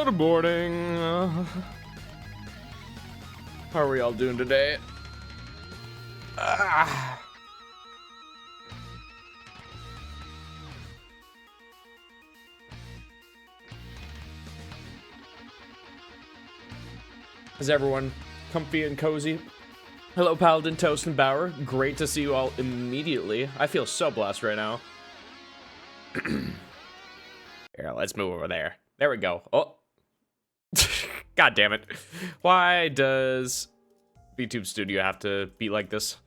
Good morning. How are we all doing today? Is everyone comfy and cozy? Hello, Paladin, Toast, and Bauer. Great to see you all immediately. I feel so blessed right now. Here, let's move over there. There we go. Oh. God damn it. Why does VTube Studio have to be like this?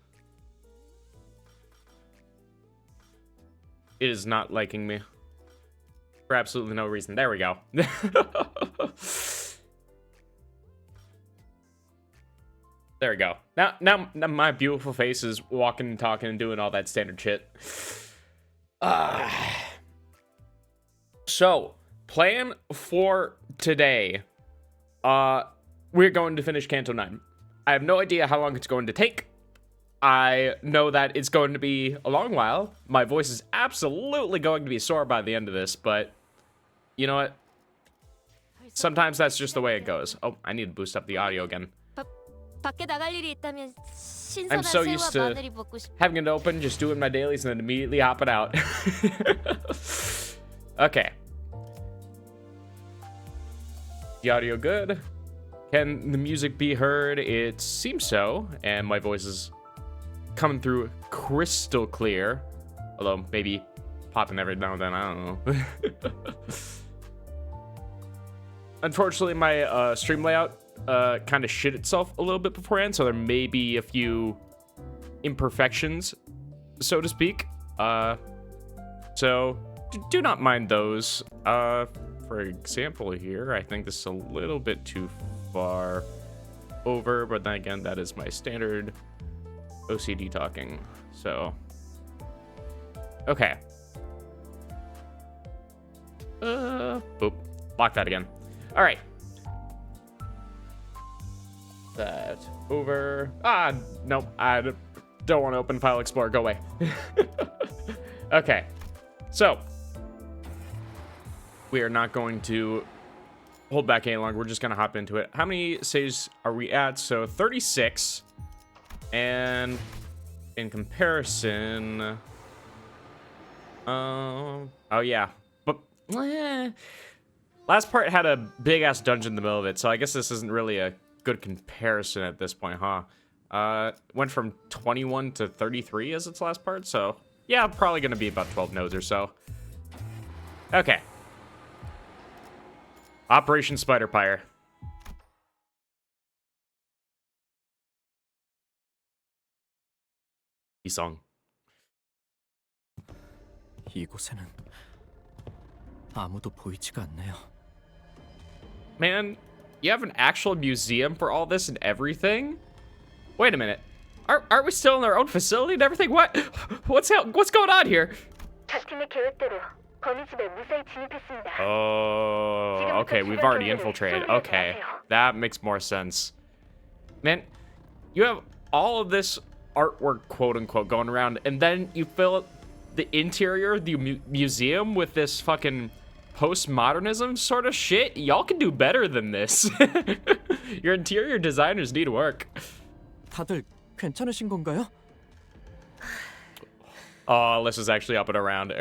It is not liking me. For absolutely no reason. There we go. There we go. Now my beautiful face is walking and talking and doing all that standard shit. So, plan for today. We're going to finish Canto 9. I have no idea how long it's going to take. I know that it's going to be a long while. My voice is absolutely going to be sore by the end of this, but you know what? Sometimes that's just the way it goes. Oh, I need to boost up the audio again. I'm so used to having it open, just doing my dailies, and then immediately hopping out. Okay. The audio good? Can the music be heard? It seems so, and my voice is coming through crystal clear. Although, maybe popping every now and then, I don't know. Unfortunately, my stream layout kind of shit itself a little bit beforehand, so there may be a few imperfections, so to speak. So do not mind those. For example here, I think this is a little bit too far over, but then again, that is my standard OCD talking. So, okay. Boop. Lock that again. All right. That over. Nope. I don't want to open File Explorer. Go away. Okay. So, we are not going to hold back any longer. We're just going to hop into it. How many saves are we at? So, 36. And in comparison... oh, yeah. But... last part had a big-ass dungeon in the middle of it, so I guess this isn't really a good comparison at this point, huh? Went from 21 to 33 as its last part, so... yeah, probably going to be about 12 nodes or so. Okay. Operation Spider-Pyre. 이 song. 이곳에는 아무도 보이지가 않네요. Man, you have an actual museum for all this and everything? Wait a minute. Aren't we still in our own facility and everything? What's going on here? Oh, okay, we've already infiltrated. Okay, that makes more sense. Man, you have all of this artwork, quote unquote, going around, and then you fill the interior, the museum, with this fucking postmodernism sort of shit. Y'all can do better than this. Your interior designers need work. 다들 괜찮으신 건가요? Oh, Alyssa's actually up and around.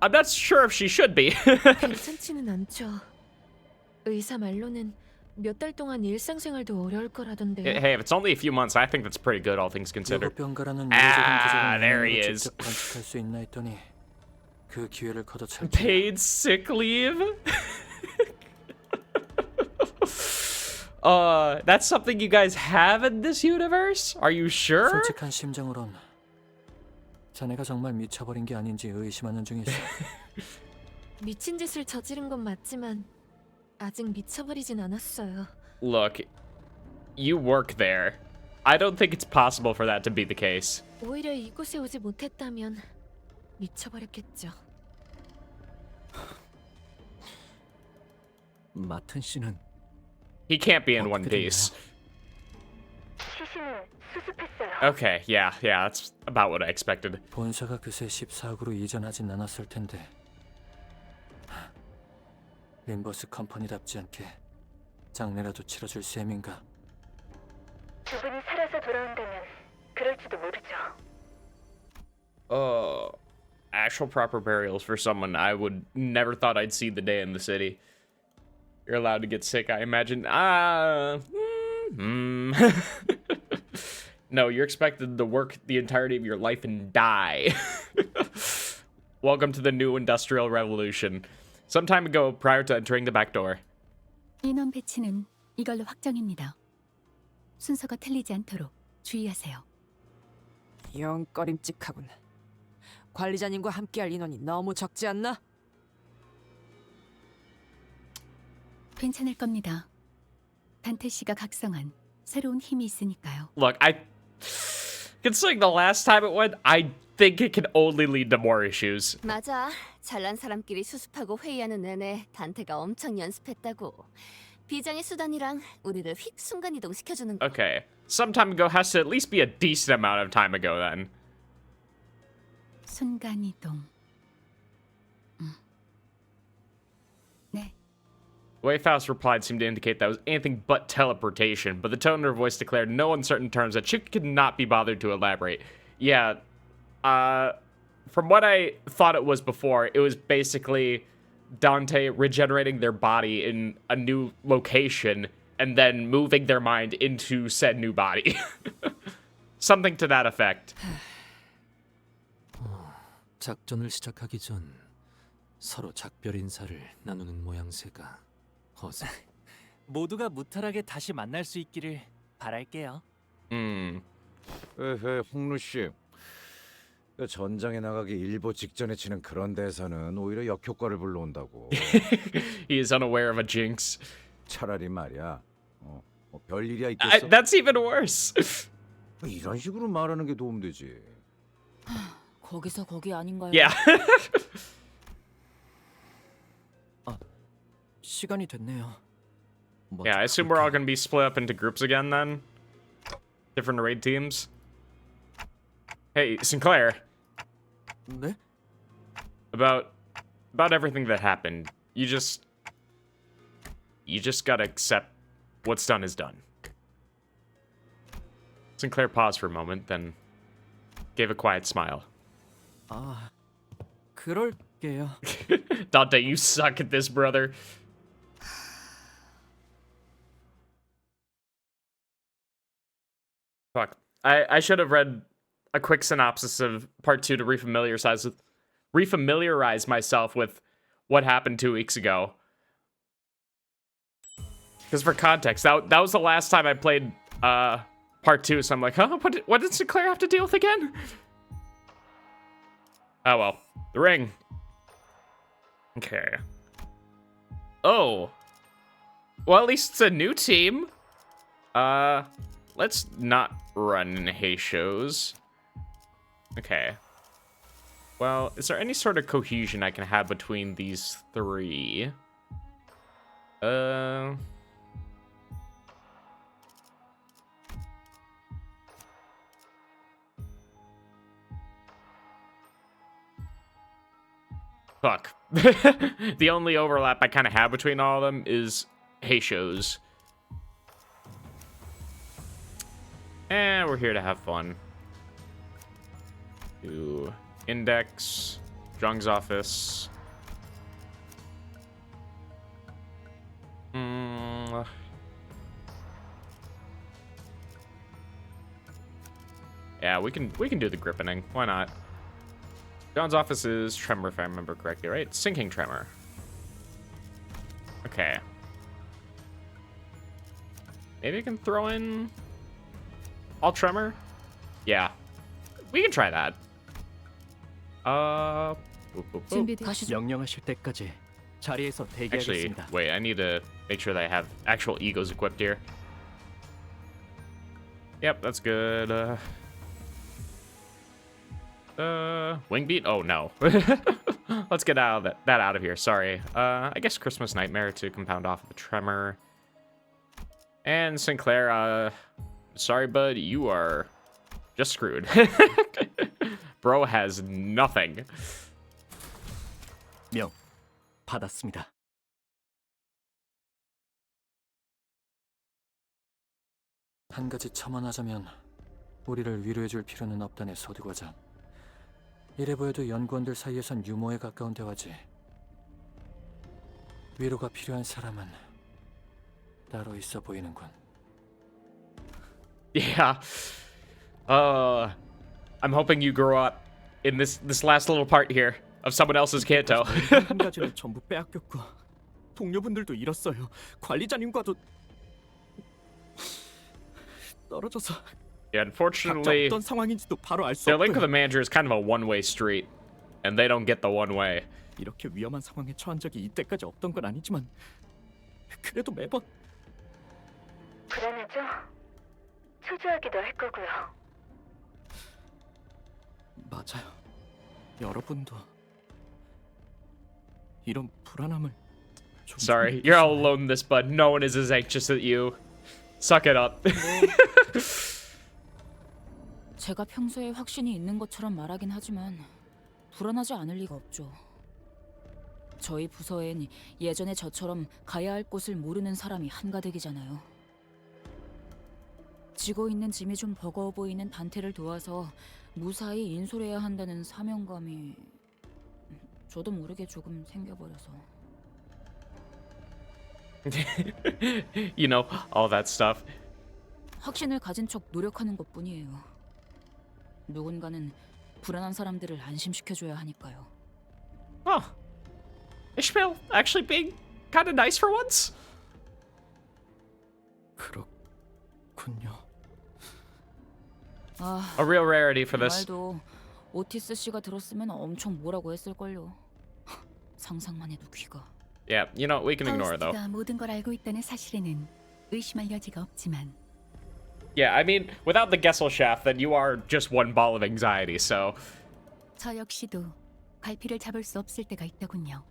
I'm not sure if she should be. 괜찮지는 않죠. 의사 말로는 몇 달 동안 일상생활도 어려울 거라던데요. Hey, if it's only a few months, I think that's pretty good, all things considered. There he is. Paid sick leave? That's something you guys have in this universe? Are you sure? 솔직한 심정으론 자네가 정말 미쳐버린 게 아닌지 의심하는 중이죠. 미친 짓을 저지른 건 맞지만 아직 미쳐버리진 않았어요. Look, you work there. I don't think it's possible for that to be the case. 오히려 이곳에 오지 못했다면 미쳐버렸겠죠. 마튼 씨는 He can't be in one piece. Okay, yeah, that's about what I expected. 본사가 그새 14억으로 이전하진 않았을 텐데 림버스 컴퍼니답지 않게 장례라도 치러줄 셈인가? 두 분이 살아서 돌아온다면 그럴지도 모르죠. Actual proper burials for someone I would never thought I'd see the day in the city. You're allowed to get sick, I imagine. No, you're expected to work the entirety of your life and die. Welcome to the new Industrial Revolution. Some time ago, prior to entering the back door. 인원 배치는 이걸로 확정입니다. 순서가 틀리지 않도록 주의하세요. 영 꺼림칙하군. 관리자님과 함께할 인원이 너무 적지 않나? 괜찮을 겁니다. 단테 씨가 각성한 새로운 힘이 있으니까요. Look, considering the last time it went, I think it can only lead to more issues. 맞아. 잘난 사람끼리 수습하고 회의하는 내내 단테가 엄청 연습했다고. 비장의 수단이랑 우리를 휙 순간이동 시켜주는 거. Okay, some time ago has to at least be a decent amount of time ago then. 순간이동. 네, The way Faust replied seemed to indicate that was anything but teleportation, but the tone of her voice declared in no uncertain terms that she could not be bothered to elaborate. Yeah, from what I thought it was before, it was basically Dante regenerating their body in a new location and then moving their mind into said new body. Something to that effect. 작전을 시작하기 전 서로 작별 인사를 나누는 모양새가 어서. 모두가 무탈하게 다시 만날 수 있기를 바랄게요. 에헤, 홍루 씨. 그 전장에 나가기 일보 직전에 치는 그런 대사는 오히려 역효과를 불러온다고. He is unaware of a jinx. 차라리 말이야. 뭐 별일이야 있겠어? That's even worse. 이런 식으로 말하는 게 도움되지. 거기서 거기 아닌가요? Yeah. 시간이 됐네요. Yeah, I assume we're all gonna be split up into groups again then. Different raid teams. Hey, Sinclair. 네? About everything that happened. You just gotta accept what's done is done. Sinclair paused for a moment, then gave a quiet smile. 아, 그럴게요. Dante, you suck at this, brother. Fuck. I should have read a quick synopsis of part 2 to refamiliarize myself with what happened 2 weeks ago. Because for context, that was the last time I played part 2, so I'm like, huh? What did Sinclair have to deal with again? Oh well. The ring. Okay. Oh. Well, at least it's a new team. Let's not run hay shows. Okay. Well, is there any sort of cohesion I can have between these three? Fuck. The only overlap I kind of have between all of them is hay shows. And we're here to have fun. Do index, Zhang's office. Yeah, we can do the grippening. Why not? John's office is tremor, if I remember correctly, right? Sinking tremor. Okay. Maybe I can throw in all tremor? Yeah. We can try that. Boop, boop, boop. 준비되시 명령하실 때까지 자리에서 Actually, 대기하겠습니다. wait, I need to make sure that I have actual egos equipped here. Yep, that's good. Wing beat? Oh no. Let's get that out of here. Sorry. I guess Christmas Nightmare to compound off of the tremor. And Sinclair, sorry bud, you are just screwed. Bro has nothing. 명 받았습니다. 한 가지 첨언하자면 우리를 위로해줄 필요는 없다네 소두과장. 이래 보여도 연구원들 사이에선 유머에 가까운 대화지. 위로가 필요한 사람은 따로 있어 보이는군. Yeah. I'm hoping you grow up in this last little part here of someone else's Canto. 한 가지는 전부 빼앗겼고 동료분들도 잃었어요. 관리자님과도 떨어져서 Yeah, 각자 unfortunately, 어떤 상황인지도 바로 알 수 their link with the 없고요. manager is kind of a one-way street, and they don't get the one way. 이렇게 위험한 상황에 처한 적이 이때까지 없던 건 아니지만 그래도 매번 불안하죠? 초조하기도 할 거고요. 맞아요. 여러분도 이런 불안함을 좀 Sorry, you're all alone in this, bud. No one is as anxious as you. Suck it up. 제가 평소에 확신이 있는 것처럼 말하긴 하지만 불안하지 않을 리가 없죠. 저희 부서엔 예전에 저처럼 가야 할 곳을 모르는 사람이 한가득이잖아요. 지고 있는 짐이 좀 버거워 보이는 단테를 도와서 무사히 인솔해야 한다는 사명감이 저도 모르게 조금 생겨버려서. You know, all that stuff. 확신을 가진 척 노력하는 것뿐이에요. 누군가는 불안한 사람들을 안심시켜줘야 하니까요. Oh, Ishmael actually being kind of nice for once. 그렇군요. 아, A real rarity for 이 this. 말도 오티스 씨가 들었으면 엄청 뭐라고 했을걸요. 상상만 해도 귀가. Yeah, you know, we can ignore it though. 파우스트가 모든 걸 알고 있다는 사실에는 의심할 여지가 없지만 Yeah, I mean, without the Gesellschaft, then you are just one ball of anxiety, so... 저 역시도 갈피를 잡을 수 없을 때가 있더군요.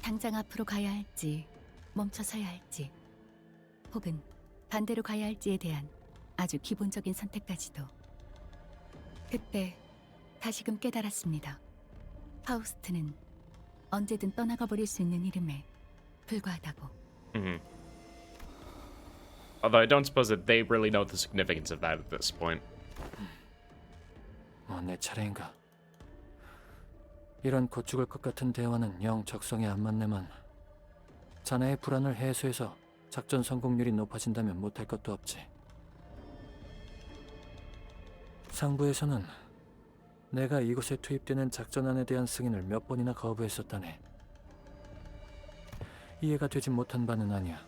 당장 앞으로 가야 할지 멈춰서야 할지 혹은 반대로 가야 할지에 대한 아주 기본적인 선택까지도. 그때 다시금 깨달았습니다. 파우스트는 언제든 떠나가 버릴 수 있는 이름에 불과하다고. Mhm. Although I don't suppose that they really know the significance of that at this point. 내 차례인가? 이런 곧 죽을 것 같은 대화는 영 적성에 안 맞네만. 자네의 불안을 해소해서 작전 성공률이 높아진다면 못할 것도 없지. 상부에서는 내가 이곳에 투입되는 작전안에 대한 승인을 몇 번이나 거부했었다네. 이해가 되지 못한 바는 아니야.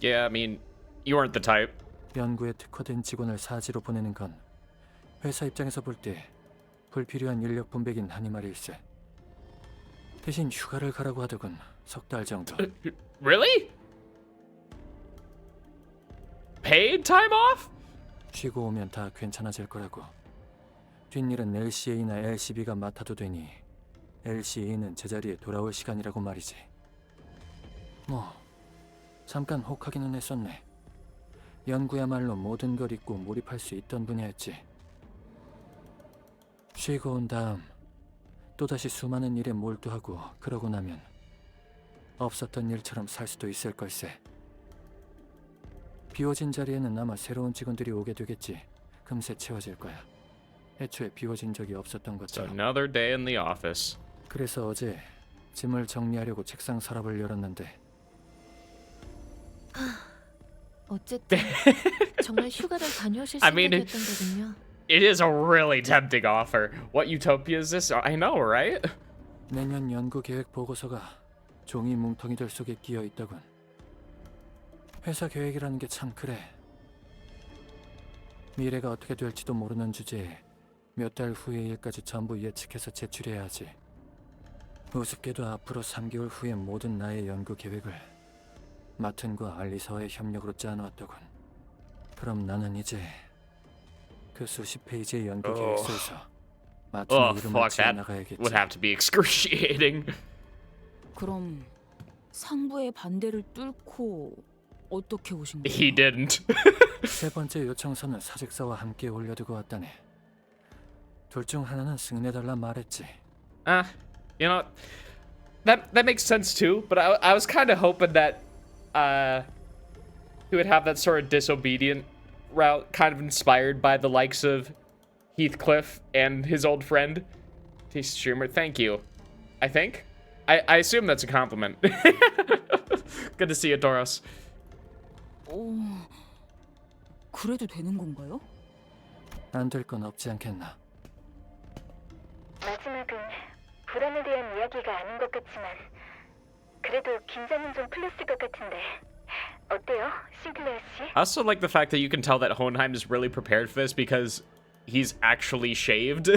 Yeah, I mean, you weren't the type. 연구에 특화된 직원을 사지로 보내는 건 회사 입장에서 볼 때 불필요한 인력 분배긴 하니 말일세. 대신 휴가를 가라고 하더군. 석 달 정도. Really? Paid time off? 쉬고 오면 다 괜찮아질 거라고. 뒷일은 LCA나 LCB가 맡아도 되니 LCA는 제자리에 돌아올 시간이라고 말이지. 뭐 잠깐 혹하기는 했었네. 연구야말로 모든 걸 잊고 몰입할 수 있던 분야였지. 쉬고 온 다음 또다시 수많은 일에 몰두하고 그러고 나면 없었던 일처럼 살 수도 있을 걸세. 비워진 자리에는 아마 새로운 직원들이 오게 되겠지. 금세 채워질 거야. 애초에 비워진 적이 없었던 So 것처럼. another day in the office. 그래서 어제 짐을 정리하려고 책상 서랍을 열었는데 어쨌든 정말 휴가를 다녀오실 I mean, 생각이었던 거군요. It is a really tempting offer. What utopia is this? I know, right? 내년 연구 계획 보고서가 종이 뭉텅이들 속에 끼어 있더군. 회사 계획이라는 게 참 그래. 미래가 어떻게 될지도 모르는 주제에 몇 달 후의 일까지 전부 예측해서 제출해야 하지. 우습게도 앞으로 3개월 후의 모든 나의 연구 계획을 마튼과 알리사와의 협력으로 짜놓았더군. 그럼 나는 이제 그 수십 페이지의 연구 계획서에서 마튼의 Oh, 이름을 fuck, that 지어나가야겠지. would have to be excruciating. 그럼 상부의 반대를 뚫고 어떻게 오신 거예요? He didn't. 세 번째 요청서는 사직서와 함께 올려두고 왔다네. 둘 중 하나는 승인해달라 말했지. You know, that makes sense too. But I was kind of hoping that he would have that sort of disobedient route kind of inspired by the likes of Heathcliff and his old friend, Tasty Streamer. Thank you. I think. I assume that's a compliment. Good to see you, Toros. 그래도 되는 건가요? 안 될 건 없지 않겠나. 마지막은 불안에 대한 이야기가 아닌 것 같지만 그래도 긴장은 좀 풀렸을 것 같은데 어때요, 싱클레어 씨? I also like the fact that you can tell that Hohenheim is really prepared for this because he's actually shaved.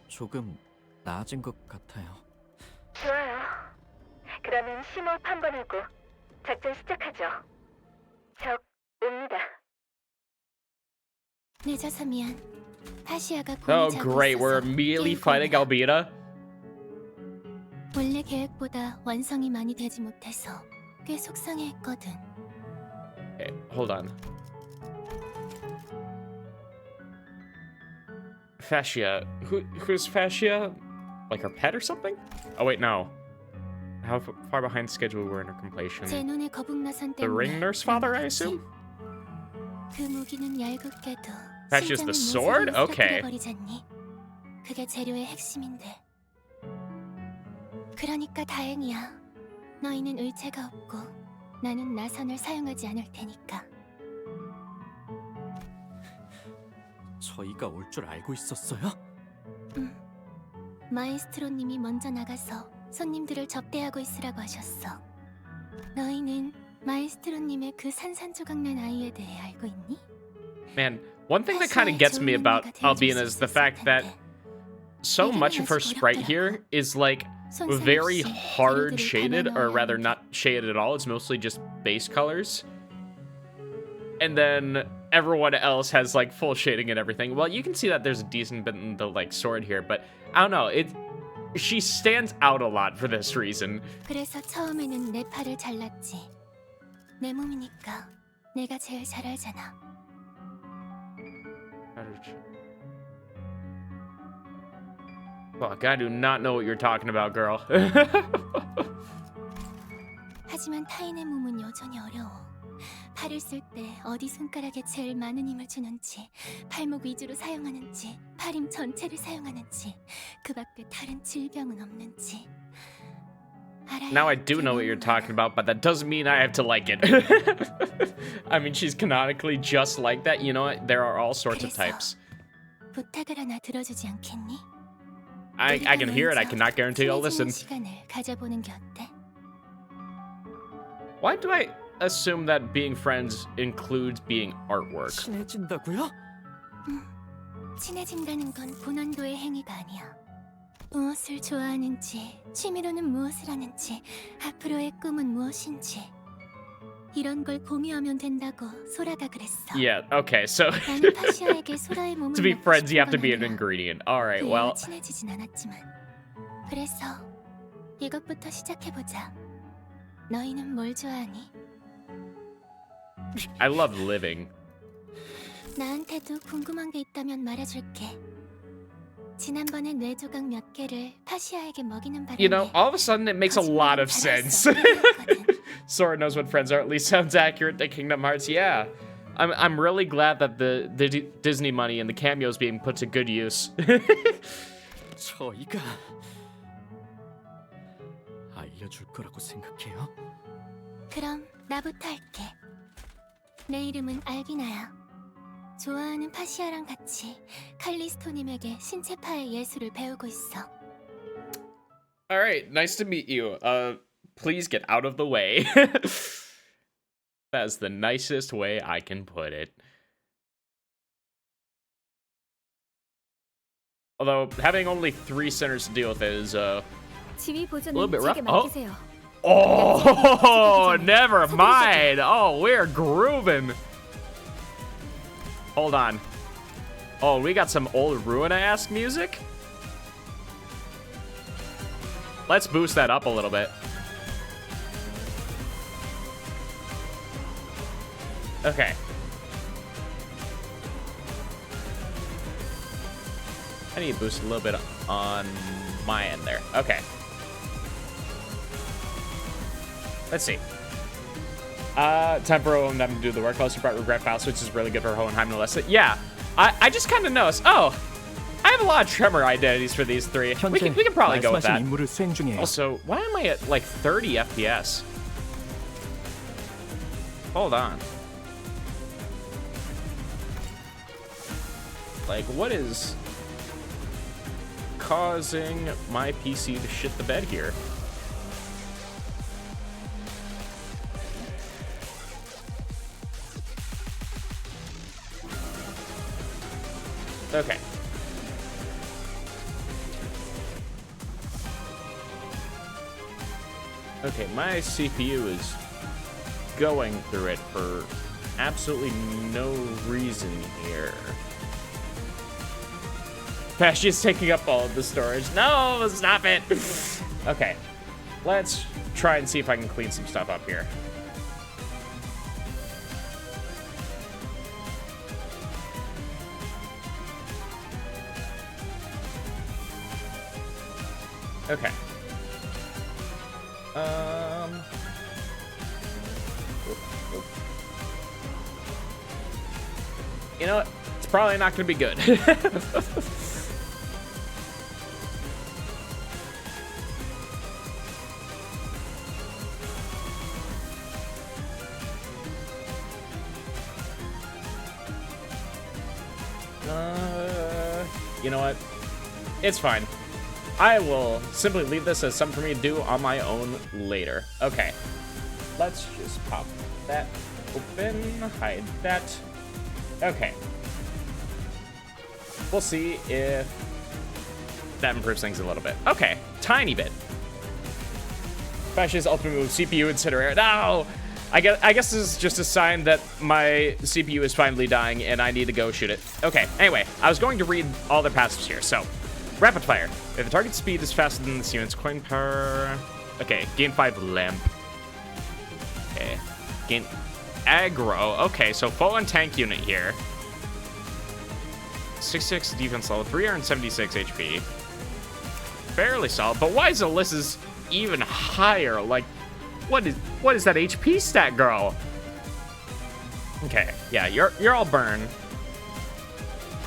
조금 나아진 것 같아요. 좋아요. 그러면 심호흡 한번 하고 작전 시작하죠. 적 옵니다. 늦어서 미안. 파시아가 Oh, 공을 잡고 great. We're 있어서 immediately 게임 fighting 중이야. Albita. 원래 계획보다 완성이 많이 되지 못해서 꽤 속상해했거든. Okay, hold on. Fascia. Who's Fascia? Like her pet or something? Oh, wait, no. How far behind schedule we were in her completion? 제 눈에 거북나선 The 때문에 ring nurse father, I 그런 assume? 거겠지? 그 무기는 얄궂게도 Fascia's the 심장을 sword? 모서리로 Okay. 쓰러뜨려버리잖니. 그게 재료의 핵심인데. 그러니까 다행이야. 너희는 의체가 없고 나는 나선을 사용하지 않을 테니까. 저희가 올 줄 알고 있었어요? 마에스트로님이 먼저 나가서 손님들을 접대하고 있으라고 하셨어. 너희는 마에스트로님의 그 산산조각난 아이에 대해 알고 있니? Man, one thing that kind of gets me about Albina is the fact that so much of her sprite here is like very hard shaded, or rather not shaded at all. It's mostly just base colors. And then everyone else has like full shading and everything. Well, you can see that there's a decent bit in the like sword here, but I don't know. She stands out a lot for this reason. 그래서 처음에는 내 팔을 잘랐지. 내 몸이니까 내가 제일 잘 알잖아. Fuck, I do not know what you're talking about, girl. 하지만 타인의 몸은 여전히 어려워. 팔을 쓸 때 어디 손가락에 제일 많은 힘을 주는지, 팔목 위주로 사용하는지, 팔힘 전체를 사용하는지, 그 밖에 다른 질병은 없는지. Now I do know what you're talking about, but that doesn't mean I have to like it. I mean, she's canonically just like that. You know what? There are all sorts of types. 부탁을 하나 들어주지 않겠니? I can hear it. I cannot guarantee I'll listen. 시간을 가져보는 게 어때? Why do I assume that being friends includes being artwork? 친해진다고요? 친해진다는 건 고난도의 행위가 아니야. 무엇을 좋아하는지, 취미로는 무엇을 하는지, 앞으로의 꿈은 무엇인지 이런 걸 공유하면 된다고 소라가 그랬어. Yeah, okay, so 나는 파시아에게 소라의 몸을 to be 먹고 friends, you 싶은 have to 건 be an 아니야. ingredient. Alright, 그이와 well, 친해지진 않았지만 그래서 이것부터 시작해보자. 너희는 뭘 좋아하니? I love living. 나한테도 궁금한 게 있다면 말해줄게. 지난번에 뇌 조각 몇 개를 파시아에게 먹이는 바람에 You know, all of a sudden it makes a lot of sense. Sora knows what friends are. At least sounds accurate to Kingdom Hearts. Yeah, I'm really glad that the Disney money and the cameos being put to good use. 저희가 알려줄 거라고 생각해요? 그럼 나부터 할게. 내 이름은 알비나야. 좋아하는 파시아랑 같이 칼리스토님에게 신체파의 예술을 배우고 있어. All right, nice to meet you. Please get out of the way. That's the nicest way I can put it. Although having only 3 centers to deal with is a little bit rough. Oh, never mind. Oh, we're grooving. Hold on. Oh, we got some old Ruina-esque music? Let's boost that up a little bit. Okay. I need to boost a little bit on my end there. Okay. Let's see. Time for them to do the work. Also brought Regret Faust, which is really good for Hohenheim and Alyssa. Yeah, I just kind of noticed. Oh, I have a lot of Tremor identities for these three. We can probably go with that. 임무를 수행 중이에요. Also, why am I at like 30 FPS? Hold on. Like, what is causing my PC to shit the bed here? Okay. Okay, my CPU is going through it for absolutely no reason here. Pash is taking up all of the storage. No, stop it. Okay, let's try and see if I can clean some stuff up here. Okay. You know what? It's probably not going to be good. You know what? It's fine. I will simply leave this as something for me to do on my own later. Okay. Let's just pop that open, hide that. Okay. We'll see if that improves things a little bit. Okay, tiny bit. Fash's ultimate move, CPU incinerator. No! I guess this is just a sign that my CPU is finally dying and I need to go shoot it. Okay, anyway, I was going to read all their passives here. So, rapid fire. If the target speed is faster than this unit's coin power. Okay, gain 5 lamp. Okay, gain aggro. Okay, so full on tank unit here. 66 defense level, 376 HP. Fairly solid, but why is Alyssa's even higher? Like, what is that HP stat, girl? Okay, yeah, you're all burn.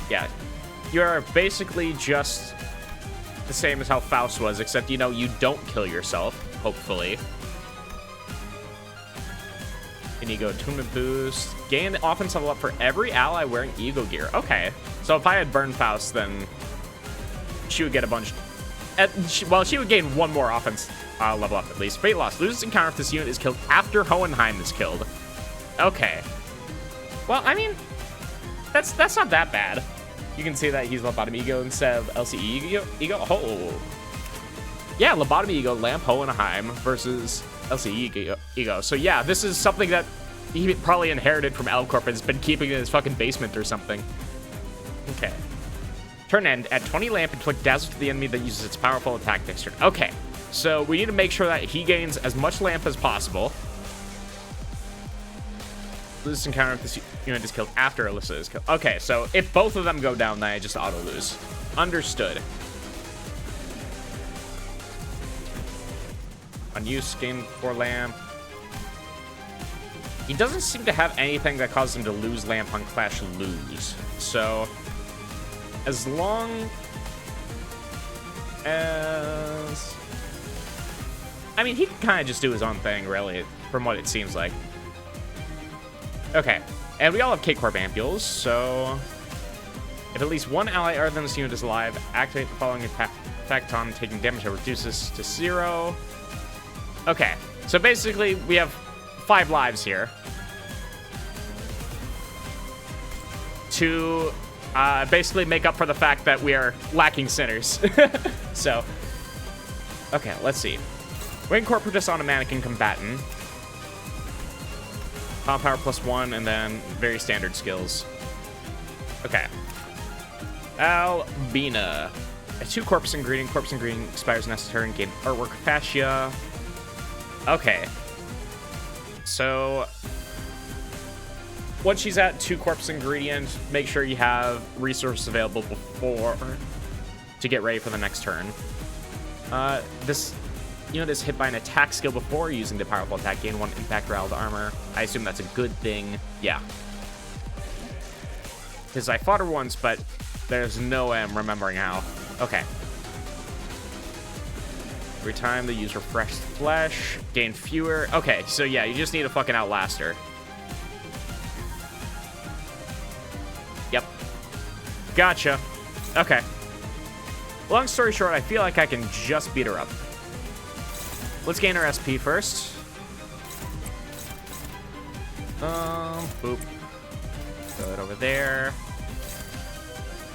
Yeah, you're basically just the same as how Faust was, except, you know, you don't kill yourself, hopefully. And you go attunement boost. Gain offense level up for every ally wearing Ego gear. Okay, so if I had burned Faust, then she would get a bunch. Well, she would gain one more offense level up at least. Fate loss. Loses encounter if this unit is killed after Hohenheim is killed. Okay. Well, I mean, that's not that bad. You can see that he's Lobotomy Ego instead of LCE Ego. Oh. Yeah, Lobotomy Ego, Lamp Hohenheim versus LCE Ego. So yeah, this is something that he probably inherited from L Corp and has been keeping in his fucking basement or something. Okay. Turn end. Add 20 lamp and inflict dazzle to the enemy that uses its powerful attack next turn. Okay. So we need to make sure that he gains as much lamp as possible. Lose encounter if this unit is killed after Alyssa is killed. Okay, so if both of them go down, then I just auto lose. Understood. Unused, gain 4 lamp. He doesn't seem to have anything that causes him to lose lamp on Clash lose. So, as long as... I mean, he can kind of just do his own thing, really, from what it seems like. Okay, and we all have K-Corp ampules, so... If at least one ally other than this unit is alive, activate the following effect on taking damage that reduces to 0. Okay, so basically we have 5 lives here to basically make up for the fact that we are lacking sinners. So, okay, let's see. Wing Corporatus on a mannequin combatant. Comp power +1, and then very standard skills. Okay. Albina. A 2 corpse ingredient. Corpse ingredient expires next turn. Gain artwork fascia. Okay. So, once she's at 2 corpse ingredient, make sure you have resources available before to get ready for the next turn. This unit is hit by an attack skill before using the powerful attack, gain 1 impact riled armor. I assume that's a good thing. Yeah. Because I fought her once, but there's no way I'm remembering how. Okay. Every time they use refreshed flesh, gain fewer. Okay, so yeah, you just need to fucking outlast her. Yep. Gotcha. Okay. Long story short, I feel like I can just beat her up. Let's gain her SP first. Boop. Throw it over there.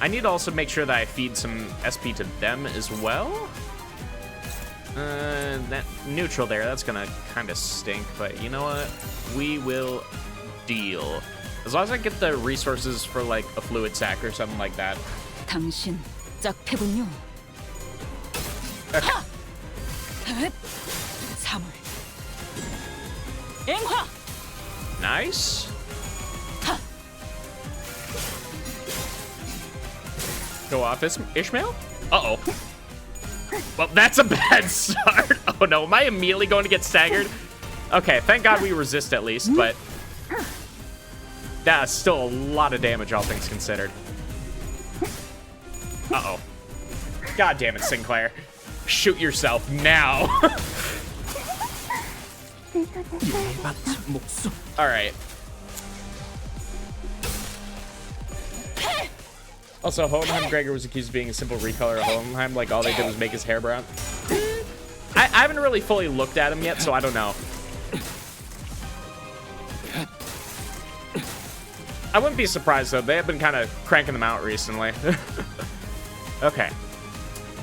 I need to also make sure that I feed some SP to them as well. That neutral there, that's gonna kind of stink, but you know what? We will deal. As long as I get the resources for like a fluid sac or something like that. 당신 짝패군요. Okay. 3월. 앵화. Nice. Go off, Ishmael? Uh-oh. Well, that's a bad start. Oh no, am I immediately going to get staggered? Okay, thank God we resist at least, but that's still a lot of damage, all things considered. Uh-oh. God damn it, Sinclair. Shoot yourself now. Alright. Also, Hohenheim Gregor was accused of being a simple recolor of Hohenheim, like all they did was make his hair brown. I haven't really fully looked at him yet, so I don't know. I wouldn't be surprised, though. They have been kind of cranking them out recently. Okay.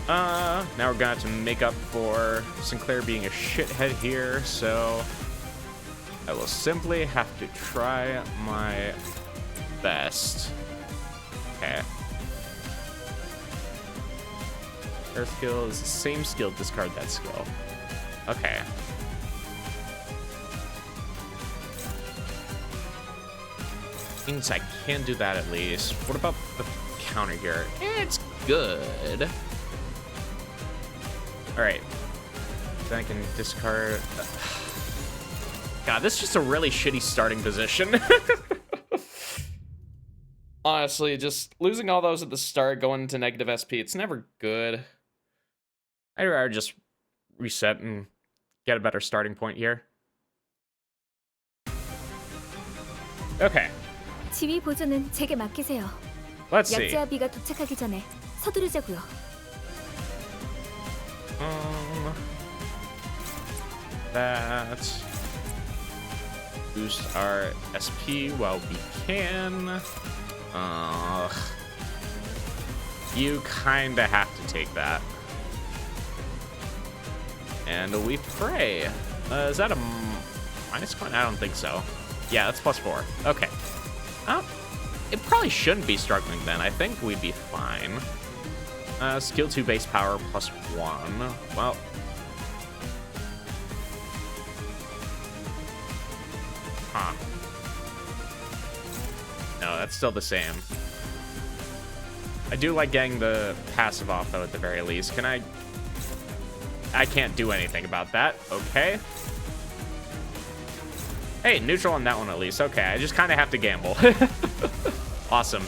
Now we're going to make up for Sinclair being a shithead here, so I will simply have to try my best. Okay. Her skill is the same skill, discard that skill. Okay. Means I can do that at least. What about the counter here? It's good. Alright. Then I can discard... God, this is just a really shitty starting position. Honestly, just losing all those at the start, going into negative SP, it's never good. I'd rather just reset and get a better starting point here. Okay. 지휘 보조는 제게 맡기세요. Let's see. 약제아비가 도착하기 전에 서두르자고요. That boost our SP while we can. You kinda have to take that. And we pray. Is that a minus coin? I don't think so. Yeah, that's +4. Okay. It probably shouldn't be struggling then. I think we'd be fine. Skill 2 base power +1. Well. Huh. No, that's still the same. I do like getting the passive off, though, at the very least. Can I can't do anything about that. Okay. Hey, neutral on that one at least. Okay, I just kind of have to gamble. Awesome.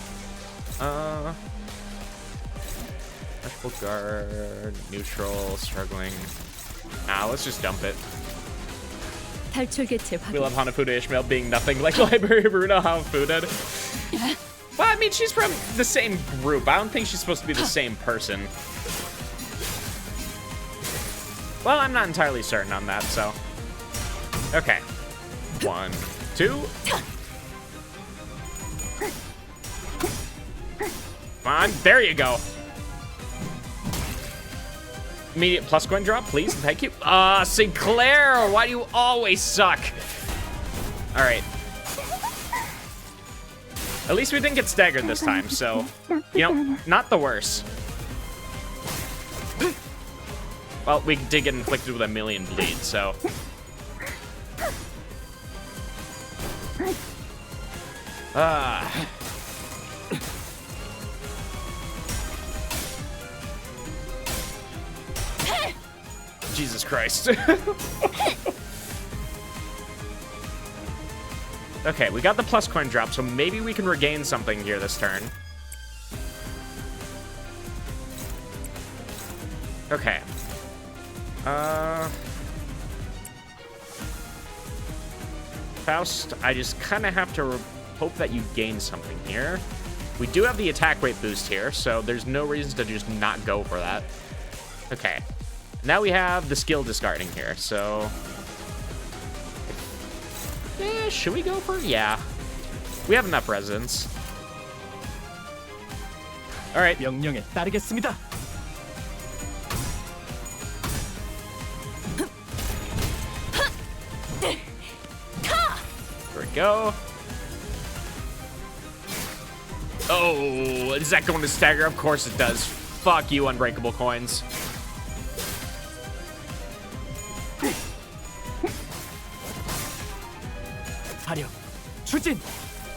Vegetable guard, neutral, struggling. Nah, let's just dump it. We love Hanafuda Ishmael being nothing like Library of Runa Hanafuda. Well, I mean, she's from the same group. I don't think she's supposed to be the same person. Well, I'm not entirely certain on that, so. Okay. 1, 2. Come on, there you go. Immediate plus coin drop, please. Thank you. Sinclair, why do you always suck? All right. At least we didn't get staggered this time, so, you know, not the worst. Well, we did get inflicted with 1,000,000 bleed, so. Jesus Christ. Okay, we got the plus coin drop, so maybe we can regain something here this turn. Okay. Faust, I just kind of have to hope that you gain something here. We do have the attack rate boost here, so there's no reason to just not go for that. Okay. Now we have the skill discarding here, so... Eh, should we go for it? Yeah. We have enough residents. Alright. 명령에 따르겠습니다. Here we go. Oh, is that going to stagger? Of course it does. Fuck you, unbreakable coins. 화력, 추진,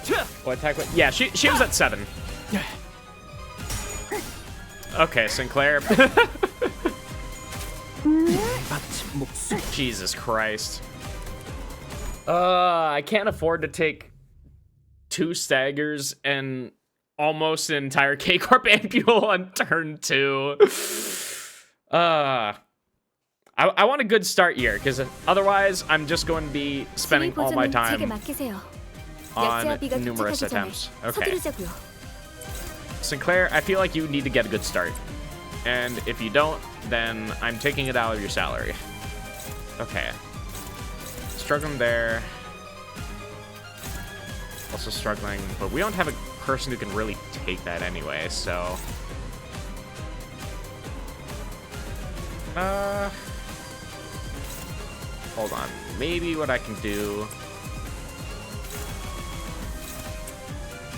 자! What attack? Yeah, she was at 7. Okay, Sinclair. Jesus Christ. I can't afford to take 2 staggers and almost an entire K-Corp Ampule on turn 2. I want a good start here, because otherwise I'm just going to be spending all my time on numerous attempts. Okay. Sinclair, I feel like you need to get a good start. And if you don't, then I'm taking it out of your salary. Okay. Struggling there. Also struggling, but we don't have a person who can really take that anyway, so... Hold on. Maybe what I can do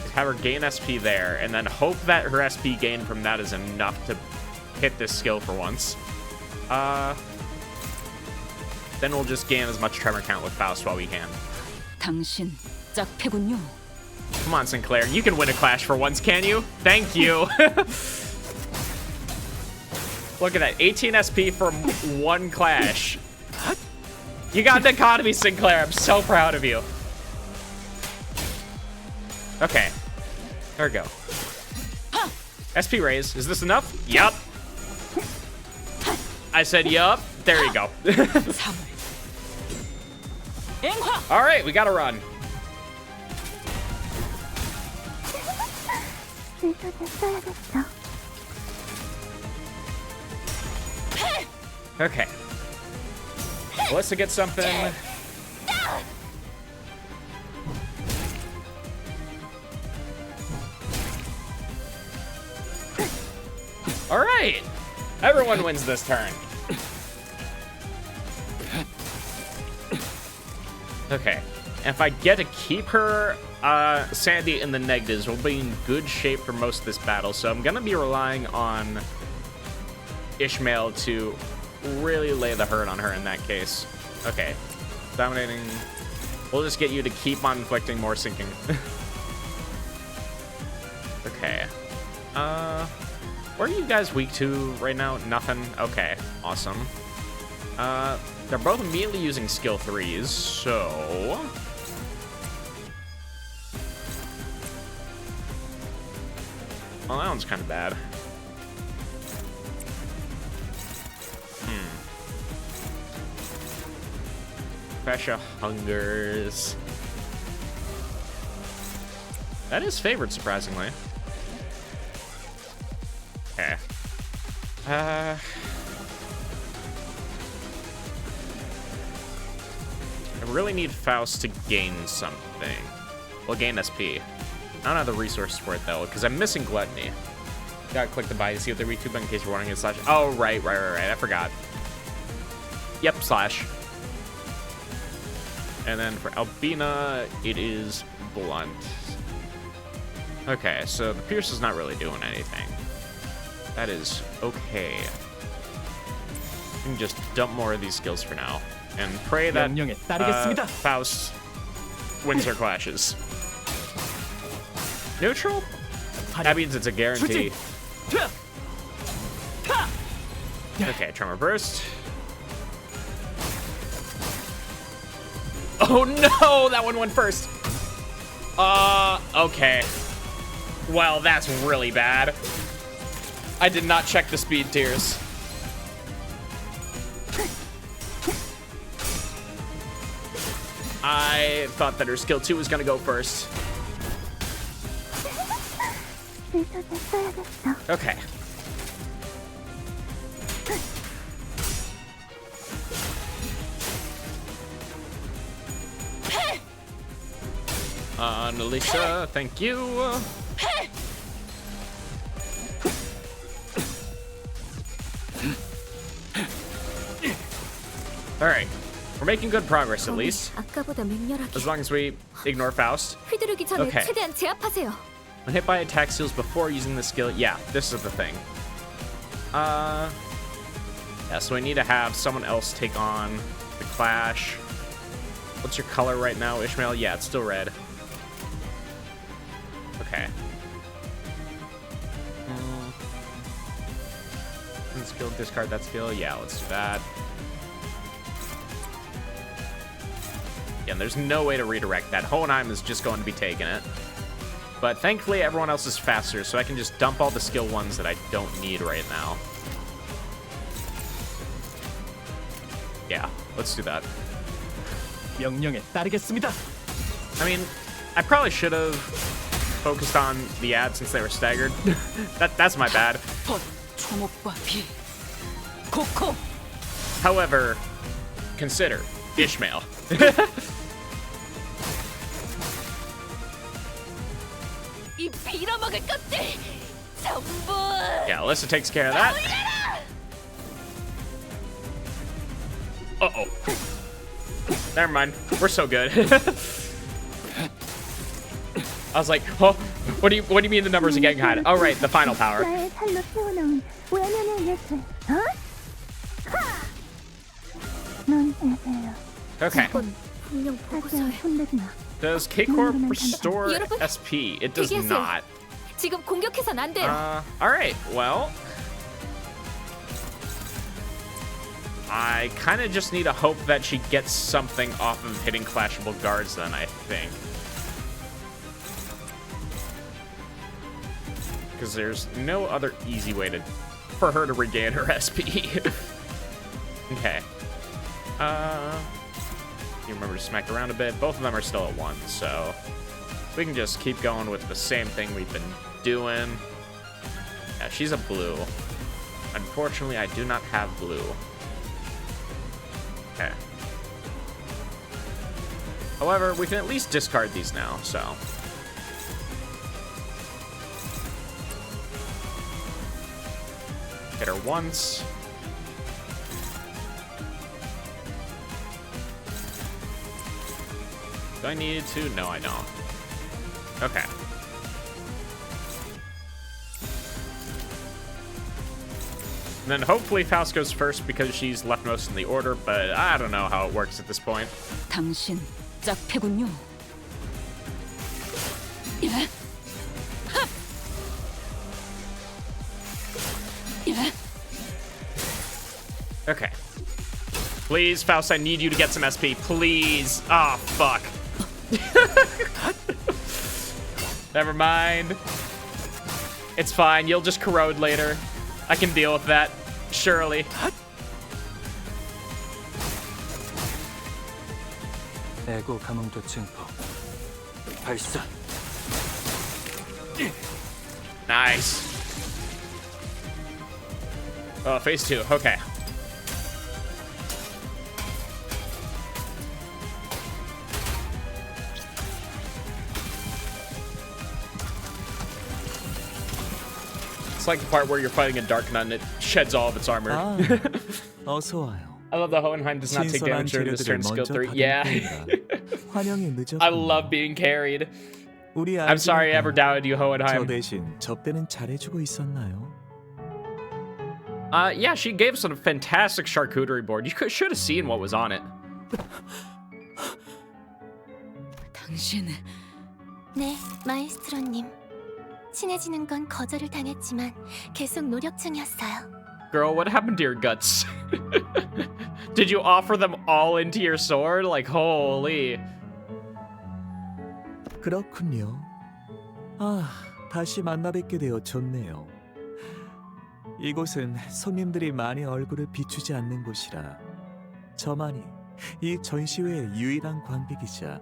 is have her gain SP there, and then hope that her SP gain from that is enough to hit this skill for once. Then we'll just gain as much tremor count with Faust while we can. 당신 짝패군요. Come on, Sinclair. You can win a clash for once, can you? Thank you. Look at that. 18 SP from 1 clash. You got the economy, Sinclair. I'm so proud of you. Okay. There we go. SP raise. Is this enough? Yup. I said yup. There you go. All right, we gotta run. Okay. Let's get something. All right. Everyone wins this turn. Okay. If I get to keep her sanity in the negatives, we'll be in good shape for most of this battle. So I'm gonna be relying on Ishmael to really lay the hurt on her in that case. Okay. Dominating. We'll just get you to keep on inflicting more sinking. Okay. Where are you guys weak to right now? Nothing? Okay. Awesome. They're both immediately using skill 3s, so... Well, that one's kind of bad. Pressure hungers. That is favored, surprisingly. Okay. I really need Faust to gain something. Well, gain SP. I don't have the resources for it, though, because I'm missing Gluttony. Gotta click the buy to see what they're weak to, but in case you're wondering, it's slash. Oh, right. I forgot. Yep, slash. And then for Albina, it is blunt. Okay, so the Pierce is not really doing anything. That is okay. We can just dump more of these skills for now. And pray that Faust wins her clashes. Neutral? That means it's a guarantee. Okay, Tremor Burst. Oh no, that one went first. Okay. Well, that's really bad. I did not check the speed tiers. I thought that her skill 2 was gonna go first. Okay. Annalisa, thank you. Alright. We're making good progress, at least. 아까보다 맹렬하게 As long as we ignore Faust. 휘두르기 전에 Okay. 최대한 제압하세요. When hit by attack seals before using the skill. Yeah, this is the thing. Yeah, so we need to have someone else take on the Clash. What's your color right now, Ishmael? Yeah, it's still red. Okay. Skill, discard that skill. Yeah, let's do that. Yeah, and there's no way to redirect that. Hohenheim is just going to be taking it. But thankfully, everyone else is faster, so I can just dump all the skill ones that I don't need right now. Yeah, let's do that. 명령에 따르겠습니다. I mean, I probably should have focused on the ads since they were staggered. That's my bad. However, consider Ishmael. 이 빌어먹을 것들 전부. Yeah, Alyssa takes care of that. Uh-oh. Never mind. We're so good. I was like, oh, what do you mean the numbers are getting high? Oh, right, the final power. Okay. 분명 보고서에. Does K-Corp restore SP? It does not. 지금 공격해선 안 돼요. Alright, well. I kind of just need to hope that she gets something off of hitting clashable guards then, I think. Because there's no other easy way for her to regain her SP. Okay. You remember to smack around a bit. Both of them are still at 1, so we can just keep going with the same thing we've been doing. Yeah, she's a blue. Unfortunately, I do not have blue. Okay. However, we can at least discard these now, so. Hit her once. Do I need to? No, I don't. Okay. And then hopefully Faust goes first because she's leftmost in the order, but I don't know how it works at this point. 당신 짝패군요. Okay. Please, Faust, I need you to get some SP. Please. Ah, oh, fuck. Never mind. It's fine. You'll just corrode later. I can deal with that. Surely. 에고 감흥도 증폭. 발사. Nice. Oh, phase 2. Okay. It's like the part where you're fighting a Dark Nun and it sheds all of its armor. 어서 와요. I love that Hohenheim does not take damage during this turn skill 3. Yeah. 환영이 늦었군요. I love being carried. 우리 I'm sorry I ever 아기가 doubted you, 저 Hohenheim. 대신 접대는 잘해주고 있었나요? Yeah, she gave us a fantastic charcuterie board. You should have seen what was on it. 당신 네, 마에스트로님. 친해지는 건 거절을 당했지만 계속 노력 중이었어요. Girl, what happened to your guts? Did you offer them all into your sword? Like, holy. 그렇군요. 아, 다시 만나 뵙게 되어 좋네요. 이곳은 손님들이 많이 얼굴을 비추지 않는 곳이라 저만이 이 전시회의 유일한 관객이자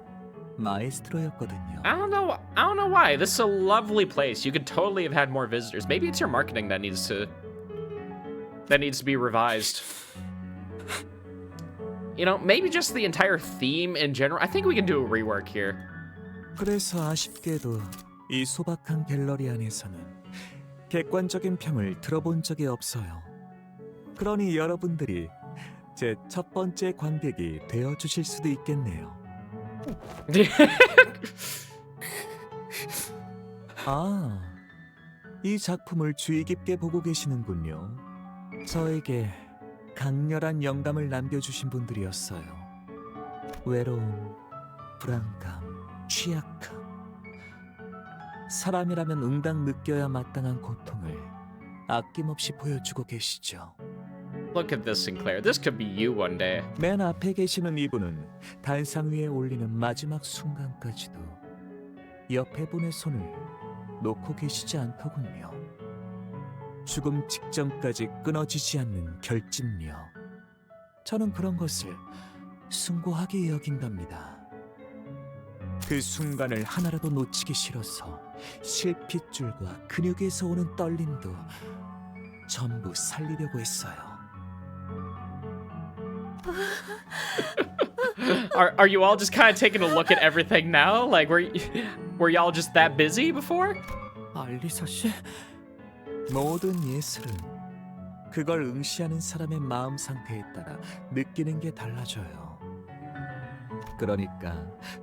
마에스트로였거든요. I don't know why. This is a lovely place. You could totally have had more visitors. Maybe it's your marketing that needs to be revised. You know, maybe just the entire theme in general. I think we can do a rework here. 그래서 아쉽게도 이 소박한 갤러리 안에서는 객관적인 평을 들어본 적이 없어요. 그러니 여러분들이 제 첫 번째 관객이 되어 주실 수도 있겠네요. 아, 이 작품을 주의 깊게 보고 계시는군요. 저에게 강렬한 영감을 남겨주신 분들이었어요. 외로움, 불안감, 취약함. 사람이라면 응당 느껴야 마땅한 고통을 아낌없이 보여주고 계시죠. Look at this, Sinclair. This could be you one day. 맨 앞에 계시는 이분은 단상 위에 올리는 마지막 순간까지도 옆에 분의 손을 놓고 계시지 않더군요. 죽음 직전까지 끊어지지 않는 결집력. 저는 그런 것을 숭고하게 여긴답니다. 그 순간을 하나라도 놓치기 싫어서 실핏줄과 근육에서 오는 떨림도 전부 살리려고 했어요. Are you all just kind of taking a look at everything now? Like, were y'all just that busy before? 알리사 씨, 모든 예술은 그걸 응시하는 사람의 마음 상태에 따라 느끼는 게 달라져요. 그러니까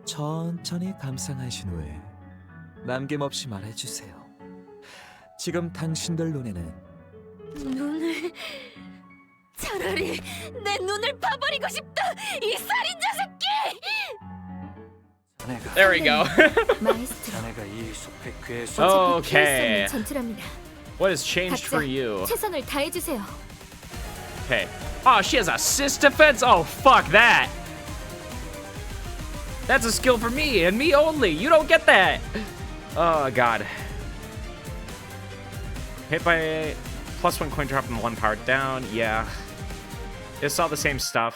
천천히 감상하신 후에 남김없이 말해주세요. 지금 당신들 눈에는 눈을... 차라리 내 눈을 파버리고 싶다! 이 살인자 새끼! There we go. 마에스트로, 자네가 이 숲의 괴수. Okay. 전투랍니다. What has changed for you? 최선을 다해주세요. Okay. Oh, she has assist defense? Oh, fuck that. That's a skill for me and me only. You don't get that. Oh, God. Hit by +1 coin drop and 1 power down. Yeah. It's all the same stuff.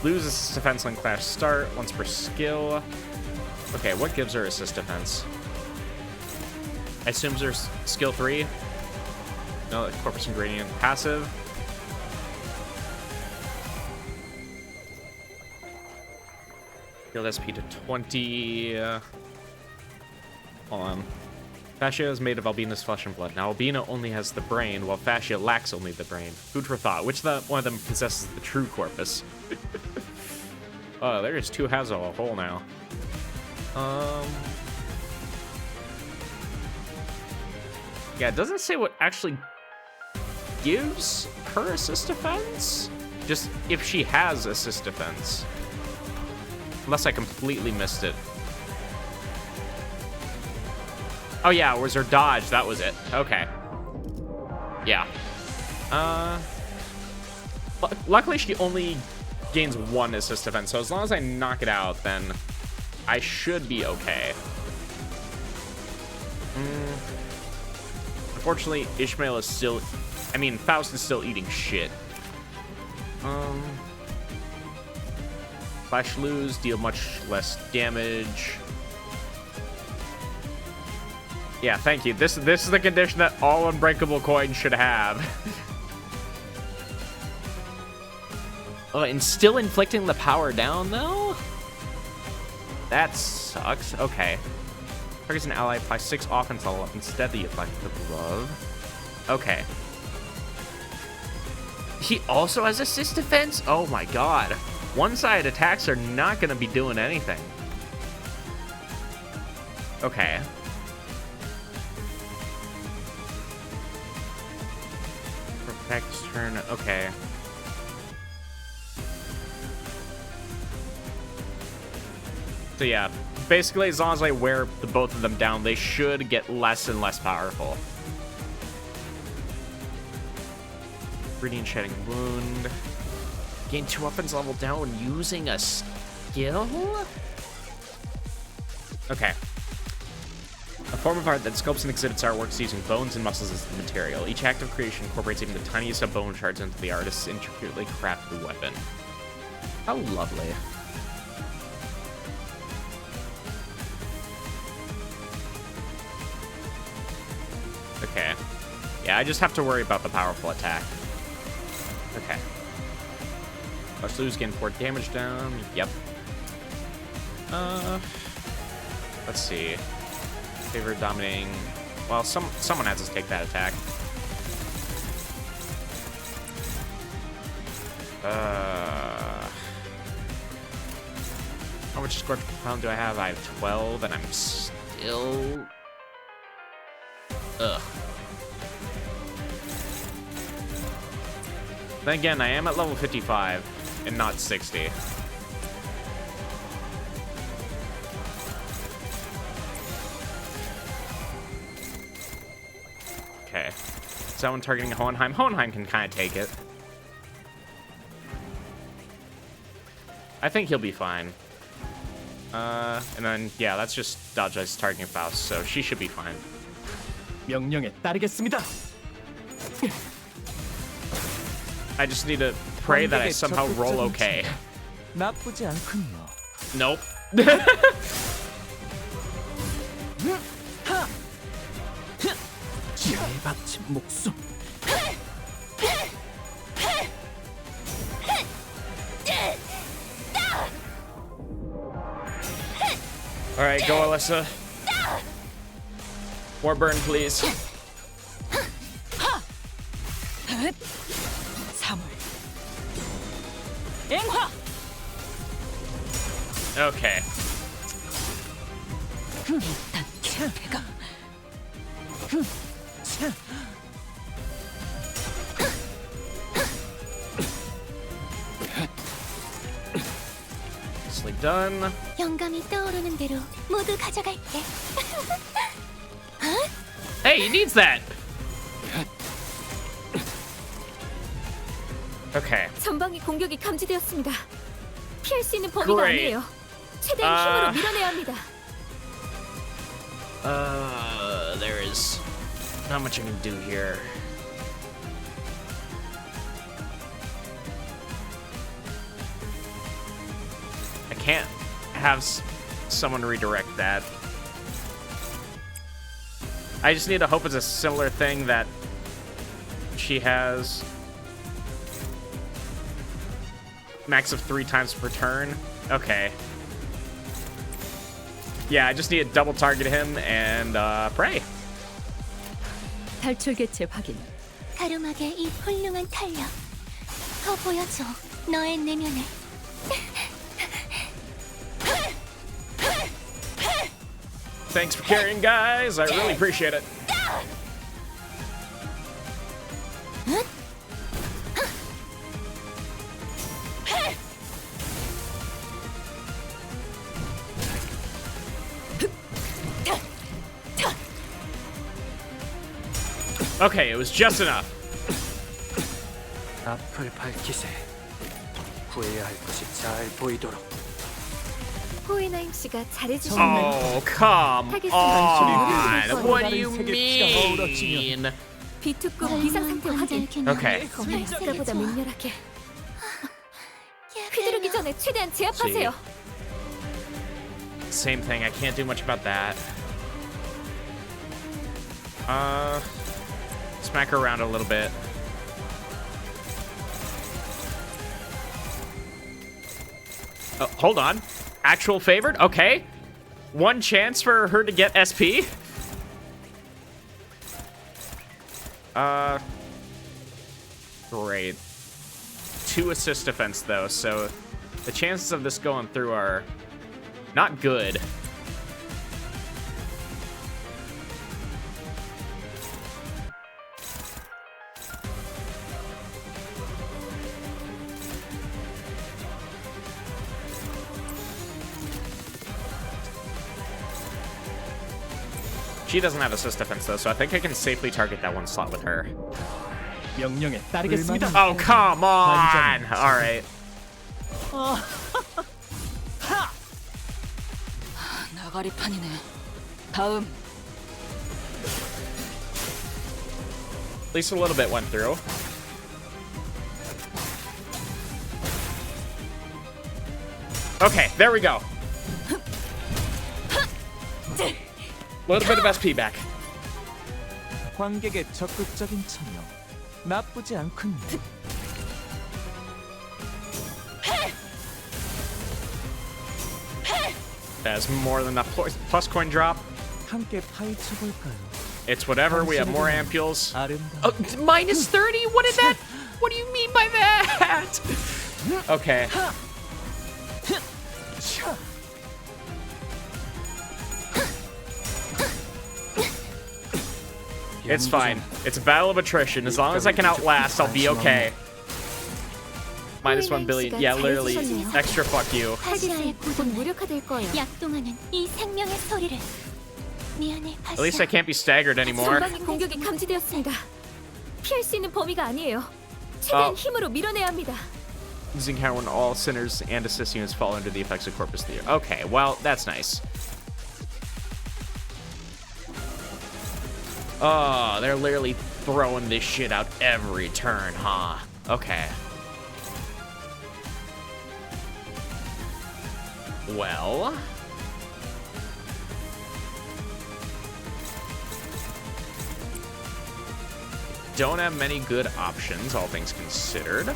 Lose assist defense on clash start. Once per skill. Okay, what gives her assist defense? I assume there's skill 3. No, corpus ingredient. Passive. Heal SP to 20. Hold on. Fascia is made of Albina's flesh and blood. Now, Albina only has the brain, while Fascia lacks only the brain. Food for thought. Which one of them possesses the true corpus? Oh, there's 2 halves of a hole now. Yeah, it doesn't say what actually gives her assist defense. Just if she has assist defense. Unless I completely missed it. Oh yeah, it was her dodge, that was it. Okay. Yeah. Luckily she only gains 1 assist defense, so as long as I knock it out, then I should be okay. Unfortunately, Ishmael is still... I mean, Faust is still eating shit. Flash lose, deal much less damage. Yeah, thank you. This is the condition that all unbreakable coins should have. And still inflicting the power down, though? That sucks. Okay. Targets an ally, apply 6 offense level up instead of the effect of the glove. Okay. He also has assist defense? Oh my god. One-sided attacks are not going to be doing anything. Okay. Perfect turn. Okay. So yeah, basically as long as I wear the both of them down, they should get less and less powerful. Radiant Shedding Wound. Gain 2 weapons level down when using a skill? Okay. A form of art that sculpts and exhibits artworks using bones and muscles as the material. Each act of creation incorporates even the tiniest of bone shards into the artist's intricately crafted weapon. How lovely. Okay. Yeah, I just have to worry about the powerful attack. Okay. Let's lose, gain 4 damage down. Yep. Let's see. Favor dominating. Well, someone has to take that attack. How much scorch per pound do I have? I have 12, and I'm still. Ugh. Then again, I am at level 55 and not 60. Okay. Is that one targeting Hohenheim? Hohenheim can kind of take it. I think he'll be fine. And then, yeah, that's just dodge ice targeting Faust, so she should be fine. 명령에 따르겠습니다. I just need to pray that I somehow roll okay. 나쁘지 않군요. Nope. 지혜에 바친 목숨. All right, go, Alyssa. More burn, please. Okay. Nicely done. 영감이 떠오르는 대로 모두 가져갈게. Hey, he needs that. Okay. 전방의 공격이 감지되었습니다. 피할 수 있는 범위가 Great. 아니에요. 최대한 힘으로 밀어내야 합니다. There is not much I can do here. I can't have someone redirect that. I just need to hope it's a similar thing that she has. Max of 3 times per turn. Okay. Yeah, I just need to double target him and pray. 탈출 개체 확인. 가름하게 이 훌륭한 탄력. 더 보여줘. 너의 내면을. Thanks for carrying, guys. I really appreciate it. Okay, it was just enough. 앞을 밝히세. 후회할 것이 잘 보이도록. 호에나임 씨가 잘해주셨나요? Oh, come on. What do you mean? 비투급 비상 상태 확인. Okay. 아까보다 맹렬하게. 휘두르기 전에 최대한 제압하세요. Same thing. I can't do much about that. Smack her around a little bit. Oh, hold on. Actual favored? Okay. One chance for her to get SP. Great. 2 assist defense, though, so the chances of this going through are not good. She doesn't have assist defense though, so I think I can safely target that one slot with her. 명령에 따르겠습니다. Oh, come on! Alright. 나가리판이네. 다음. At least a little bit went through. Okay, there we go. Little bit of SP back. 관객의 적극적인 참여 나쁘지 않군요. That's more than enough plus coin drop. 함께 파헤쳐 볼까요? It's whatever. We have more ampules. 아름다운 Oh, minus 30? What did that? What do you mean by that? Okay. It's fine. It's a battle of attrition. As long as I can outlast, I'll be okay. Minus 1 billion. Yeah, literally. Extra fuck you. 곧 무력화될 거예요. 약동하는 이 생명의 소리를. 미안해, At least I can't be staggered anymore. 전방위 공격이 감지되었습니다. 피할 수 있는 범위가 아니에요. 최대한 힘으로 밀어내야 합니다. Using counter when all sinners and assist units fall under the effects of Corpus Theater. Okay, well, that's nice. Oh, they're literally throwing this shit out every turn, huh? Okay. Well... don't have many good options, all things considered.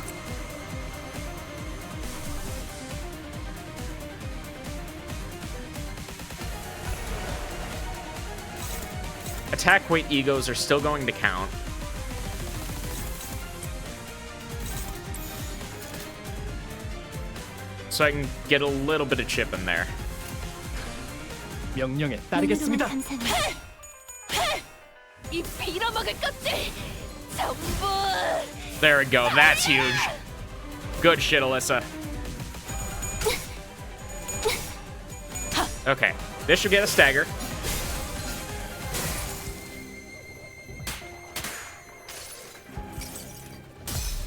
Attack weight egos are still going to count. So I can get a little bit of chip in there. 명령에 따르겠습니다. 이 빌어먹을 것들 전부. There we go. That's huge. Good shit, Alyssa. Okay. This should get a stagger.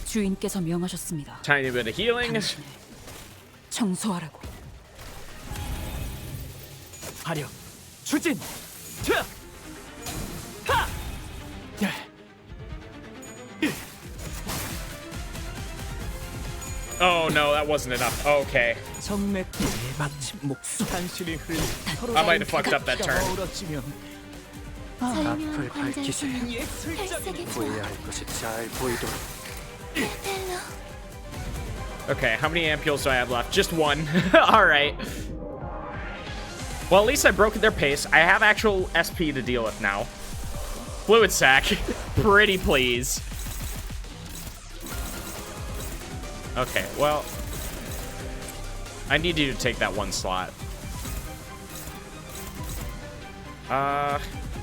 주인께서 명하셨습니다. Tiny bit of healing. 당신을 청소하라고. 화력, 추진, 차, 하, Oh no, that wasn't enough. Okay. 정맥기의 마침 목숨 한실이 흘러 서로 I might have fucked up that turn. 어우러지면 앞을 밝히세요. 보여야 할 것이 잘 보이도록. Okay, how many ampules do I have left? Just one. Alright. Well, at least I broke their pace. I have actual SP to deal with now. Fluid sac. Pretty please. Okay, well... I need you to take that one slot.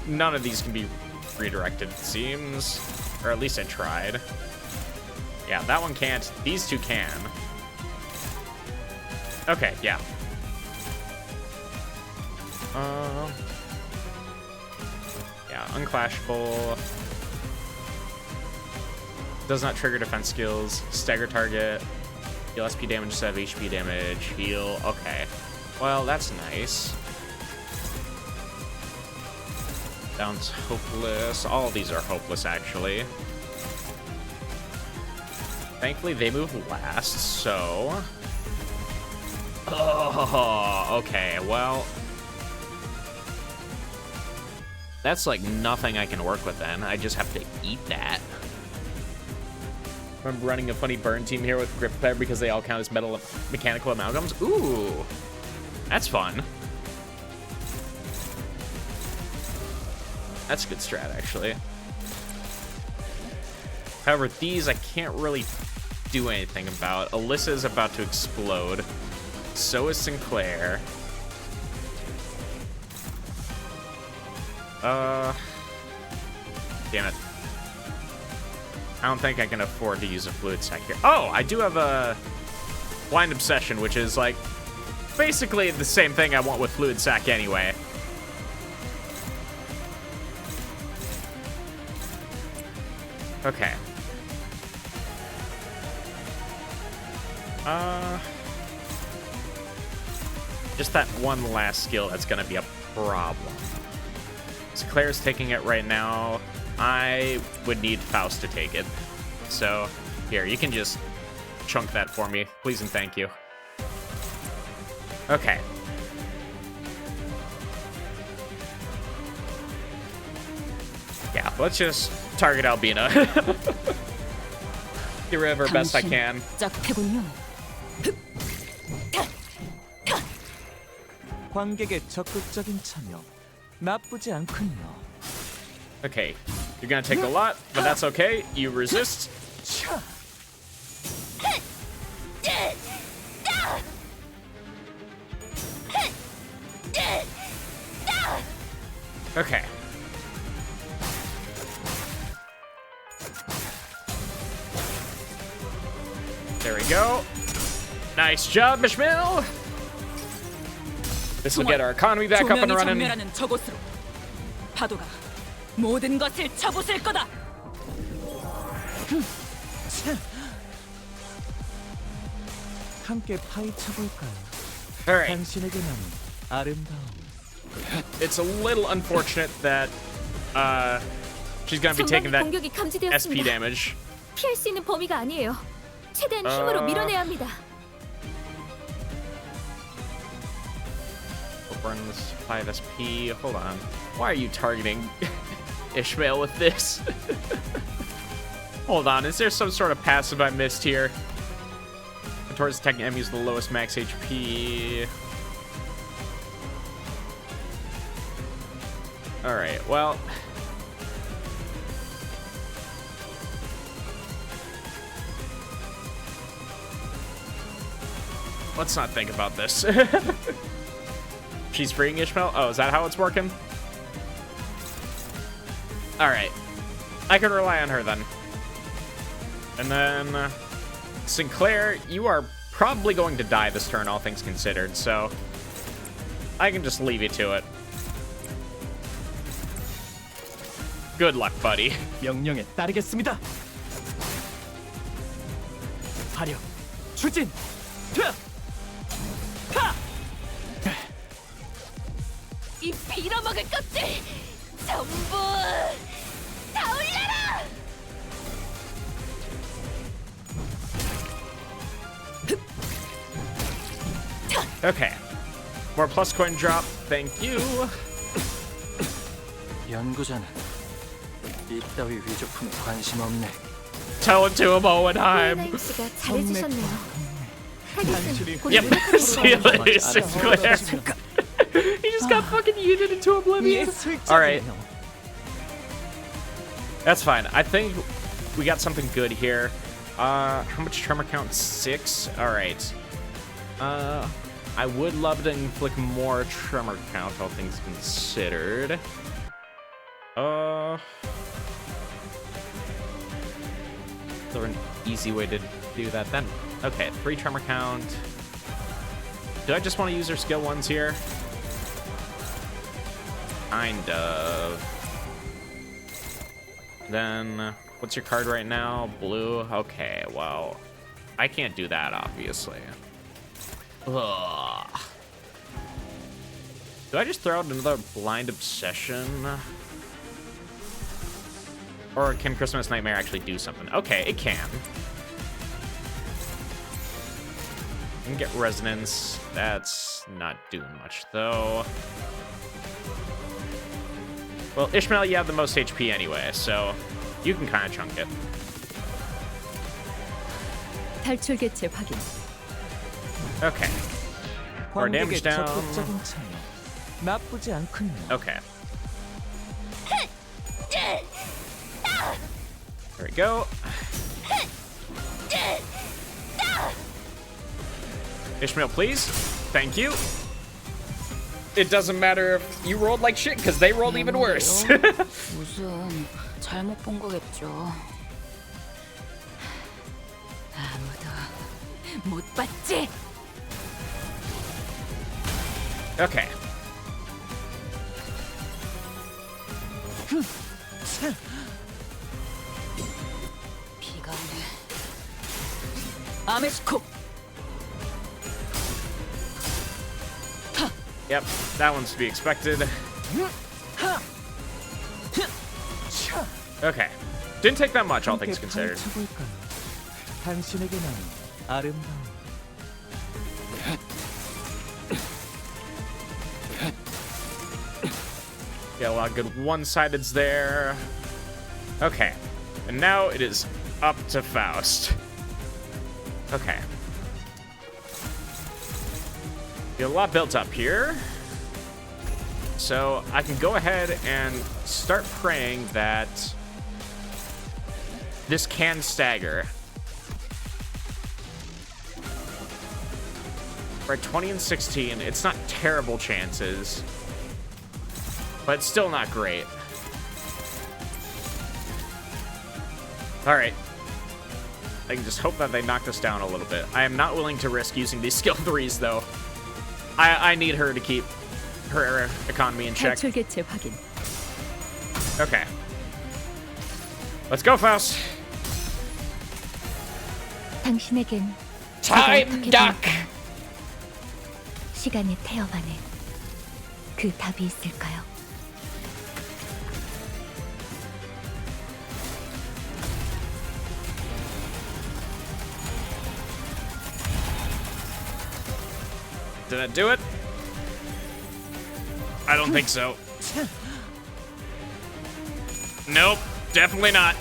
None of these can be redirected, it seems. Or at least I tried. Yeah, that one can't. These two can. Okay, yeah. Yeah, unclashable. Does not trigger defense skills. Stagger target. Heal SP damage instead of HP damage. Heal. Okay. Well, that's nice. Down's hopeless. All of these are hopeless, actually. Thankfully, they move last, so... Oh, okay, well... That's like nothing I can work with then. I just have to eat that. I'm running a funny burn team here with grip repair because they all count as mechanical amalgams. Ooh, that's fun. That's a good strat, actually. However, these I can't really do anything about. Alyssa is about to explode. So is Sinclair. Damn it. I don't think I can afford to use a fluid sac here. Oh, I do have a blind obsession, which is like basically the same thing I want with fluid sac anyway. Okay. just that one last skill that's gonna be a problem. So Claire's taking it right now. I would need Faust to take it. So, here, you can just chunk that for me. Please and thank you. Okay. Yeah, let's just target Albina. Get rid of her best I can. 짝패군요. 관객의 적극적인 참여 나쁘지 않군요. Okay, you're gonna take a lot, but that's okay. You resist. Okay. There we go. Nice job, Ishmael. This will get our economy back up and running. 전멸하는 저곳으로 파도가 모든 것을 쳐부술 거다. 함께 파헤쳐 볼까요? Alright. 당신에게 남은 아름다움. It's a little unfortunate that she's gonna be taking that 공격이 SP 감지되었습니다. damage. 피할 수 있는 범위가 아니에요. 최대한 힘으로 밀어내야 합니다. Burn this 5 SP. Hold on. Why are you targeting Ishmael with this? Hold on. Is there some sort of passive I missed here? Towards attacking enemies with the lowest max HP. Alright, well. Let's not think about this. She's freeing Ishmael? Oh, is that how it's working? Alright. I can rely on her then. And then Sinclair, you are probably going to die this turn, all things considered, so I can just leave you to it. Good luck, buddy. 명령에 따르겠습니다. 화력, 추진, 퇴! 이 빌어먹을 것들 전부 다 올려라! Okay. More plus coin drop. Thank you. 연구자는 이따위 위조품에 관심 없네. Tell it to him, Owenheim. 호에나임 씨가 잘해주셨네요. 타깃은 곧 Yep. 노력하는 See you 거예요. later, Sinclair. He just got fucking yeeted into oblivion. Alright. That's fine. I think we got something good here. How much tremor count? 6? Alright. I would love to inflict more tremor count, all things considered. Is there an easy way to do that then? Okay, 3 tremor count. Do I just want to use her skill ones here? Kind of. Then, what's your card right now? Blue? Okay, well, I can't do that, obviously. Ugh. Do I just throw out another blind obsession? Or can Christmas Nightmare actually do something? Okay, it can. And get resonance. That's not doing much, though. Well, Ishmael, you have the most HP anyway, so you can kind of chunk it. 탈출 개체 확인. Okay. More damage 관객의 down. 적극적인 참여 나쁘지 않군요. Okay. There we go. Ishmael, please. Thank you. It doesn't matter if you rolled like shit, because they rolled even worse. 무슨 잘못 본 거겠죠. 아무도 못 봤지? Okay. 비가 오네. 아메스코. Yep, that one's to be expected. Okay. Didn't take that much, all things considered. 파헤쳐볼까요? 당신에게 나는 아름다움. Yeah, a lot of good one-sideds there. Okay. And now it is up to Faust. Okay. Get a lot built up here. So I can go ahead and start praying that this can stagger. We're at 20 and 16. It's not terrible chances, but it's still not great. All right. I can just hope that they knock this down a little bit. I am not willing to risk using these skill 3s, though. I need her to keep her economy in check. 탈출개체 확인. Okay. Let's go, Faust. 당신에겐 Time duck. 시간의 태엽 안에 그 답이 있을까요? Did I do it? I don't think so. Nope, definitely not.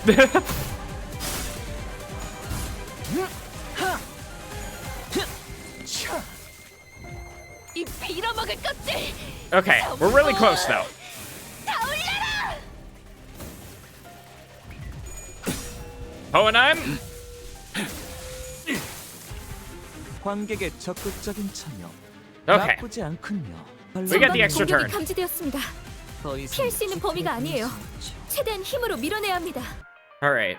이 빌어먹을 것들! Okay, we're really close though. 다 올려라! Hohenheim? 관객의 적극적인 참여. Okay. 나쁘지 않군요. We got the extra turn. 감지되었습니다. 더 이상 피할 수 있는 범위가 아니에요. 최대한 힘으로 밀어내야 합니다. All right.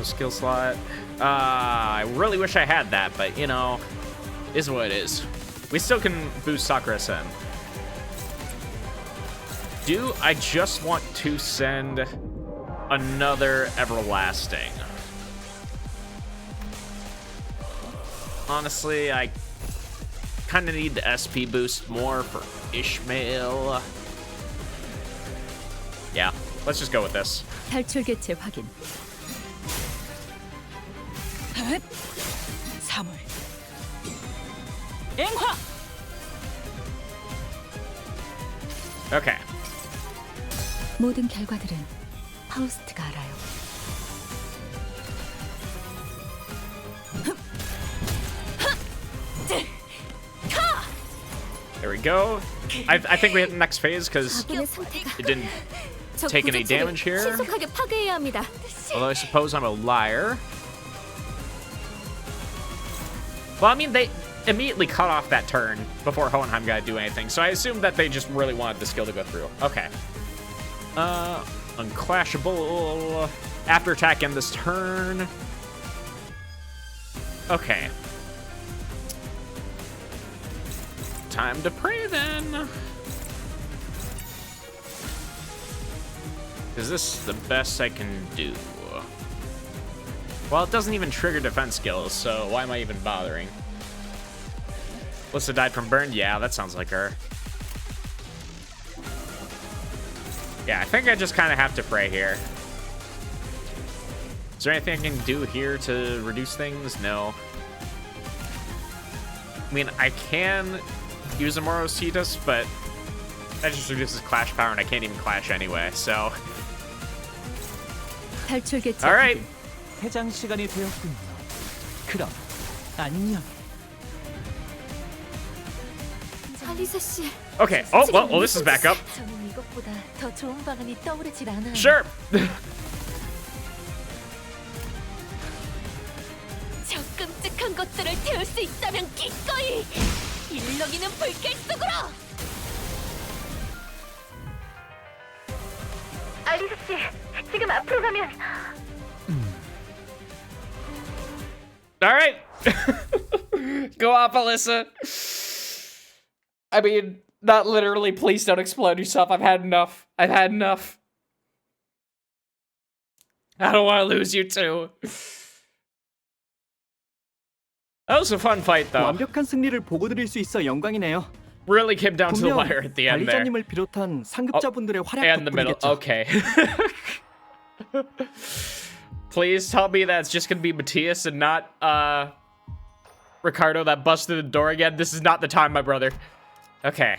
Skill slot. I really wish I had that, but you know, is what it is. We still can boost Sakura-sen. Do I just want to send another Everlasting? Honestly, I kind of need the SP boost more for Ishmael. Yeah, let's just go with this. 탈출개체 확인. 3월 앵화. Okay. 모든 결과들은 파우스트가 알아요. There we go. I think we hit the next phase because 아군의 상태가 it didn't 적 take any 구조체를 damage here. 신속하게 파괴해야 합니다. Although I suppose I'm a liar. Well, I mean, they immediately cut off that turn before Hohenheim got to do anything, so I assumed that they just really wanted the skill to go through. Okay. Unclashable. After attack end this turn. Okay. Time to pray then. Is this the best I can do? Well, it doesn't even trigger defense skills, so why am I even bothering? Alyssa died from burn? Yeah, that sounds like her. Yeah, I think I just kind of have to pray here. Is there anything I can do here to reduce things? No. I mean, I can use a Morositas, but that just reduces clash power, and I can't even clash anyway, so... 탈출개체. Alright. 해장 시간이 되었군요. 그럼 안녕. 알리사 씨. Okay, oh, well, this is back up. 저는 이것보다 더 좋은 방안이 떠오르질 않아요. Sure. 저 끔찍한 것들을 태울 수 있다면 기꺼이 일렁이는 불길 속으로! 알리스 씨, 지금 앞으로 가면 All right. Go off, Alyssa. I mean, not literally, please don't explode yourself. I've had enough. I've had enough. I don't want to lose you too. That was a fun fight, though. 완벽한 승리를 보고 드릴 수 있어 영광이네요. Really came down to the 분명 wire at the end there. 관리자님을 비롯한 상급자분들의 활약 And the middle. 덕분이겠죠. Okay. Please tell me that's just gonna be Matthias and not Ricardo that busted the door again. This is not the time, my brother. Okay.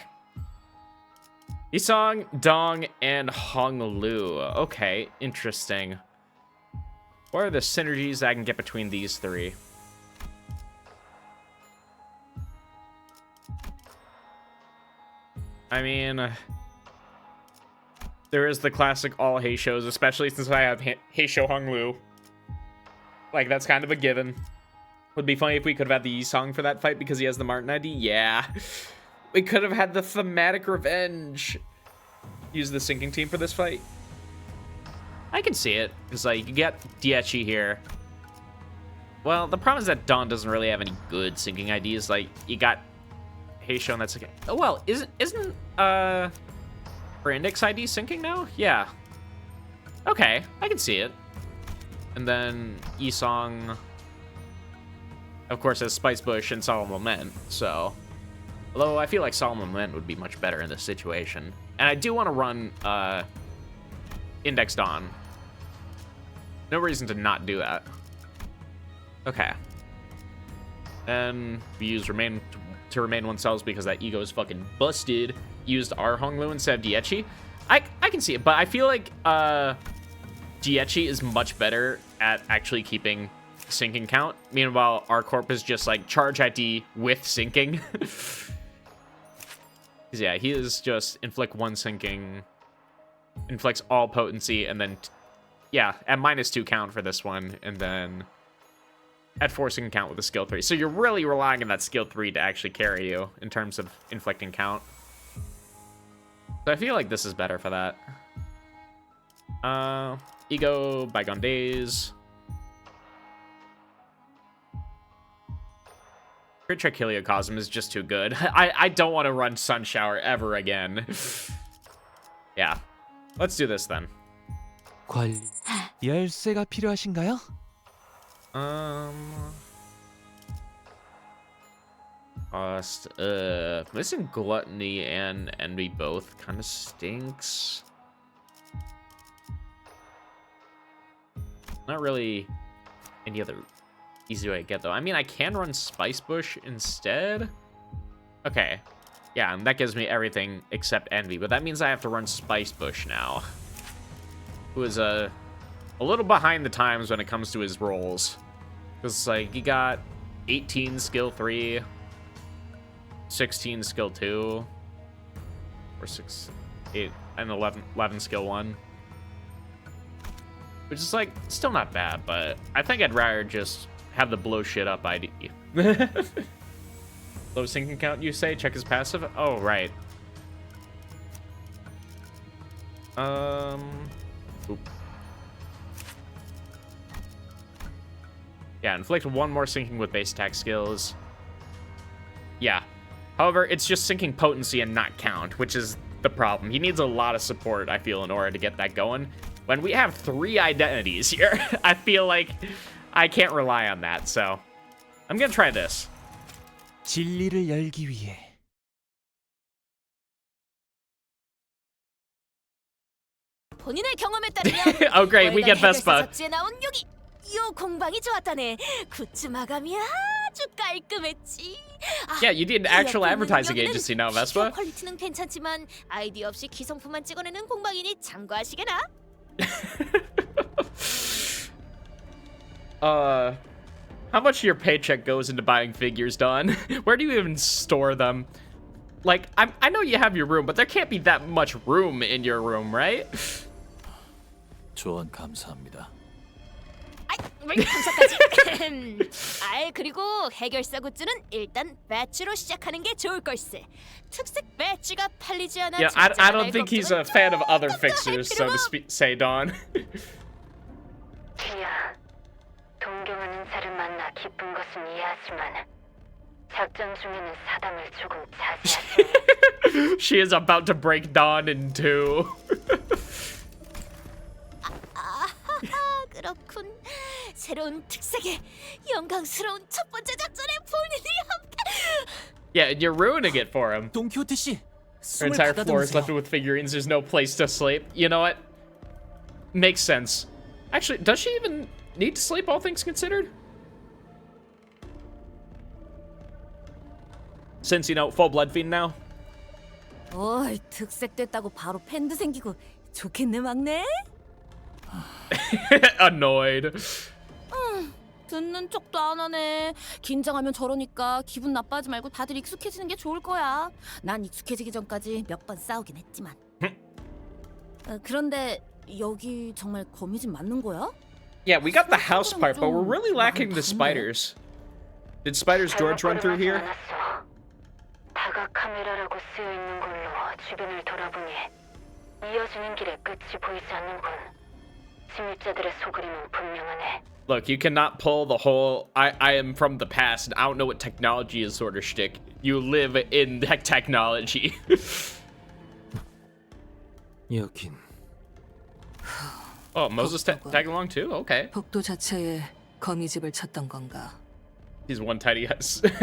Isong, Dong, and Honglu. Okay, interesting. What are the synergies I can get between these three? I mean, there is the classic all Heishos, especially since I have Heisho Honglu. Like, that's kind of a given. Would be funny if we could have had the Isong for that fight because he has the Martin ID. Yeah. We could have had the thematic revenge. Use the sinking team for this fight. I can see it, because like you get Diechi here. Well, the problem is that Dawn doesn't really have any good sinking IDs. Like, you got Heisho and that's okay. Oh well, isn't her index ID sinking now? Yeah. Okay, I can see it. And then Isong, of course, has Spice Bush and Solemn Lament, so. Although I feel like Solemn Lament would be much better in this situation. And I do want to run Index Dawn. No reason to not do that. Okay. And we use remain oneself because that ego is fucking busted. Used our Honglu instead of Diechi. I can see it, but I feel like Diechi is much better at actually keeping sinking count. Meanwhile, our corp is just like charge ID with sinking. Yeah, he is just inflict one sinking, inflicts all potency, and then, yeah, at -2 count for this one, and then at 4 sinking count with a skill 3. So you're really relying on that skill 3 to actually carry you in terms of inflicting count. So I feel like this is better for that. Ego, Bygone Days. Crit Check Heliocosm is just too good. I don't want to run Sun Shower ever again. Yeah. Let's do this then. 관리. 열쇠가 필요하신가요? Missing Gluttony and Envy both kind of stinks. Not really any other easy way to get though. I mean, I can run Spice Bush instead. Okay. Yeah, and that gives me everything except Envy, but that means I have to run Spice Bush now. Who is a little behind the times when it comes to his rolls. Because, like, he got 18 skill 3, 16 skill 2, or 6, 8, and 11 skill 1. Which is, like, still not bad, but I think I'd rather just have the blow shit up ID. Low sinking count, you say? Check his passive? Oh, right. Oop. Yeah, inflict one more sinking with base attack skills. Yeah. However, it's just sinking potency and not count, which is the problem. He needs a lot of support, I feel, in order to get that going. When we have 3 identities here, I feel like I can't rely on that, so I'm gonna try this. 진리를 열기 위해. 본인의 경험에 따르면 Oh great, we get Vespa. 잡지에 나온 여기 요 공방이 좋았다네. 굿즈 마감이 아주 깔끔했지. Yeah, you need an actual advertising agency now, Vespa. 퀄리티는 괜찮지만 아이디 없이 기성품만 찍어내는 공방이니 참고하시게나. How much of your paycheck goes into buying figures, Don? Where do you even store them? Like, I know you have your room, but there can't be that much room in your room, right? 조언 감사합니다. 왜 감사까지? 그리고 해결사 굿즈는 일단 배지로 시작하는 게 좋을 걸세. 특색 배지가 팔리지 않아. Yeah, I don't think he's a fan of other fixers, so to say, Don. 지야, 동경하는 자를 만나 기쁜 것은 이해하지만 작전 중에는 사담을 조금 자제하세요. She is about to break Dawn in two. 그렇군. 새로운 특색에 영광스러운 첫 번째 작전에 본인이 함께. Yeah, and you're ruining it for him. 돈키호테 씨, Your entire floor is left with figurines. There's no place to sleep. You know what? Makes sense. Actually, does she even need to sleep, all things considered? Since, you know, full blood fiend now? 어이, 특색 됐다고 바로 팬도 생기고 좋겠네, 막내? Annoyed. 듣는 척도 안 하네. 긴장하면 저러니까 기분 나빠하지 말고 다들 익숙해지는 게 좋을 거야. 난 익숙해지기 전까지 몇 번 싸우긴 했지만. 그런데 여기 정말 거미집 맞는 거야? Yeah, we got the house part, but we're really lacking the spiders. Did Spiders George run through here? 다각 카메라라고 쓰여 있는 걸로 주변을 돌아보니 이어지는 길에 끝이 보이지 않는군. 침입자들의 소그림은 분명하네. Look, you cannot pull the whole I am from the past and I don't know what technology is sort of shtick. You live in technology. 여긴 Oh, Moses tagging along too? Okay. 복도 자체에 거미집을 찾던 건가? He's one tiny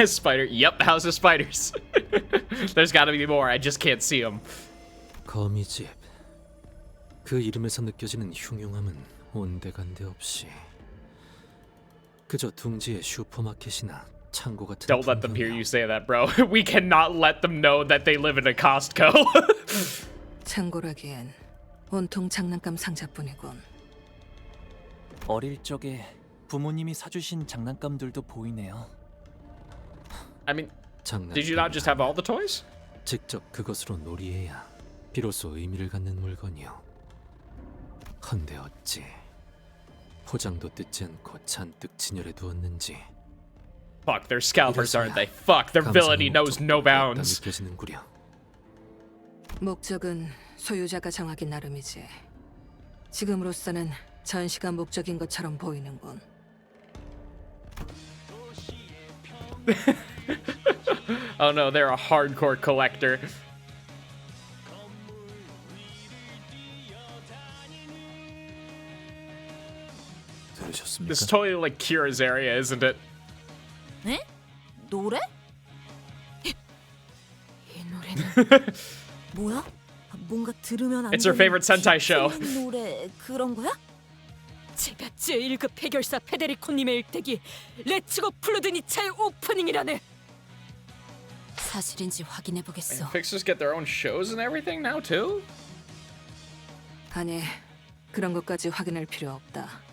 spider. Yep, house of spiders. There's gotta be more. I just can't see them. 거미집. 그 이름에서 느껴지는 흉흉함은 온데간데 없이 그저 둥지의 슈퍼마켓이나 창고 같은. Don't let them hear you say that, bro. We cannot let them know that they live in a Costco. 창고라기엔 온통 장난감 상자뿐이군. 어릴 적에 부모님이 사주신 장난감들도 보이네요. I mean, did you not just have all the toys? 직접 그것으로 놀이해야 비로소 의미를 갖는 물건이요. 헌데 어찌 포장도 뜯지 않고 잔뜩 진열해 두었는지. Fuck, they're scalpers, aren't they? Fuck, their villainy knows no bounds. 느껴지는구려. 목적은 소유자가 정하기 나름이지. 지금으로서는 전시가 목적인 것처럼 보이는군. Oh no, they're a hardcore collector. This is totally like Kira's area, isn't it? 네? 노래? 이 노래는 뭐야? 뭔가 들으면 안 It's her favorite Sentai show. 노래 그런 거야? 제가 제1급 해결사 페데리코님의 일대기 레츠고 플루드니차의 오프닝이라네. 사실인지 확인해 보겠어. Fixers get their own shows and everything now too? 아니, 그런 것까지 확인할 필요 없다.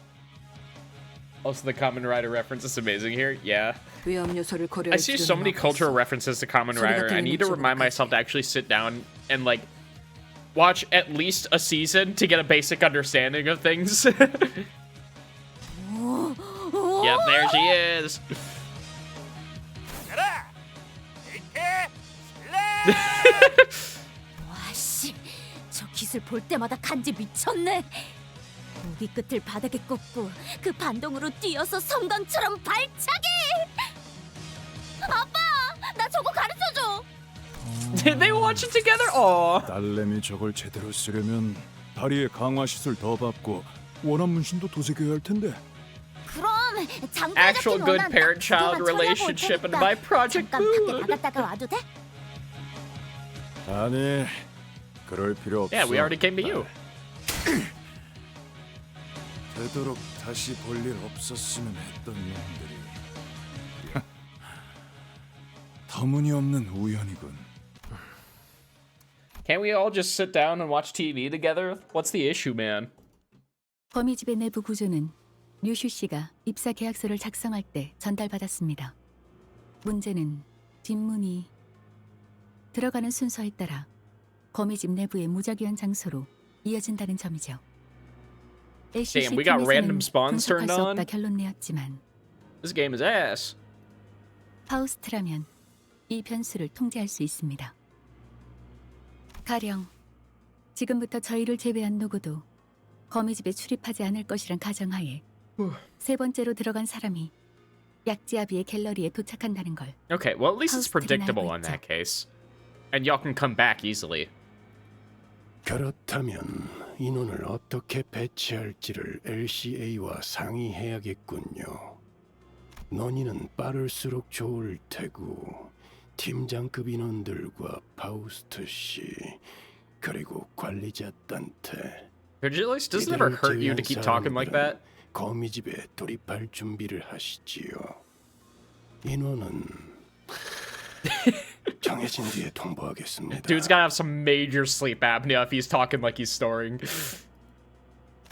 Also, the Kamen Rider reference is amazing here. Yeah. 위험 요소를 고려할 I see so many cultural references to Kamen Rider. I need to remind myself to actually sit down and like watch at least a season to get a basic understanding of things. Yep, there she is. 와씨, 저 기술 볼 때마다 간지 미쳤네. 무기 끝을 바닥에 꽂고 그 반동으로 뛰어서 섬광처럼 발차기. 아빠, 나 저거 가르쳐줘. Did they watch it together? Aww. 딸내미 저걸 제대로 쓰려면 다리에 강화 시술 더 받고 원한 문신도 도색해야 할 텐데. 그럼 잠깐 Actual good parent-child relationship in my project 잠깐 밖에 mood. 나갔다가 와도 돼? 아니, 그럴 필요 없어. Yeah, we already came to you. 되도록 다시 볼 일 없었으면 했던 놈들이. 터무니없는 우연이군. Can't we all just sit down and watch TV together? What's the issue, man? 거미집의 내부 구조는 류슈 씨가 입사 계약서를 작성할 때 전달받았습니다. 문제는 뒷문이 들어가는 순서에 따라 거미집 내부의 무작위한 장소로 이어진다는 점이죠. Damn, we got random spawns 분석할 turned 수 on. 없다 결론내었지만 This game is ass. 파우스트라면 이 변수를 통제할 수 있습니다. 가령 지금부터 저희를 제외한 누구도 거미집에 출입하지 않을 것이란 가정하에 세 번째로 들어간 사람이 약지아비의 갤러리에 도착한다는 걸. Okay, well at least it's predictable in that case. And y'all can come back easily. 그렇다면 인원을 어떻게 배치할지를 LCA와 상의해야겠군요. 논의는 빠를수록 좋을 테고 팀장급 인원들과 파우스트 씨 그리고 관리자 딴테 Vigilance doesn't ever hurt you to keep talking like that. 거미집에 돌입할 준비를 하시지요. 인원은 정해진 뒤에 통보하겠습니다. Dude's gotta have some major sleep apnea if he's talking like he's snoring.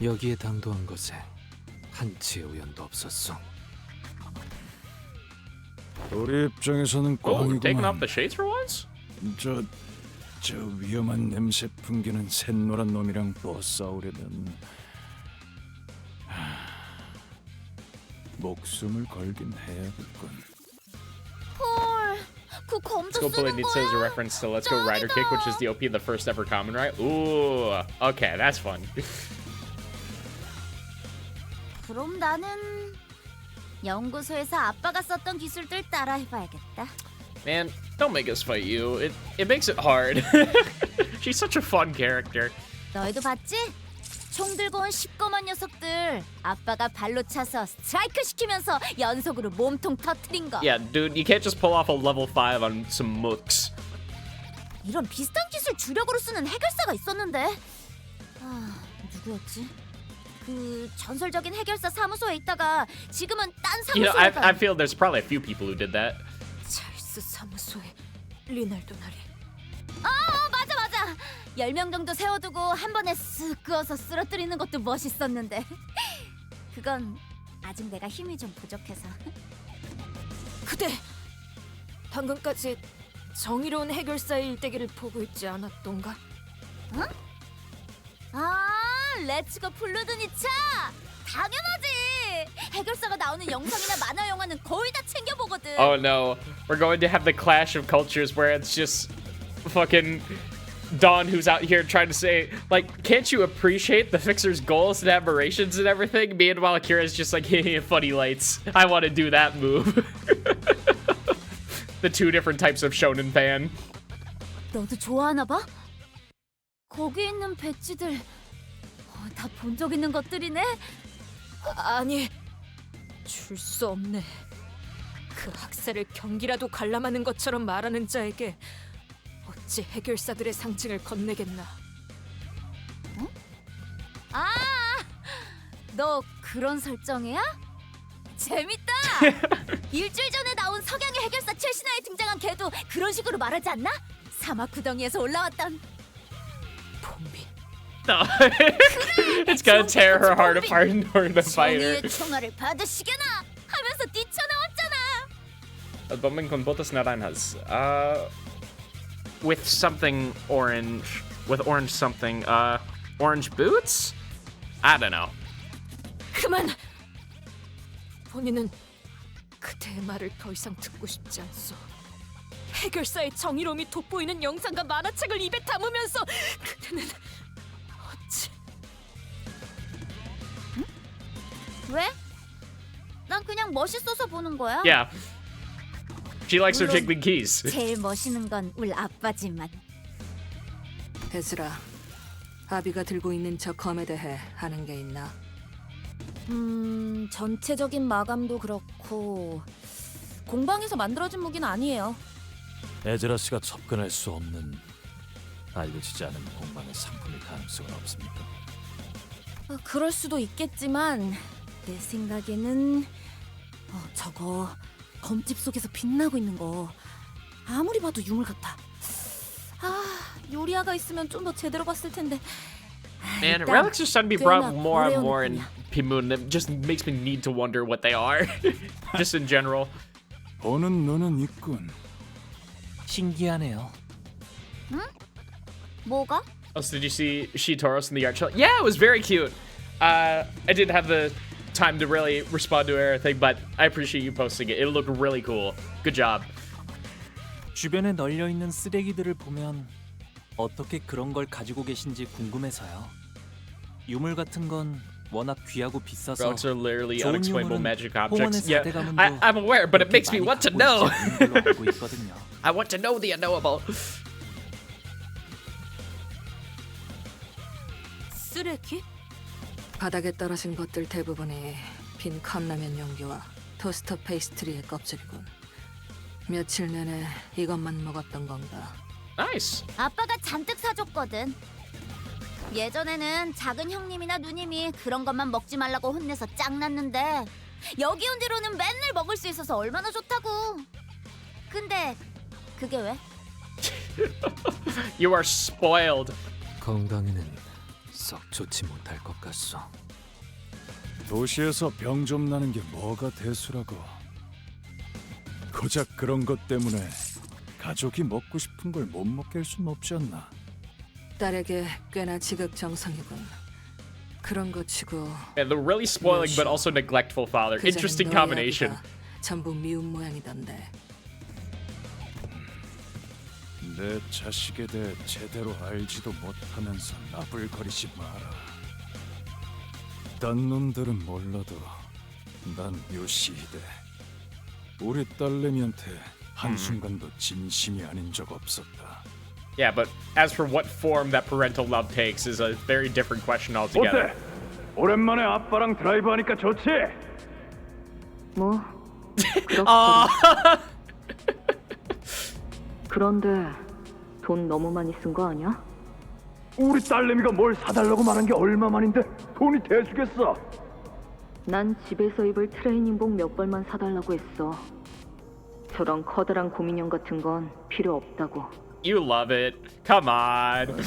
여기에 당도한 것에 한치의 우연도 없었어. 우리 입장에서는 Oh, taking 꽝이구만. off the shades for once? 저 위험한 냄새 풍기는 샛노란 놈이랑 또 싸우려면 목숨을 걸긴 해야겠군. 헐, 그 검도 Let's go 쓰는 Bullet Nitsa is a 거야? reference to Let's Go Rider Kick, which is the OP of the first ever common, right? Ooh, okay, that's fun. 그럼 나는 연구소에서 아빠가 썼던 기술들 따라 해봐야겠다. Man, don't make us fight you. It makes it hard. She's such a fun character. 너희도 봤지? 총 들고 온 시꺼먼 녀석들 아빠가 발로 차서 스트라이크 시키면서 연속으로 몸통 터트린 거. Yeah, dude, you can't just pull off a level 5 on some mooks. 이런 비슷한 기술 주력으로 쓰는 해결사가 있었는데 누구였지? 그 전설적인 해결사 사무소에 있다가 지금은 딴 You know, 사무소에 I feel there's probably a few people who did that. 찰스 사무소에 리날도 나리. 맞아 10명 정도 세워두고 한 번에 쓱 그어서 쓰러뜨리는 것도 멋있었는데 그건 아직 내가 힘이 좀 부족해서. 그대 방금까지 정의로운 해결사의 일대기를 보고 있지 않았던가? 응? 렛츠고 플루드니차! 당연하지! 해결사가 나오는 영상이나 만화 영화는 거의 다 챙겨보거든. Oh no, we're going to have the clash of cultures where it's just fucking Dawn who's out here trying to say, like, can't you appreciate the Fixer's goals and admirations and everything? Meanwhile, Akira's just like, funny lights. I want to do that move. The two different types of shonen fan. 너도 좋아하나 봐? 거기 있는 배지들 다 본 적 있는 것들이네? 아니, 줄 수 없네. 그 학살을 경기라도 관람하는 것처럼 말하는 자에게 어찌 해결사들의 상징을 건네겠나? 너 그런 설정이야? 재밌다! 일주일 전에 나온 석양의 해결사 최신화에 등장한 걔도 그런 식으로 말하지 않나? 사막 구덩이에서 올라왔던 봄비. No. It's gonna tear her heart apart in order to fight her. 정의의 총알을 받으시게나 하면서 뛰쳐나왔잖아. Bombing con botas naranjas. With something orange. With orange something. Orange boots? I don't know. 그만! 본인은 그대의 말을 더 이상 듣고 싶지 않소. 해결사의 정의로움이 돋보이는 영상과 만화책을 입에 담으면서 그대는 어찌... 응? 왜? 난 그냥 멋있어서 보는 거야. Yeah. She likes her 물론 jiggling keys. 제일 멋있는 건 우리 아빠지만. 에즈라, 아비가 들고 있는 저 검에 대해 아는 게 있나? 전체적인 마감도 그렇고 공방에서 만들어진 무기는 아니에요. 에즈라 씨가 접근할 수 없는 알려지지 않은 공방의 상품일 가능성은 없습니까? 그럴 수도 있겠지만 내 생각에는 저거 검집 속에서 빛나고 있는 거 아무리 봐도 유물 같아. 요리아가 있으면 좀 더 제대로 봤을 텐데. Man, relics are starting to be brought more and more in Pimun. It just makes me need to wonder what they are. Just in general. 보는 눈은 있군. 신기하네요. 응? 뭐가? Also, did you see Shitoros in the art show? Yeah, it was very cute. I didn't have the time to really respond to everything, but I appreciate you posting it. It looked really cool. Good job. 주변에 널려 있는 쓰레기들을 보면 어떻게 그런 걸 가지고 계신지 궁금해서요. 유물 같은 건 워낙 귀하고 비싸서 Relics are literally 좋은 unexplainable 유물은 magic 홍원의 objects. Yeah, 사대가문도 I'm aware, but it makes me want to know. 알고 있거든요. I want to know the unknowable. 쓰레기? 바닥에 떨어진 것들 대부분이 빈 컵라면 용기와 토스터 페이스트리의 껍질이군. 며칠 내내 이것만 먹었던 건가? Nice. 아빠가 잔뜩 사줬거든. 예전에는 작은 형님이나 누님이 그런 것만 먹지 말라고 혼내서 짱났는데 여기 온 뒤로는 맨날 먹을 수 있어서 얼마나 좋다고. 근데 그게 왜? You are spoiled. 건강에는 썩 좋지 못할 것 같소. 도시에서 병 좀 나는 게 뭐가 대수라고. 고작 그런 것 때문에 가족이 먹고 싶은 걸 못 먹게 할 순 없지 않나. 딸에게 꽤나 지극정성이군. 그런 거 치고 Yeah, the really spoiling but also neglectful father. Interesting combination. 전부 미운 모양이던데. 내 자식에 대해 제대로 알지도 못하면서 나불거리지 마라. 딴 놈들은 몰라도 난 요시히데 우리 딸내미한테 한순간도 진심이 아닌 적 없었다. Yeah, but as for what form that parental love takes is a very different question altogether. 어때? 오랜만에 아빠랑 드라이브 하니까 좋지? 뭐 그런데 돈 너무 많이 쓴 거 아니야? 우리 딸내미가 뭘 사달라고 말한 게 얼마만인데 돈이 대수겠어? 난 집에서 입을 트레이닝복 몇 벌만 사달라고 했어. 저런 커다란 곰인형 같은 건 필요 없다고. You love it. Come on.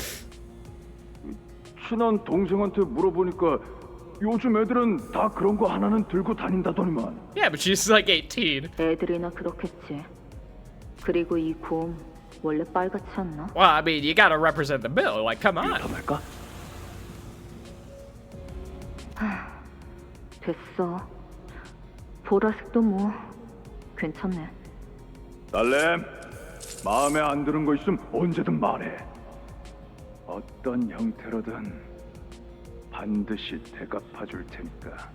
친한 동생한테 물어보니까 요즘 애들은 다 그런 거 하나는 들고 다닌다더니만. Yeah, but she's like 18. 애들이나 그렇겠지. 그리고 이 곰 원래 빨갛지 않나? Well, I mean, you gotta represent the bill. Like, come on. 됐어. 보라색도 뭐 괜찮네. 딸내미, 마음에 안 드는 거 있으면 언제든 말해. 어떤 형태로든 반드시 대갚아줄 테니까.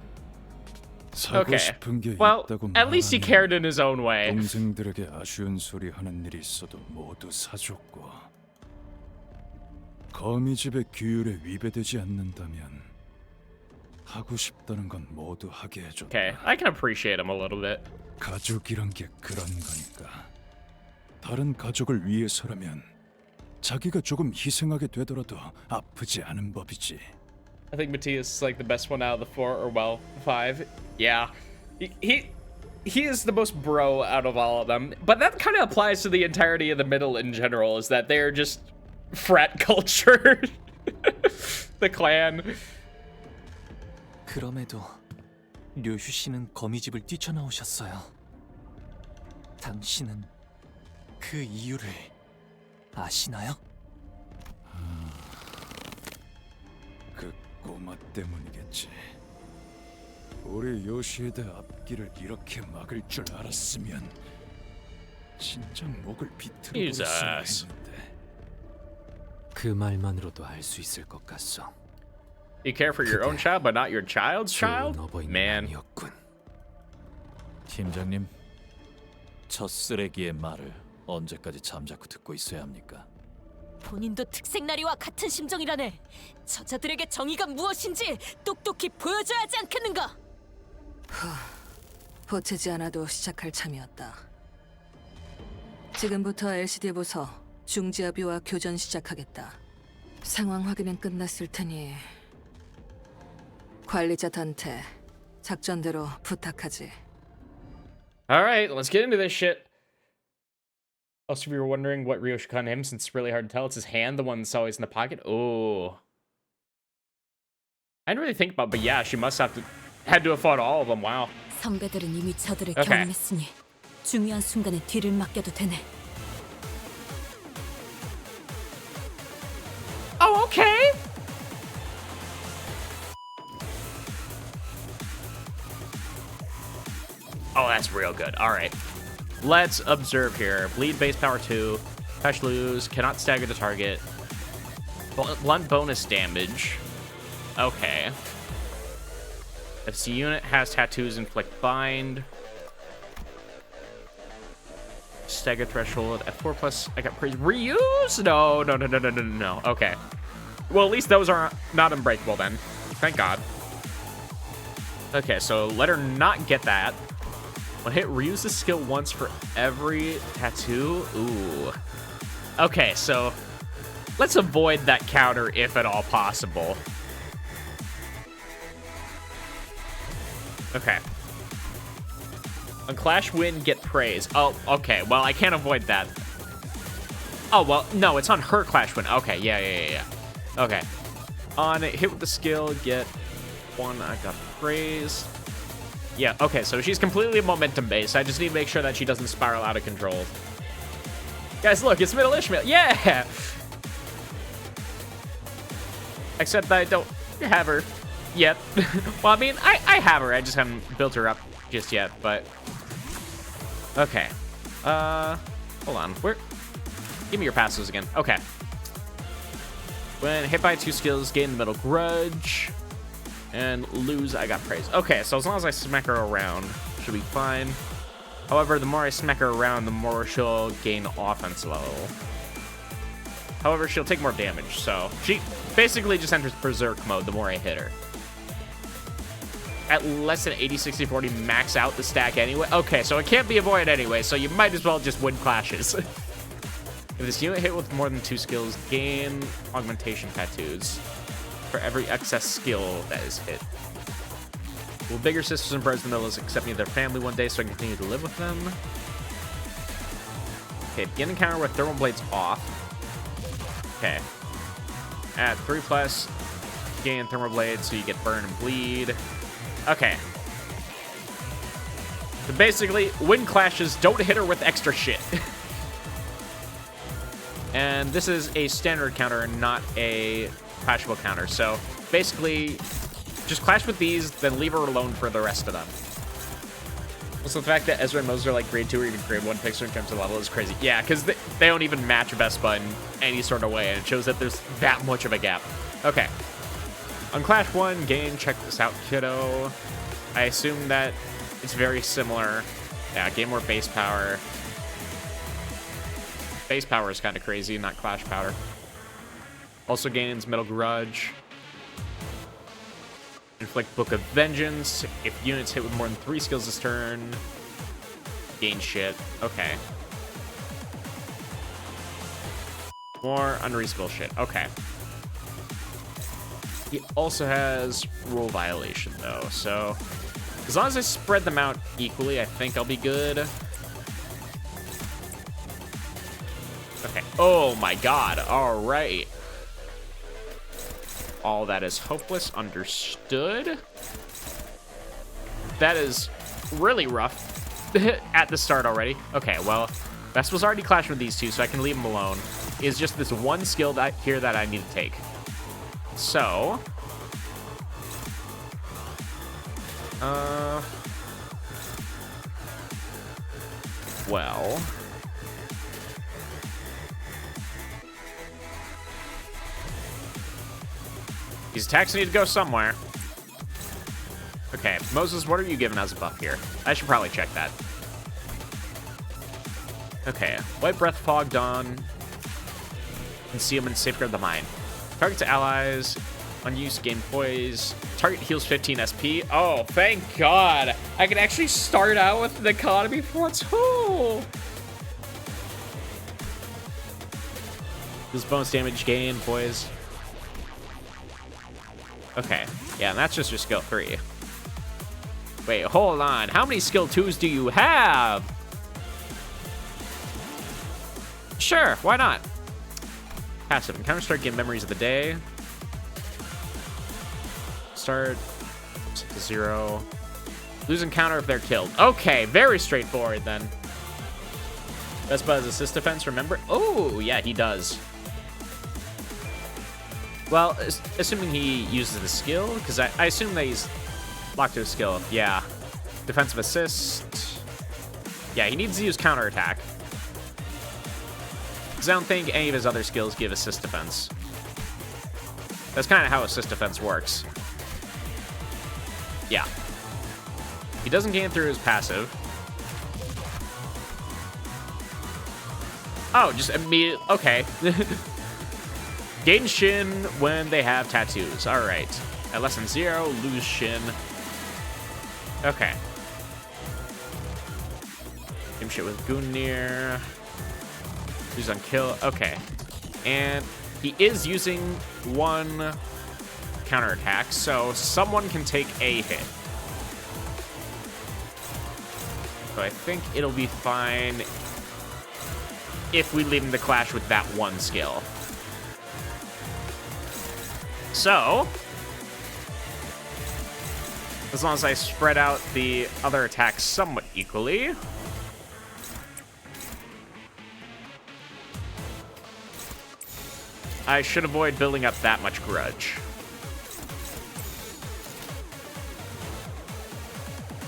사고 Okay. 싶은 게 Well, 있다고 at least he cared in his own way. 동생들에게 아쉬운 소리 하는 일이 있어도 모두 사줬고 거미집의 규율에 위배되지 않는다면 하고 싶다는 건 모두 하게 해줬다. Okay, I can appreciate him a little bit. 가족이란 게 그런 거니까. 다른 가족을 위해서라면 자기가 조금 희생하게 되더라도 아프지 않은 법이지. I think Matthias is like the best one out of the four, or well, five. Yeah, he is the most bro out of all of them. But that kind of applies to the entirety of the middle in general. Is that they're just frat culture, the clan. 그럼에도 류휴 씨는 거미집을 뛰쳐나오셨어요. 당신은 그 이유를 아시나요? 그 꼬마 때문이겠지. 우리 요시에대 앞길을 이렇게 막을 줄 알았으면 진작 목을 비틀어 버렸어야 했는데. 그 말만으로도 알 수 있을 것 같소. You care for your own child, but not your child's child? Man. 팀장님, 저 쓰레기의 말을 언제까지 잠자코 듣고 있어야 합니까? 본인도 특색나리와 같은 심정이라네. 저자들에게 정의가 무엇인지 똑똑히 보여줘야 하지 않겠는가? 보채지 않아도 시작할 참이었다. 지금부터 LCD 부서 중지합의와 교전 시작하겠다. 상황 확인은 끝났을 테니 관리자 단테 작전대로 부탁하지. All right, let's get into this shit. Also, if you were wondering what Ryo should call him, since it's really hard to tell, it's his hand, the one that's always in the pocket. Oh, I didn't really think about, but yeah, she must have had to have fought all of them. Wow. 선배들은 이미 저들을 Okay. 경험했으니 중요한 순간에 뒤를 맡겨도 되네. Oh, okay. Oh, that's real good. All right. Let's observe here. Bleed base power 2. Touch lose. Cannot stagger the target. Blunt bonus damage. Okay. If the unit has tattoos, inflict bind. Stagger threshold at 4+. I got praise. Reuse? No. Okay. Well, at least those are not unbreakable then. Thank God. Okay, so let her not get that. When hit, reuse the skill once for every tattoo. Ooh. Okay, so let's avoid that counter if at all possible. Okay. On Clash win, get praise. Oh, okay. Well, I can't avoid that. Oh, well, no, it's on her Clash win. Okay, yeah. Okay. On hit with the skill, get 1. I got praise. Yeah, okay, so she's completely momentum-based. I just need to make sure that she doesn't spiral out of control. Guys, look, it's Middle Ishmael. Yeah! Except that I don't have her yet. Well, I mean, I have her. I just haven't built her up just yet, but... Okay. Hold on. Give me your passes again. Okay. When hit by 2 skills, gain the middle grudge. And lose, I got praise. Okay, so as long as I smack her around, she'll be fine. However, the more I smack her around, the more she'll gain offense level. However, she'll take more damage, so she basically just enters berserk mode the more I hit her. At less than 80, 60, 40, max out the stack anyway. Okay, so it can't be avoided anyway, so you might as well just win clashes. If this unit hit with more than 2 skills, gain augmentation tattoos for every excess skill that is hit. Will bigger sisters and brothers in the middle accept me as their family one day so I can continue to live with them? Okay, begin encounter with thermal blades off. Okay. Add 3+, gain thermal blades so you get burn and bleed. Okay. So basically, win clashes, don't hit her with extra shit. And this is a standard counter, not a clashable counter. So basically, just clash with these, then leave her alone for the rest of them. Also, the fact that Ezra and Moses are like grade 2 or even grade 1 picks in terms of level is crazy. Yeah, because they don't even match Vespa in any sort of way, and it shows that there's that much of a gap. Okay. On Clash 1, gain, check this out, kiddo. I assume that it's very similar. Yeah, gain more base power. Base power is kind of crazy, not Clash power. Also gains Middle Grudge. Inflict Book of Vengeance. If units hit with more than 3 skills this turn, gain shit. Okay. More unreasonable shit. Okay. He also has rule violation, though, so as long as I spread them out equally, I think I'll be good. Okay. Oh my god. All right. All that is hopeless. Understood. That is really rough at the start already. Okay, well, Vespa's already clashed with these two, so I can leave them alone. It's just this one skill here that I need to take. So, well, these attacks need to go somewhere. Okay, Moses, what are you giving as a buff here? I should probably check that. Okay, White Breath, Fog, Dawn, Concealment, Safeguard the Mind. Target to allies, unused gain poise. Target heals 15 SP. Oh, thank God. I can actually start out with an economy for once. Oh. This bonus damage gain, poise. Okay, yeah, and that's just your skill 3. Wait, hold on. How many skill 2s do you have? Sure, why not? Passive. Encounter start, gain memories of the day. Start to 0. Lose encounter if they're killed. Okay, very straightforward then. Vespa has assist defense, remember? Oh, yeah, he does. Well, assuming he uses the skill, because I assume that he's locked to a skill. Yeah. Defensive assist. Yeah, he needs to use counterattack. Because I don't think any of his other skills give assist defense. That's kind of how assist defense works. Yeah. He doesn't gain through his passive. Oh, just immediate. Okay. Gain shin when they have tattoos. All right. At less than 0, lose shin. Okay. Same shit with Gungnir. Lose on kill. Okay. And he is using 1 counterattack, so someone can take a hit. So I think it'll be fine if we leave him to clash with that 1 skill. So, as long as I spread out the other attacks somewhat equally. I should avoid building up that much grudge.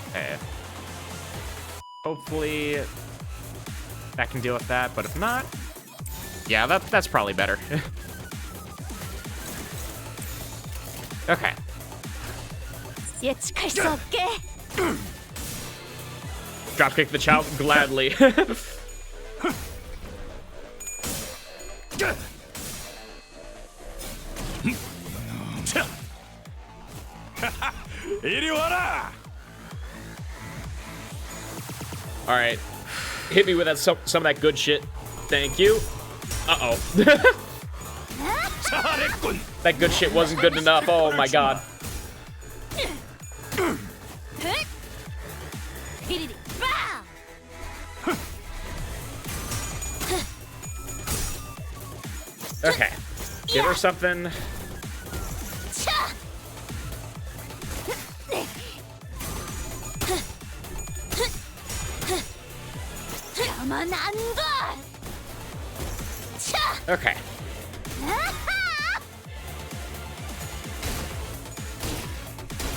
Okay. Hopefully that can deal with that, but if not, yeah, that's probably better. Okay. 예측할 수 없게. Dropkick the child gladly. 이리 와라. All right, hit me with that some of that good shit. Thank you. Uh-oh. That good shit wasn't good enough. Oh my god. Okay, give her something. Okay.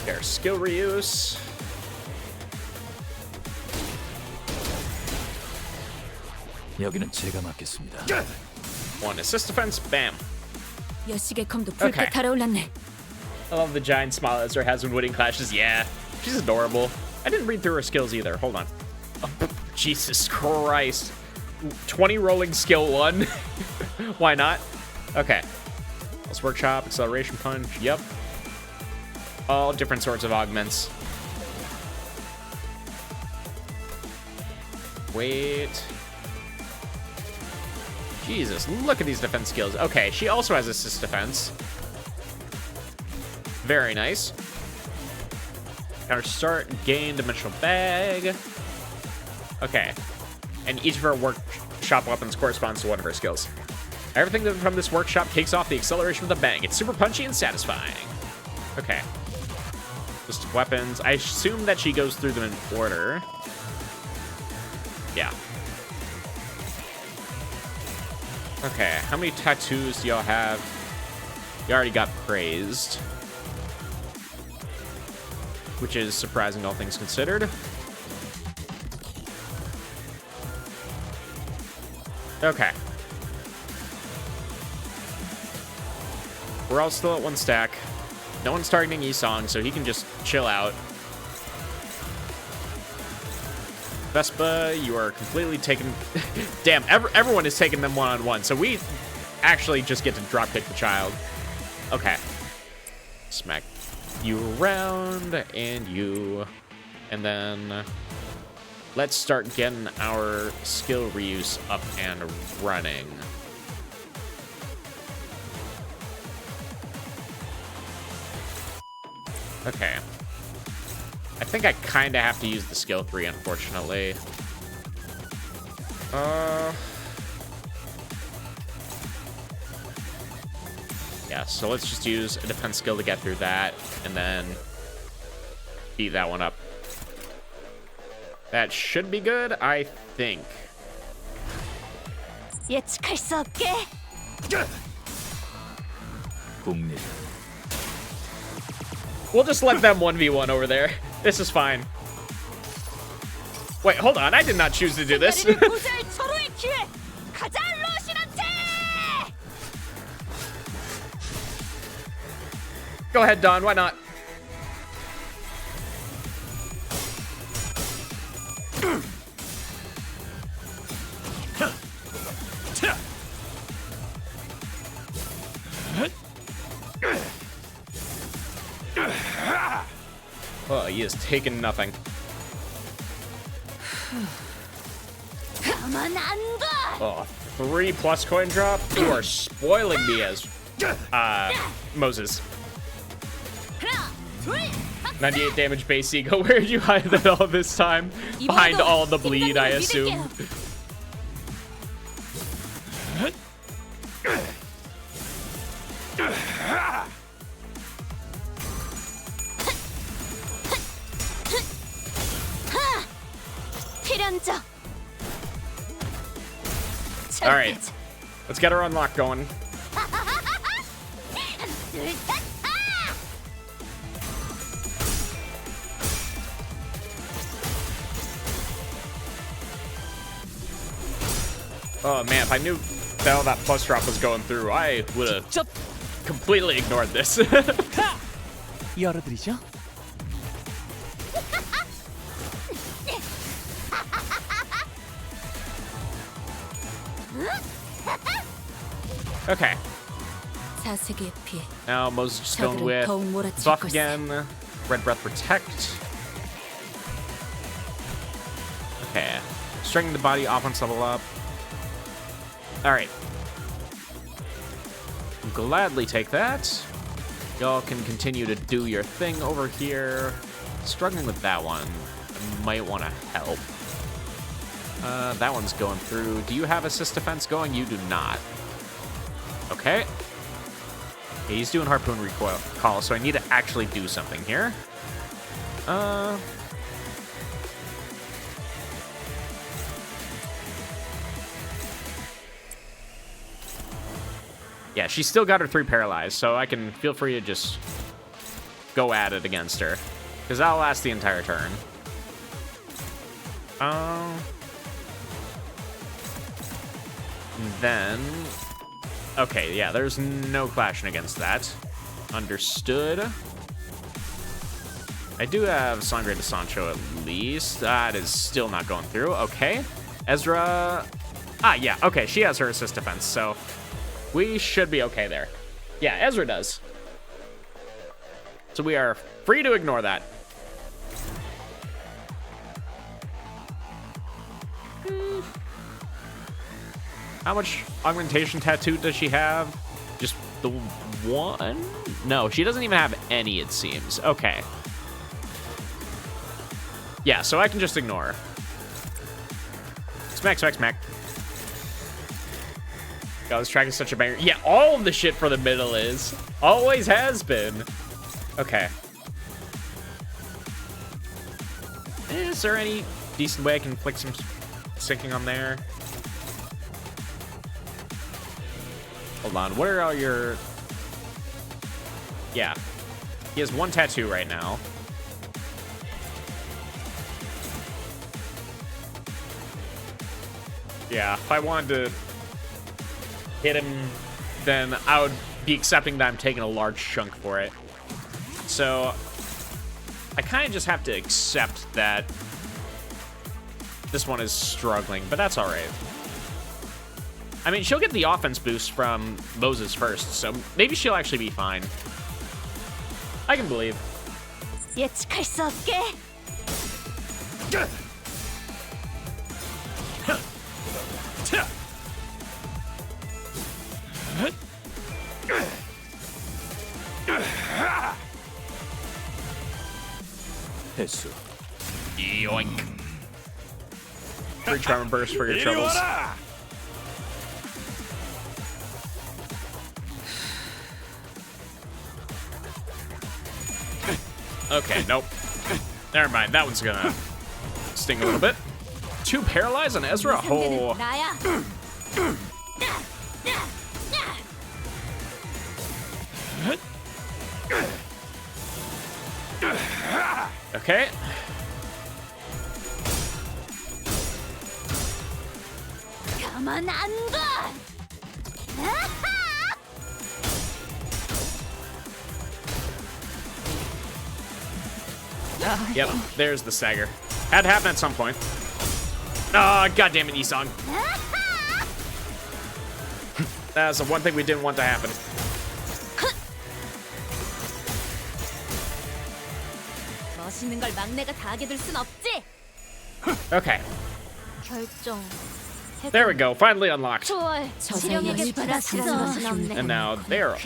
There's skill reuse. 여기는 제가 맡겠습니다. 1 assist defense, bam. 여식의 검도 붉게 달아올랐네. I love the giant smile Ezra has when winning clashes. Yeah, she's adorable. I didn't read through her skills either. Hold on. Oh, Jesus Christ. 20 rolling skill 1. Why not? Okay. Let's workshop, acceleration punch. Yep. All different sorts of augments. Wait. Jesus, look at these defense skills. Okay, she also has assist defense. Very nice. Counter start, gain dimensional bag. Okay. And each of her workshop weapons corresponds to one of her skills. Everything from this workshop kicks off the acceleration with a bang. It's super punchy and satisfying. Okay. List of weapons. I assume that she goes through them in order. Yeah. Okay, how many tattoos do y'all have? You already got praised. Which is surprising, all things considered. Okay. We're all still at 1 stack. No one's targeting Yisong, so he can just chill out. Vespa, you are completely taken. Damn, everyone is taking them one-on-one, so we actually just get to dropkick the child. Okay. Smack you around, and you. And then let's start getting our skill reuse up and running. Okay. I think I kind of have to use the skill 3, unfortunately. Yeah, so let's just use a defense skill to get through that, and then beat that one up. That should be good, I think. 예측할 수 없게. 국립. We'll just let them 1v1 over there. This is fine. Wait, hold on. I did not choose to do this. Go ahead, Don. Why not? He has taken nothing. 가만 안 둬. Oh, 3+ coin drop? You are spoiling me as Moses. 98 damage base ego. Where did you hide that all this time? Behind all the bleed, I assume. 필연적. All right, let's get our unlock going. Oh man, if I knew that all that plus drop was going through, I would have completely ignored this. 열어드리죠. Okay. 사색의 피. Now Moses just going 저들은 with 더욱 몰아칠 buff 걸세. again, red breath protect. Okay, strengthen the body, offense level up. All right, gladly take that. Y'all can continue to do your thing over here. Struggling with that one. I might want to help. That one's going through. Do you have assist defense going? You do not. Okay. Yeah, he's doing harpoon recoil call, so I need to actually do something here. Yeah, she's still got her 3 paralyzed, so I can feel free to just go at it against her, because that'll last the entire turn. Then, okay, yeah, there's no clashing against that. Understood. I do have Sangre de Sancho at least. That is still not going through. Okay. Ezra. Ah, yeah. Okay, she has her assist defense, so we should be okay there. Yeah, Ezra does. So we are free to ignore that. How much augmentation tattoo does she have? Just the one? No, she doesn't even have any, it seems. Okay. Yeah, so I can just ignore her. Smack, smack, smack. God, this track is such a banger. Yeah, all of the shit for the middle is. Always has been. Okay. Is there any decent way I can flick some sinking on there? Hold on, what are all your... Yeah. He has 1 tattoo right now. Yeah, if I wanted to hit him, then I would be accepting that I'm taking a large chunk for it. So, I kind of just have to accept that this one is struggling, but that's alright. I mean, she'll get the offense boost from Moses first, so maybe she'll actually be fine. I can believe. 예측할 수 없게. 회수. Yoink. Free Charm Burst for your troubles. Okay, nope. Never mind, that one's gonna sting a little bit. 2 paralyzed on Ezra? Oh. Okay. 가만 안 둬. Yep, there's the stagger. Had to happen at some point. Ah, goddamn it, Yisong. That's the one thing we didn't want to happen. 멋있는 걸 막내가 다 하게 둘 순 없지. Okay. 결정. There we go. Finally unlocked. 좋아해. 지령에게 받았어. And now they're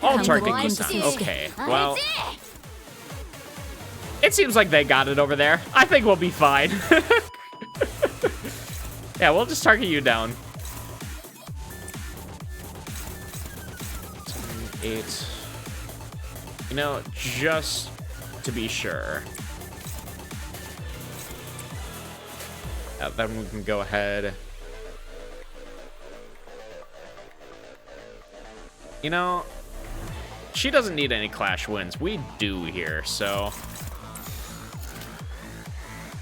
all targeting Isan. Okay. Well, it seems like they got it over there. I think we'll be fine. Yeah, we'll just target you down. 7, 8. You know, just to be sure. Then we can go ahead. You know, she doesn't need any clash wins. We do here, so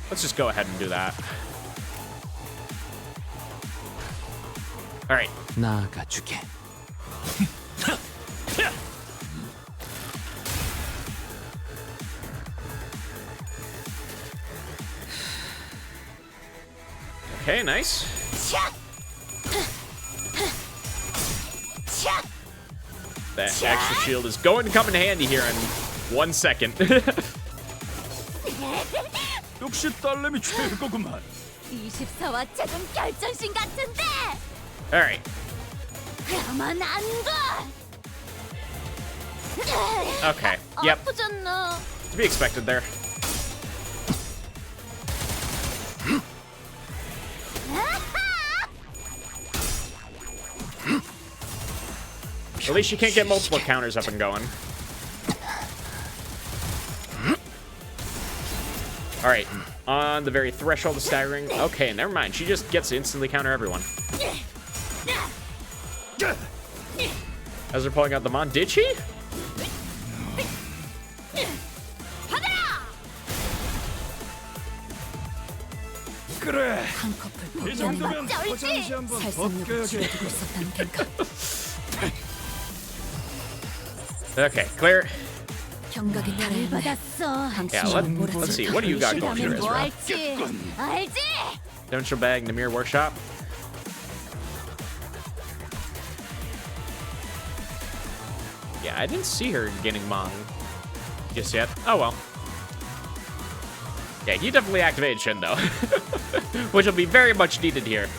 let's just go ahead and do that. All right. 나아가주게. Okay, nice. That extra shield is going to come in handy here in 1 second. 역시 딸내미 최고구만. 24화 최근 결전신 같은데. All right. 가만 안 둬. Okay. Yep. 아프잖아. To be expected there. At least you can't get multiple counters up and going. All right, on the very threshold of staggering. Okay, never mind. She just gets to instantly counter everyone. As they're pulling out the Mon, did she? 그래. 한 커플 이 정도면 포장지 한번 살상력을 줄여두고 있었다는 겐가. Okay, clear. 경각이 달을 받았어. Yeah, let's see. What do you got going here, Ezra? 알지? Demonstration bag, Namir workshop. Yeah, I didn't see her getting Mong just yet. Oh well. Yeah, you definitely activated Shin though, which will be very much needed here.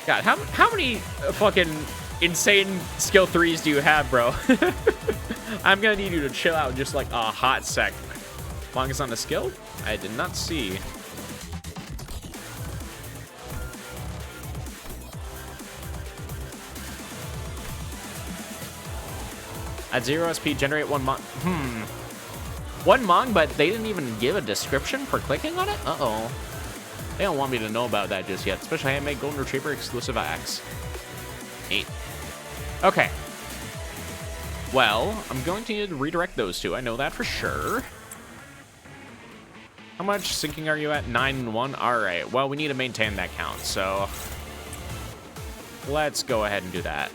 God, how many fucking insane skill 3s do you have, bro? I'm gonna need you to chill out just like a hot sec. Mong is on the skill? I did not see. At 0 SP, generate 1 Mong. 1 Mong, but they didn't even give a description for clicking on it? Uh-oh. They don't want me to know about that just yet, especially handmade golden retriever exclusive axe. 8. Okay. Well, I'm going to need to redirect those two. I know that for sure. How much syncing are you at? 9 and 1? Alright, well, we need to maintain that count, so let's go ahead and do that.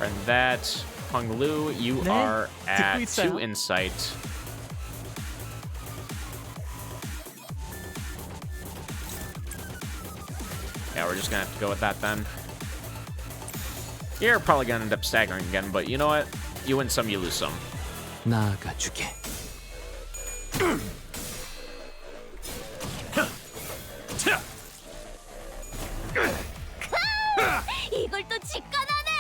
And that, Hong Lu, you are at 2 insight. Yeah, we're just gonna have to go with that then. You're probably gonna end up staggering again, but you know what? You win some, you lose some. 나아가주게. 이걸 또 직관하네.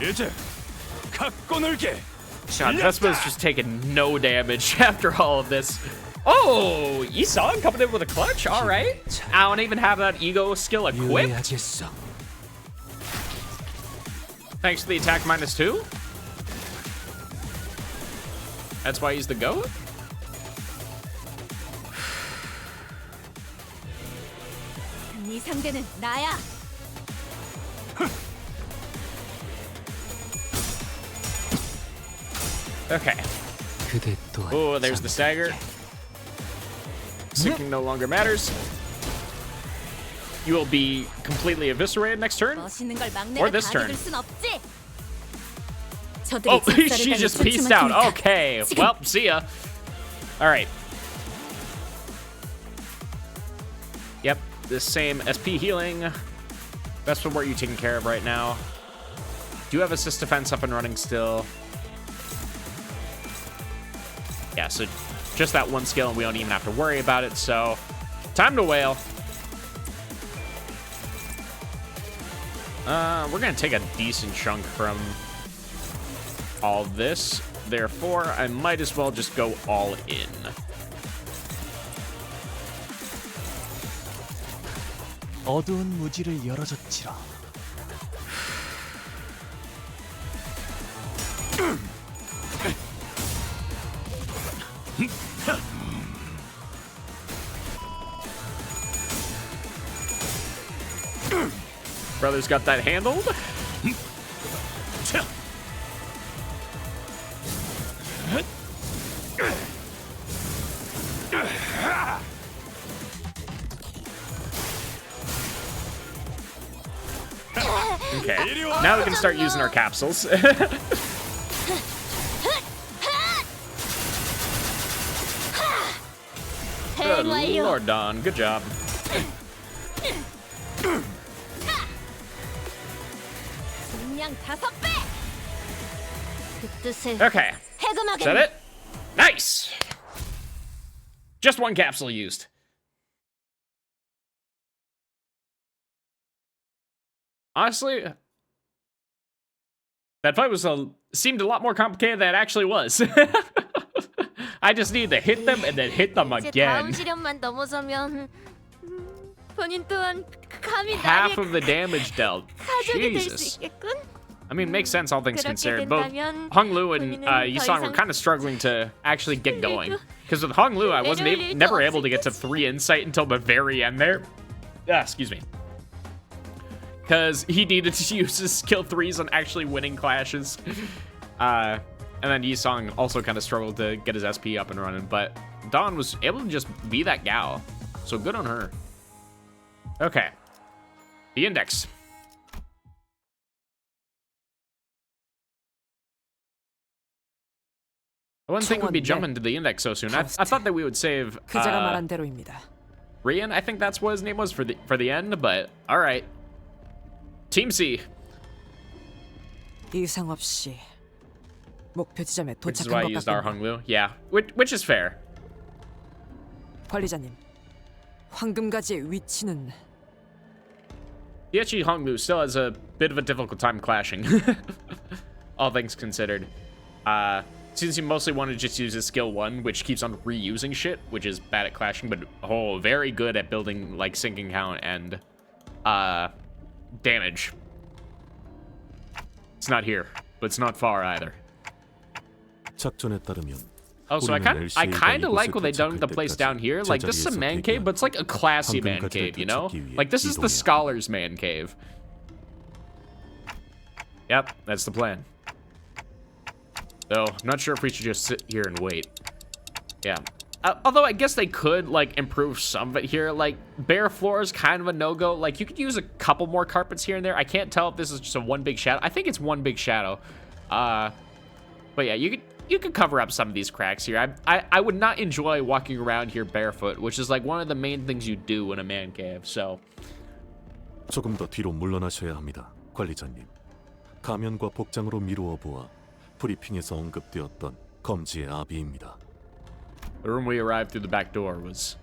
이제 갖고 놀게. God, Vespa's just taking no damage after all of this. Oh, Isan coming in with a clutch? All right. I don't even have that ego skill equipped. 유의하겠어. Thanks to the attack -2. That's why he's the GOAT? 네 상대는 나야. Okay. 그대 또한 Oh, there's the stagger. Syncing no longer matters. You will be completely eviscerated next turn. 멋있는 걸 막내가 Or this 다 turn. 이길 순 없지. Oh, she just pieced out. Okay. Well, see ya. All right. Yep. the same SP healing. Best for what you're taking care of right now. Do have assist defense up and running still. Yeah, so just that one skill and we don't even have to worry about it. So time to wail. We're gonna take a decent chunk from all this. Therefore, I might as well just go all in. 어두운 무지를 열어줬지라. Brother's got that handled. Okay, now we can start using our capsules. Good Lord, Don. Good job. Okay. Is that it? Nice! Just one capsule used. Honestly, that fight seemed a lot more complicated than it actually was. I just need to hit them and then hit them again. Half of the damage dealt. Jesus. I mean, makes sense, all things considered. Both Hung Lu and Yisong were kind of struggling to actually get going. Because with Hung Lu, I wasn't never able to get to 3 insight until the very end there. Excuse me. Because he needed to use his skill 3s on actually winning clashes. And then Yisong also kind of struggled to get his SP up and running. But Dawn was able to just be that gal. So good on her. Okay. The index. I wouldn't think we'd be jumping to the index so soon. I thought that we would save 그자가 말한 대로입니다. Rian, I think that's what his name was for the end, but all right. Team C. 이상 없이 목표 지점에 Which is why I 도착한 것 used our 같군요. Hung Lu. Yeah, which is fair. 관리자님, 황금가지의 위치는 Yachi Hung Lu still has a bit of a difficult time clashing. All things considered. Since he mostly wanted to just use his skill 1, which keeps on reusing shit, which is bad at clashing, but very good at building like sinking count and damage. It's not here, but it's not far either. 작전에 따르면 Oh, so I kind of like what they done with the place down here. Like, this is a man cave, but it's like a classy man cave, you know? Like, this is the scholar's man cave. Yep, that's the plan. Though, I'm not sure if we should just sit here and wait. Yeah. Although, I guess they could, like, improve some of it here. Like, bare floor is kind of a no-go. Like, you could use a couple more carpets here and there. I can't tell if this is just a one big shadow. I think it's one big shadow. But yeah, you could cover up some of these cracks here. I would not enjoy walking around here barefoot, which is like one of the main things you do in a man cave, so. 조금 더 뒤로 물러나셔야 합니다, 관리자님. 가면과 복장으로 미루어 보아 브리핑에서 언급되었던 검지의 아비입니다. The room we arrived through the back door was.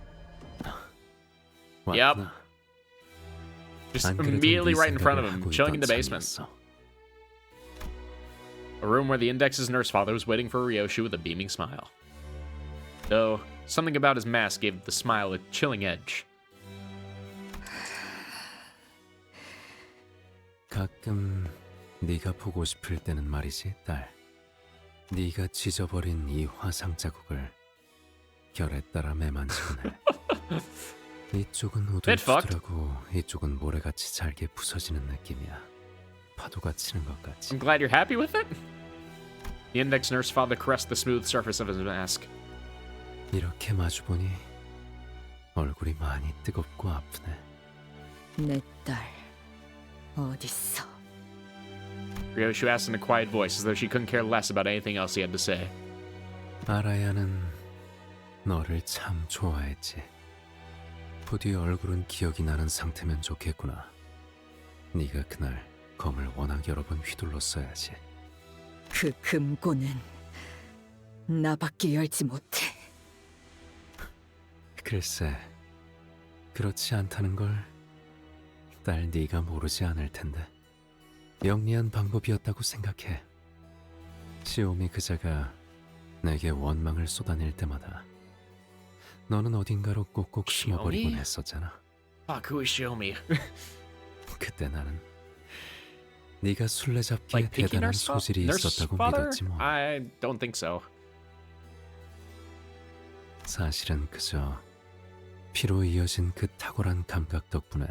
Yep. Just immediately right in front of him, chilling in the basement. A room where the Index's nurse father was waiting for Ryoshi with a beaming smile. Though, something about his mask gave the smile a chilling edge. 가끔 네가 보고 싶을 때는 말이지, 딸. 네가 찢어버린 이 화상 자국을 결에 따라 매만지곤 해. 이쪽은 우둘투둘하고 이쪽은 모래같이 잘게 부서지는 느낌이야. 파도가 치는 것 같지. I'm glad you're happy with it. The Index nurse father caressed the smooth surface of his mask. 이렇게 마주보니 얼굴이 많이 뜨겁고 아프네. 내 딸 어딨어? Ryoshi asked in a quiet voice, as though she couldn't care less about anything else he had to say. 아라야는 너를 참 좋아했지. 부디 얼굴은 기억이 나는 상태면 좋겠구나. 네가 그날 검을 워낙 여러 번 휘둘렀어야지. 그 금고는 나밖에 열지 못해. 글쎄, 그렇지 않다는 걸 딸 네가 모르지 않을 텐데. 영리한 방법이었다고 생각해. 시오미 그자가 내게 원망을 쏟아낼 때마다 너는 어딘가로 꼭꼭 숨어버리곤 했었잖아. Fuck, who is Xiaomi? 그때 나는 네가 술래잡기에 Like picking 대단한 nurse 소질이 있었다고 father? 믿었지 뭐. I don't think so. 사실은 그저 피로 이어진 그 탁월한 감각 덕분에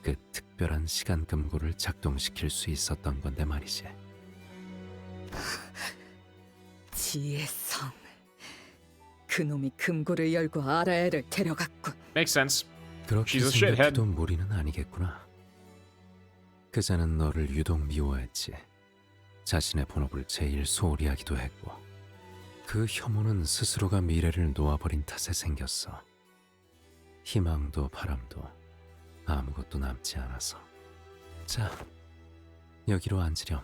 그 특별한 시간 금고를 작동시킬 수 있었던 건데 말이지. 지혜성. 그놈이 금고를 열고 아라엘을 데려갔군. Makes sense. 그렇게 She's a shithead. 생각해도 무리는 아니겠구나. 그자는 너를 유독 미워했지. 자신의 본업을 제일 소홀히 하기도 했고, 그 혐오는 스스로가 미래를 놓아버린 탓에 생겼어. 희망도 바람도 아무것도 남지 않아서. 자, 여기로 앉으렴.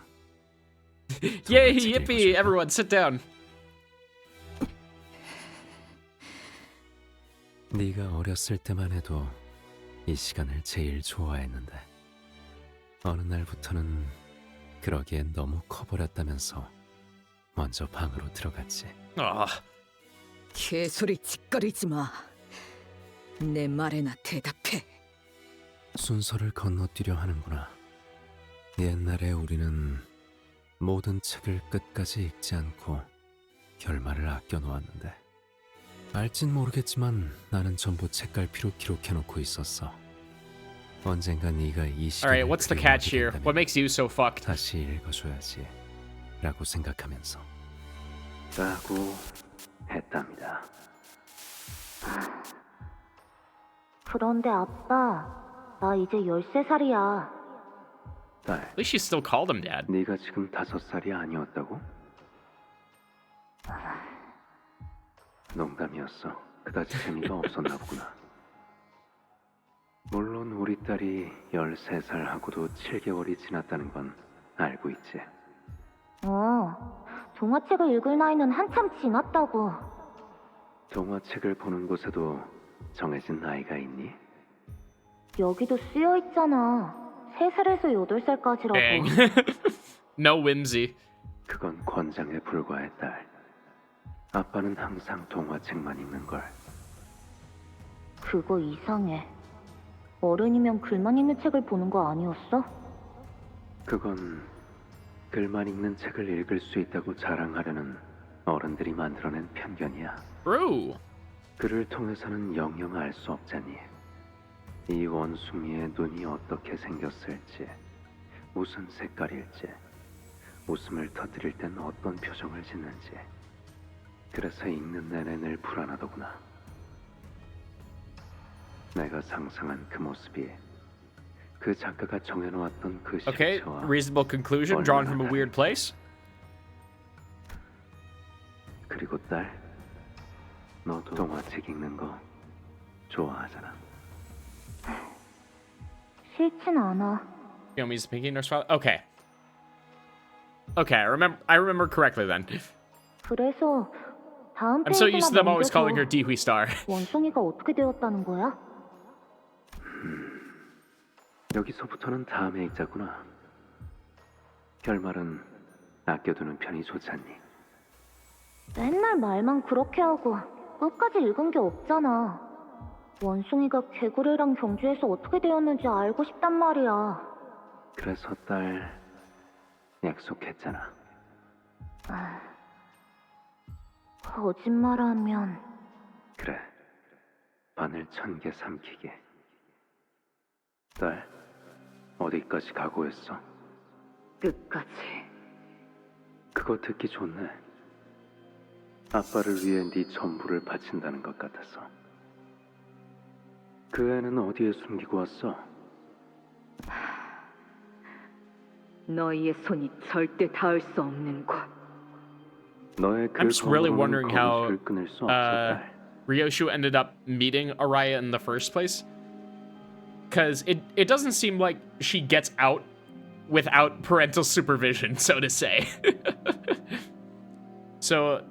Yay, yippee! Everyone, sit down. 네가 어렸을 때만 해도 이 시간을 제일 좋아했는데 어느 날부터는 그러기엔 너무 커버렸다면서 먼저 방으로 들어갔지. 개소리 짓거리지 마. 내 말에나 대답해. 순서를 건너뛰려 하는구나. 옛날에 우리는 모든 책을 끝까지 읽지 않고 결말을 아껴놓았는데 알진 모르겠지만 나는 전부 책갈피로 기록해놓고 있었어. 언젠가 네가 이 시간을 Alright, what's the catch here? What makes you so fucked? 다시 읽어줘야지 라고 생각하면서 라고 했답니다. 그런데 아빠, 나 이제 13살이야. 딸, At least she still called him dad. 네가 지금 5살이 아니었다고? 농담이었어. 그다지 재미가 없었나 보구나. 물론 우리 딸이 13살하고도 7개월이 지났다는 건 알고 있지. 동화책을 읽을 나이는 한참 지났다고. 동화책을 보는 곳에도 정해진 나이가 있니? 여기도 쓰여 있잖아. 3살에서 8살까지라고. Dang. No whimsy. 그건 권장에 불과해, 딸. 아빠는 항상 동화책만 읽는 걸. 그거 이상해. 어른이면 글만 읽는 책을 보는 거 아니었어? 그건 글만 읽는 책을 읽을 수 있다고 자랑하려는 어른들이 만들어낸 편견이야. True. 글을 통해서는 영영 알 수 없잖니. 이 원숭이의 눈이 어떻게 생겼을지, 무슨 색깔일지, 웃음을 터뜨릴 땐 어떤 표정을 짓는지. 그래서 읽는 내내 늘 불안하더구나. 내가 상상한 그 모습이 그 작가가 정해놓았던 그 Okay, 실체와 reasonable conclusion drawn from a weird place. 그리고 딸, 너도 동화책 읽는 거 좋아하잖아. 싫진 않아. Xiaomi's pinky nurse father. Okay. Okay, I remember correctly then. 그래서 다음 I'm so 페이지나 used to them always 넘겨줘. calling her Dewey Star. 원숭이가 어떻게 되었다는 거야? 여기서부터는 다음에 읽자구나. 결말은 아껴두는 편이 좋잖니. 맨날 말만 그렇게 하고 끝까지 읽은 게 없잖아. 원숭이가 개구리랑 경주에서 어떻게 되었는지 알고 싶단 말이야. 그래서 딸 약속했잖아. 거짓말하면 그래, 바늘 1000개 삼키게. 딸, 어디까지 각오했어? 끝까지. 그거 듣기 좋네. 아빠를 위해 네 전부를 바친다는 것 같아서. 그 애는 어디에 숨기고 왔어? 너희의 손이 절대 닿을 수 없는 곳. 너의 그 I'm just really 검으로는 wondering how 거미줄을 끊을 수 없어, 딸. Ryoshu ended up meeting Araya in the first place. Because it doesn't seem like she gets out without parental supervision, so to say. So,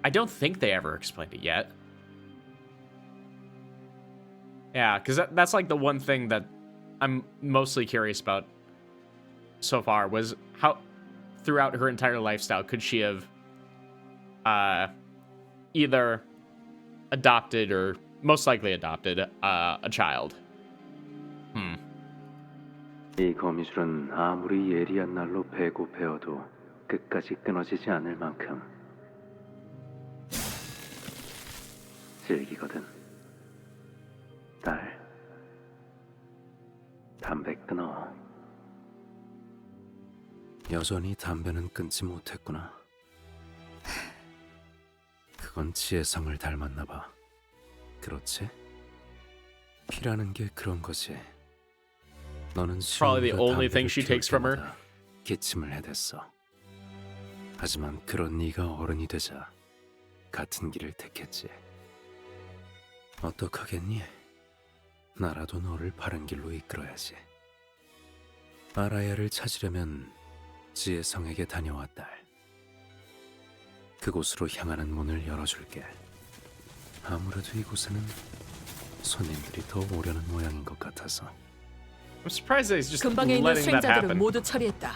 I don't think they ever explained it yet. Yeah, because that's like the one thing that I'm mostly curious about so far, was how throughout her entire lifestyle could she have either adopted, or most likely adopted, a child. 이 거미줄은 아무리 예리한 날로 베고 베어도 끝까지 끊어지지 않을 만큼 질기거든. 딸, 담배 끊어. 여전히 담배는 끊지 못했구나. 그건 지혜성을 닮았나 봐. 그렇지? 피라는 게 그런 거지. 너는 Probably the only thing she takes from her. 기침을 해댔어. 하지만 그런 네가 어른이 되자 같은 길을 택했지. 어떡하겠니? 나라도 너를 바른 길로 이끌어야지. 아라야를 찾으려면 지혜성에게 다녀와 딸. 그곳으로 향하는 문을 열어줄게. 아무래도 이곳에는 손님들이 더 오려는 모양인 것 같아서. I'm surprised that he's just 근방에 있는 letting that 수행자들은 happen. 모두 처리했다.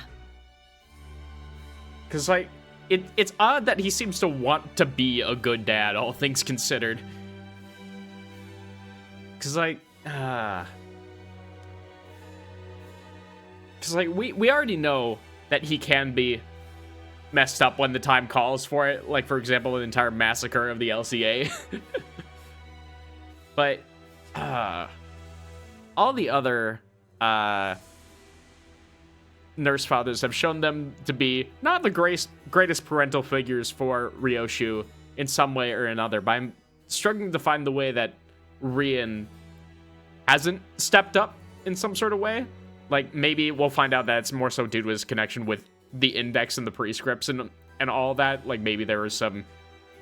Because, like, it's odd that he seems to want to be a good dad, all things considered. Because, like, we already know that he can be messed up when the time calls for it. Like, for example, the entire massacre of the LCA. But, all the other nurse fathers have shown them to be not the greatest parental figures for Ryoshu in some way or another, but I'm struggling to find the way that Rian hasn't stepped up in some sort of way. Like, maybe we'll find out that it's more so due to his connection with the index and the prescripts and all that. Like, maybe there was some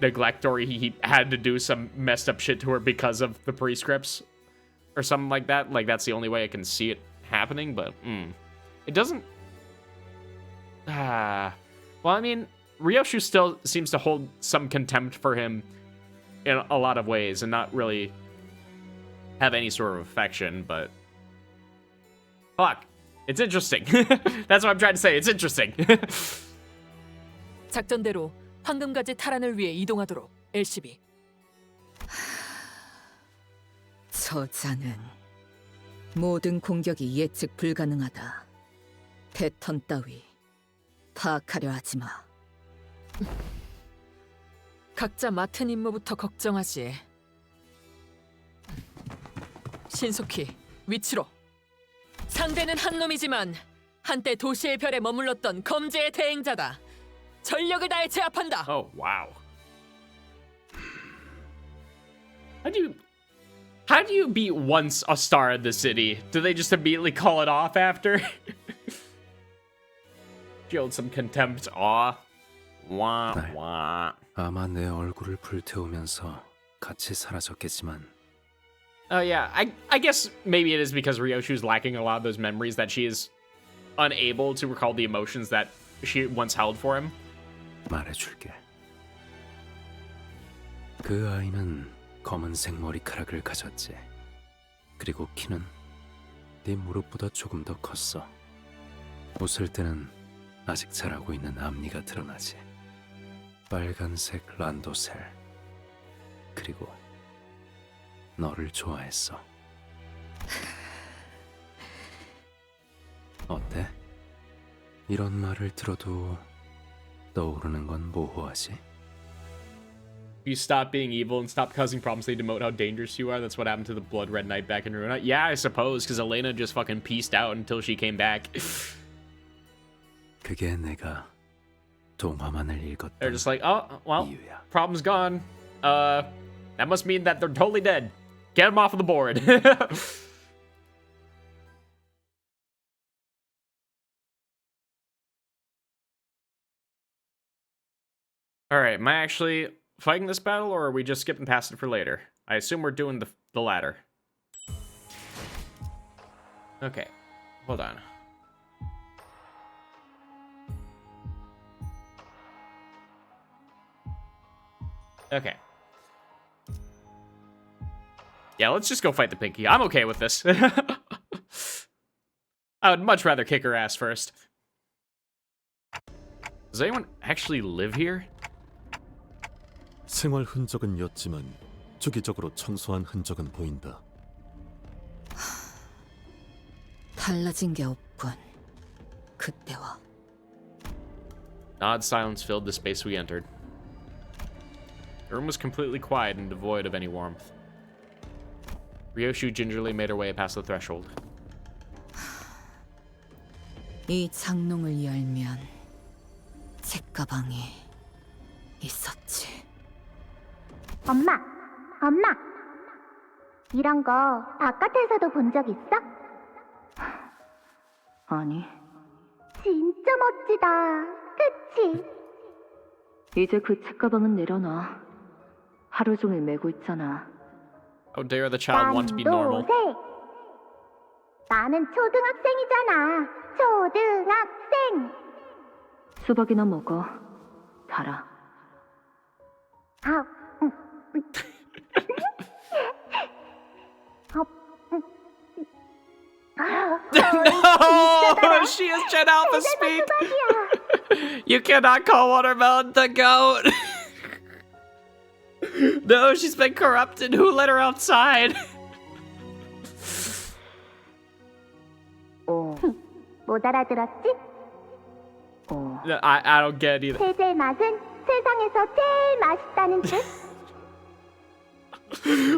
neglect, or he had to do some messed up shit to her because of the prescripts or something like that. Like, that's the only way I can see it happening, but it doesn't. Well, I mean, Ryoshu still seems to hold some contempt for him in a lot of ways and not really have any sort of affection, but fuck, it's interesting. That's what I'm trying to say. It's interesting. 작전대로 황금가지 탈환을 위해 이동하도록, LCB. 저자는 모든 공격이 예측 불가능하다. 패턴 따위 파악하려 하지 마. 각자 맡은 임무부터 걱정하지. 신속히 위치로. 상대는 한 놈이지만 한때 도시의 별에 머물렀던 검제의 대행자다. 전력을 다해 제압한다. Oh, wow. How do you beat once a star in the city? Do they just immediately call it off after? Showed some contempt. Aw. Wah, wah. 아마 내 얼굴을 불태우면서 같이 사라졌겠지만. Oh yeah, I guess maybe it is because Ryoshu's lacking a lot of those memories that she is unable to recall the emotions that she once held for him. 말해줄게. 그 아이는 검은색 머리카락을 가졌지. 그리고 키는 네 무릎보다 조금 더 컸어. 웃을 때는 아직 자라고 있는 앞니가 드러나지. 빨간색 란도셀. 그리고 너를 좋아했어. 어때? 이런 말을 들어도 떠오르는 건 모호하지? You stop being evil and stop causing problems, they demote how dangerous you are. That's what happened to the Blood Red Knight back in Runa. Yeah, I suppose, because Elena just fucking pieced out until she came back. 그게 내가 동화만을 읽었던 They're just like, oh, well, problem's gone. That must mean that they're totally dead. Get them off of the board. All right, am I actually fighting this battle, or are we just skipping past it for later? I assume we're doing the latter. Okay, hold on. Okay. Yeah, let's just go fight the Pinky. I'm okay with this. I would much rather kick her ass first. Does anyone actually live here? 생활 흔적은 옅지만 주기적으로 청소한 흔적은 보인다. 달라진 게 없군. 그때와. Odd silence filled the space we entered. The room was completely quiet and devoid of any warmth. Ryoshu gingerly made her way past the threshold. 이 장롱을 열면 책가방이 있었지. 엄마, 이런 거 바깥에서도 본 적 있어? 아니, 진짜 멋지다, 그치? 이제 그 책가방은 내려놔. 하루 종일 메고 있잖아. How dare the child want to be normal? 나는 초등학생이잖아. 초등학생. 수박이나 먹어. 달아. 아, No! She has Gen Alpha speak! You cannot call Watermelon the goat! No, she's been corrupted. Who let her outside? 못 알아들었지? I don't get it either. 세제의 맛은 세상에서 제일 맛있다는 뜻.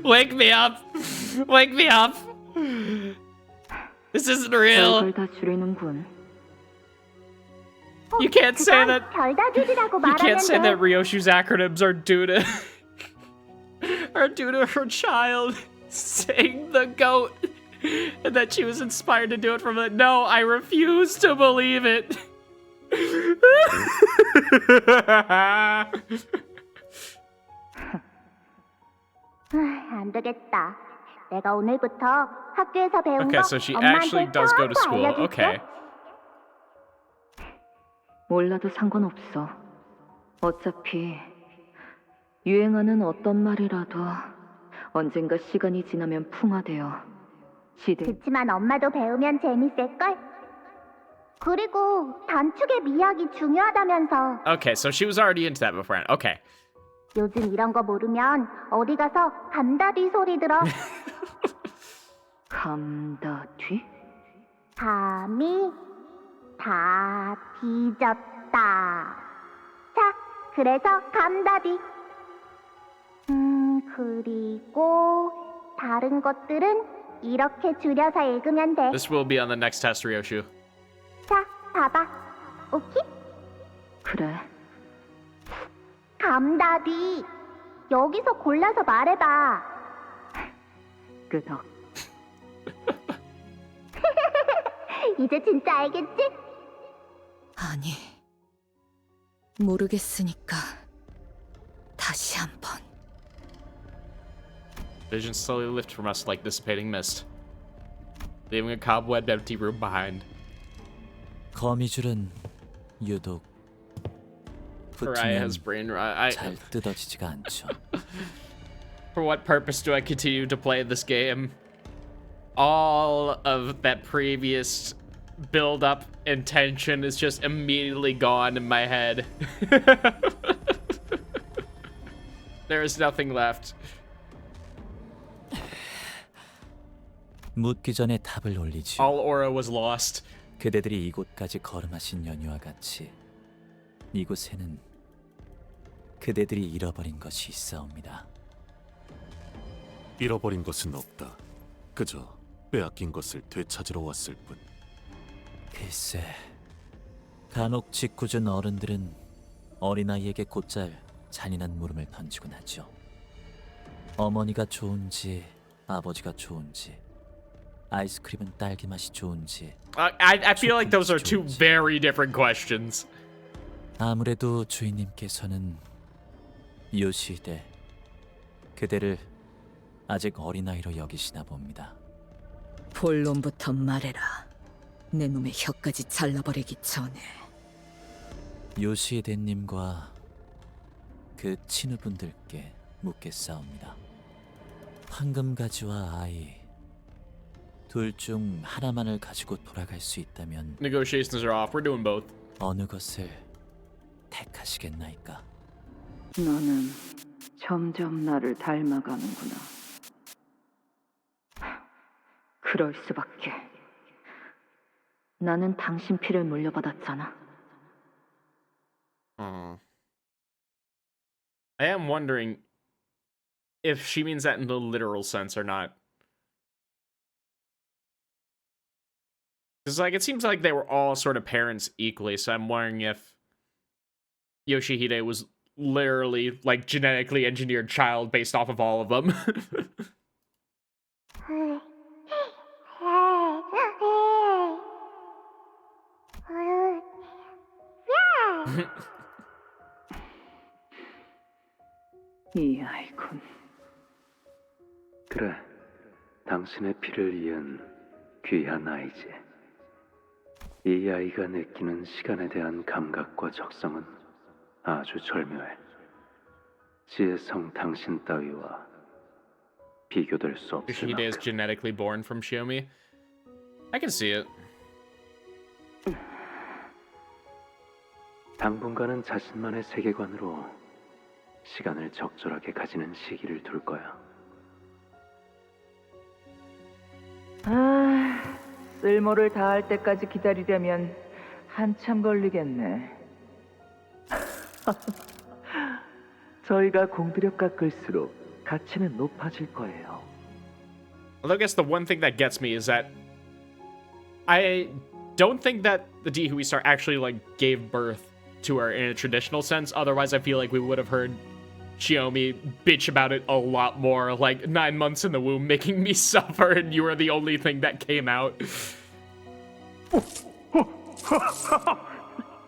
Wake me up! Wake me up! This isn't real. 별걸 다 줄이는군. You can't say that. 별다 주지라고 You can't say that 말하는데 Ryoshu's acronyms are due to her child saying the goat, and that she was inspired to do it from it. No, I refuse to believe it. 안 되겠다. 내가 오늘부터 학교에서 배운 Okay, 거 so she actually 엄마한테 does go to 쏙 school. 알려줄게. Okay. 몰라도 상관없어. 어차피 유행하는 어떤 말이라도 언젠가 시간이 지나면 풍화되어 시대. 그치만 엄마도 배우면 재밌을걸? 그리고 단축의 미학이 중요하다면서. Okay, so she was already into that beforehand. Okay. 요즘 이런 거 모르면 어디 가서 감다디 소리 들어. 감다뒤? 감이 다 뒤졌다. 자, 그래서 감다디. 그리고 다른 것들은 이렇게 줄여서 읽으면 돼. This will be on the next test, Ryoshu. 자, 봐봐. 오케이? 그래. 감다디. 여기서 골라서 말해봐. 끄덕. 이제 진짜 알겠지? 아니, 모르겠으니까 다시 한번. Visions slowly lift from us like dissipating mist, leaving a cobwebbed empty room behind. 거미줄은 유독 Mariah has 붙으면 brain rot. 잘 뜯어지지가 않죠. For what purpose do I continue to play this game? All of that previous build-up and tension is just immediately gone in my head. There is nothing left. 묻기 전에 답을 올리죠. All aura was lost. 그대들이 이곳까지 걸음하신 연유와 같이 이곳에는 그대들이 잃어버린 것이 있사옵니다. 잃어버린 것은 없다. 그저 빼앗긴 것을 되찾으러 왔을 뿐. 글쎄, 간혹 짓궂은 어른들은 어린아이에게 곧잘 잔인한 물음을 던지곤 하죠. 어머니가 좋은지 아버지가 좋은지, 아이스크림은 딸기 맛이 좋은지. I feel like those are two very different questions. 아무래도 주인님께서는 요시히데, 그대를 아직 어린아이로 여기시나 봅니다. 본론부터 말해라. 내 놈의 혀까지 잘라버리기 전에. 요시히데님과 그 친구분들께 묻겠사옵니다. 황금가지와 아이 둘 중 하나만을 가지고 돌아갈 수 있다면 Negotiations are off. We're doing both. 어느 것을 택하시겠나이까? 너는 점점 나를 닮아가는구나. 그럴 수밖에. 나는 당신 피를 물려받았잖아. I am wondering if she means that in the literal sense or not. Because, like, it seems like they were all sort of parents equally, so I'm wondering if Yoshihide was literally, like, genetically engineered child based off of all of them. 이 아이군. 그래, 당신의 피를 이은 귀한 아이지. 이 아이가 느끼는 시간에 대한 감각과 적성은 아주 절묘해. 지혜성 당신 따위와 비교될 수 없을 Yoshihide is 만큼. genetically born from Shiomi. I can see it. 당분간은 자신만의 세계관으로 시간을 적절하게 가지는 시기를 둘 거야. 아, 쓸모를 다할 때까지 기다리려면 한참 걸리겠네. 저희가 공들여 깎을수록 가치는 높아질 거예요. Although I guess the one thing that gets me is that I don't think that the Dihui Star actually, like, gave birth to her in a traditional sense. Otherwise, I feel like we would have heard Shiomi bitch about it a lot more. Like, 9 months in the womb making me suffer and you were the only thing that came out.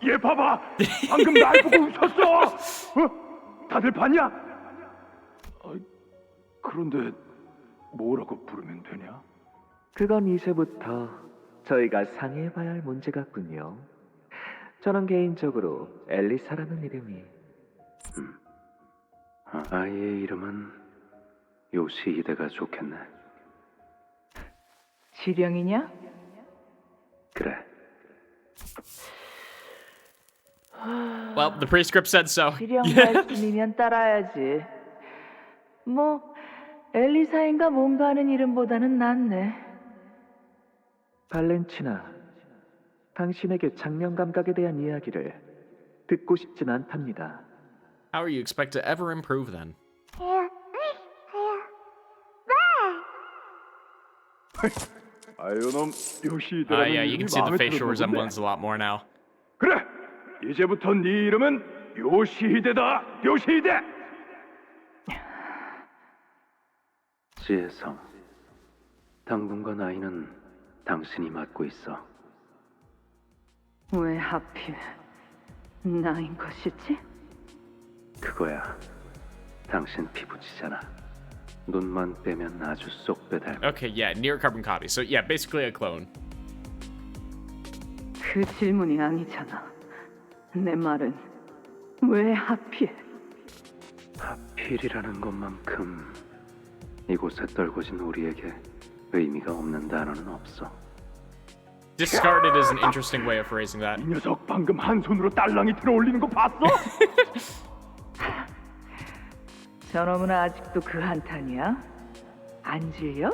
얘 봐봐! 방금 날 보고 웃었어! 다들 봤냐? 그런데 뭐라고 부르면 되냐? 그건 이제부터 저희가 상의해봐야 할 문제 같군요. 저는 개인적으로 엘리사라는 이름이 아이의 이름은 요시히데가 좋겠네. 지령이냐? 그래. Well, the prescript said so. 지령 말씀이면 따라야지. 뭐 엘리사인가 뭔가 하는 이름보다는 낫네. 발렌치나, 당신에게 장면 감각에 대한 이야기를 듣고 싶진 않답니다. How are you expect to ever improve then? 아유놈 요시히데라는 Yeah, you 이름이 can see the 마음에 facial 들었는데. resemblance a lot more now. 그래, 이제부터 네 이름은 요시히데다. 요시히데. 지혜성, 당분간 아이는 당신이 맡고 있어. 왜 하필 나인 것이지? 그거야. 당신 피부치잖아. 눈만 빼면 아주 쏙 빼닮아. Okay, yeah, near carbon copy. So yeah, basically a clone. 그 질문이 아니잖아. 내 말은 왜 하필? 하필이라는 것만큼 이곳에 떨궈진 우리에게 의미가 없는 단어는 없어. Discarded is an interesting way of phrasing that. 이 녀석 방금 한 손으로 딸랑이 들어 올리는 거 봤어? 저놈은 아직도 그 한탄이야? 안 질려?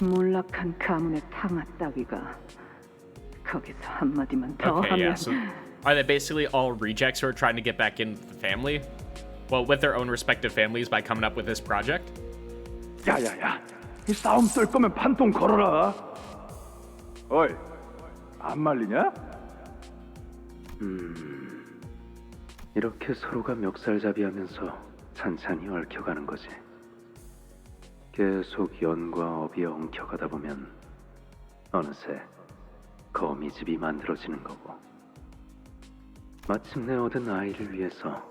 몰락한 가문의 탕아 따위가 거기서 한마디만 더 Okay, 하면 yeah. So are they basically all rejects who are trying to get back in the family? Well, with their own respective families by coming up with this project? 야야야, 이 싸움 쏠 거면 판통 걸어라. 어이, 안 말리냐? 이렇게 서로가 멱살잡이하면서 찬찬히 얽혀가는 거지. 계속 연과 업이 엉켜가다 보면 어느새 거미집이 만들어지는 거고. 마침내 얻은 아이를 위해서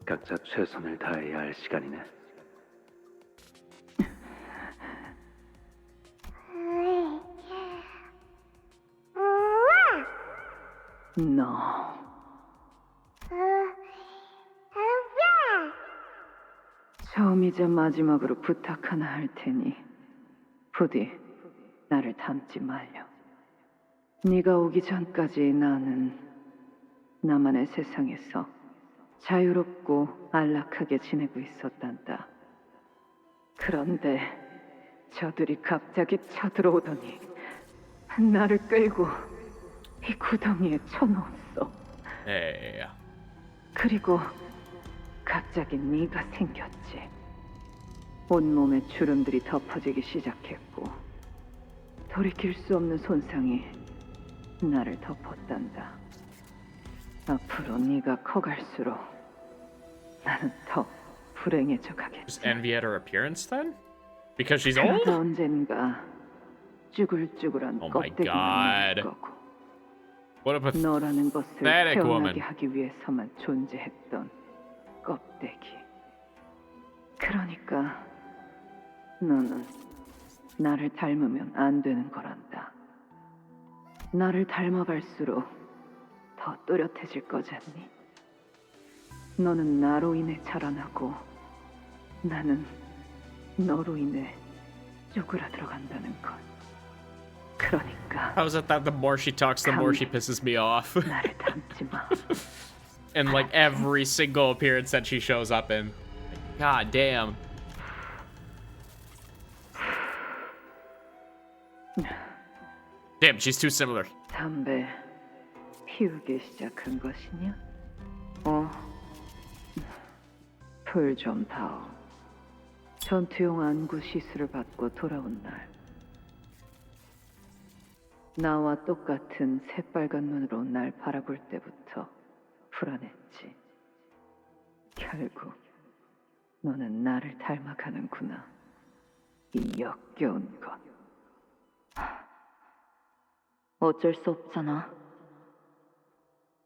각자 최선을 다해야 할 시간이네. 너 처음이자 마지막으로 부탁 하나 할 테니 부디 나를 닮지 말려. 네가 오기 전까지 나는 나만의 세상에서 자유롭고 안락하게 지내고 있었단다. 그런데 저들이 갑자기 쳐들어오더니 나를 끌고 이 구덩이에 쳐넣었어. 에이. 그리고 갑자기 네가 생겼지. 온몸에 주름들이 덮어지기 시작했고 돌이킬 수 없는 손상이 나를 덮었단다. 앞으로 네가 커갈수록 나는 더 불행해져 가겠지. Just envy at her appearance then? Because she's 그러다 old? 언젠가 쭈글쭈글한 Oh my 껍데기만 god. 거고 What a 너라는 것을 pathetic 태어나게 woman. 하기 위해서만 존재했던 껍데기. 그러니까 너는 나를 닮으면 안 되는 거란다. 나를 닮아갈수록 더 또렷해질 거잖니. 너는 나로 인해 자라나고 나는 너로 인해 쪼그라들어간다는 것. 그러니까 How is it that the more she talks, the more she pisses me off? 나를 닮지 마. In like every single appearance that she shows up in. God damn. Damn, she's too similar. 담배 피우기 시작한 것이냐? 풀 좀 다오. 전투용 안구 시술을 받고 돌아온 날 나와 똑같은 새빨간 눈으로 날 바라볼 때부터 불안했지. 결국 너는 나를 닮아가는구나. 이 역겨운 것. 어쩔 수 없잖아.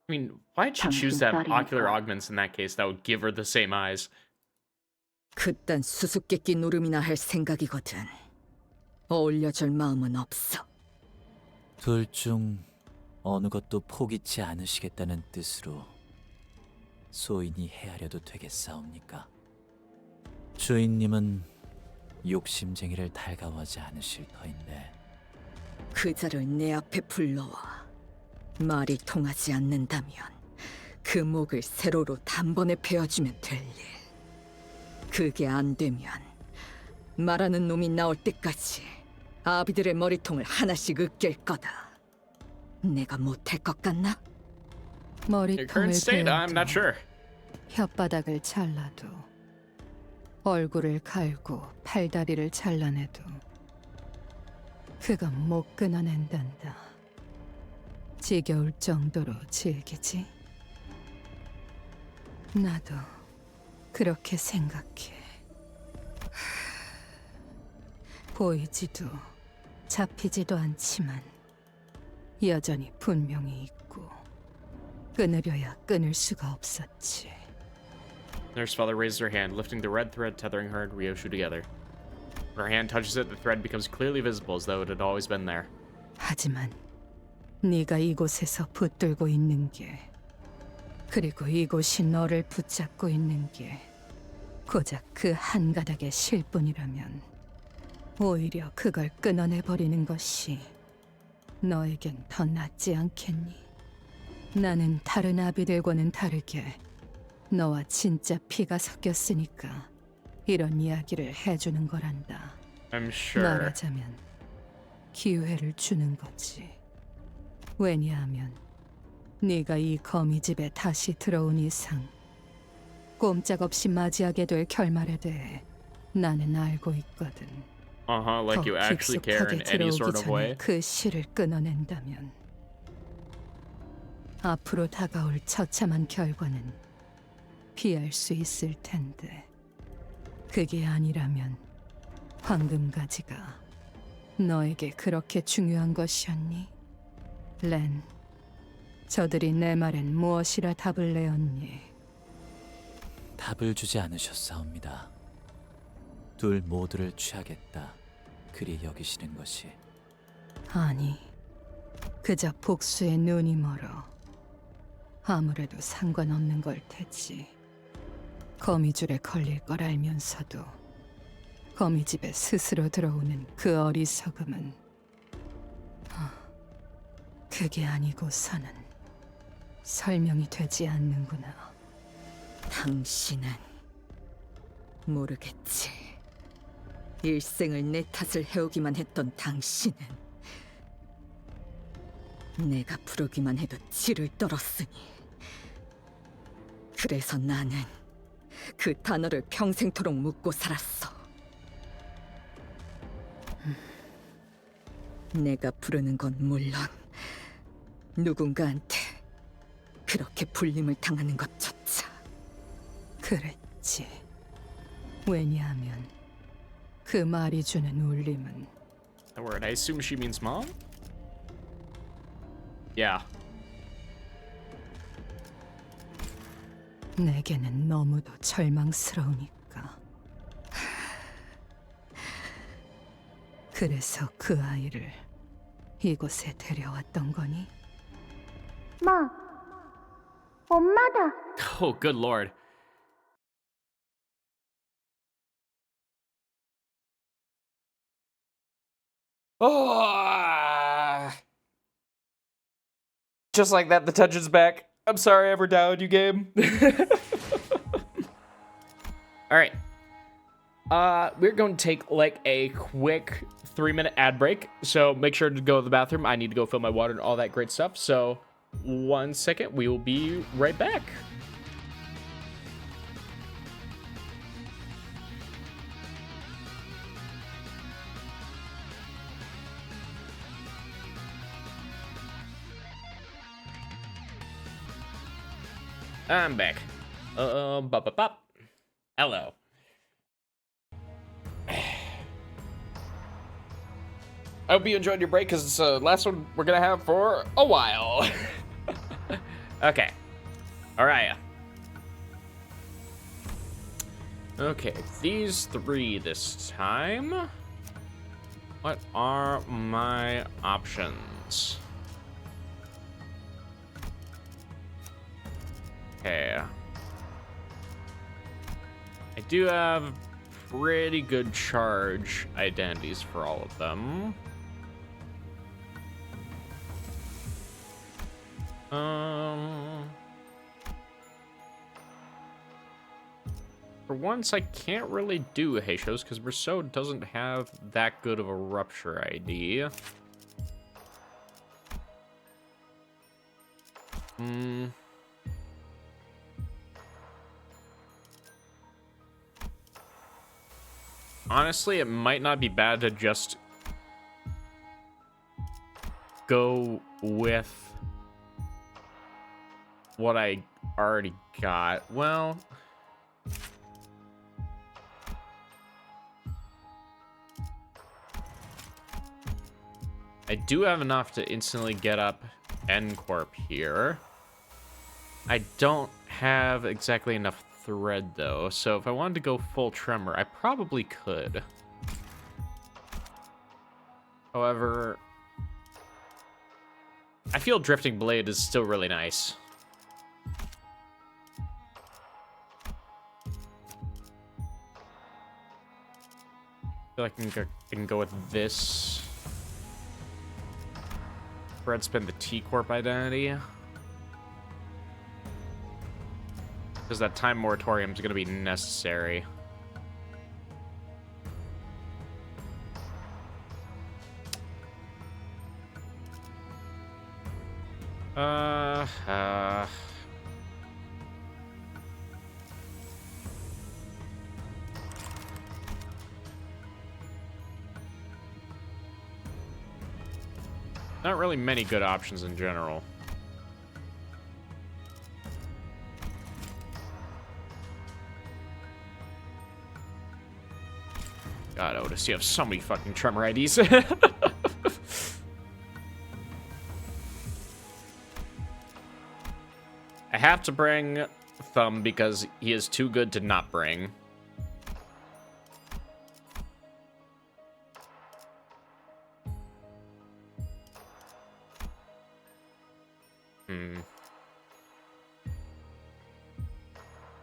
I mean, why'd she choose to have ocular augments in that case that would give her the same eyes? 그딴 수수께끼 노름이나 할 생각이거든. 어울려줄 마음은 없어. 둘 중 어느 것도 포기치 않으시겠다는 뜻으로 소인이 헤아려도 되겠사옵니까? 주인님은 욕심쟁이를 달가워하지 않으실 터인데. 그자를 내 앞에 불러와 말이 통하지 않는다면 그 목을 세로로 단번에 베어주면 될 일. 그게 안 되면 말하는 놈이 나올 때까지 아비들의 머리통을 하나씩 으깰 거다. 내가 못할 것 같나? Your current state, I'm not sure. 혓바닥을 잘라도 얼굴을 갈고 팔다리를 잘라내도 그건 못 끊어낸단다. 지겨울 정도로 즐기지? 나도 그렇게 생각해. 보이지도 잡히지도 않지만 여전히 분명히 있고 끊으려야 끊을 수가 없었지. Nurse Father raises her hand, lifting the red thread tethering her and Ryoshu together. When her hand touches it, the thread becomes clearly visible as though it had always been there. 하지만 네가 이곳에서 붙들고 있는 게, 그리고 이곳이 너를 붙잡고 있는 게 고작 그 한 가닥의 실뿐이라면 오히려 그걸 끊어내버리는 것이 너에겐 더 낫지 않겠니? 나는 다른 아비들과는 다르게 너와 진짜 피가 섞였으니까 이런 이야기를 해주는 거란다. I'm sure. 말하자면 기회를 주는 거지. 왜냐하면 네가 이 거미집에 다시 들어온 이상 꼼짝없이 맞이하게 될 결말에 대해 나는 알고 있거든. Like you actually care in any sort of way. 그 실을 끊어낸다면 앞으로 다가올 처참한 결과는 피할 수 있을 텐데, 그게 아니라면 황금가지가 너에게 그렇게 중요한 것이었니? 렌, 저들이 내 말엔 무엇이라 답을 내었니? 답을 주지 않으셨사옵니다. 둘 모두를 취하겠다. 그리 여기시는 것이 아니, 그저 복수에 눈이 멀어. 아무래도 상관없는 걸 테지. 거미줄에 걸릴 걸 알면서도 거미집에 스스로 들어오는 그 어리석음은 그게 아니고서는 설명이 되지 않는구나. 당신은 모르겠지. 일생을 내 탓을 해오기만 했던 당신은 내가 부르기만 해도 치를 떨었으니. 그래서 나는 그 단어를 평생토록 묻고 살았어. 내가 부르는 건 물론 누군가한테 그렇게 불림을 당하는 것조차. 그랬지. 왜냐하면 그 말이 주는 울림은 That word. I assume she means mom? Yeah. 내게는 너무도 절망스러우니까. 그래서 그 아이를 이곳에 데려왔던 거니? 마, 엄마다. Oh, good lord. Oh! Just like that, the tension's back. I'm sorry I ever doubted you, game. All right. We're going to take like a quick 3-minute ad break. So make sure to go to the bathroom. I need to go fill my water and all that great stuff. So 1 second, we will be right back. I'm back. Bop. Hello. I hope you enjoyed your break, because it's the last one we're gonna have for a while. Okay. Alright. Okay, these 3 this time. What are my options? Okay. I do have pretty good charge identities for all of them. For once, I can't really do Heishos because Rousseau doesn't have that good of a rupture ID. Honestly, it might not be bad to just go with what I already got. Well, I do have enough to instantly get up N-Corp here. I don't have exactly enough thread though, so if I wanted to go full tremor, I probably could. However, I feel Drifting Blade is still really nice. I feel like I can go with this. Red spin the T-Corp identity. Because that time moratorium is going to be necessary. Not really many good options in general. God, Otis, you have so many fucking tremor IDs. I have to bring thumb because he is too good to not bring.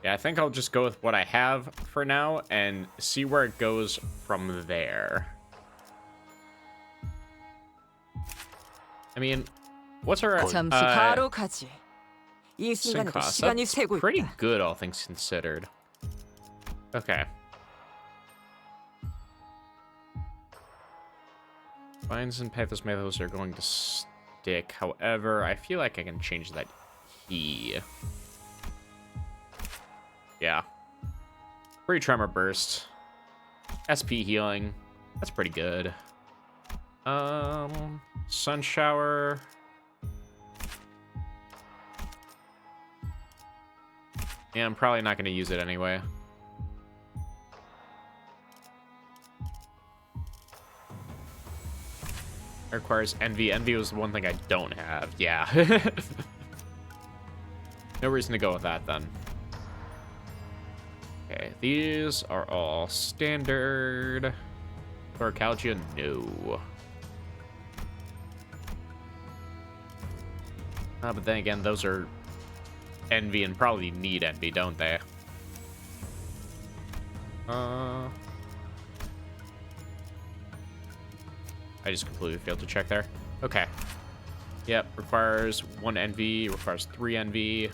Yeah, I think I'll just go with what I have for now and see where it goes from there. I mean, what's our 잠시 바로 가지. 이 sync 순간에도 cost? 시간이 That's 새고 pretty 있다. good, all things considered. Okay. Vines and Pathos Mythos are going to stick. However, I feel like I can change that key. Yeah. Free Tremor Burst. SP Healing. That's pretty good. Sun Shower. Yeah, I'm probably not going to use it anyway. It requires Envy. Envy was the one thing I don't have. Yeah. No reason to go with that then. Okay, these are all standard. Orcalgia, no. But then again, those are Envy and probably need Envy, don't they? I just completely failed to check there. Okay. Yep, requires 1 Envy, requires 3 Envy.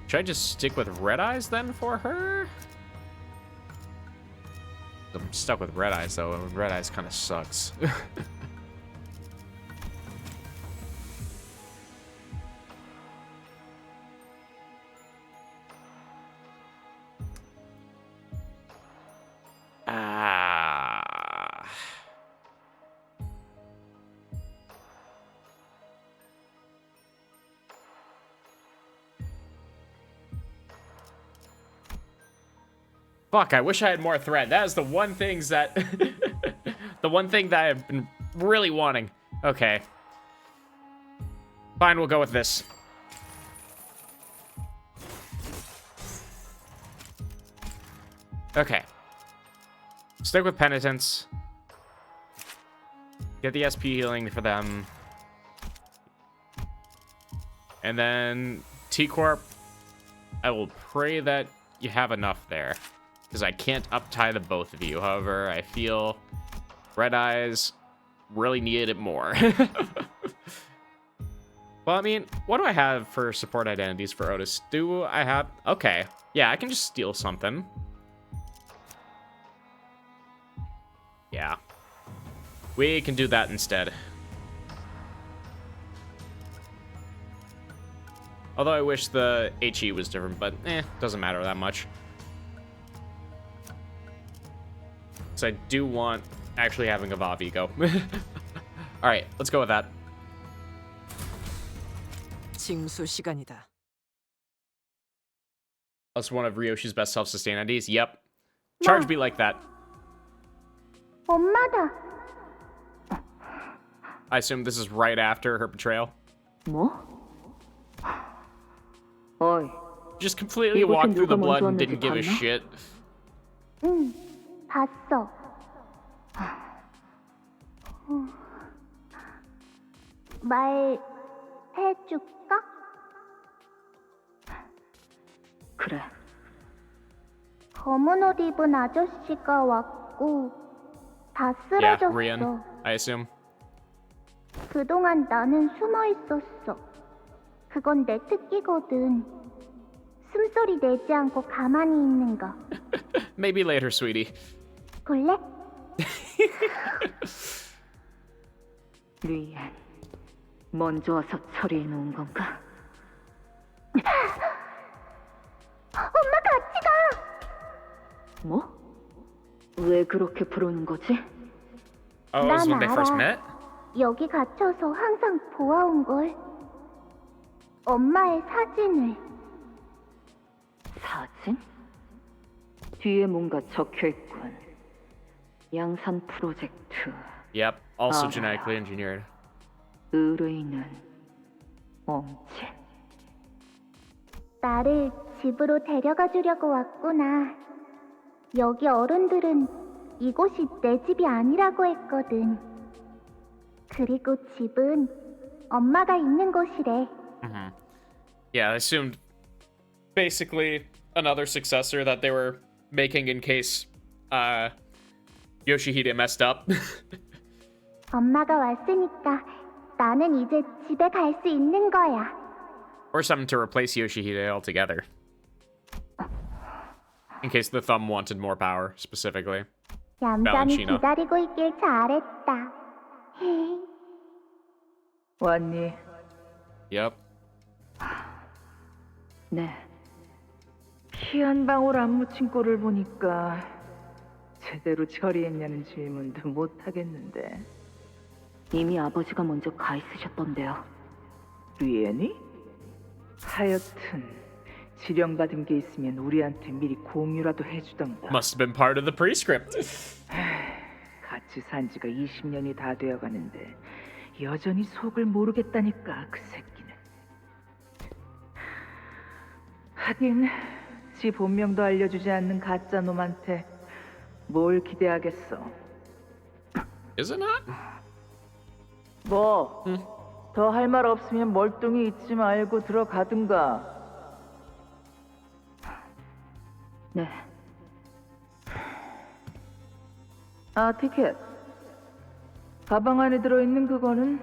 Should I just stick with Red Eyes then for her? I'm stuck with Red Eyes though, and Red Eyes kind of sucks. Fuck, I wish I had more thread. That is the one thing that the one thing that I've been really wanting. Okay. Fine, we'll go with this. Okay. Stick with Penitence. Get the SP healing for them. And then T-Corp, I will pray that you have enough there. Because I can't uptie the both of you. However, I feel Red Eyes really needed it more. Well, I mean, what do I have for support identities for Otis? Do I have... Okay. Yeah, I can just steal something. Yeah. We can do that instead. Although I wish the HE was different, but doesn't matter that much. So I do want actually having a Vavi go. All right, let's go with that. 징수 시간이다. That's one of Ryoshi's best self-sustain IDs. Yep. Charge be like that. 엄마다. I assume this is right after her betrayal. 뭐? 어이. Just completely walked through the blood and didn't give a shit. 응, 봤어. 말해줄까? 그래. 검은 옷 입은 아저씨가 왔고 다 Yeah, 쓰러졌어. Rian, I assume. 그동안 나는 숨어 있었어. 그건 내 특기거든. 숨소리 내지 않고 가만히 있는 거. Maybe later, sweetie. 볼래? 리엔, 먼저 와서 처리해 놓은 건가? 엄마 같이 가! 뭐? 왜 그렇게 부르는 거지? Oh, it was when they first met? 여기 갇혀서 항상 보아온걸. 엄마의 사진을. 사진? 뒤에 뭔가 적혀있군. 양산 프로젝트. Yep, also 알아. genetically engineered. 의뢰인은 엄지. 나를 집으로 데려가 주려고 왔구나. 여기 어른들은 이곳이 내 집이 아니라고 했거든. 그리고 집은 엄마가 있는 곳이래. Yeah, I assumed basically another successor that they were making in case Yoshihide messed up. 엄마가 왔으니까 나는 이제 집에 갈 수 있는 거야. Or something to replace Yoshihide altogether. In case the thumb wanted more power, specifically. 얌전히 Valentina. 기다리고 있길 잘했다. 왔니? Yep. 네. 피 한 방울 안 묻힌 꼴을 보니까 제대로 처리했냐는 질문도 못 하겠는데. 이미 아버지가 먼저 가 있으셨던데요. 리엔이? 하여튼 지령받은 게 있으면 우리한테 미리 공유라도 해주던가. Must have been part of the prescript. 같이 산 지가 20년이 다 되어가는데 여전히 속을 모르겠다니까 그 새끼는. 하긴 지 본명도 알려주지 않는 가짜 놈한테 뭘 기대하겠어. Is it not? 뭐? 더 할 말 없으면 멀뚱히 있지 말고 들어가든가. 네. 아, 티켓. 가방 안에 들어있는 그거는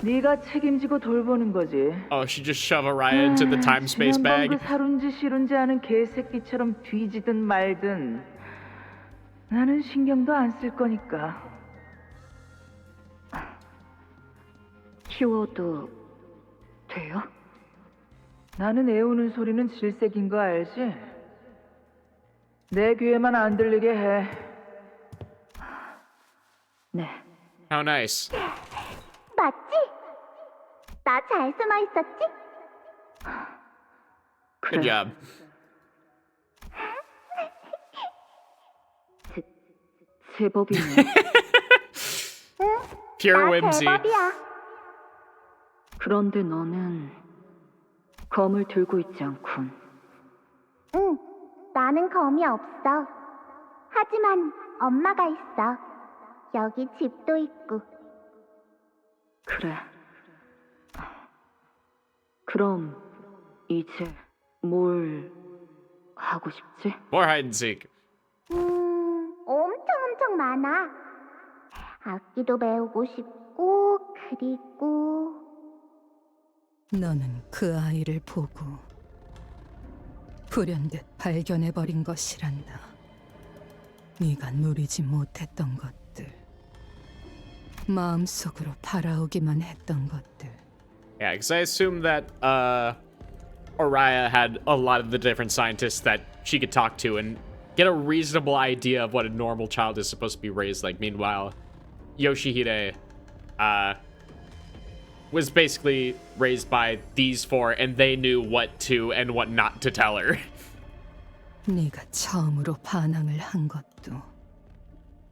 네가 책임지고 돌보는 거지. Oh, she just shove Araya into the time space 지난번 bag. 그 사룬지 시룬지 하는 개새끼처럼 뒤지든 말든 나는 신경도 안 쓸 거니까. 키워도 돼요? 나는 애우는 소리는 질색인 거 알지? 내 귀에만 안 들리게 해. 네. How nice. 맞지? 나 잘 숨어 있었지? Good job. 제법이네. Pure whimsy. 대박이야. 그런데 너는 검을 들고 있지 않군. 응, 나는 검이 없어. 하지만 엄마가 있어. 여기 집도 있고. 그래. 그럼 이제 뭘 하고 싶지? More hide and seek. 엄청 많아. 악기도 배우고 싶고, 그리고 너는 그 아이를 보고 불현듯 발견해버린 것이란다. 네가 누리지 못했던 것들, 마음속으로 바라오기만 했던 것들. Yeah, because I assume that Araya had a lot of the different scientists that she could talk to and get a reasonable idea of what a normal child is supposed to be raised like. Meanwhile, Yoshihide was basically raised by these four, and they knew what to and what not to tell her. 네가 처음으로 반항을 한 것도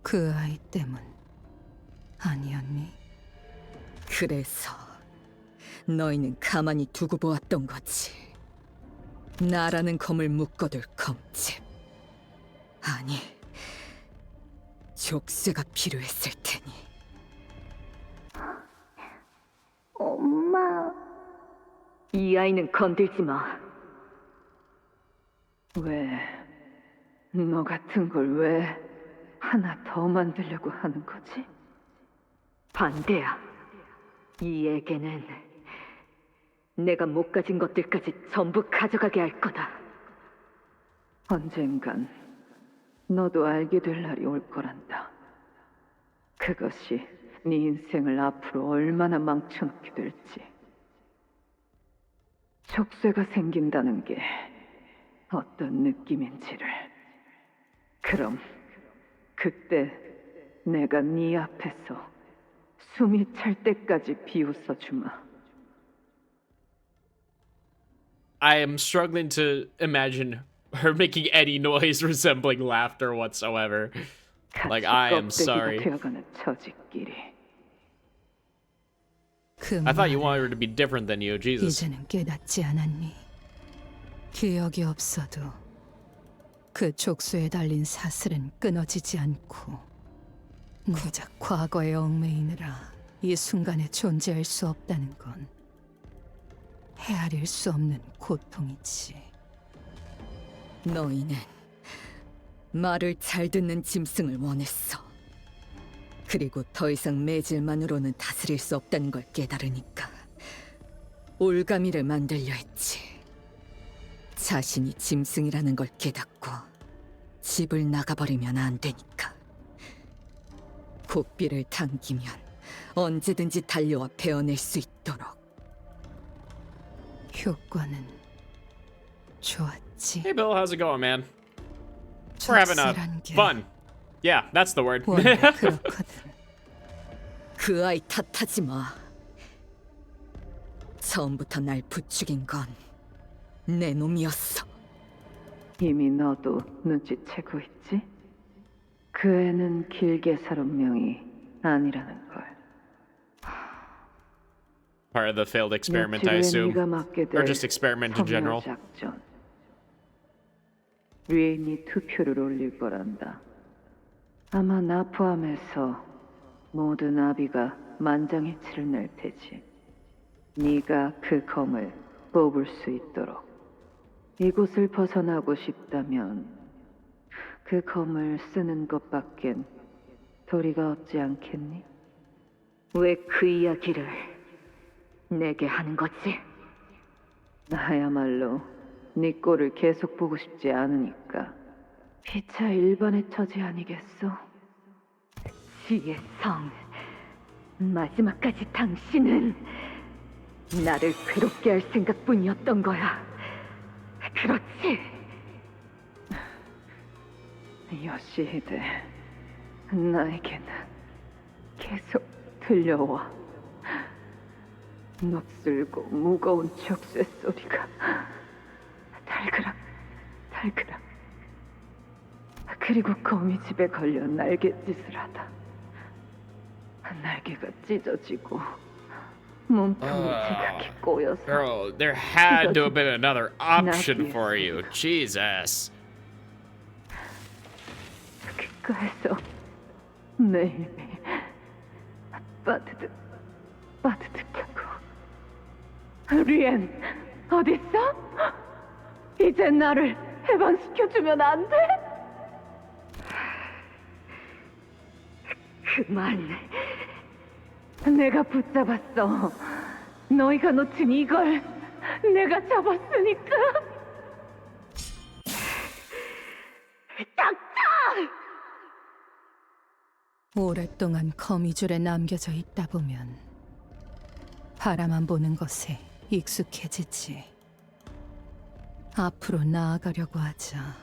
그 아이 때문 아니었니? 그래서 너희는 가만히 두고 보았던 거지. 나라는 검을 묶어둘 검집. 아니, 족쇄가 필요했을 테니. 엄마. 이 아이는 건들지 마. 왜? 너 같은 걸 왜 하나 더 만들려고 하는 거지? 반대야. 이 애게는 내가 못 가진 것들까지 전부 가져가게 할 거다. 언젠간 너도 알게 될 날이 올 거란다. 그것이 네 인생을 앞으로 얼마나 망쳐놓게 될지. 족쇄가 생긴다는 게 어떤 느낌인지를. 그럼 그때 내가 네 앞에서 숨이 찰 때까지 비웃어 주마. I am struggling to imagine her making any noise resembling laughter whatsoever. Like, I am sorry. 되어가는 처지끼리. 그 I thought you wanted her to be different than you, Jesus. 이제는 깨닫지 않았니? 기억이 없어도 그 족수에 달린 사슬은 끊어지지 않고 고작 과거에 얽매이느라 이 순간에 존재할 수 없다는 건 헤아릴 수 없는 고통이지. 너희는 말을 잘 듣는 짐승을 원했어. 그리고 더 이상 매질만으로는 다스릴 수 없다는 걸 깨달으니까 올가미를 만들려 했지. 자신이 짐승이라는 걸 깨닫고 집을 나가버리면 안 되니까. 고삐를 당기면 언제든지 달려와 베어낼 수 있도록. 효과는 좋았지. Hey Bill, how's it going, man? We're having fun. Yeah, that's the word. 원래 그렇거든. 그 아이 탓하지 마. 처음부터 날 부추긴 건 내 놈이었어. 이미 너도 눈치채고 있지? 그 애는 길게 살 운명이 아니라는 걸. Part of the failed experiment, I assume. Or just experiment in general. 작전. 위인이 투표를 올릴 거란다. 아마 나 포함해서 모든 아비가 만장일치를 낼 테지. 네가 그 검을 뽑을 수 있도록. 이곳을 벗어나고 싶다면 그 검을 쓰는 것밖엔 도리가 없지 않겠니? 왜 그 이야기를 내게 하는 거지? 나야말로 네 꼴을 계속 보고 싶지 않으니까. 피차 일반의 처지 아니겠어? 지혜의 성, 마지막까지 당신은 나를 괴롭게 할 생각뿐이었던 거야. 그렇지? 요시히데, 나에게는 계속 들려와. 녹슬고 무거운 족쇄 소리가 달그락 달그락. 그리고 거미집에 걸려 날갯짓을 하다 날개가 찢어지고 몸통이 지각히 꼬여서. Girl, there had to have been another option for you. Jesus. 그래서 매일매일 빠드득하고. 리엔, 어딨어? 이제 나를 해방시켜주면 안 돼? 그만. 내가 붙잡았어. 너희가 놓친 이걸 내가 잡았으니까. 오랫동안 거미줄에 남겨져 있다 보면 바라만 보는 것에 익숙해지지. 앞으로 나아가려고 하자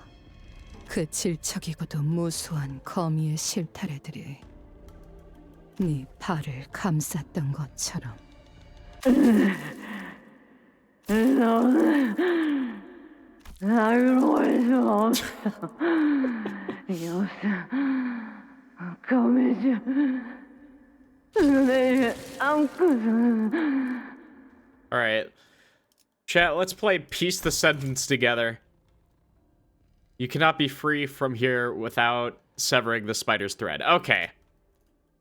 그 질척이고도 무수한 거미의 실타래들이 네 발을 감쌌던 것처럼. 너는 날 놓을 수 없어. 요새 거미줄 내 안고서는. Alright. Chat, let's play piece the sentence together. You cannot be free from here without severing the spider's thread. Okay.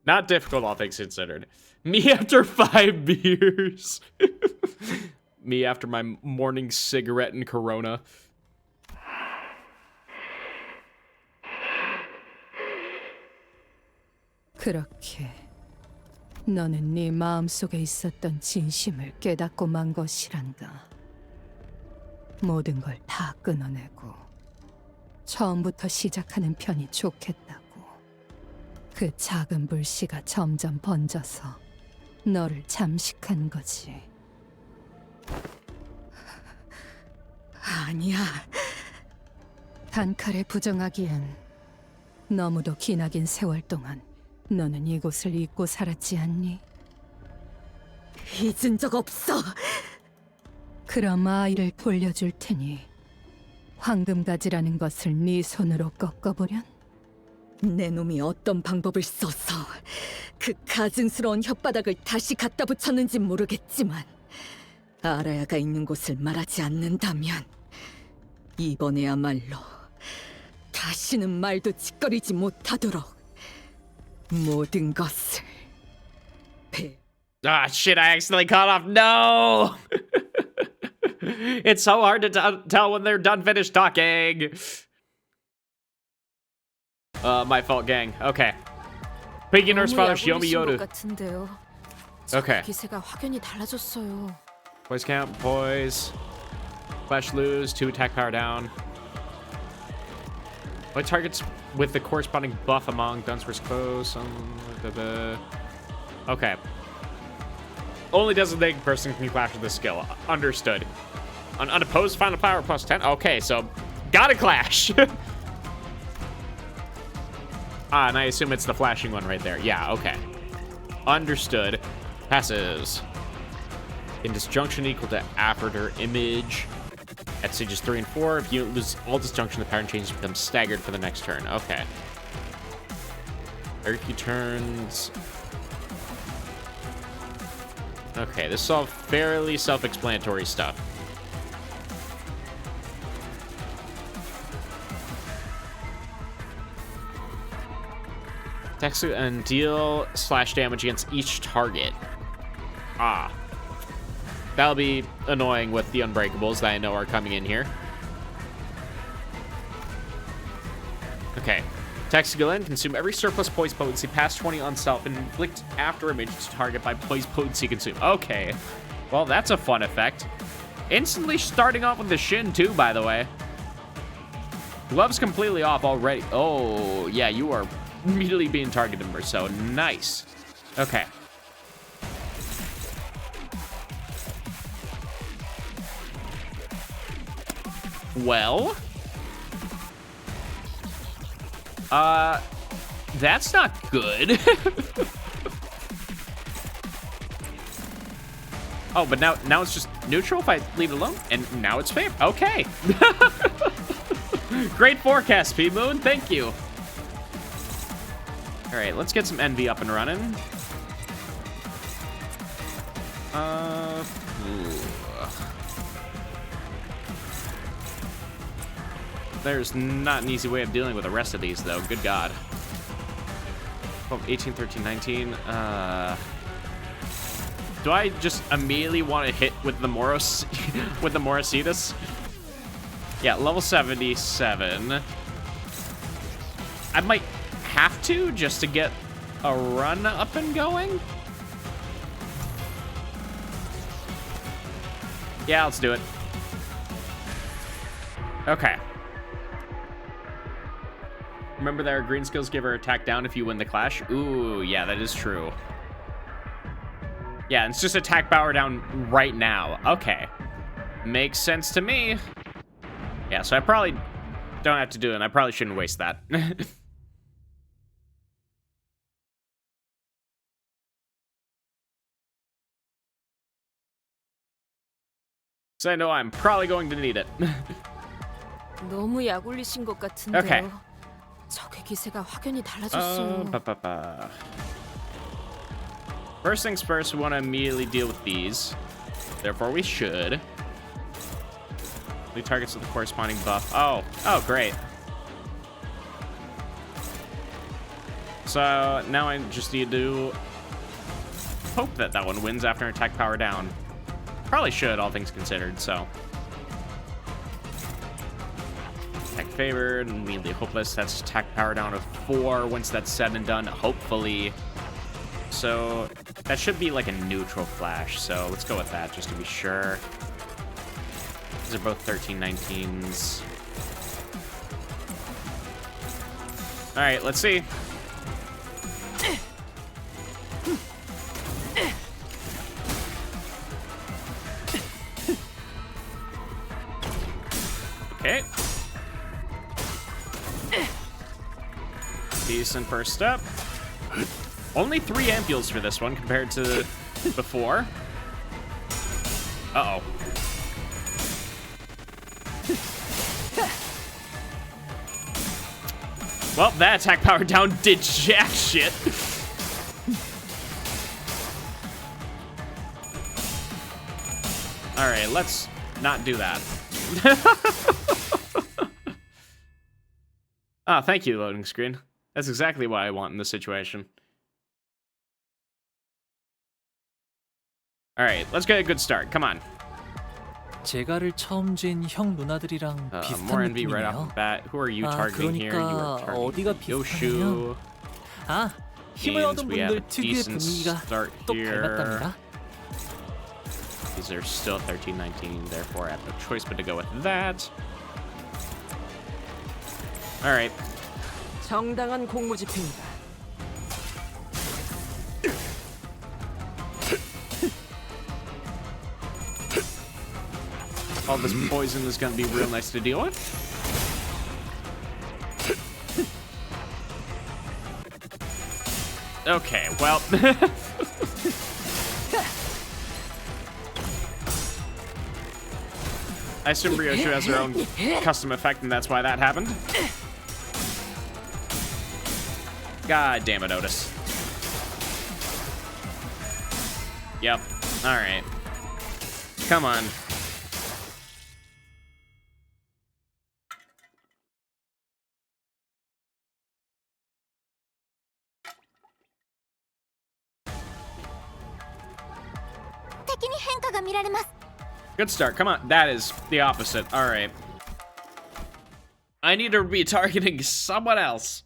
Not difficult, all things considered. Me after 5 beers. Me after my morning cigarette and Corona. 그렇게 너는 네 마음속에 있었던 진심을 깨닫고 만 것이란다. 모든 걸 다 끊어내고 처음부터 시작하는 편이 좋겠다고. 그 작은 불씨가 점점 번져서 너를 잠식한 거지. 아니야. 단칼에 부정하기엔 너무도 기나긴 세월 동안 너는 이곳을 잊고 살았지 않니? 잊은 적 없어. 그럼 아이를 돌려줄 테니 황금가지라는 것을 네 손으로 꺾어보련? 내 놈이 어떤 방법을 써서 그 가증스러운 혓바닥을 다시 갖다 붙였는지 모르겠지만 아라야가 있는 곳을 말하지 않는다면 이번에야말로 다시는 말도 짓거리지 못하도록 모든 것을 Ah, shit, I accidentally cut off. No! It's so hard to tell when they're done finished talking. My fault, gang. Okay. Piggy Nurse Father Shiomi Yoru. 같은데요. Okay. 기세가 확연히 달라졌어요. Boys count, boys. Flash lose, 2 attack power down. What targets with the corresponding buff among Dunsworth's close? Okay. Only designated person can clash with this skill. Understood. An unopposed final power plus 10. Okay, so gotta clash. And I assume it's the flashing one right there. Yeah, okay. Understood. Passes. In disjunction equal to after image. At stages 3 and 4, if you lose all disjunction, the pattern changes becomes staggered for the next turn. Okay. Every few turns. Okay, this is all fairly self-explanatory stuff. Text and deal slash damage against each target. Ah. That'll be annoying with the Unbreakables that I know are coming in here. Okay. Text Galen, consume every surplus poise potency past 20 on self and inflict after image to target by poise potency consume. Okay. Well, that's a fun effect. Instantly starting off with the shin too, by the way. Gloves completely off already. Oh, yeah, you are immediately being targeted, so nice. Okay. Well, that's not good. Oh, but now it's just neutral if I leave it alone, and now it's fair. Okay. Great forecast, P-Moon. Thank you. All right, let's get some Envy up and running. There's not an easy way of dealing with the rest of these, though. Good God. 12, 18, 13, 19. Do I just immediately want to hit with the Moros with the Morositas? Yeah, level 77. I might have to just to get a run up and going. Yeah, let's do it. Okay. Remember that our green skills give her attack down if you win the clash? Ooh, yeah, that is true. Yeah, it's just attack power down right now. Okay. Makes sense to me. Yeah, so I probably don't have to do it, and I probably shouldn't waste that. So I know I'm probably going to need it. 너무 약 올리신 것 같은데요. Okay. 적의 기세가 확연히 달라졌어요. First things first, we want to immediately deal with these. Therefore, we should. Lead targets with the corresponding buff. Oh, great. So now I just need to hope that that one wins after attack power down. Probably should, all things considered, so. Attack favored, immediately hopeless. That's attack power down of 4 once that's said and done, hopefully. So that should be like a neutral flash, so let's go with that just to be sure. These are both 13-19s. All right, let's see. Okay. Decent first step. Only 3 ampules for this one compared to before. Uh-oh. Well, that attack power down did jack shit. All right, let's not do that. Ah, thank you, loading screen. That's exactly what I want in this situation. Alright, let's get a good start. Come on. 제가를 처음 쥔 형 누나들이랑 More 비슷한 envy right off the 느낌이네요. bat. Who are you targeting here? You are 그러니까 어디가 targeting 비슷하냐면 Yoshu. 아, 힘을 Means 얻은 we have a 분들 특유의 decent 분위기가 start 또 here. 닮았답니다. These are still 13, 19, therefore I have no choice but to go with that. Alright. 정당한 공무집행이다. All this poison is gonna be real nice to deal with. Okay, well. I assume Ryoshu has her own custom effect, and that's why that happened. God damn it, Otis. Yep. Alright. Come on. Good start. Come on. That is the opposite. All right. I need to be targeting someone else.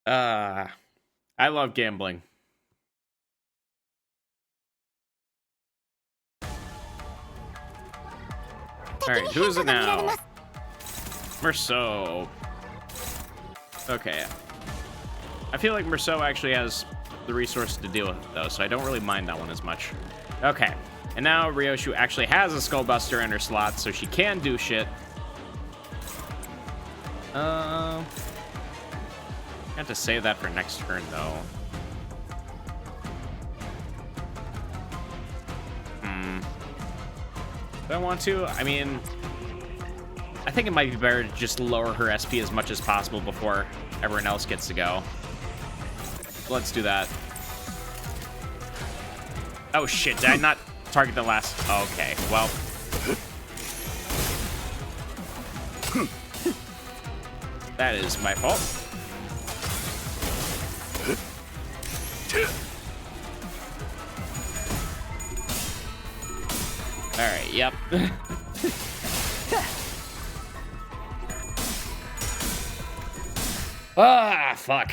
I love gambling. All right, who is it now? Merceau. Okay. I feel like Merceau actually has the resources to deal with it, though, so I don't really mind that one as much. Okay. And now Ryoshu actually has a Skullbuster in her slot, so she can do shit. I have to save that for next turn, though. Do I want to? I mean, I think it might be better to just lower her SP as much as possible before everyone else gets to go. Let's do that. Oh shit, did I not target the last? Okay, well. That is my fault. Alright, yep. Ah, fuck.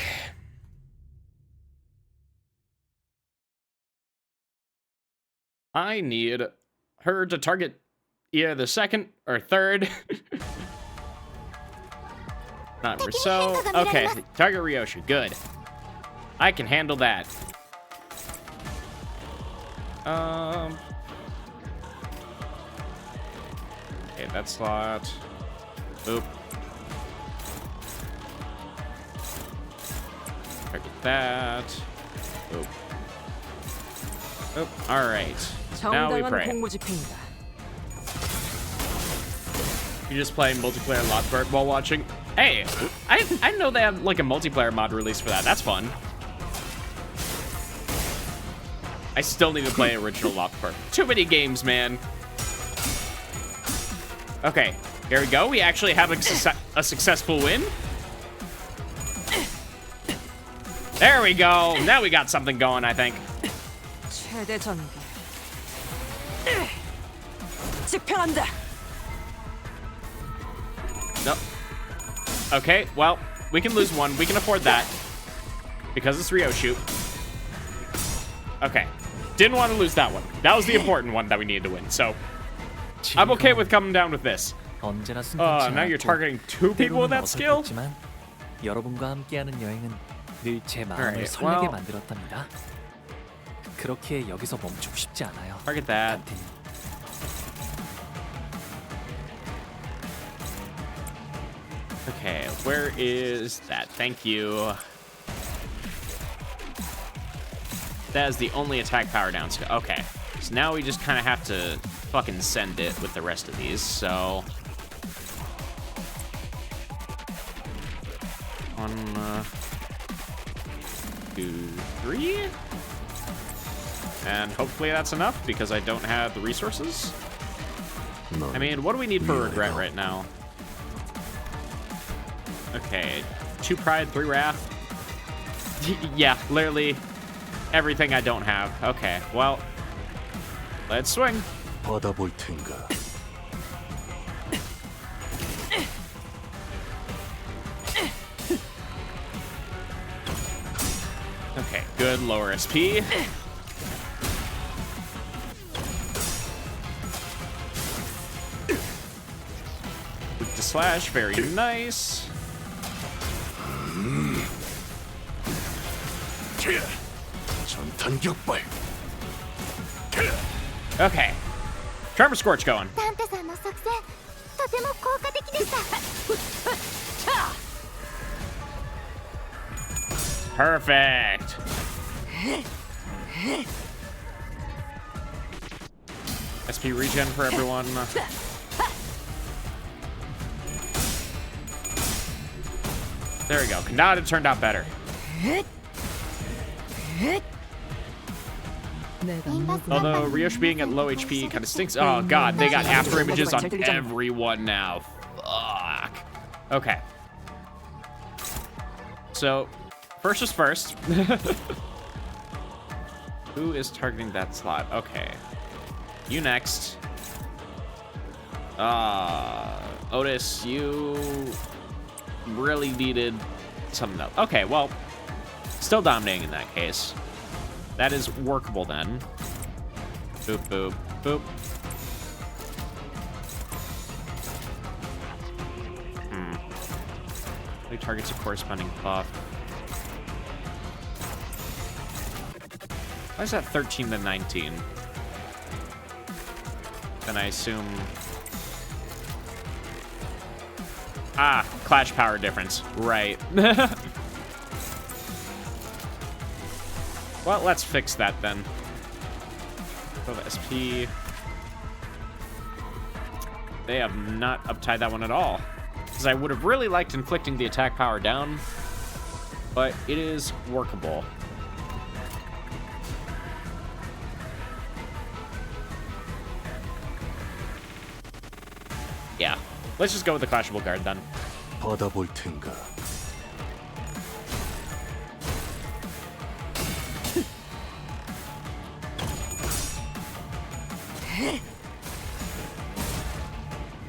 I need her to target either the second or third. Not Rousseau. Okay, target Ryoshu. Good. I can handle that. Okay, that slot. Oop. Target that. Oop. Oop. All right. Now we pray. You just play multiplayer Lockbird while watching. Hey, I know they have like a multiplayer mod release for that. That's fun. I still need to play original Lockbird. Too many games, man. Okay, here we go. We actually have a successful win. There we go. Now we got something going, I think. 최대 전개. 집행한다. No. Okay, well, we can lose one. We can afford that. Because it's Ryoshu. Okay. Didn't want to lose that one. That was the important one that we needed to win, so I'm okay with coming down with this. Now you're targeting two people with that skill? 여러분과 함께하는 여행은 늘 제 마음을 Alright, 설레게 well. 만들었답니다. 그렇게 여기서 멈추고 싶지 않아요. Target that. Okay, where is that? Thank you. That is the only attack power down skill. Okay, so now we just kind of have to fucking send it with the rest of these, so. 1, 2, 3. And hopefully that's enough because I don't have the resources. I mean, what do we need for regret right now? Okay, 2 pride, 3 wrath. Yeah, literally everything I don't have. Okay, well, let's swing. 받아볼 텐가. Okay, good lower SP. Weak to slash, very nice. 전탄 격발. Okay, Tremor Scorch going. ダンテさんの作戦とても効果的でした。 Perfect. SP regen for everyone. There we go. Canto turned out better. Although Ryosh being at low HP kind of stinks. Oh god, they got after images on everyone now. Fuck. Okay. So, first is first. Who is targeting that slot? Okay. You next. Otis, you really needed something else. Okay, well, still dominating in that case. That is workable then. Boop, boop, boop. He targets a corresponding buff. Why is that 13 to 19? Then I assume... Ah, clash power difference. Right. Well, let's fix that then. Go to SP. They have not uptied that one at all. Because I would have really liked inflicting the attack power down, but it is workable. Yeah, let's just go with the Clashable Guard then. 받아볼 텐가.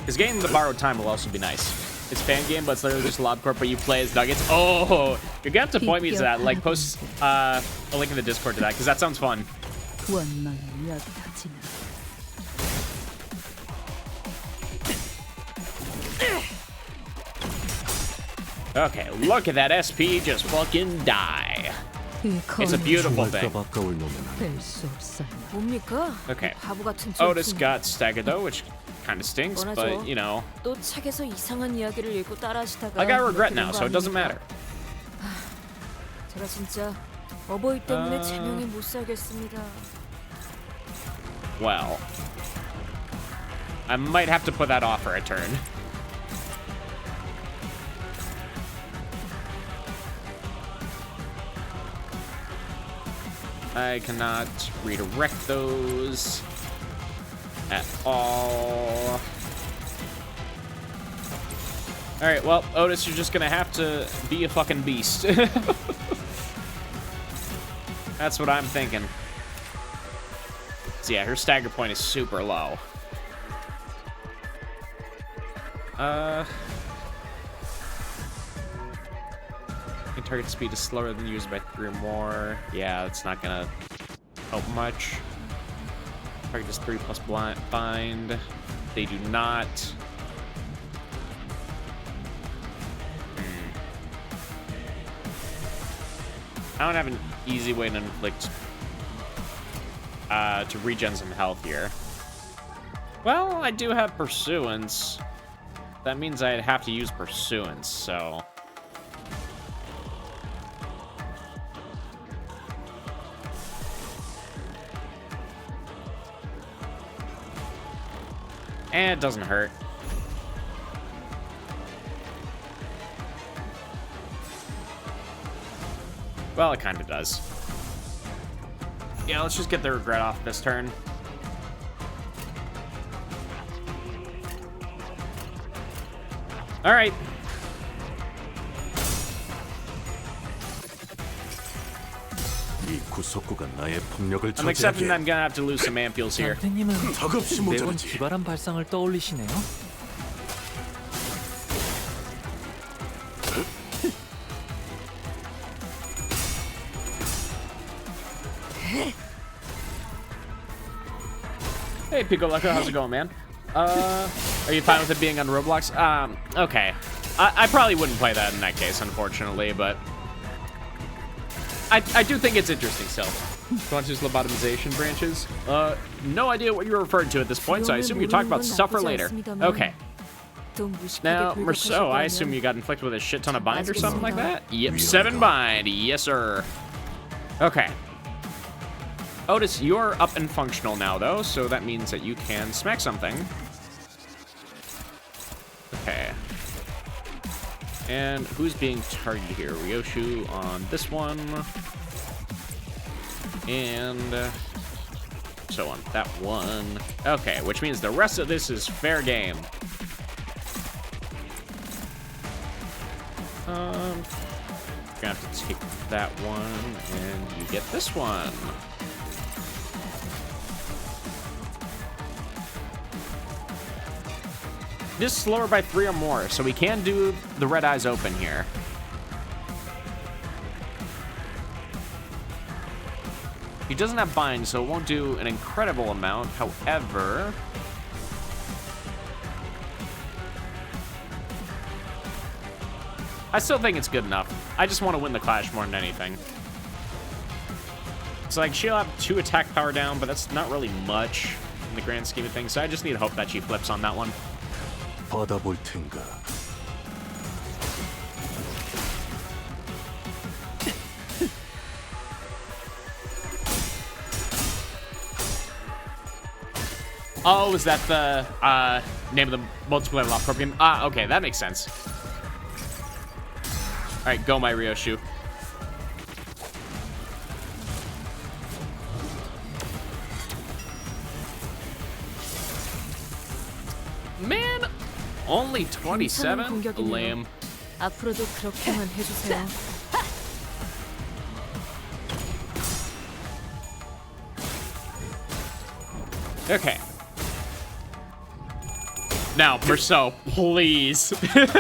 His game, the borrowed time, will also be nice. It's fan game, but it's literally just LobCorp, but you play as Nuggets. Oh, you're gonna have to point me to that. Like, post a link in the Discord to that, because that sounds fun. Okay, look at that SP just fucking die. It's a beautiful thing. Okay. Otis got staggered though, which kind of stinks, but you know. 또 책에서 이상한 이야기를 읽고 따라하시다가 I got regret now, so it doesn't matter. 제가 진짜 어버이 때문에 제명이 못 살겠습니다. Well, I might have to put that off for a turn. I cannot redirect those at all. Alright, well, Otis, you're just gonna have to be a fucking beast. That's what I'm thinking. So yeah, her stagger point is super low. Target speed is slower than used by 3 or more. Yeah, it's not gonna help much. Target is 3 plus bind. They do not. I don't have an easy way to inflict to regen some health here. Well, I do have Pursuance. That means I'd have to use Pursuance, so. And it doesn't hurt. Well, it kind of does. Yeah, let's just get the regret off this turn. All right. 구속구가 나의 폭력을 I'm accepting that 저지하기에 I'm gonna have to lose some ampules here. 선생님은 덕없이 매번 모자르지. 기발한 발상을 떠올리시네요. Hey, Piccolo, how's it going, man? Are you fine with it being on Roblox? Okay. I probably wouldn't play that in that case, unfortunately, but I do think it's interesting still. Quantus lobotomization branches? No idea what you're referring to at this point, so I assume you're talking about stuff for later. Okay. Now, Merceau, I assume you got inflicted with a shit ton of bind or something like that? Yep, 7 bind. Yes, sir. Okay. Otis, you're up and functional now, though, so that means that you can smack something. Okay. And who's being targeted here? Ryoshu on this one. And so on that one. Okay, which means the rest of this is fair game. You're gonna have to take that one, and you get this one. Just slower by 3 or more, so we can do the red eyes open here. He doesn't have bind, so it won't do an incredible amount. However, I still think it's good enough. I just want to win the clash more than anything. It's like she'll have 2 attack power down, but that's not really much in the grand scheme of things. So I just need to hope that she flips on that one. 받아볼 텐가. Oh, is that the name of the multiplayer law program? Ah, okay, that makes sense. All right, go, my Ryoshu. Man, only 27? Lame. 앞으로도 그렇게만 해주세요. Okay. Now, Merceau, please.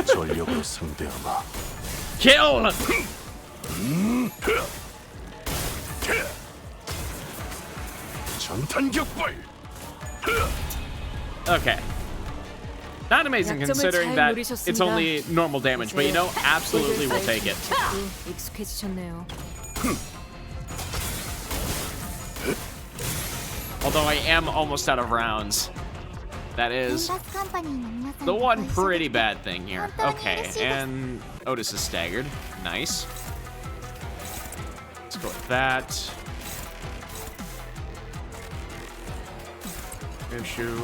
전력으로 상대하마. Kill! 전탄격발. Okay. Not amazing considering that it's only normal damage, but you know, absolutely we'll take it. 익숙해지셨네요. Although I am almost out of rounds. That is the one pretty bad thing here. Okay, and Otis is staggered. Nice. Let's go with that. Issue.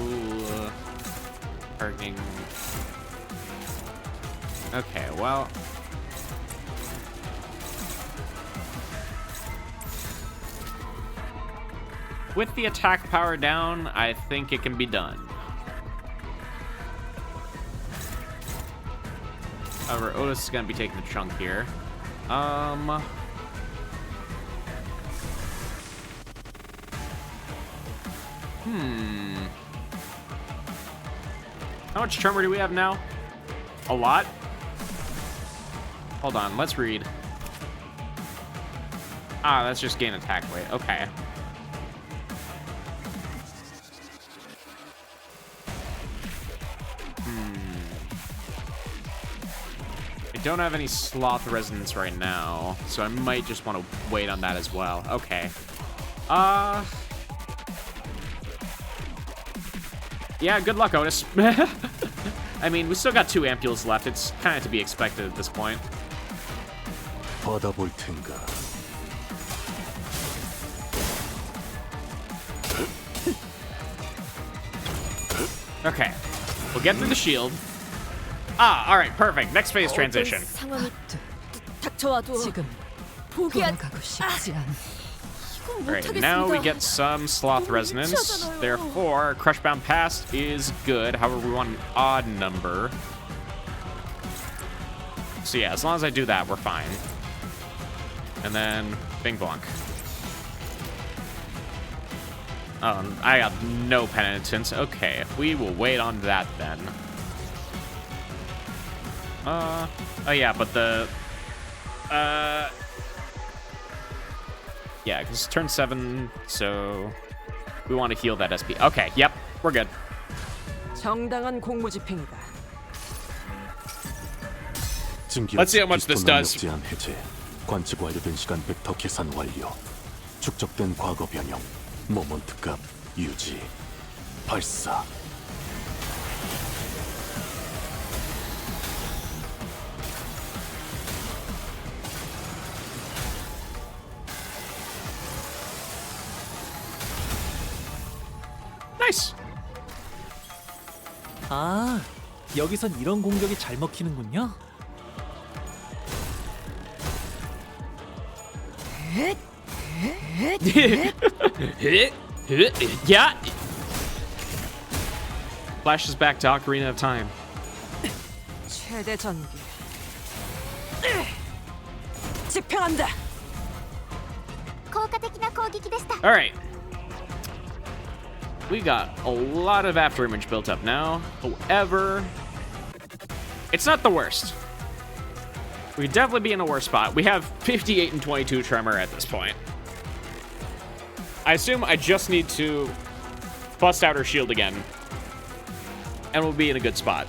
Targeting. Okay, well. With the attack power down, I think it can be done. However, Otis is gonna be taking the chunk here. How much tremor do we have now? A lot? Hold on, let's read. Ah, that's just gain attack weight. Okay. I don't have any sloth resonance right now, so I might just want to wait on that as well. Okay. Yeah, good luck, Otis. I mean, we still got 2 ampules left. It's kind of to be expected at this point. 받아볼 텐가. Okay. We'll get through the shield. Ah, all right, perfect. Next phase transition. 상황이 닥쳐와도 지금 포기한 돌아가고 싶지 않아. All right, now we get some sloth resonance. Therefore, Crushbound Past is good. However, we want an odd number. So yeah, as long as I do that, we're fine. And then Bing Blanc. Oh, I got no penitence. Okay, we will wait on that then. Oh yeah, but the... Yeah, because turn 7, so... We want to heal that SP. Okay, yep, we're good. 정당한 공무 집행이다. Let's see how much this does. 제한 해제, 관측 완료된 시간 벡터 계산 완료, 축적된 과거 변형, 모먼트 값 유지, 발사. 나이스. 아, 여기선 이런 공격이 잘 먹히는군요. Yeah. Flashes back to Ocarina of Time. 최대 전기. 집행한다. All right. We got a lot of afterimage built up now. However, it's not the worst. We'd definitely be in a worse spot. We have 58 and 22 tremor at this point. I assume I just need to bust out her shield again, and we'll be in a good spot.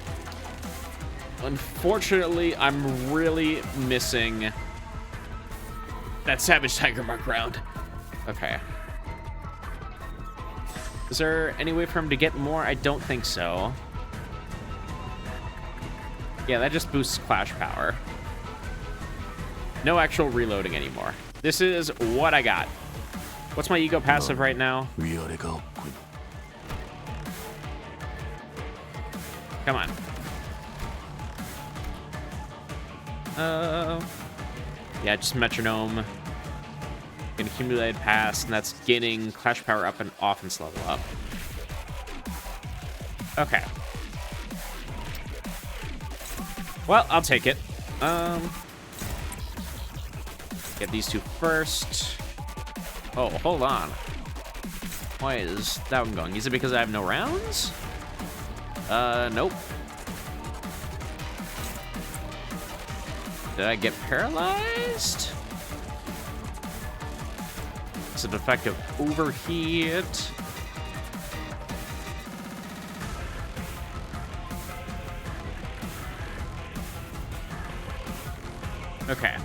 Unfortunately, I'm really missing that Savage Tiger Mark round. Okay. Is there any way for him to get more? I don't think so. Yeah, that just boosts Clash power. No actual reloading anymore. This is what I got. What's my ego passive right now? Come on. Yeah, just metronome. An accumulated pass, and that's getting Clash power up and offense level up. Okay. Well, I'll take it. Get these two first. Oh, hold on. Why is that one going? Is it because I have no rounds? Nope. Did I get paralyzed? It's a defective overheat. Okay.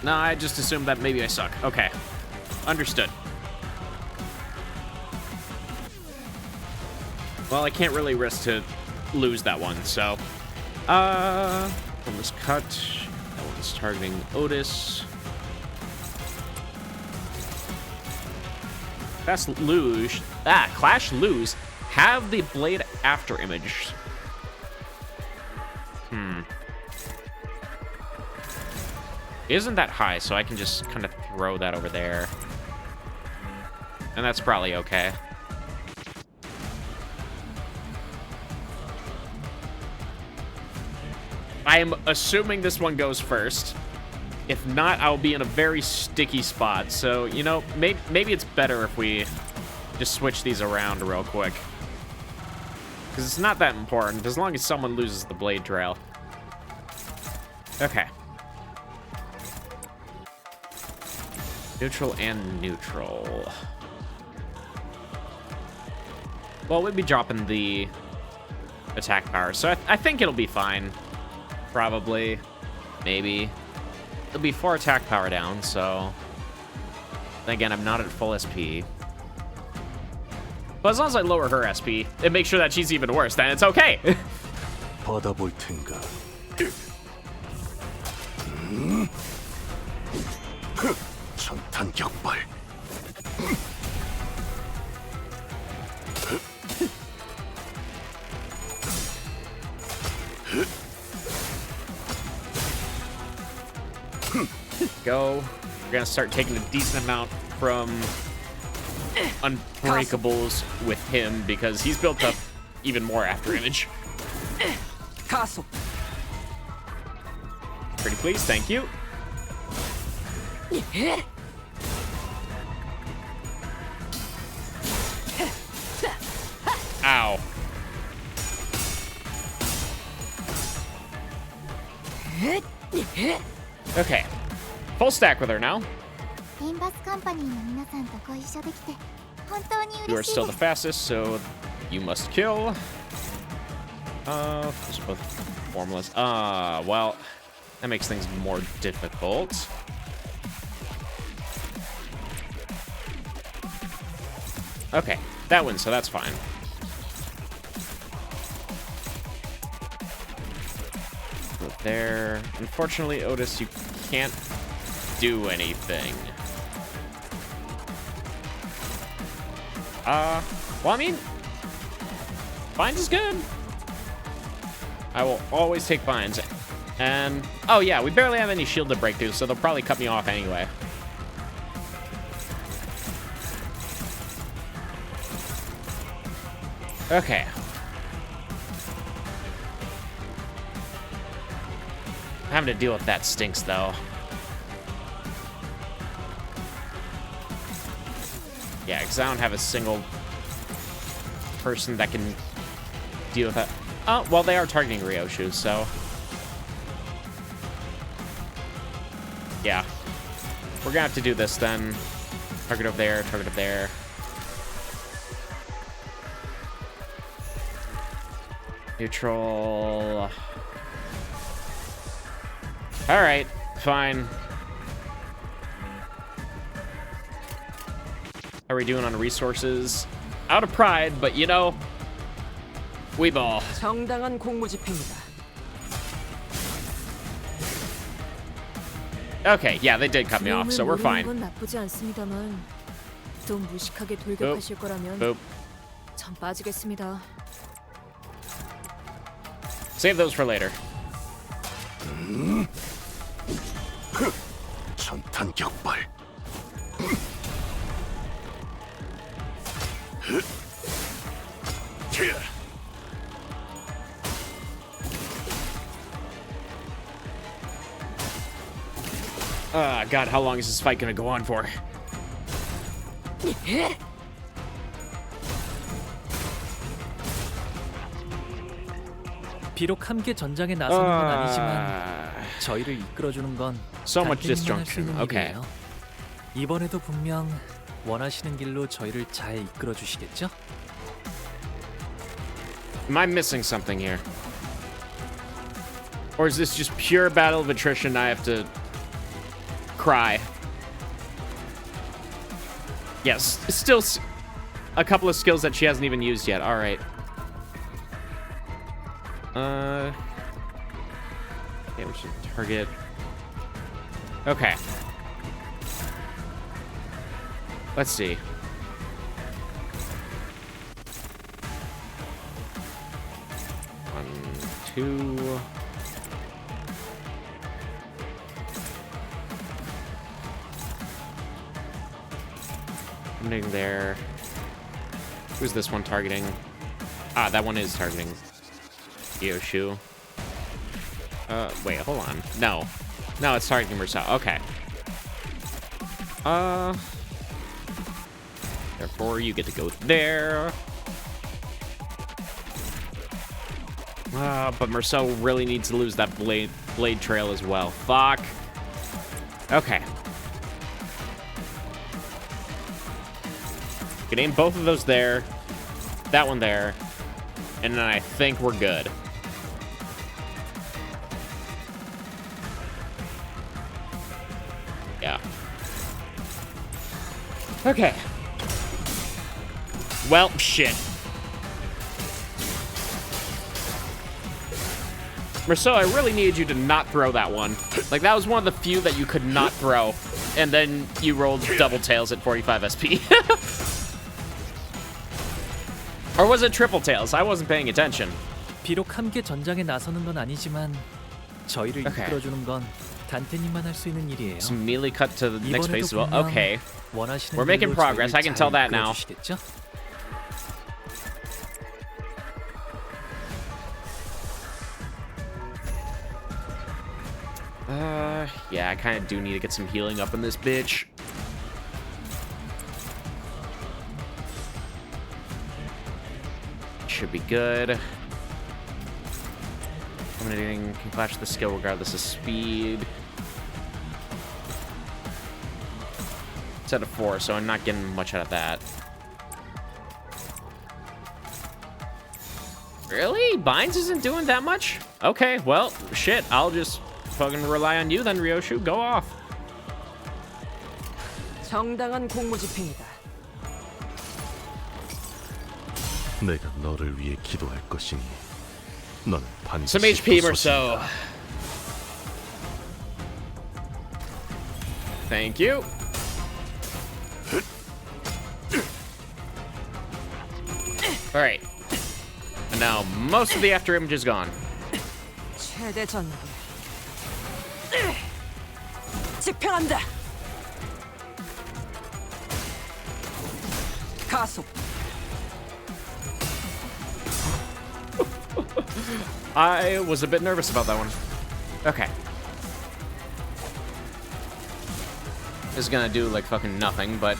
No, I just assumed that maybe I suck. Okay. Understood. Well, I can't really risk to lose that one, so... One was cut. That one is targeting Otis. Clash lose. Have the blade after image. Isn't that high, so I can just kind of throw that over there. And that's probably okay. I'm assuming this one goes first. If not, I'll be in a very sticky spot. So, you know, maybe it's better if we just switch these around real quick. Because it's not that important, as long as someone loses the blade trail. Okay. Neutral and neutral. Well, we'd be dropping the attack power, so I think it'll be fine. Probably. Maybe. It'll be 4 attack power down, so... Then again, I'm not at full SP. But as long as I lower her SP and make sure that she's even worse, then it's okay. 받아볼 텐가. 전탄 격발. Go. We're gonna start taking a decent amount from Unbreakables with him because he's built up even more after image. 가속. Pretty please, thank you. Ow. Okay. Full stack with her now. Limbus Company の皆さんとご一緒できて本当に You are 嬉しい still で the す。 fastest, so you must kill. Those are both formless. Well, that makes things more difficult. Okay, that wins, so that's fine. Go there. Unfortunately, Otis, you can't do anything. Well, I mean, Vines is good. I will always take Vines. And, oh yeah, we barely have any shield to break through, so they'll probably cut me off anyway. Okay. Having to deal with that stinks, though. Yeah, because I don't have a single person that can deal with that. Oh, well, they are targeting Ryoshu, so... yeah. We're gonna have to do this, then. Target over there, target up there. Neutral... alright, fine. How are we doing on resources? Out of pride, but you know, we ball. 정당한 공무 집행이다. Okay, yeah, they did cut me off, so we're fine. 건 나쁘지 않습니다만 좀 무식하게 돌격하실 거라면 Boop. 전 빠지겠습니다. Save those for later. 전탄 격발. God, how long is this fight gonna go on for? 비록 함께 전장에 나서는 건 아니지만 저희를 이끌어주는 건 So much 단테님만 할 수 disjunction. 있는 Okay. 일이에요. 이번에도 분명 원하시는 길로 저희를 잘 이끌어 주시겠죠? Am I missing something here? Or is this just pure battle of attrition? I have to cry. Yes, still a couple of skills that she hasn't even used yet. All right. Yeah, we should target. Okay. Let's see. One, two. Something there. Who's this one targeting? Ah, that one is targeting Yoshu. Wait, hold on. No. No, it's targeting Marcel. Okay. Therefore, you get to go there. But Marcel really needs to lose that blade trail as well. Fuck. Okay. Can aim both of those there. That one there. And then I think we're good. Yeah. Okay. Well, shit. Marceau, I really needed you to not throw that one. Like, that was one of the few that you could not throw. And then you rolled double tails at 45 SP. Or was it triple tails? I wasn't paying attention. 비록 함께 전장에 나서는 건 아니지만 저희를 이끌어주는 건 단테님만 할 수 있는 일이에요. Some melee cut to the next phase as well. 분명 Okay. 원하시는 We're making 길로 progress. I can 저희를 tell 잘 that now. 이끌어주시겠죠? Yeah, I kind of do need to get some healing up in this bitch. Should be good. Dominating can clash the skill regardless of speed. It's at a 4, so I'm not getting much out of that. Really? Binds isn't doing that much? Okay, well, shit. I'll just fucking rely on you then, Ryoshu. Go off. 정당한 공무 집행이다. 내가 너를 위해 기도할 것이니 너는 반드시 Some HP or 부서진다. so. Thank you. All right. And now most of the after image is gone. 최대 전개. 집행한다. 가속. I was a bit nervous about that one. Okay. This is gonna do like fucking nothing, but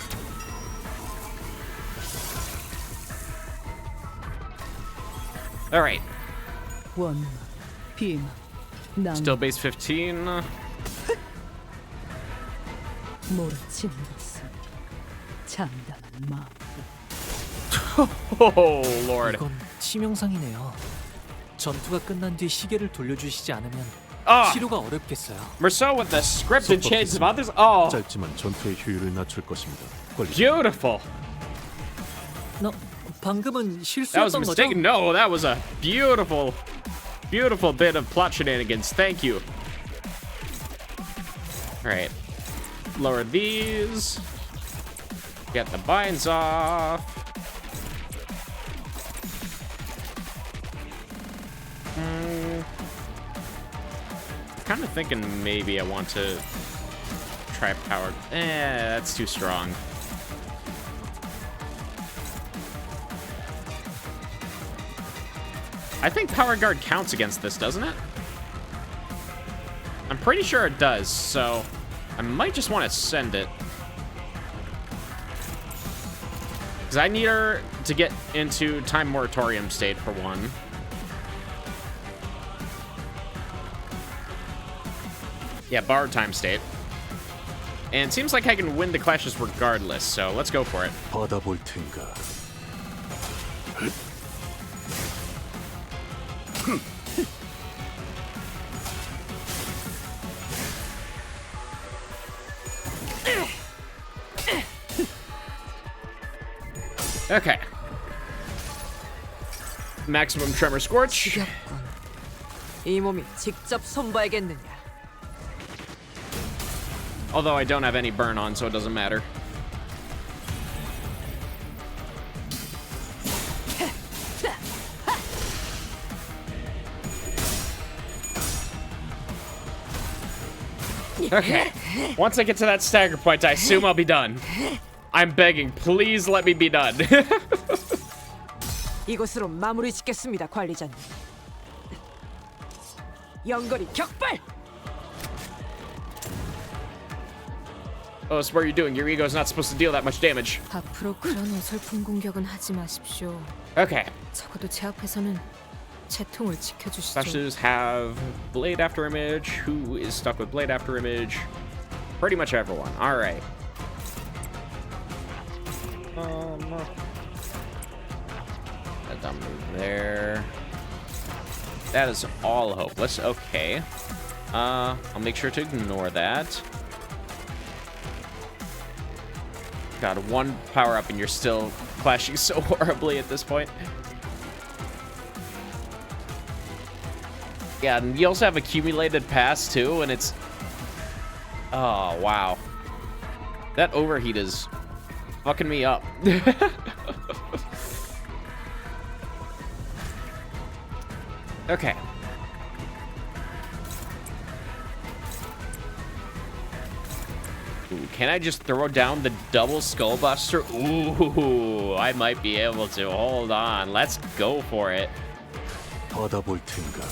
all right. 원, 빔, 낭. Still base 15. 몰아치는 것은 장담한 마음. Oh Lord. 이건 치명상이네요. 전투가 끝난 뒤 시계를 돌려주시지 않으면 치료가 어렵겠어요. Merceau with the scripted shades of others. Oh, 짧지만 전투의 효율을 낮출 것입니다. beautiful. 방금은 That was a 실수였던 거죠? mistake. No, that was a beautiful, beautiful bit of plot shenanigans. Thank you. All right. Lower these. Get the binds off. Kind of thinking maybe I want to try power. That's too strong. I think Power Guard counts against this, doesn't it? I'm pretty sure it does, so I might just want to send it. Because I need her to get into Time Moratorium state for one. Yeah, borrowed time state. And it seems like I can win the clashes regardless, so let's go for it. 받아볼 텐가. Okay. Maximum Tremor Scorch. 이 몸이 직접 손봐야겠느냐. Although I don't have any burn on, so it doesn't matter. Okay. Once I get to that stagger point, I assume I'll be done. I'm begging, please let me be done. 이곳으로 마무리 짓겠습니다, 관리자님. 연거리 격발! Oh, it's what you're doing. Your ego's not supposed to deal that much damage. 앞으로 그런 어설픈 공격은 하지 마십시오. Okay. 적어도 제 앞에서는 채통을 지켜주시죠. Specialists have Blade After Image. Who is stuck with Blade After Image? Pretty much everyone. All right. That dumb move there. That is all hopeless. Okay. I'll make sure to ignore that. God, one power up and you're still clashing so horribly at this point. Yeah, and you also have accumulated pass too, and it's... Oh, wow. That overheat is fucking me up. Okay. Ooh, can I just throw down the double skull buster? Ooh, I might be able to. Hold on. Let's go for it. 받아볼 텐가.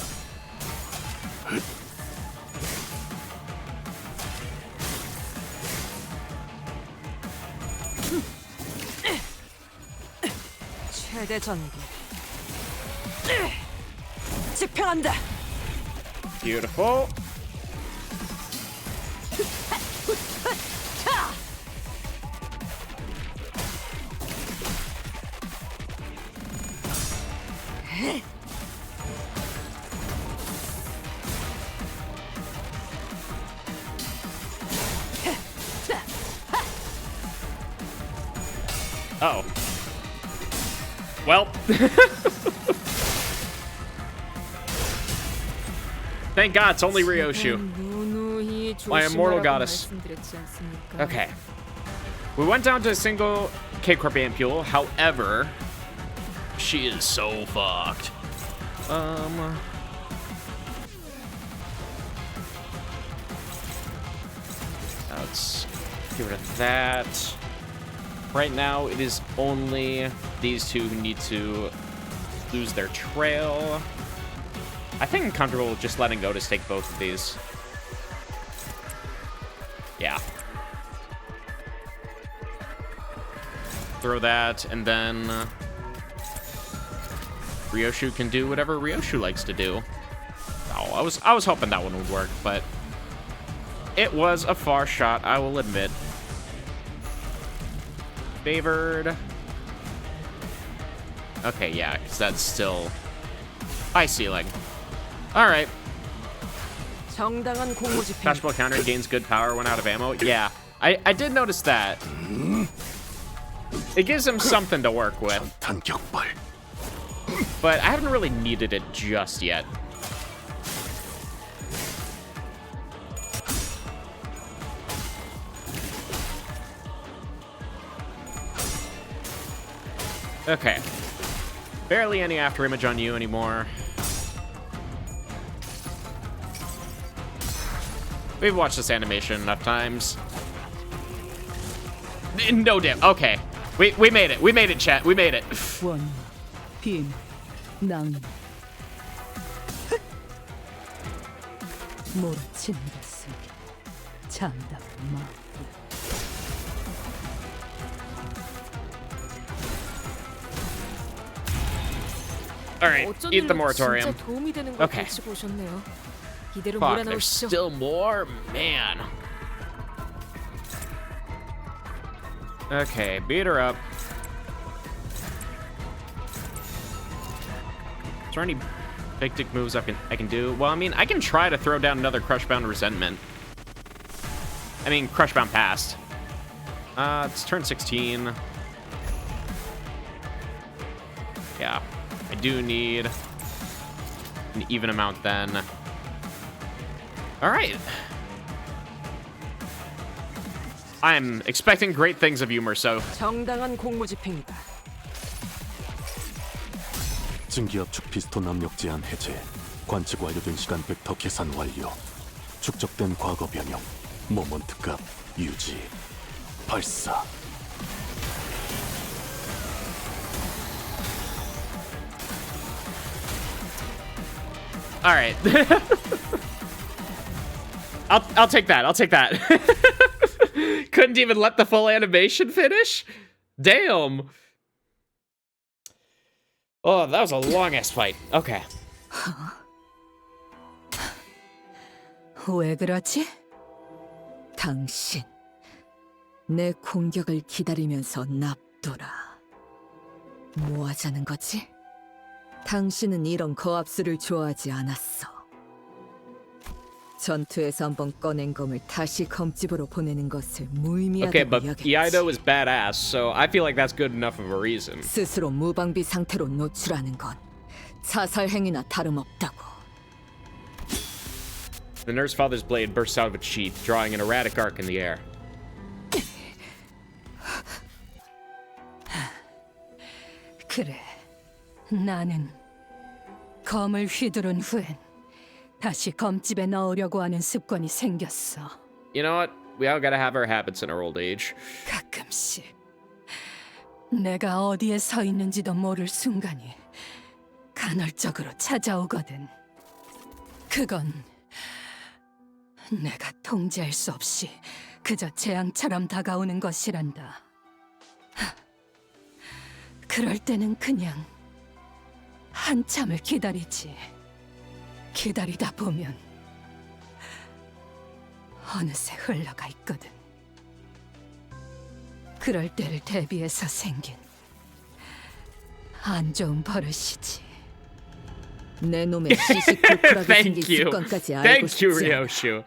최대 전개. 집행한다. Beautiful. Uh-oh. Well. Thank God it's only Ryoshu. My immortal goddess. Okay. We went down to a single K-Corp ampule. However, she is so fucked. Let's get rid of that. Right now, it is only these two who need to lose their trail. I think I'm comfortable with just letting go to stake both of these. Yeah. Throw that, and then Ryoshu can do whatever Ryoshu likes to do. Oh, I was hoping that one would work, but it was a far shot, I will admit. Favored. Okay, yeah, because that's still high ceiling. All right. Flashball counter gains good power when out of ammo. Yeah, I did notice that. It gives him something to work with. But I haven't really needed it just yet. Okay. Barely any after image on you anymore. We've watched this animation enough times. No dip. Okay. We made it. We made it, chat. We made it. 원, 빔, 낭. 몰아치는 가슴, 잠담은 마음. All right, eat the moratorium. Okay. Fuck, there's still more? Man. Okay, beat her up. Is there any big dick moves I can do? Well, I mean, I can try to throw down another Crushbound Resentment. I mean, Crushbound Past. It's turn 16. Yeah, I do need an even amount then. All right. I'm expecting great things of you, Merceau. 정당한 공무 집행이다. 증기압축 피스톤 압력 제한 해제. 관측 완료된 시간 벡터 계산 완료. 축적된 과거 변형. 모먼트 값 유지. 발사. All right. I'll take that. I'll take that. Couldn't even let the full animation finish? Damn. Oh, that was a long-ass fight. Okay. 왜 그러지? 당신, 내 공격을 기다리면서 납둬라. 뭐 하자는 거지? 당신은 이런 거압수를 좋아하지 않았어. 전투에서 한번 꺼낸 검을 다시 검집으로 보내는 것을 Okay, but 무의미하다고 여겼지. Iaido is badass, so I feel like that's good enough of a reason. 스스로 무방비 상태로 노출하는 건 자살 행위나 다름없다고. The nurse father's blade bursts out of its sheath, drawing an erratic arc in the air. 그래, 나는 검을 휘두른 후엔 다시 검집에 넣으려고 하는 습관이 생겼어. You know what? We all gotta have our habits in our old age. 가끔씩 내가 어디에 서 있는지도 모를 순간이 간헐적으로 찾아오거든. 그건 내가 통제할 수 없이 그저 재앙처럼 다가오는 것이란다. 그럴 때는 그냥 한참을 기다리지. 기다리다 보면 어느새 흘러가 있거든. 그럴 때를 대비해서 생긴 안 좋은 버릇이지. 내 놈의 시시콜콜하게 생긴 습관까지 알고 싶지 않아. Ryoshu.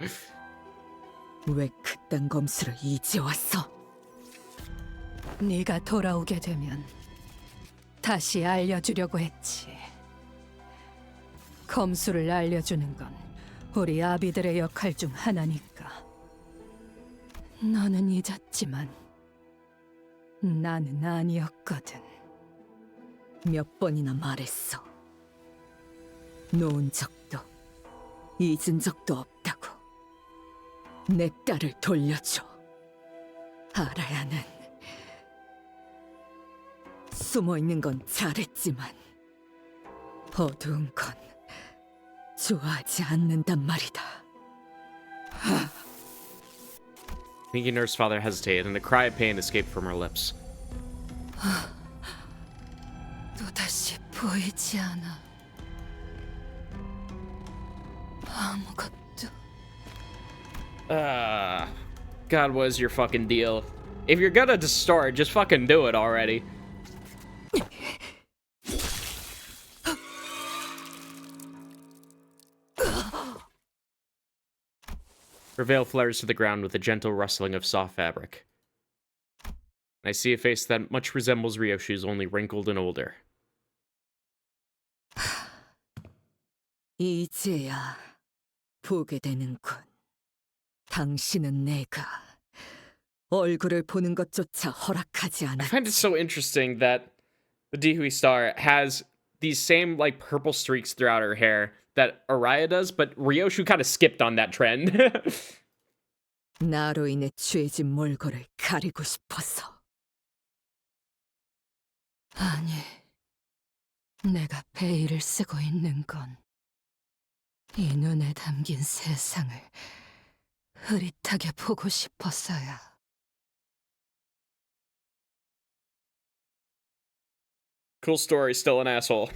왜 그딴 검수를 이제 왔어? 네가 돌아오게 되면 다시 알려주려고 했지. 검수를 알려주는 건 우리 아비들의 역할 중 하나니까. 너는 잊었지만 나는 아니었거든. 몇 번이나 말했어. 놓은 적도 잊은 적도 없다고. 내 딸을 돌려줘. 알아야는 숨어있는 건 잘했지만 어두운 건 좋아하지 않는단 말이다. Pinky Nurse's father hesitated, and a cry of pain escaped from her lips. 또다시 보이지 않아. 아무것도. God, what is your fucking deal? If you're gonna distort, just fucking do it already. Her veil flutters to the ground with a gentle rustling of soft fabric. I see a face that much resembles Ryoshu's, only wrinkled and older. 이제야 보게 되는군. 당신은 내가 얼굴을 보는 것조차 허락하지 I 않았지. find it so interesting that the Dihui star has these same like purple streaks throughout her hair that Araya does, but Ryoshu kind of skipped on that trend. 나로 인해 죄진 몰골을 가리고 싶어서. 아니, 내가 베일을 쓰고 있는 건 이 눈에 담긴 세상을 흐릿하게 보고 싶어서야. Cool story, still an asshole.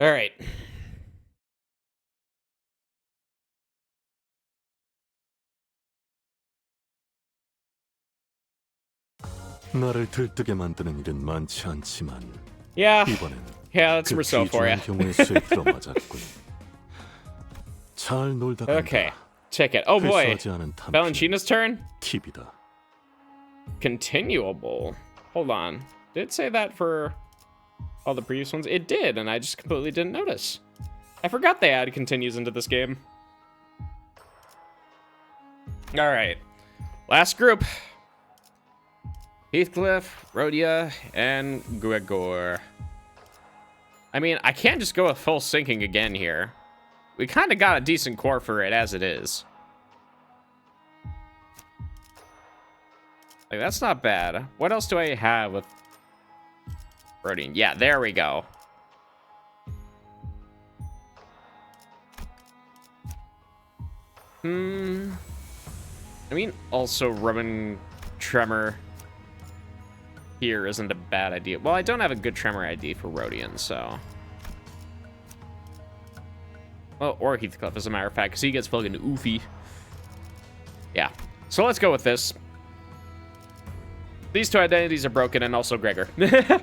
All right. 나를 들뜨게 만드는 일은 많지 않지만 Yeah. 이번엔 Yeah, that's 그 Rousseau for you. 귀중한 경우의 수에 들어맞았군. 잘 놀다 간다. Okay. Check it. Oh boy. 회수하지 않은 탐피. Valentina's turn? 팁이다. Continuable. Hold on. Did it say that for all the previous ones? It did, and I just completely didn't notice. I forgot they added continues into this game. All right. Last group. Heathcliff, Rhodia, and Gregor. I mean, I can't just go with full sinking again here. We kind of got a decent core for it as it is. Like, that's not bad. What else do I have with Rodian? Yeah, there we go. I mean, also Roman Tremor here isn't a bad idea. Well, I don't have a good Tremor ID for Rodian, so... Well, or Heathcliff, as a matter of fact, because he gets fucking oofy. Yeah. So let's go with this. These two identities are broken, and also Gregor. What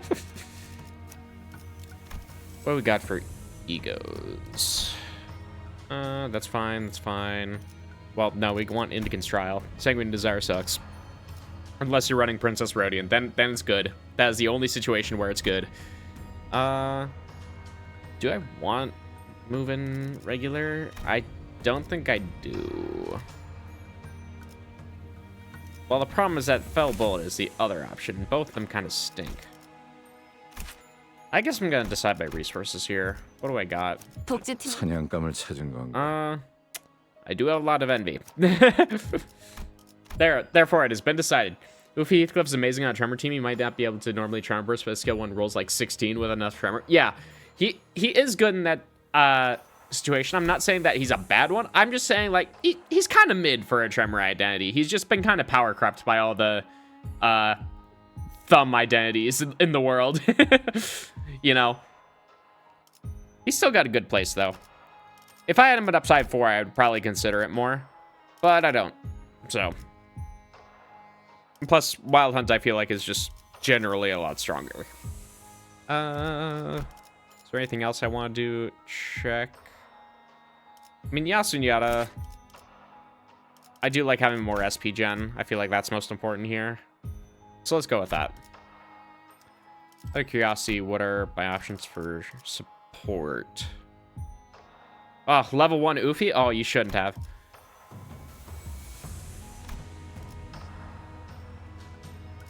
do we got for egos? That's fine, that's fine. Well, no, we want Indican's Trial. Sanguine Desire sucks. Unless you're running Princess Rodian, then it's good. That is the only situation where it's good. Do I want moving regular? I don't think I do. Well, the problem is that Fell Bullet is the other option. Both of them kind of stink. I guess I'm gonna decide by resources here. What do I got? 사냥감을 찾은 건가? I do have a lot of envy. Therefore, it has been decided. If Heathcliff's amazing on a Tremor team, he might not be able to normally Tremor Burst, but skill 1 rolls like 16 with enough Tremor. Yeah, he is good in that situation. I'm not saying that he's a bad one. I'm just saying, like, he's kind of mid for a Tremor identity. He's just been kind of power crept by all the thumb identities in the world. You know? He's still got a good place, though. If I had him at upside 4, I would probably consider it more. But I don't. So. Plus, Wild Hunt, I feel like, is just generally a lot stronger. Is there anything else I want to do? Check. I mean, Yasunyata. I do like having more SP gen. I feel like that's most important here. So let's go with that. Out of curiosity, what are my options for support? Oh, level 1 Ufi? Oh, you shouldn't have.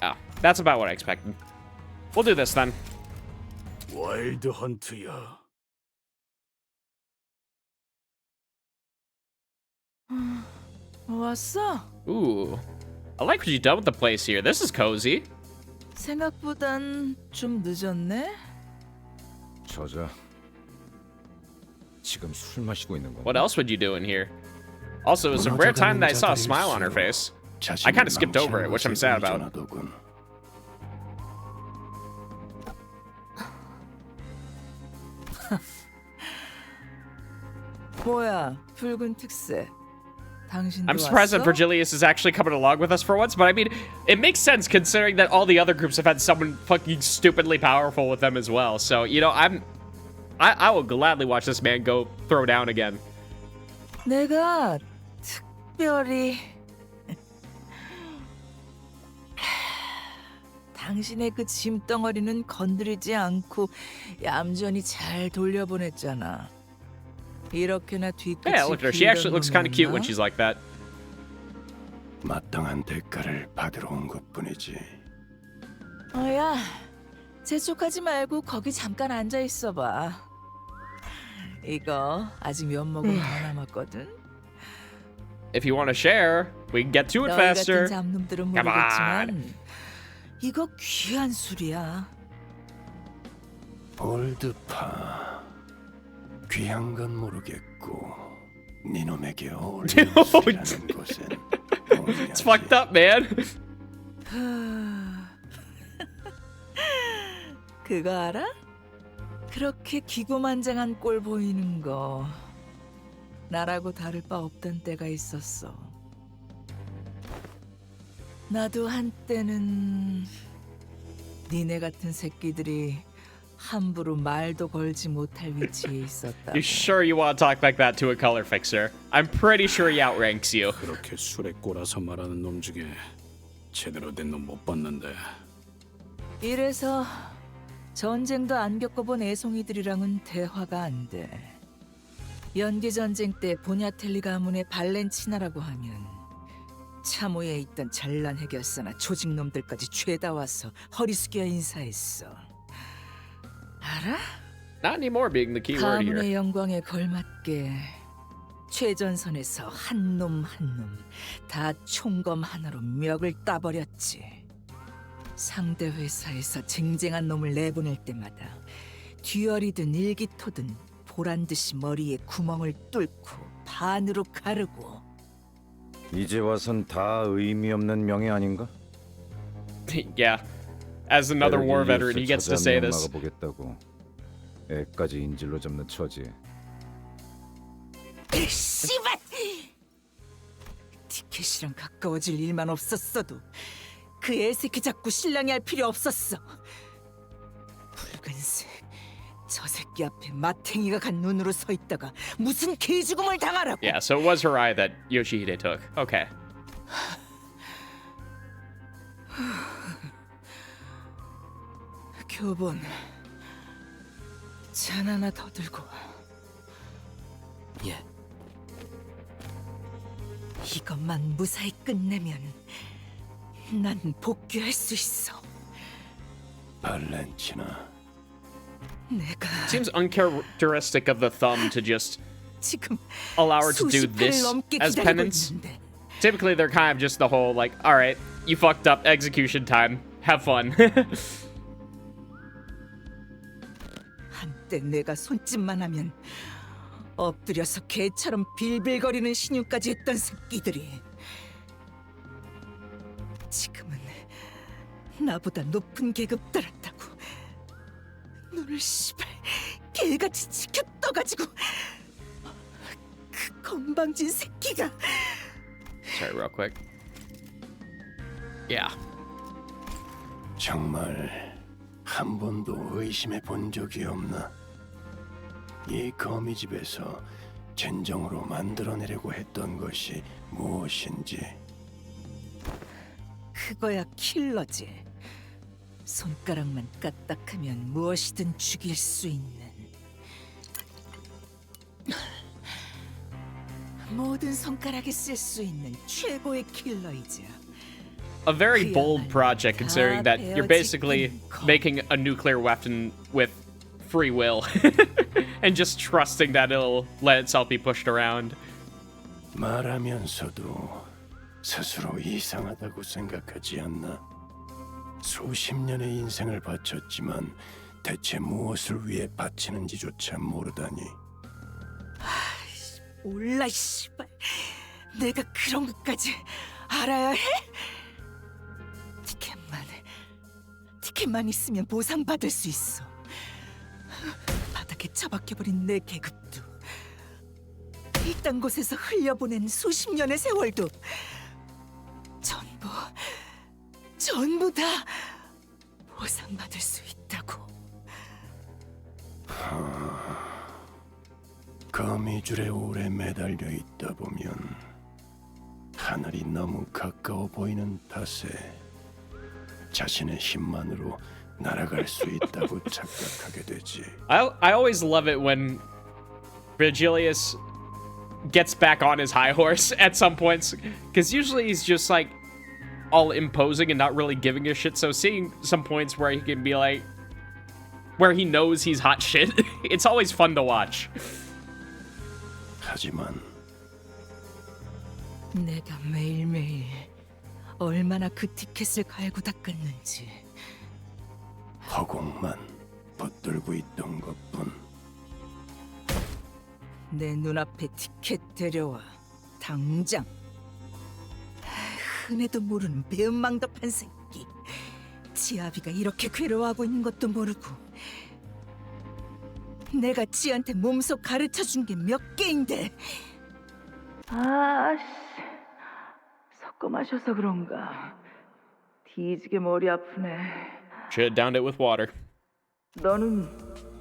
Oh, that's about what I expected. We'll do this then. 와일드 헌트야. 왔어? Ooh. I like what you done with the place here. This is cozy. 생각보단 좀 늦었네. 저자. 지금 술 마시고 있는 건. What else would you do in here? Also, it was a rare time that I saw a smile on her face. I kind of skipped over it, which I'm sad about. 뭐야, 붉은 특색. 당신도 I'm surprised that 왔어? Virgilius is actually coming along with us for once, but I mean, it makes sense considering that all the other groups have had someone fucking stupidly powerful with them as well. So, you know, I will gladly watch this man go throw down again. 내가 특별히 당신의 그 짐덩어리는 건드리지 않고 얌전히 잘 돌려보냈잖아. 이렇게나 뒤끝이 Yeah, look at her. She actually looks kind of cute when she's like that. 마땅한 대가를 받으러 온 것뿐이지. 어야, 재촉하지 말고 거기 잠깐 앉아 있어봐. 이거 아직 몇 모금 더 남았거든. If you want to share, we can get to it 너희 faster. 같은 잡놈들은 Come on. 모르겠지만 이거 귀한 술이야. 올드파. 귀한 건 모르겠고 니놈에게 어울리는 술이라는 것은 It's fucked up, man. 그거 알아? 그렇게 기고만장한 꼴 보이는 거 나라고 다를 바 없던 때가 있었어. 나도 한때는 니네 같은 새끼들이 함부로 말도 걸지 못할 위치에 있었다. You sure you want to talk like that to a color fixer? I'm pretty sure he outranks you. 그렇게 술에 꼬라서 말하는 놈 중에 제대로 된 놈 못 봤는데. 이래서 전쟁도 안 겪어본 애송이들이랑은 대화가 안 돼. 연기 전쟁 때 보냐텔리 가문의 발렌치나라고 하면 참호에 있던 잘난 해결사나 조직놈들까지 죄다 와서 허리 숙여 인사했어. 알아? Not anymore being the key word here. 가문의 영광에 걸맞게 최전선에서 한 놈 한 놈 다 총검 하나로 멱을 따버렸지. 상대 회사에서 쟁쟁한 놈을 내보낼 때마다 듀얼이든 일기토든 보란듯이 머리에 구멍을 뚫고 반으로 가르고. 이제 와선 다 의미 없는 명예 아닌가? Yeah. As another war veteran, he gets to say this. 막아보겠다고 애까지 인질로 잡는 처지. 씨발! 티켓이랑 가까워질 일만 없었어도 그 애새끼 잡고 신랑이 할 필요 없었어. 붉은색 저 새끼 앞에 마탱이가 간 눈으로 서 있다가 무슨 개죽음을 당하라고. Yeah, so it was her eye that Yoshihide took. Okay. 교본 잔 하나 더 들고 와. 예. 이것만 무사히 끝내면 난 복귀할 수 있어. 발렌치나. 내가 Seems uncharacteristic of the thumb to just 지금 allow her to do 수십 this 회를 넘게 as 기다리고 penance. 있는데. Typically, they're kind of just the whole, like, alright, you fucked up, execution time, have fun. 한때 내가 손짓만 하면 엎드려서 개처럼 빌빌거리는 신용까지 했던 새끼들이 지금은 나보다 높은 계급 따랐다고 눈을 씨발 개같이 지켜 떠가지고 그 건방진 새끼가. Sorry, real quick. Yeah. 정말 한 번도 의심해 본 적이 없나? 이 거미집에서 진정으로 만들어내려고 했던 것이 무엇인지. 그거야 킬러지. 손가락만 까딱하면 무엇이든 죽일 수 있는. 모든 손가락에 쓸 수 있는 최고의 킬러이자. A very bold project, considering that you're basically making a nuclear weapon with free will and just trusting that it'll let itself be pushed around. 말하면서도 스스로 이상하다고 생각하지 않나? 수십 년의 인생을 바쳤지만 대체 무엇을 위해 바치는지조차 모르다니. 몰라 씨발. 내가 그런 것까지 알아야 해? 티켓만 있으면 보상받을 수 있어. 바닥에 처박혀버린 내 계급도, 이딴 곳에서 흘려보낸 수십 년의 세월도 전부 다 보상받을 수 있다고. 거미줄에 오래 매달려 있다 보면 하늘이 너무 가까워 보이는 탓에 자신의 힘만으로 날아갈 수 있다고 착각하게 되지. I always love it when Virgilius gets back on his high horse at some points, because usually he's just like all imposing and not really giving a shit. So seeing some points where he can be like, where he knows he's hot shit, it's always fun to watch. 하지만 내가 매일매일 얼마나 그 티켓을 갈고 닦았는지. 허공만 붙들고 있던 것뿐. 내 눈앞에 티켓 데려와 당장. 흔해도 모르는 배은망덕한 새끼. 지아비가 이렇게 괴로워하고 있는 것도 모르고 내가 지한테 몸소 가르쳐준 게 몇 개인데. 아씨, 섞어 마셔서 그런가 뒤지게 머리 아프네. Should have downed it with water. 너는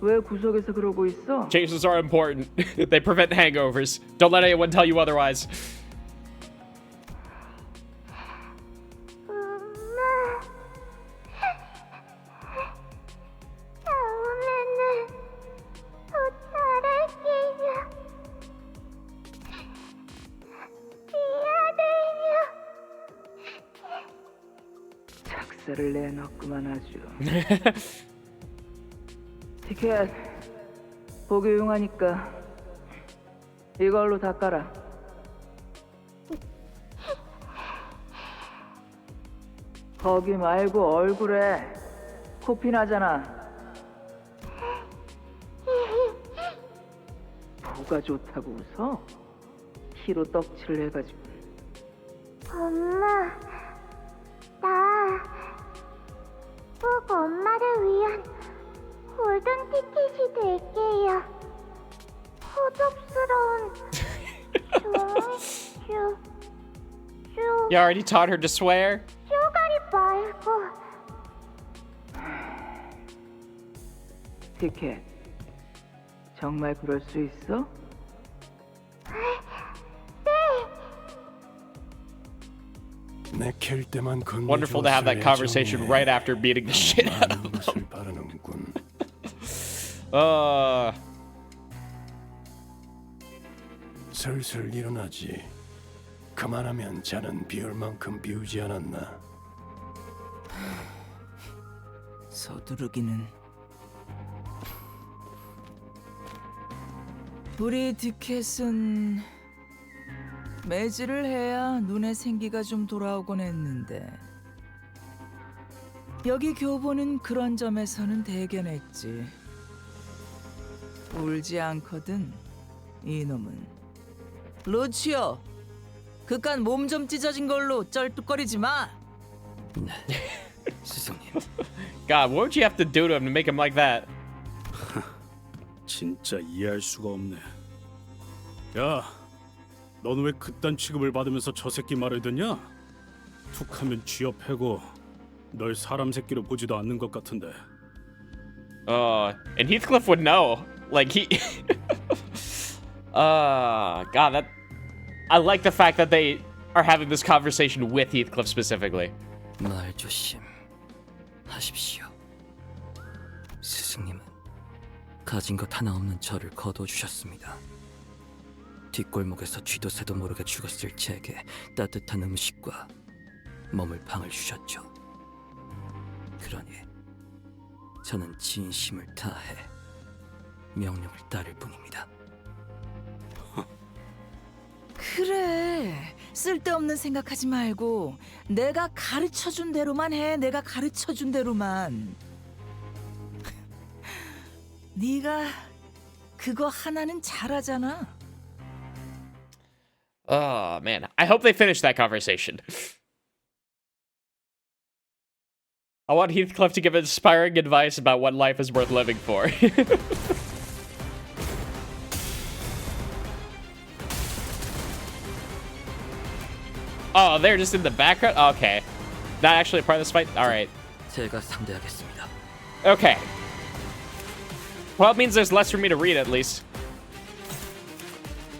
왜 구석에서 그러고 있어? Changes are important. They prevent hangovers. Don't let anyone tell you otherwise. 작사를 내놨구만 아주. 티켓 보기 용하니까 이걸로 닦아라. 거기 말고 얼굴에 코피 나잖아. 뭐가 좋다고 웃어? 키로 떡칠을 해가지고. 엄마, 나 꼭 엄마를 위한 골든 티켓이 될게요. 호접스러운 You already taught her to swear? 쪼가리 말고. 티켓 정말 그럴 수 있어? 내킬 때만 Wonderful to have that conversation right after beating the shit out of him. 슬슬 일어나지. 그만하면 자는 비울 만큼 비우지 않았나? 서두르기는. 우리 티켓은 매질을 해야 눈에 생기가 좀 돌아오곤 했는데 여기 교보는 그런 점에서는 대견했지. 울지 않거든 이놈은. 루치오, 그깟 몸 좀 찢어진 걸로 쩔뚝거리지 마. God, what would you have to do to him to make him like that? 진짜 이해할 수가 없네. 야, 넌 왜 그딴 취급을 받으면서 저 새끼 말을 듣냐? 툭하면 쥐어 패고 널 사람 새끼로 보지도 않는 것 같은데. And Heathcliff would know. Like, he... God, that... I like the fact that they are having this conversation with Heathcliff specifically. 말 조심하십시오. 스승님은 가진 것 하나 없는 저를 거둬주셨습니다. 뒷골목에서 쥐도 새도 모르게 죽었을 제게 따뜻한 음식과 머물 방을 주셨죠. 그러니 저는 진심을 다해 명령을 따를 뿐입니다. 그래, 쓸데없는 생각하지 말고 내가 가르쳐준 대로만 해. 내가 가르쳐준 대로만. 네가 그거 하나는 잘하잖아. Oh, man. I hope they finish that conversation. I want Heathcliff to give inspiring advice about what life is worth living for. Oh, they're just in the background? Okay. Not actually a part of this fight? Alright. 제가 상대하겠습니다. Okay. Well, it means there's less for me to read, at least.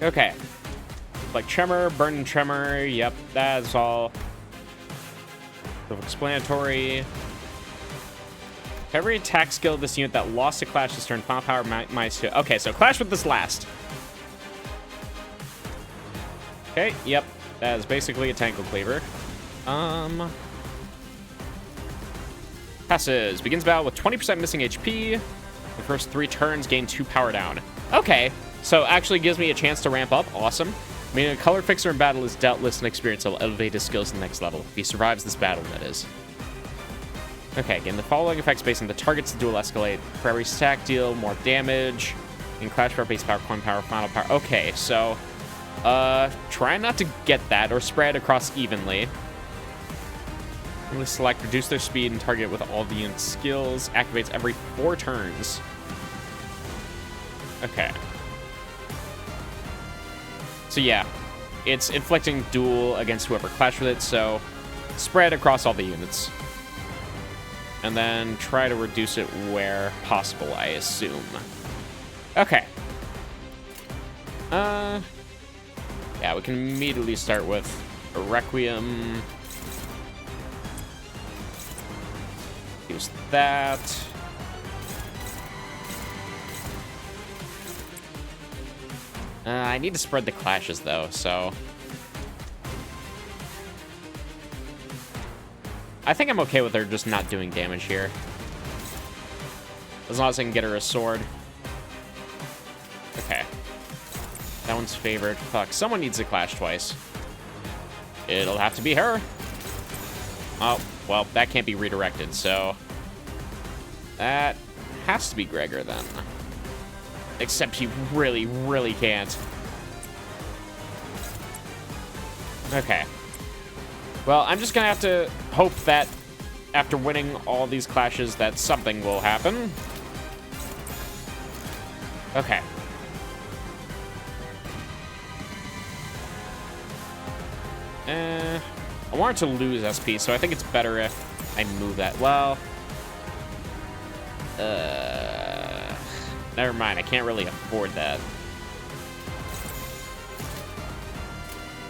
Okay. Like Tremor, Burn and Tremor. Yep, that's all self-explanatory. Every attack skill of this unit that lost a clash this turn, final power minus 2. Okay, so clash with this last. Okay, yep. That is basically a Tankle Cleaver. Passes. Begins battle with 20% missing HP. The first 3 turns gain 2 power down. Okay, so actually gives me a chance to ramp up. Awesome. I mean, a color fixer in battle is doubtless an experience that will elevate his skills to the next level. If he survives this battle, that is. Okay, again, the following effects based on the target's dual escalate. For every stack, deal more damage. In clash power, base power, coin power, final power. Okay, so try not to get that or spread across evenly. Select reduce their speed and target with all the unit skills. Activates every 4 turns. Okay. So yeah, it's inflicting duel against whoever clashed with it, so spread across all the units. And then try to reduce it where possible, I assume. Okay. Yeah, we can immediately start with a Requiem. Use that. I need to spread the clashes, though, so... I think I'm okay with her just not doing damage here. As long as I can get her a sword. Okay. That one's favored. Fuck, someone needs to clash twice. It'll have to be her. Oh, well, that can't be redirected, so... That has to be Gregor, then. Except he really, really can't. Okay. Well, I'm just gonna have to hope that after winning all these clashes that something will happen. Okay. I want her to lose SP, so I think it's better if I move that. Well... Never mind, I can't really afford that.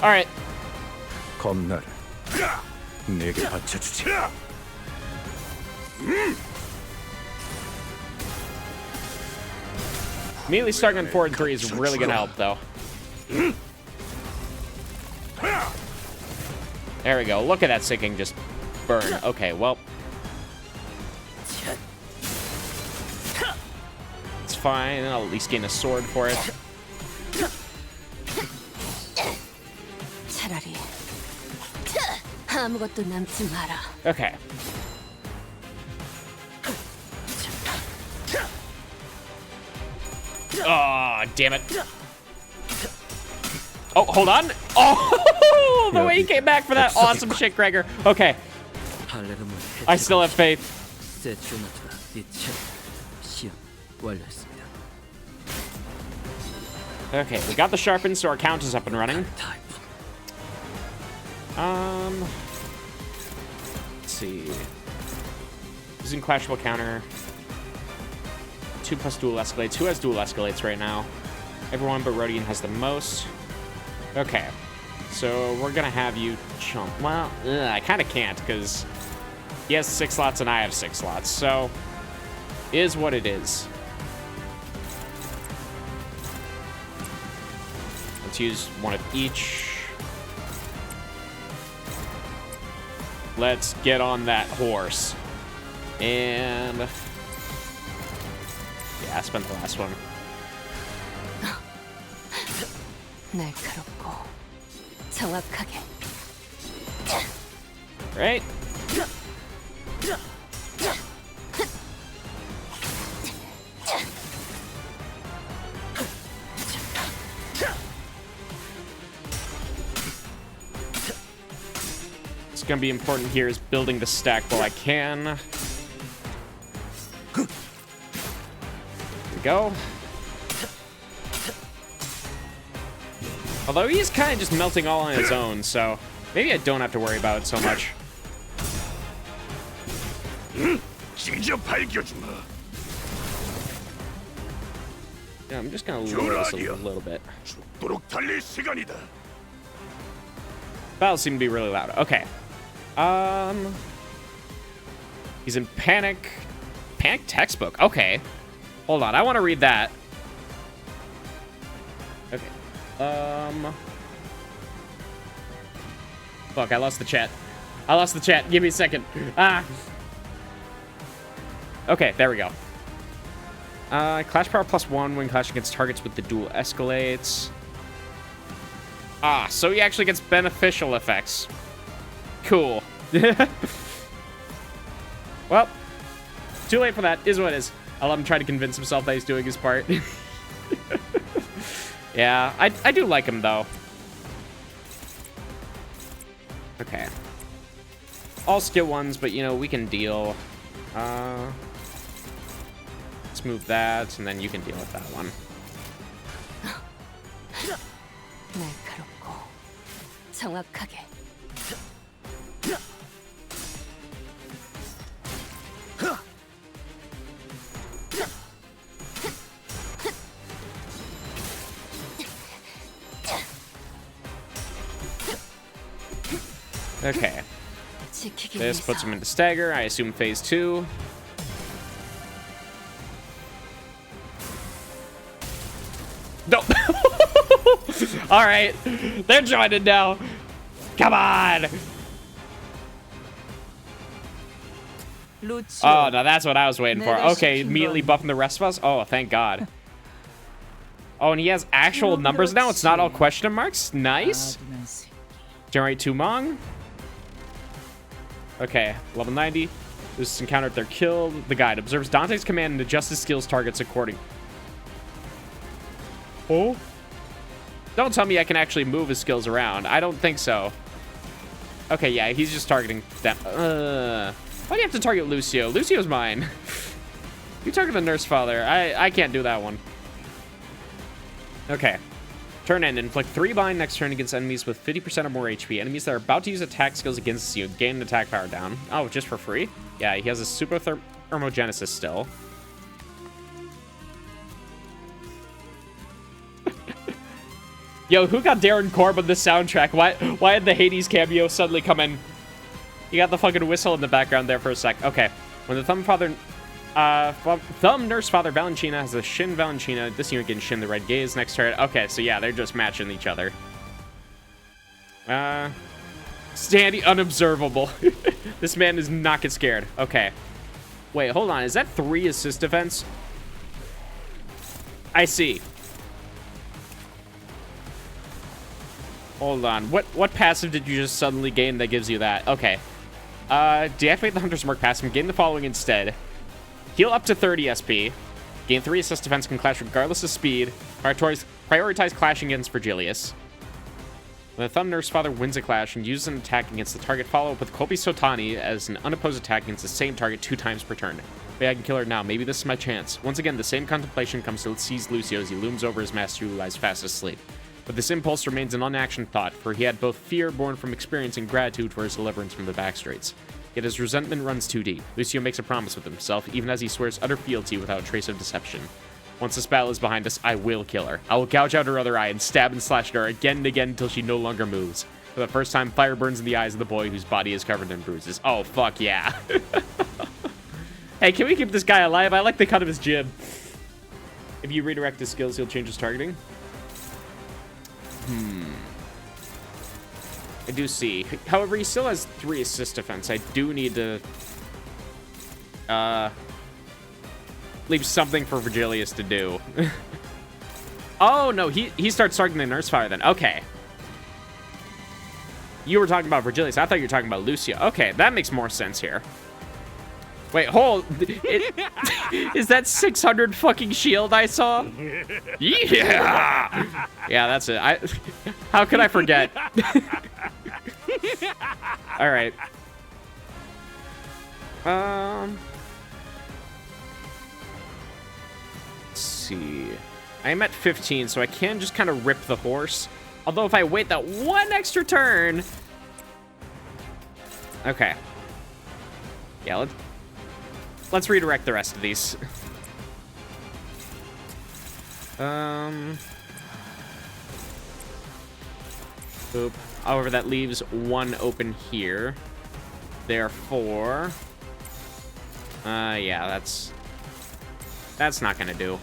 Alright. 검나를 내게 바쳐주지. Immediately starting on 4 and 3 is really gonna help, though. There we go. Look at that sinking just burn. Okay, well. It's fine. I'll at least gain a sword for it. 차라리 아무것도 남지 마라. Okay. Oh, damn it. Oh, hold on. Oh, the way he came back for that awesome shit, Gregor. Okay. I still have faith. Okay, we got the sharpened, so our count is up and running. Let's see. Using clashable counter. 2+ dual escalates. Who has dual escalates right now? Everyone but Rodian has the most. Okay. So we're gonna have you chump. Well, I kind of can't because he has 6 slots and I have 6 slots. So, is what it is. Let's use one of each. Let's get on that horse. And yeah, I spent the last one. 날카롭고 정확하게. Right? What's gonna be important here is building the stack while I can. Here we go. Although he's kind of just melting all on his own, so maybe I don't have to worry about it so much. Yeah, I'm just gonna lower this a little bit. Battles seem to be really loud. Okay. He's in panic. Panic textbook. Okay. Hold on, I want to read that. Okay. Fuck, I lost the chat. I lost the chat. Give me a second. Ah. Okay, there we go. Clash power +1 when clashing against targets with the dual escalates. Ah, so he actually gets beneficial effects. Cool. Well, too late for that. Is what it is. I'll let him try to convince himself that he's doing his part. Yeah, I do like him, though. Okay. All skill ones, but, you know, we can deal. Let's move that, and then you can deal with that one. 날카롭고 정확하게. Okay. This puts him into stagger. I assume phase 2. No. All right. They're joining now. Come on. Oh, no, that's what I was waiting for. Okay, immediately buffing the rest of us. Oh, thank God. Oh, and he has actual numbers now. It's not all question marks. Nice. Generate 2 Mong. Okay, level 90. This is encounter if they're killed. The guide observes Dante's command and adjusts his skills targets according. Oh? Don't tell me I can actually move his skills around. I don't think so. Okay, yeah, he's just targeting them. Why do you have to target Lucio? Lucio's mine. You target the Nurse Father. I can't do that one. Okay. Turn end. Inflict 3 bind next turn against enemies with 50% or more HP. Enemies that are about to use attack skills against you gain an attack power down. Oh, just for free? Yeah, he has a super thermogenesis still. Yo, who got Darren Korb on the soundtrack? Why did the Hades cameo suddenly come in? You got the fucking whistle in the background there for a sec. Okay. When the Thumb Nurse Father Valentina has a Shin Valentina. This unit can Shin the Red Gaze next turn. Okay, so yeah, they're just matching each other. Standy unobservable. This man does not get scared. Okay. Wait, hold on. Is that 3 assist defense? I see. Hold on. What passive did you just suddenly gain that gives you that? Okay. Deactivate the Hunter's Mark passive and gain the following instead. Heal up to 30 SP. Gain 3 assist defense, can clash regardless of speed. Prioritize clashing against Virgilius. When the Thumb Nurse Father wins a clash and uses an attack against the target, follow up with Kopi Sotani as an unopposed attack against the same target 2 times per turn. Maybe I can kill her now. Maybe this is my chance. Once again, the same contemplation comes to seize Lucio as he looms over his master who lies fast asleep. But this impulse remains an unactioned thought, for he had both fear born from experience and gratitude for his deliverance from the backstreets. Yet his resentment runs too deep. Lucio makes a promise with himself, even as he swears utter fealty without a trace of deception. Once this battle is behind us, I will kill her. I will gouge out her other eye and stab and slash at her again and again until she no longer moves. For the first time, fire burns in the eyes of the boy whose body is covered in bruises. Oh, fuck yeah. Hey, can we keep this guy alive? I like the cut of his jib. If you redirect his skills, he'll change his targeting. I do see. However, he still has 3 assist defense. I do need to leave something for Virgilius to do. Oh, no, he starts targeting the Nurse Fire then. Okay. You were talking about Virgilius. I thought you were talking about Lucio. Okay, that makes more sense here. Wait, hold. Is that 600 fucking shield I saw? Yeah! Yeah, that's it. How could I forget? All right. Let's see. I'm at 15, so I can just kind of rip the horse. Although if I wait that 1 extra turn... Okay. Yeah, let's redirect the rest of these. Boop. However, that leaves 1 open here. Therefore... yeah, that's not gonna do.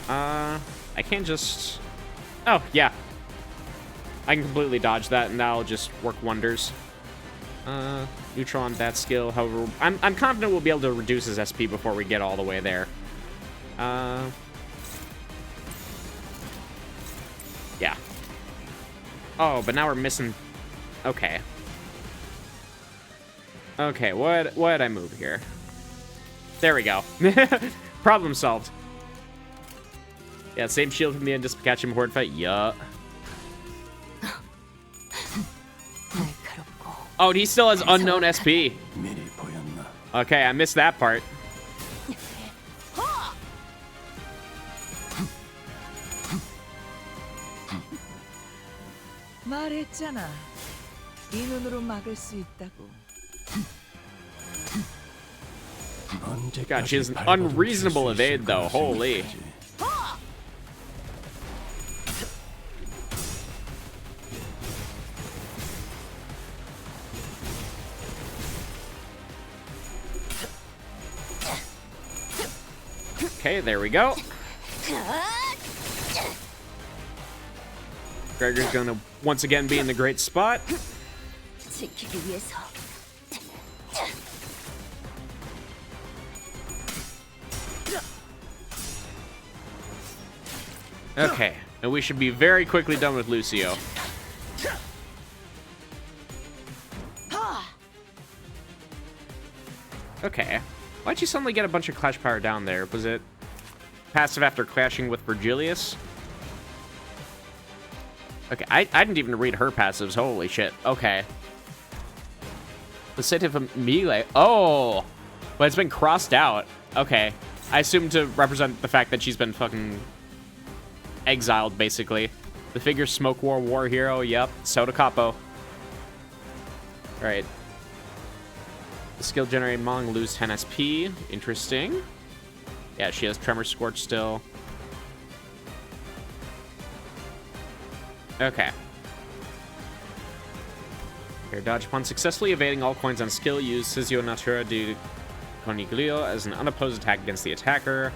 I can't just... Oh, yeah. I can completely dodge that, and that'll just work wonders. Neutral on that skill. However, I'm confident we'll be able to reduce his SP before we get all the way there. Yeah. Oh, but now we're missing... Okay. Okay, what did I move here? There we go. Problem solved. Yeah, same shield from the Antispicatium Horde fight. Yeah. Oh, and he still has unknown SP. Okay, I missed that part. 말했잖아. 이 눈으로 막을 수 있다고. God, she has an unreasonable evade, though. Holy. Okay, there we go. Gregor's gonna once again be in the great spot. Okay, and we should be very quickly done with Lucio. Okay. Why'd you suddenly get a bunch of clash power down there? Was it passive after clashing with Virgilius? Okay, I didn't even read her passives. Holy shit. Okay. The set of melee. Oh! But it's been crossed out. Okay. I assume to represent the fact that she's been fucking exiled, basically. The figure Smoke War Hero. Yep. Soda Capo. Alright. The skill generated Mong lose 10 SP. Interesting. Yeah, she has Tremor Scorch still. Okay. Here, dodge upon successfully evading all coins on skill. Use Sisio Natura de Coniglio as an unopposed attack against the attacker.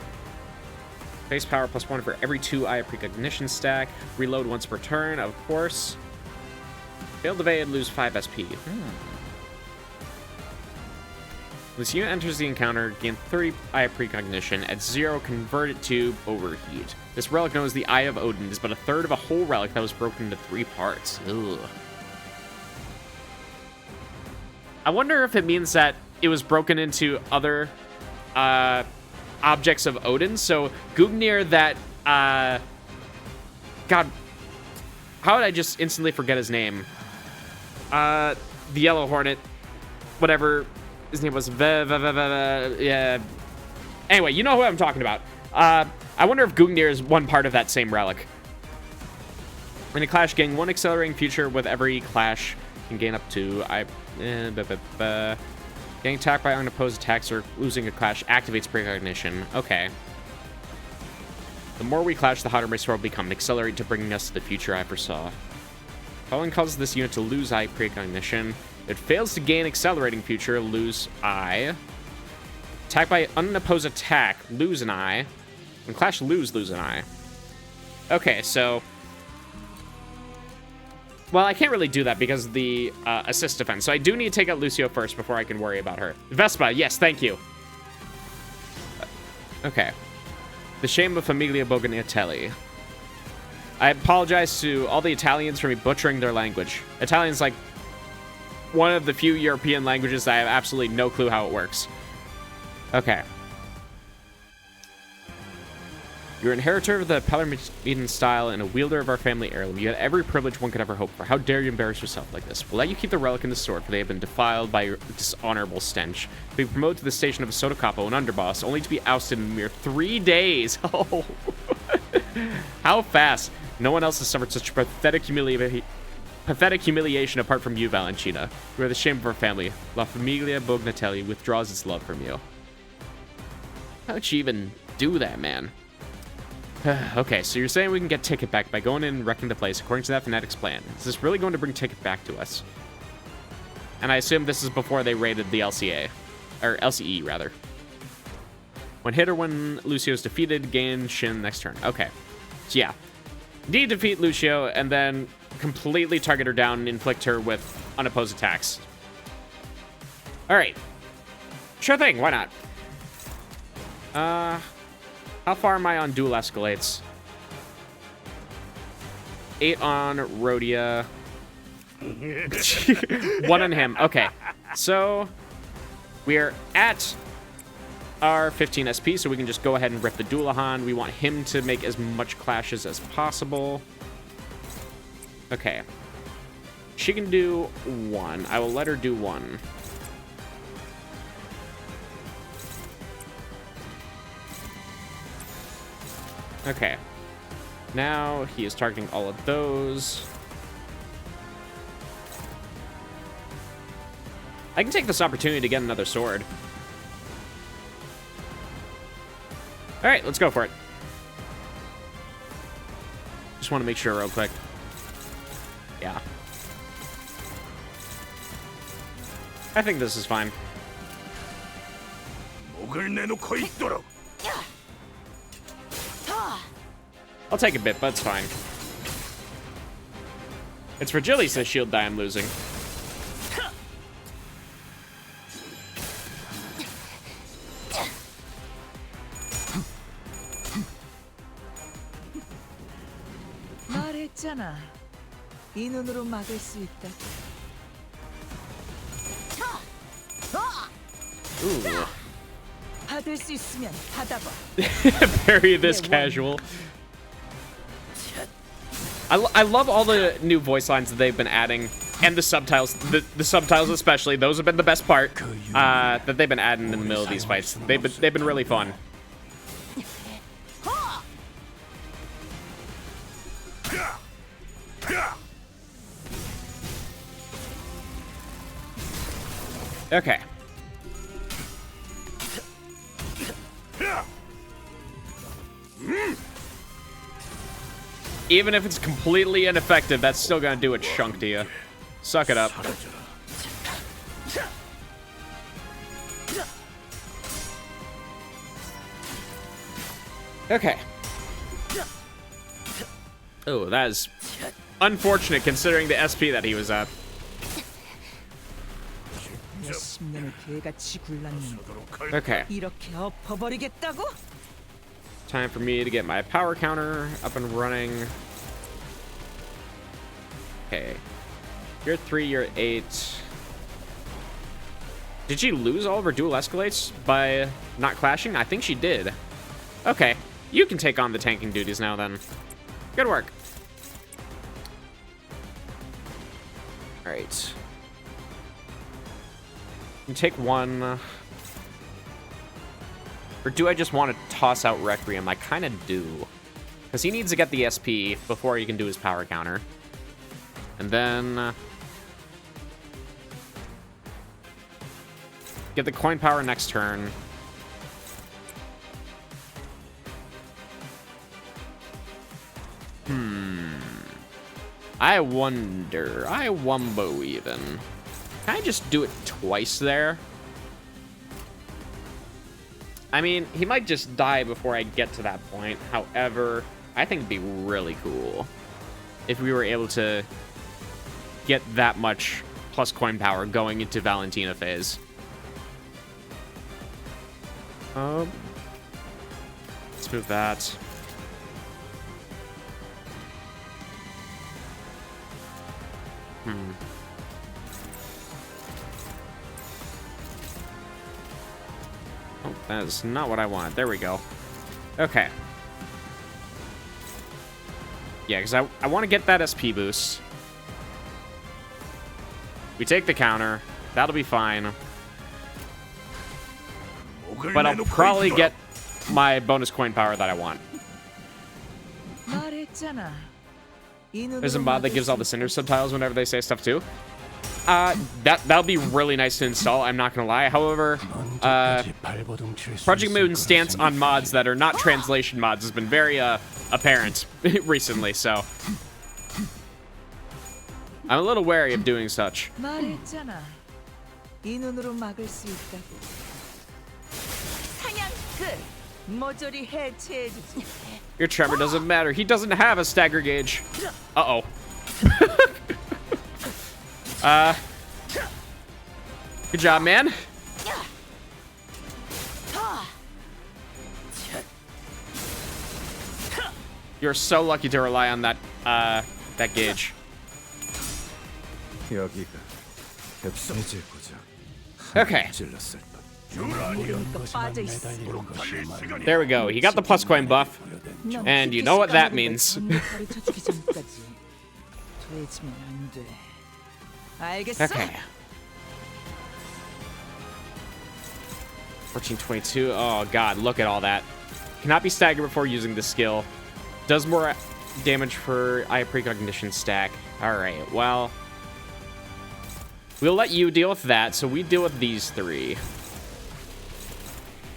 Base power +1 for every 2 Eye of Precognition stack. Reload once per turn, of course. Failed evade, lose 5 SP. This unit enters the encounter, gain 30 Eye of Precognition. At 0, convert it to Overheat. This relic known as the Eye of Odin is but a third of a whole relic that was broken into 3 parts. Ugh. I wonder if it means that it was broken into other objects of Odin. So Gungnir, that God, How did I just instantly forget his name? The Yellow Hornet. Whatever his name was. Yeah. Anyway, you know who I'm talking about. I wonder if Gungnir is one part of that same relic. In a clash, gain 1 accelerating future with every clash can gain up to... Getting attacked by unopposed attacks or losing a clash activates precognition. Okay. The more we clash, the hotter my sword will become and accelerate to bringing us to the future I foresaw. Following causes this unit to lose eye precognition. It fails to gain accelerating future, lose eye. Attacked by unopposed attack, lose an eye. When clash, lose an eye. Okay, so... Well, I can't really do that because of the assist defense. So I do need to take out Lucio first before I can worry about her. Vespa, yes, thank you. Okay. The shame of Famiglia Boganiatelli. I apologize to all the Italians for me butchering their language. Italian's like one of the few European languages that I have absolutely no clue how it works. Okay. You're an inheritor of the Palermitan style and a wielder of our family heirloom. You had every privilege one could ever hope for. How dare you embarrass yourself like this? We'll let you keep the relic and the sword, for they have been defiled by your dishonorable stench. Be promoted to the station of a sotocapo, an underboss, only to be ousted in a mere 3 days. Oh, how fast! No one else has suffered such pathetic humiliation apart from you, Valentina. You are the shame of our family. La Famiglia Bognatelli withdraws its love from you. How'd you even do that, man? Okay, so you're saying we can get Ticket back by going in and wrecking the place according to that Fanatic's plan. Is this really going to bring Ticket back to us? And I assume this is before they raided the LCA. Or LCE, rather. When hit or when Lucio's defeated, gain Shin next turn. Okay. So yeah. Need to defeat Lucio and then completely target her down and inflict her with unopposed attacks. Alright. Sure thing, why not? How far am I on dual escalates? 8 on Rhodia. 1 on him. Okay. So we're at our 15 SP, so we can just go ahead and rip the Doulahan. We want him to make as much clashes as possible. Okay. She can do 1. I will let her do 1. Okay. Now he is targeting all of those. I can take this opportunity to get another sword. All right, let's go for it. Just want to make sure real quick. Yeah. I think this is fine. I'll take a bit, but it's fine. It's Fragili's shield die I'm losing. 말했잖아. 이 눈으로 막을 수 있다. Ooh. 받을 수 있으면 받아봐. Very this casual. I love all the new voice lines that they've been adding, and the subtitles. The subtitles especially; those have been the best part that they've been adding in the middle of these fights. They've been really fun. Okay. Even if it's completely ineffective, that's still gonna do a chunk to you. Suck it up. Okay. Oh, that is unfortunate considering the SP that he was at. Okay. Time for me to get my power counter up and running. Okay. You're 3, you're 8. Did she lose all of her dual escalates by not clashing? I think she did. Okay. You can take on the tanking duties now then. Good work. Alright. You take one. Or do I just want to toss out Requiem? I kind of do. Because he needs to get the SP before he can do his power counter. And then... get the coin power next turn. I wonder. I wumbo even. Can I just do it twice there? I mean, he might just die before I get to that point. However, I think it'd be really cool if we were able to get that much plus coin power going into Valentina phase. Let's move that. Oh, that is not what I wanted. There we go. Okay. Yeah, because I want to get that SP boost. We take the counter. That'll be fine. But I'll probably get my bonus coin power that I want. There's a mod that gives all the Cinder subtitles whenever they say stuff too. That'll be really nice to install, I'm not gonna lie. However, Project Moon's stance on mods that are not translation mods has been very apparent recently, so I'm a little wary of doing such. Your tremor doesn't matter. He doesn't have a stagger gauge. Uh-oh. Good job, man. You're so lucky to rely on that that gauge. Okay. There we go. He got the plus coin buff. And you know what that means. Okay. 1422. Oh god, look at all that. Cannot be staggered before using the skill. Does more damage for Eye of Precognition stack. Alright, well. We'll let you deal with that, so we deal with these three.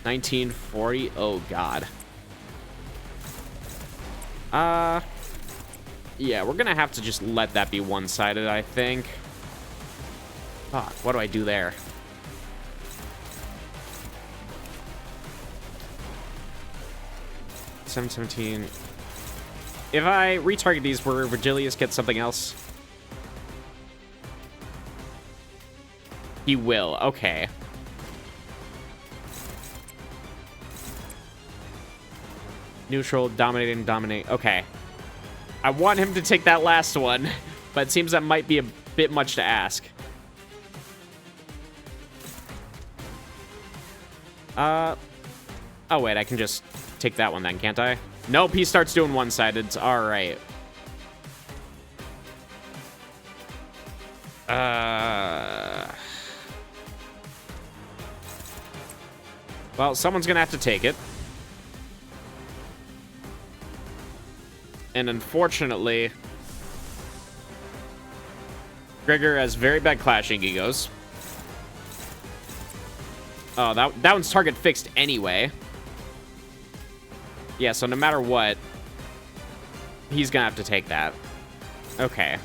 1940. Oh god. Yeah, we're gonna have to just let that be one-sided, I think. Fuck, what do I do there? $717. If I retarget these, will Virgilius get something else? He will, okay. Neutral, dominating, dominate. Okay. I want him to take that last one, but it seems that might be a bit much to ask. Oh wait, I can just take that one then, can't I? Nope, he starts doing one-sided. All right. Well, someone's gonna have to take it. And unfortunately, Gregor has very bad clashing egos. Oh, that one's target fixed anyway. Yeah, so no matter what, he's gonna have to take that. Okay.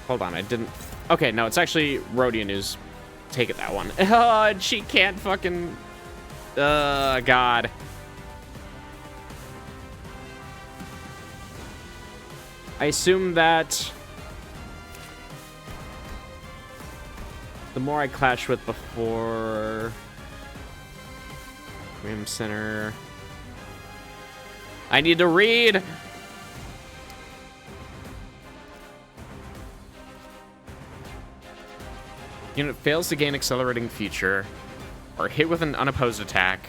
Hold on, I didn't... Okay, no, it's actually Rodian who's taking that one. Oh, and she can't fucking... God. I assume that the more I clash with before Rim Center, I need to read. Unit fails to gain accelerating feature or hit with an unopposed attack.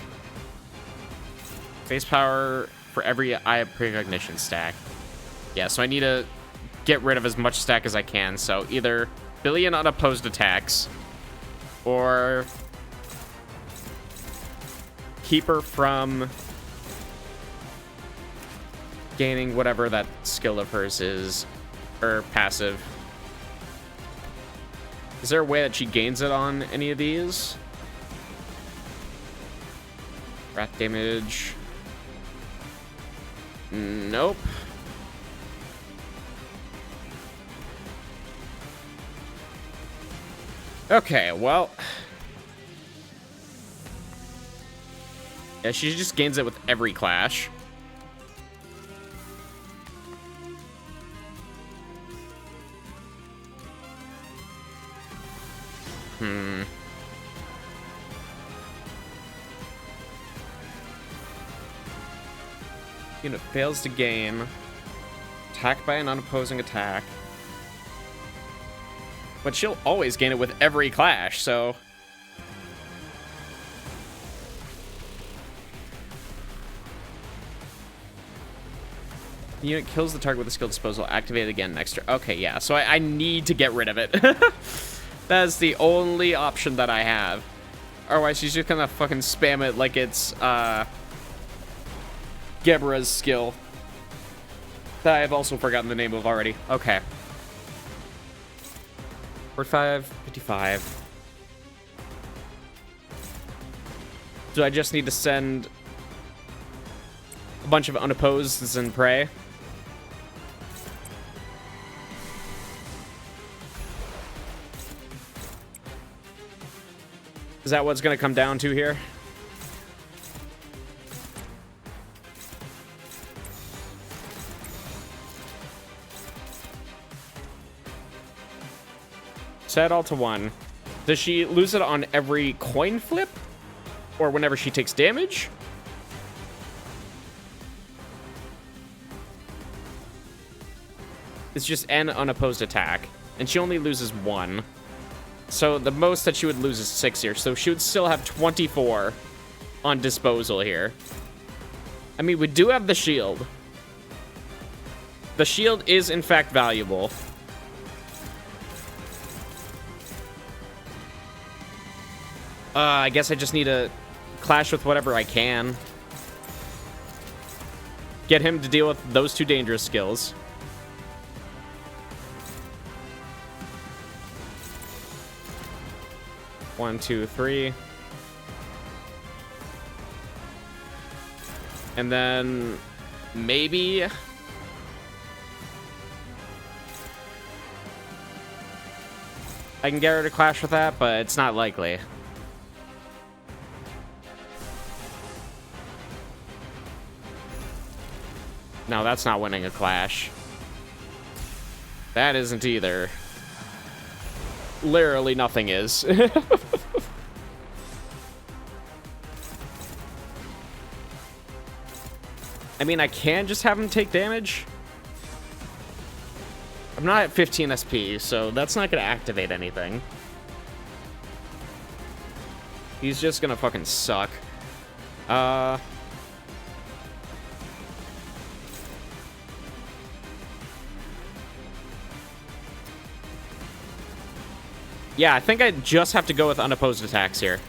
Face power for every Eye of Precognition stack. Yeah, so I need to get rid of as much stack as I can. So either billion unopposed attacks or keep her from gaining whatever that skill of hers is, or passive. Is there a way that she gains it on any of these? Wrath damage. Nope. Okay, well. Yeah, she just gains it with every clash. Unit fails to gain. Attacked by an unopposing attack. But she'll always gain it with every clash, so... The unit kills the target with a skill disposal. Activate it again next turn. Okay, yeah, so I need to get rid of it. That's the only option that I have. Otherwise, she's just gonna fucking spam it like it's, Gebra's skill. That I have also forgotten the name of already. Okay. 45, 55. Do I just need to send a bunch of unopposed and pray? Is that what's going to come down to here? Set all to 1. Does she lose it on every coin flip? Or whenever she takes damage? It's just an unopposed attack. And she only loses 1. So the most that she would lose is 6 here. So she would still have 24 on disposal here. I mean, we do have the shield. The shield is, in fact, valuable. I guess I just need to clash with whatever I can. Get him to deal with those 2 dangerous skills. One, two, three. And then maybe I can get her to clash with that, but it's not likely. No, that's not winning a clash. That isn't either. Literally nothing is. I mean, I can just have him take damage. I'm not at 15 SP, so that's not gonna activate anything. He's just gonna fucking suck. Yeah, I think I just have to go with unopposed attacks here.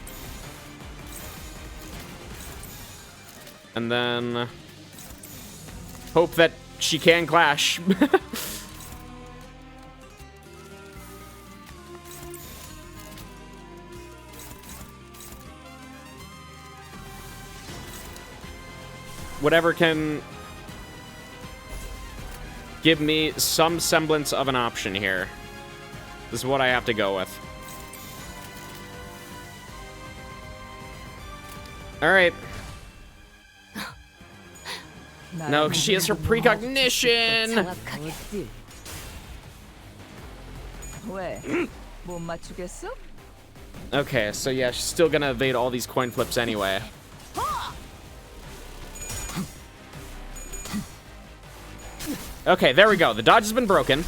And then hope that she can clash. Whatever can give me some semblance of an option here. This is what I have to go with. All right. No, she has her precognition. 왜? 못 맞추겠어? Okay, so yeah, she's still gonna evade all these coin flips anyway. Okay, there we go. The dodge has been broken.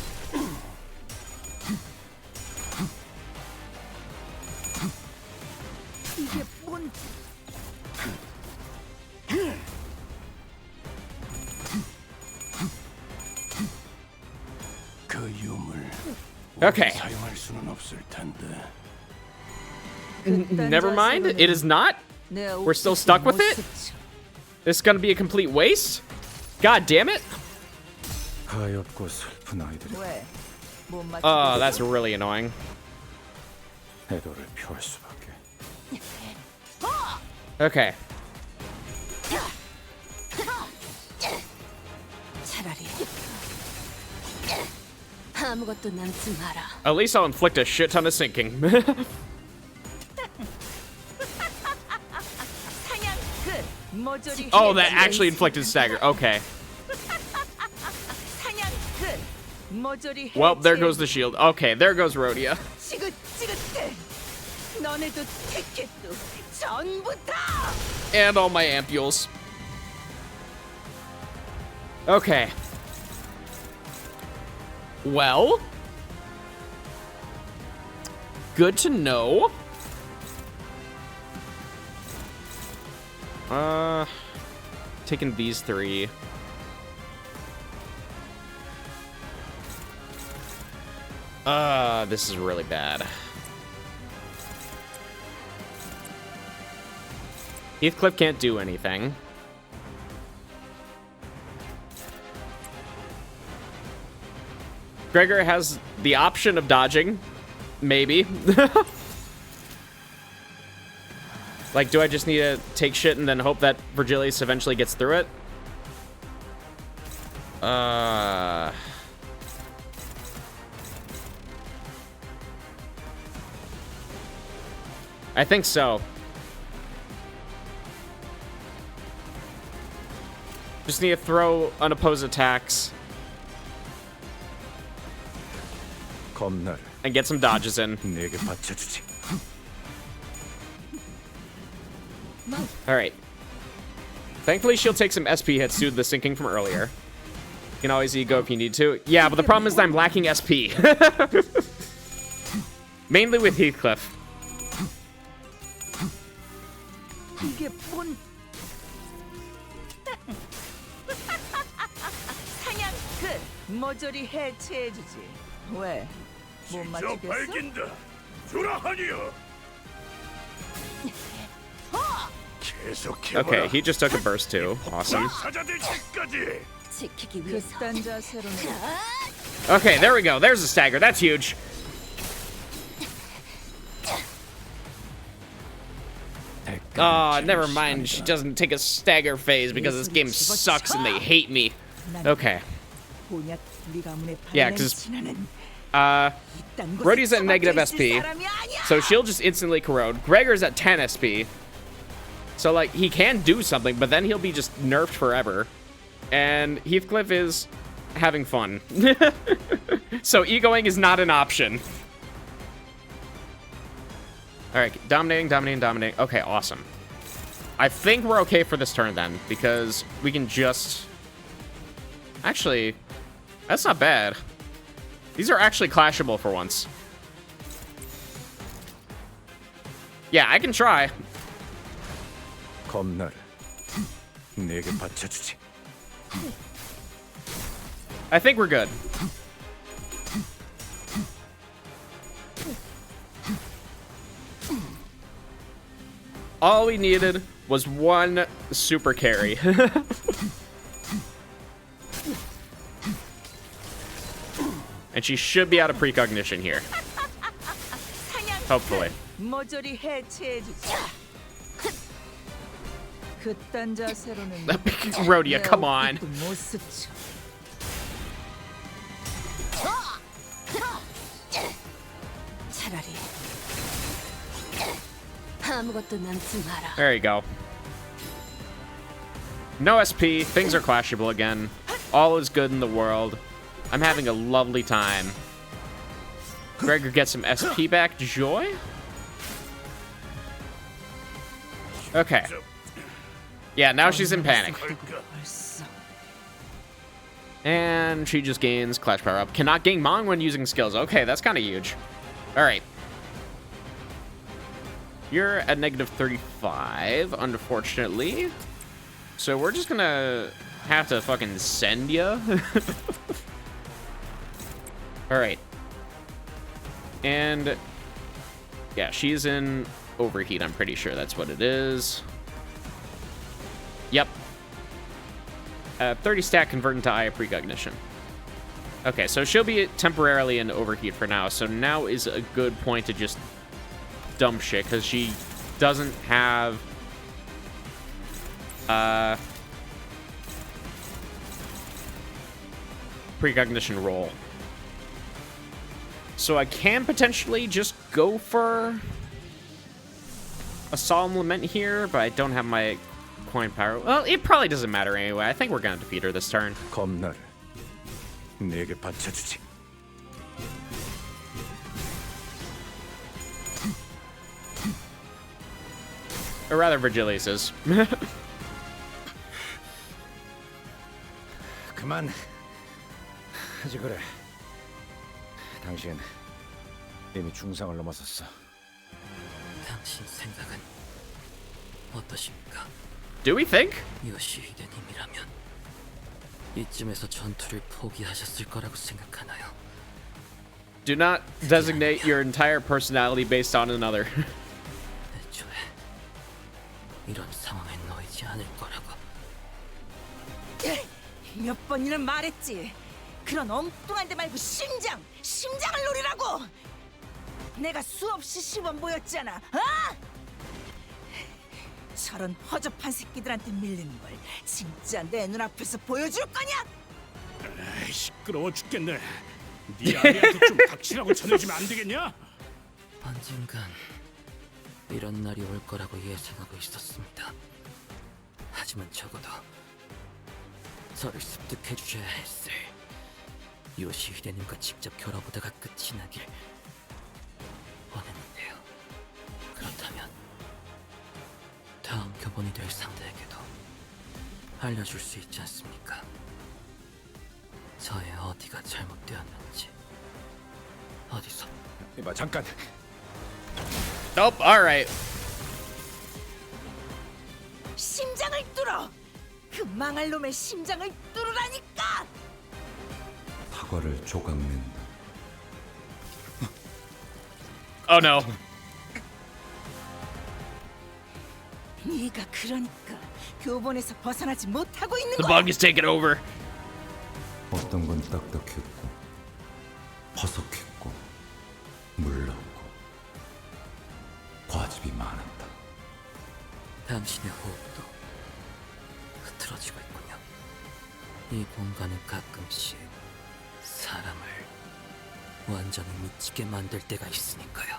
Okay. 사용할 수는 없을 텐데. Never mind. It is not. We're still stuck with it. This is gonna be a complete waste. God damn it. 가엾고 슬픈 아이들이 Oh, that's really annoying. 애도를 표할 수밖에. Okay. 차라리 아무것도 남지 마라. At least I'll inflict a shit ton of sinking. Oh, that actually inflicted stagger. Okay. Well, there goes the shield. Okay, there goes Rhodia. And all my ampules. Okay. Well. Good to know. Taking these three. This is really bad. Heathcliff can't do anything. Gregor has the option of dodging. Maybe. Like, do I just need to take shit and then hope that Virgilius eventually gets through it? I think so. Just need to throw unopposed attacks. And get some dodges in. Alright. Thankfully, she'll take some SP hits due to the sinking from earlier. You can always ego if you need to. Yeah, but the problem is that I'm lacking SP. Mainly with Heathcliff. 모조리 해체해주지. 왜? 못 맞추겠어? 발긴다. 주라하니여. Okay, he just took a burst too. Awesome. Okay, there we go. There's a stagger. That's huge. Oh, never mind. She doesn't take a stagger phase because this game sucks and they hate me. Okay. Yeah, because Rhodey's at negative SP, so she'll just instantly corrode. Gregor's at 10 SP, so like he can do something, but then he'll be just nerfed forever. And Heathcliff is having fun, so egoing is not an option. All right, dominating. Okay, awesome. I think we're okay for this turn then, because we can just actually. That's not bad. These are actually clashable for once. Yeah, I can try. I think we're good. All we needed was one super carry. And she should be out of precognition here. Hopefully. Rhodia, come on. There you go. No SP, things are clashable again. All is good in the world. I'm having a lovely time. Gregor gets some SP back. Joy? Okay. Yeah, now she's in panic. And she just gains Clash Power Up. Cannot gain Mong when using skills. Okay, that's kind of huge. All right. You're at negative 35, unfortunately. So we're just gonna have to fucking send ya. All right. And yeah, she's in overheat. I'm pretty sure that's what it is. Yep. 30 stack convert into eye of precognition. Okay, so she'll be temporarily in overheat for now. So now is a good point to just dump shit because she doesn't have precognition roll. So I can potentially just go for a Solemn Lament here, but I don't have my coin power. Well, it probably doesn't matter anyway. I think we're gonna defeat her this turn. 검나를 내게 바쳐주지. Or rather, Virgilius's. 그만 하지 그래. 당신 이미 중상을 넘어섰어. 당신 생각은 어떠십니까? Do we think? 요시히데님이라면 이쯤에서 전투를 포기하셨을 거라고 생각하나요? Do not designate your entire personality based on another. 애초에 이런 상황에 놓이지 않을 거라고. 몇 번이나 말했지. 그런 엉뚱한 데 말고 심장을 노리라고. 내가 수없이 시범 보였잖아. 어? 저런 허접한 새끼들한테 밀리는 걸 진짜 내 눈앞에서 보여줄 거냐? 에이, 시끄러워 죽겠네. 네 아내한테 좀 닥치라고 전해주면 안 되겠냐? 언젠간 이런 날이 올 거라고 예상하고 있었습니다. 하지만 적어도 저를 습득해 주셔야 했을. 요시히데님과 직접 겨뤄보다가 끝이 나길 원했는데요. 그렇다면 다음 교본이 될 상대에게도 알려줄 수 있지 않습니까? 저의 어디가 잘못되었는지. 어디서? 이봐 잠깐. Nope. All right. 심장을 뚫어. 그 망할 놈의 심장을 뚫으라니까. 사과를 조각낸다. Oh no. 네가 그러니까 교본에서 벗어나지 못하고 있는 The 거야. bug is taking over. 어떤 건 딱딱했고 퍼석했고 물렀고 과즙이 많았다. 당신의 호흡도 흐트러지고 있군요. 이 공간은 가끔씩 사람을 완전히 미치게 만들 때가 있으니까요.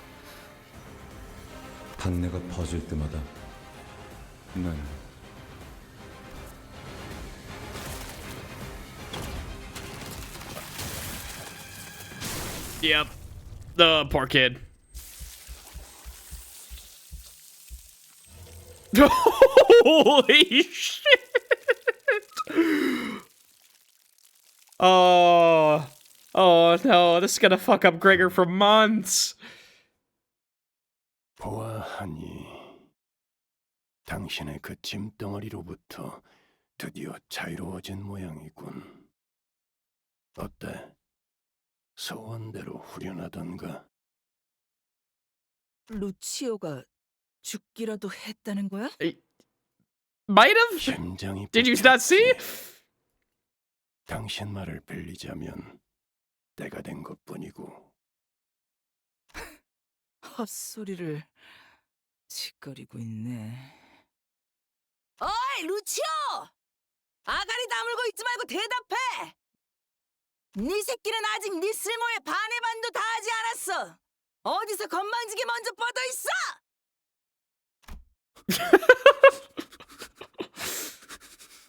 단내가 퍼질 때마다 난 Yep. The poor kid. Holy shit. Oh no, this is gonna fuck up Gregor for months. 보아하니 당신의 그 짐덩어리로부터 드디어 자유로워진 모양이군. 어때? 소원대로 후련하던가? 루치오가 죽기라도 했다는 거야? Might have? 심장이 Did you not see? 당신 말을 빌리자면 때가 된 것뿐이고. 헛소리를 짓거리고 있네. 어이 루치오! 아가리 다물고 있지 말고 대답해! 네 새끼는 아직 네 쓸모의 반의 반도 다 하지 않았어! 어디서 건방지게 먼저 뻗어 있어!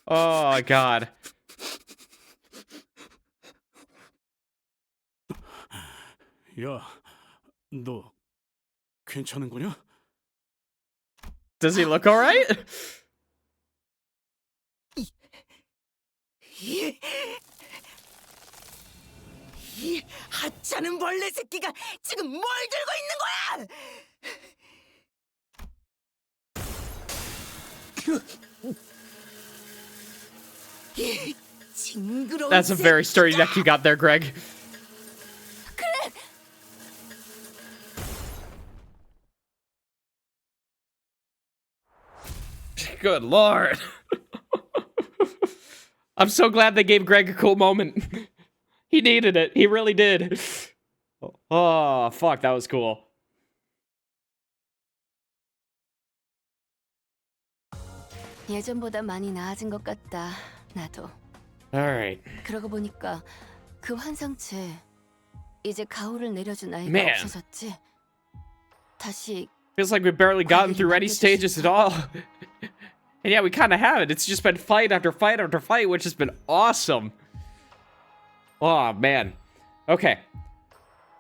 Oh god. 야, 너 괜찮은 거냐? Does he look alright? 이 하찮은 벌레 새끼가 지금 뭘 들고 있는 거야? 이 징그러운 That's a very sturdy 새끼가! deck you got there, Greg. 그래! Good lord. I'm so glad they gave Greg a cool moment. He needed it. He really did. Oh, fuck, that was cool. 예전보다 많이 나아진 것 같다. 나도. Alright. 그러고 보니까 그 환상체 이제 가호를 내려준 아이가 Man. 없어졌지. 다시 Feels like we've barely gotten through any stages at all. And yeah, we kind of haven't. It's just been fight after fight after fight, which has been awesome. Oh, man. Okay.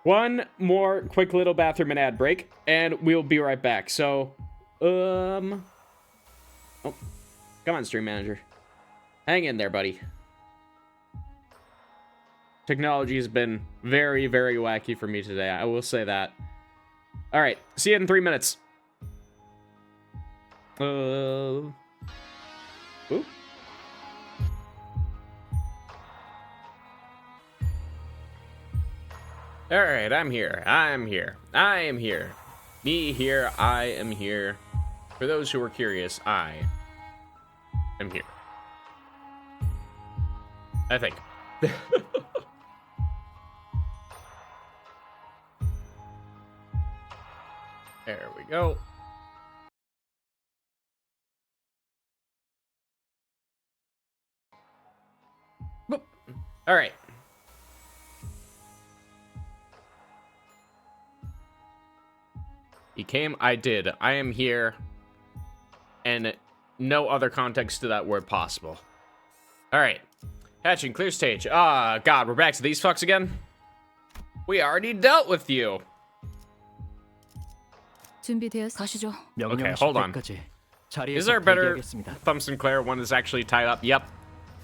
One more quick little bathroom and ad break, and we'll be right back. So, oh, come on, Stream Manager. Hang in there, buddy. Technology has been very, very wacky for me today. I will say that. All right. See you in 3 minutes. Ooh. All right, I'm here. I am here. I am here. Me here. I am here. For those who are curious, I am here. I think. There we go. Boop. All right. He came, I did. I am here. And no other context to that word possible. Alright. Hatching, clear stage. Ah, God, we're back to these fucks again? We already dealt with you. 가시죠. Okay, hold on. Is there a better Thumb Sinclair one that's actually tied up? Yep.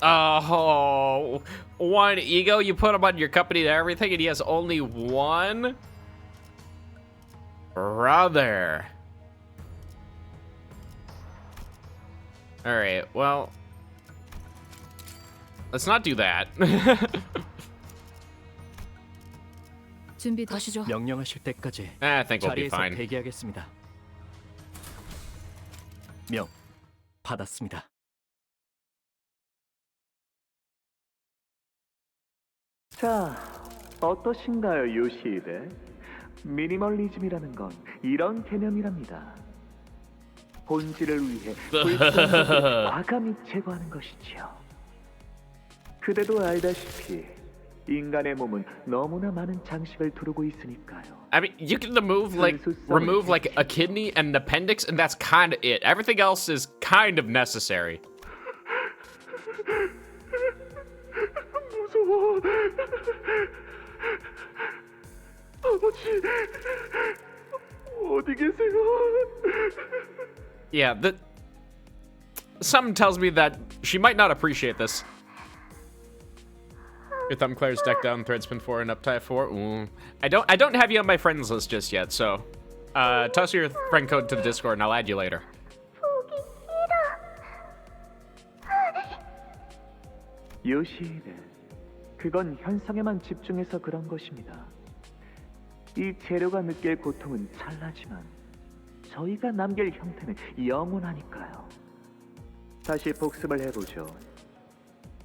Oh, one ego? You put him on your company and everything, and he has only one? Brother. Alright, well. Let's not do that. 가시죠. 명령하실 때까지 I think we'll be 자리에서 fine. 대기하겠습니다. 명 받았습니다. 자, 어떠신가요, 요시히데? 미니멀리즘이라는 건 이런 개념이랍니다. 본질을 위해 불필요한 과감히 제거하는 것이지요. 그대도 알다시피 인간의 몸은 너무나 많은 장식을 두르고 있으니까요. I mean, you can remove like a kidney and an appendix, and that's kind of it. Everything else is kind of necessary. 무서워. 아버지, 어디 계세요? Yeah, something tells me that she might not appreciate this. Your thumb Claire's decked down, Threadspin 4 and Uptie 4. Ooh. I don't have you on my friends list just yet, so toss your friend code to the Discord and I'll add you later. 요시히데, 그건 현상에만 집중해서 그런 것입니다. 이 재료가 느낄 고통은 찰나지만 저희가 남길 형태는 영원하니까요. 다시 복습을 해보죠.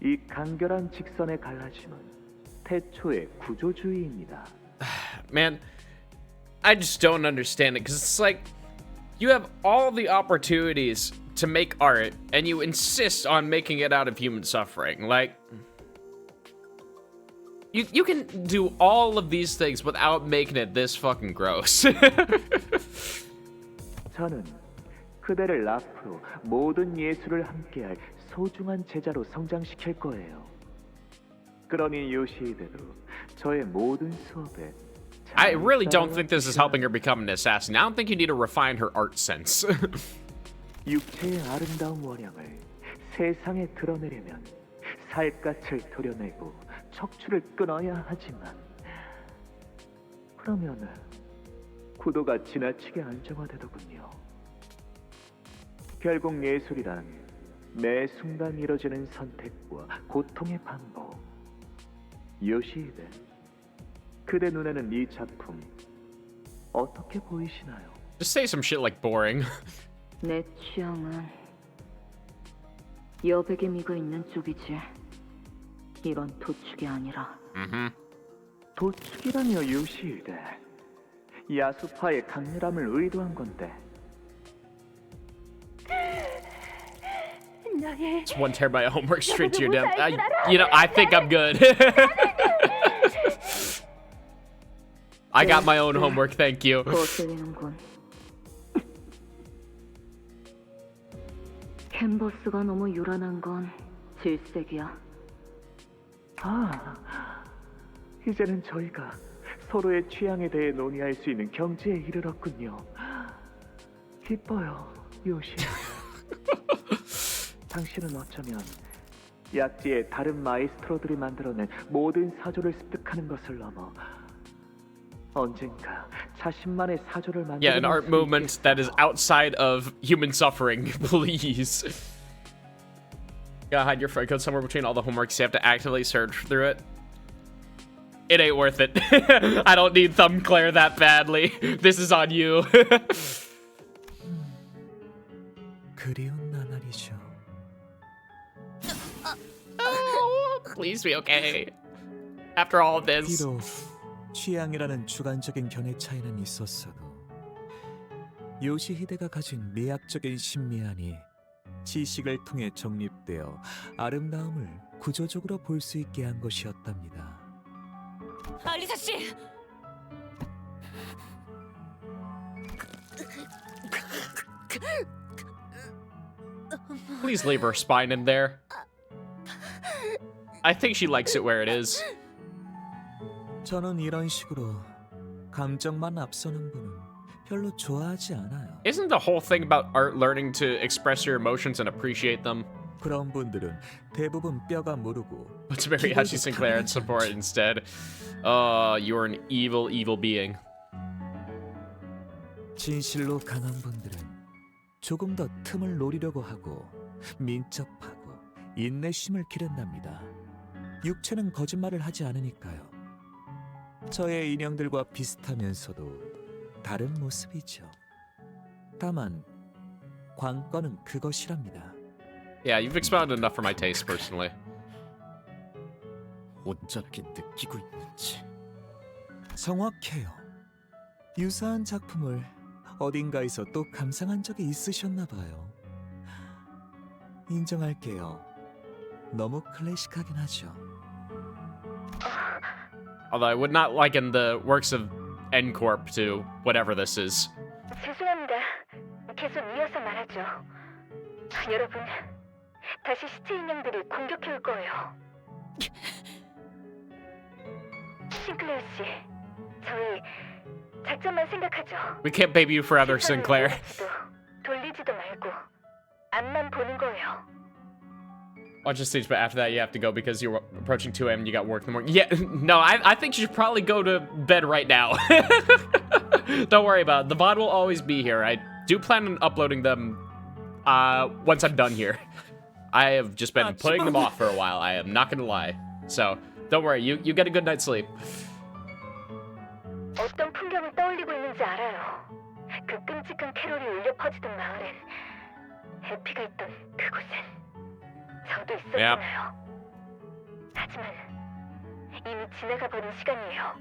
이 간결한 직선의 갈라짐은 태초의 구조주의입니다. Man, I just don't understand it, because it's like you have all the opportunities to make art and you insist on making it out of human suffering. Like, you can do all of these things without making it this fucking gross. 저는 그대를 앞으로 모든 예술을 함께할 소중한 제자로 성장시킬 거예요. 그러니 요시히데도 저의 모든 수업에 I really don't think this is helping her become an assassin. I don't think you need to refine her art sense. 육체의 아름다운 원형을 세상에 드러내려면 살갗을 도려내고 척추를 끊어야 하지만 그러면 구도가 지나치게 안정화되더군요. 결국 예술이란 매 순간 이뤄지는 선택과 고통의 반복. 요시히데, 그대 눈에는 이 작품 어떻게 보이시나요? Just say some shit like boring. 내 취향은 여백의 미가 있는 쪽이지. 이런 도축이 아니라. 도축이라며 요시일대. 야수파의 강렬함을 의도한 건데. It's 1 terabyte homework straight to your dev. I think I'm good. I got my own homework, thank you. 거슬리는군. 캔버스가 너무 요란한 건 질색이야. 이제는 저희가 서로의 취향에 대해 논의할 수 있는 경지에 이르렀군요. 기뻐요, 요시. 당신은 어쩌면 약지의 다른 마이스트로들이 만들어낸 모든 사조를 습득하는 것을 넘어 언젠가 자신만의 사조를 만들어낼 Yeah, an art movement that is outside of human suffering, please. Gotta hide your friend code somewhere between all the homeworks. You have to actively search through it. It ain't worth it. I don't need thumb Claire that badly. This is on you. 그리운 나날이죠. Oh, please be okay. After all of this. 비록 취향이라는 주관적인 견해 차이는 있었어도 요시히데가 가진 미학적인 신미안이 지식을 통해 정립되어 아름다움을 구조적으로 볼 수 있게 한 것이었답니다. 알리사 씨. Please leave her spine in there. I think she likes it where it is. 저는 이런 식으로 감정만 앞서는 분은 별로 좋아하지 않아요. Isn't the whole thing about art learning to express your emotions and appreciate them? 그런 분들은 대부분 뼈가 무르고 Let's marry Hashi Sinclair and support instead. You're an evil, evil being. 진실로 강한 분들은 조금 더 틈을 노리려고 하고 민첩하고 인내심을 기른답니다. 육체는 거짓말을 하지 않으니까요. 저의 인형들과 비슷하면서도 다른 모습이죠. 다만 관건은 그것이랍니다. Yeah, you've expounded enough for my taste, personally. 온전하게 느끼고 있는지. 정확해요. 유사한 작품을 어딘가에서 또 감상한 적이 있으셨나 봐요. 인정할게요. 너무 클래식하긴 하죠. Although I would not liken the works of N-Corp to whatever this is. 죄송합니다. 계속 이어서 말하죠. 여러분, 다시 시체 인형들이 공격해 올 거예요. 싱클레어 씨, 저희 작전만 생각하죠. We can't baby you forever, Sinclair. 돌리지도 말고 앞만 보는 거예요. Watch the stage, but after that you have to go because you're approaching 2 a.m. and you got work in the morning. Yeah, no, I think you should probably go to bed right now. Don't worry about it. The VOD will always be here. I do plan on uploading them once I'm done here. I have just been putting them off for a while. I am not gonna lie. So, don't worry. You get a good night's sleep. 어떤 풍경을 떠올리고 있는지 알아요. 그 끔찍한 캐롤이 울려 퍼지던 마을엔 해피가 있던 그곳엔 저도 있었잖아요. 하지만 이미 지나가 버린 시간이에요.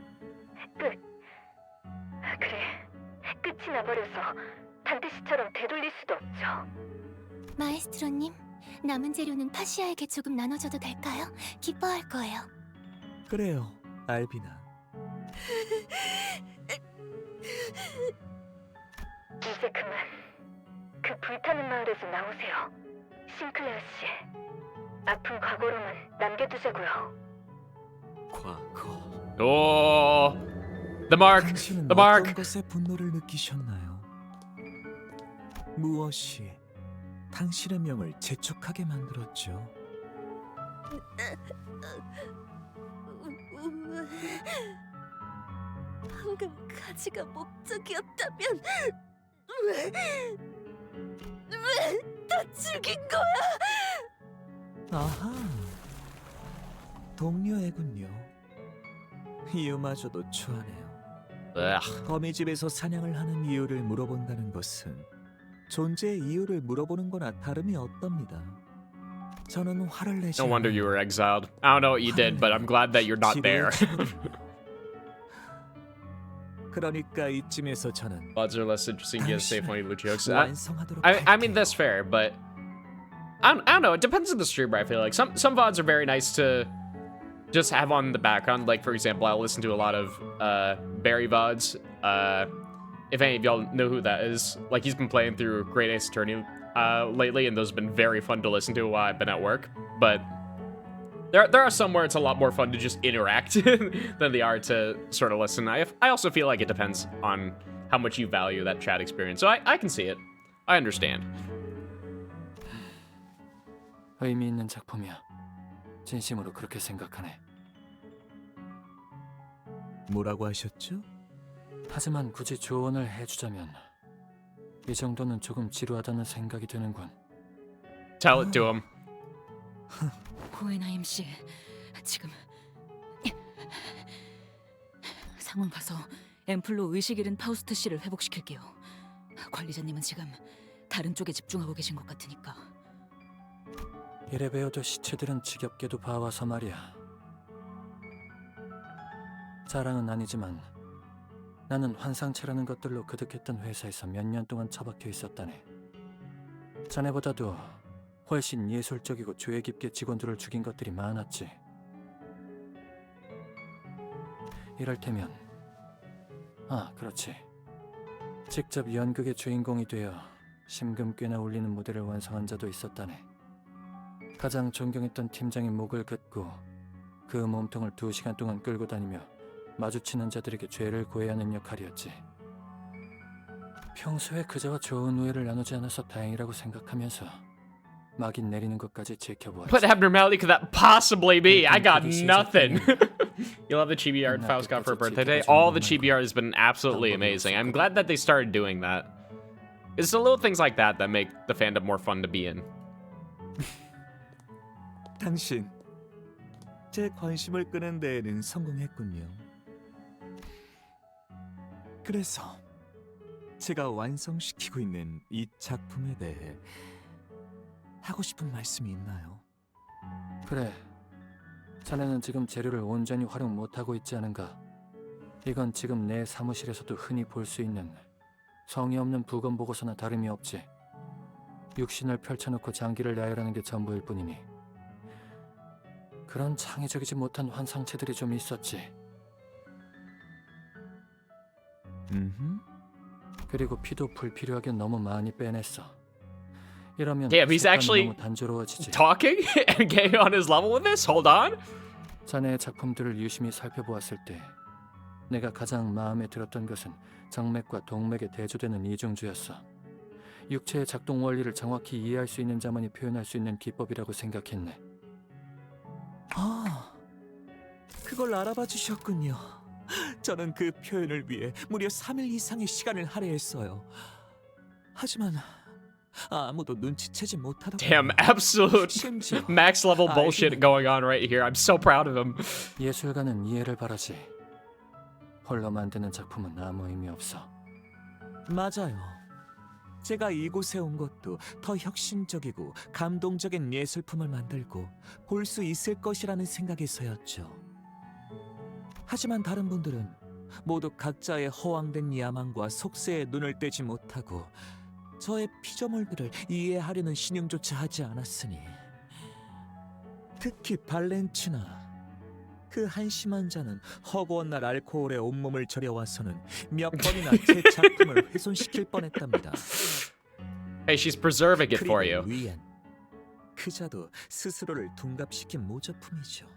끝. 그래, 끝이 나버려서 반드시처럼 되돌릴 수도 없죠. 마에스트로님, 남은 재료는 파시아에게 조금 나눠줘도 될까요? 기뻐할 거예요. 그래요, 알비나. 이제 그만 그 불타는 마을에서 나오세요. 싱클레어 씨, 아픈 과거로만 남겨두자고요. 과거. Oh, the mark, 당신은 the mark. 어떤 것에 분노를 느끼셨나요? 무엇이 당신의 명을 재촉하게 만들었죠? 방금 가지가 목적이었다면 왜다 죽인 거야? 아하, 동료애군요. 이유마저도 추하네요. 거미집에서 사냥을 하는 이유를 물어본다는 것은 존재의 이유를 물어보는 거나 다름이 없답니다. 저는 화를 내지 No wonder 않아요. you were exiled. I don't know what you did, but I'm glad that you're not there. 그러니까 이쯤에서 저는 VODs are less interesting. You get to say funny jokes. 완성하도록 I mean, that's fair, but I don't know. It depends on the streamer. I feel like some VODs are very nice to just have on the background. Like, for example, I listen to a lot of Barry VODs. If any of y'all know who that is, like, he's been playing through Great Ace Attorney lately, and those have been very fun to listen to while I've been at work. But there are some where it's a lot more fun to just interact than they are to sort of listen. I also feel like it depends on how much you value that chat experience. So I can see it. I understand. 의미 있는 작품이야. 진심으로 그렇게 생각하네. 뭐라고 하셨죠? 하지만 굳이 조언을 해주자면 이 정도는 조금 지루하다는 생각이 드는군. Tell it to him. 호에나임 씨, 지금 상황 봐서 앰플로 의식 잃은 파우스트 씨를 회복시킬게요. 관리자님은 지금 다른 쪽에 집중하고 계신 것 같으니까. 이래 배워도 시체들은 지겹게도 봐와서 말이야. 자랑은 아니지만 나는 환상체라는 것들로 그득했던 회사에서 몇 년 동안 처박혀 있었다네. 자네보다도 훨씬 예술적이고 조예 깊게 직원들을 죽인 것들이 많았지. 이럴테면 그렇지. 직접 연극의 주인공이 되어 심금 꽤나 울리는 무대를 완성한 자도 있었다네. 가장 존경했던 팀장의 목을 긋고 그 몸통을 2시간 동안 끌고 다니며 마주치는 자들에게 죄를 고해야 하는 역할이었지. 평소에 그자와 좋은 우애를 나누지 않아서 다행이라고 생각하면서 막인 내리는 것까지 지켜보았지. What abnormality could that possibly be? I got nothing. You'll have the chibi art Faust got for a birthday today. All the chibi art has been absolutely amazing. I'm glad that they started doing that. It's the little things like that that make the fandom more fun to be in. 당신 제 관심을 끄는 데에는 성공했군요. 그래서 제가 완성시키고 있는 이 작품에 대해 하고 싶은 말씀이 있나요? 그래. 자네는 지금 재료를 온전히 활용 못하고 있지 않은가? 이건 지금 내 사무실에서도 흔히 볼 수 있는 성의 없는 부검 보고서나 다름이 없지. 육신을 펼쳐놓고 장기를 나열하는 게 전부일 뿐이니. 그런 창의적이지 못한 환상체들이 좀 있었지. 그리고 피도 불필요하게 너무 많이 빼냈어. 이러면 Damn, he's actually 너무 단조로워지지. talking and getting on his level with this? Hold on. 자네의 작품들을 유심히 살펴보았을 때 내가 가장 마음에 들었던 것은 정맥과 동맥에 대조되는 이중주였어. 육체의 작동 원리를 정확히 이해할 수 있는 자만이 표현할 수 있는 기법이라고 생각했네. 그걸 알아봐 주셨군요. 저는 그 표현을 위해 무려 3일 이상의 시간을 할애했어요. 하지만 아무도 눈치채지 못하더군요. Damn, absolute max level bullshit going on right here. I'm so proud of him. 예술가는 이해를 바라지. 홀로 만드는 작품은 아무 의미 없어. 맞아요. 제가 이곳에 온 것도 더 혁신적이고 감동적인 예술품을 만들고 볼 수 있을 것이라는 생각에서였죠. 하지만 다른 분들은 모두 각자의 허황된 야망과 속세에 눈을 떼지 못하고 저의 피조물들을 이해하려는 신용조차 하지 않았으니, 특히 발렌치나 그 한심한 자는 허구한 날 알코올에 온몸을 절여와서는 몇 번이나 제 작품을 훼손시킬 뻔했답니다. Hey, she's preserving it for you. 위엔, 그자도 스스로를 둔갑시킨 모조품이죠.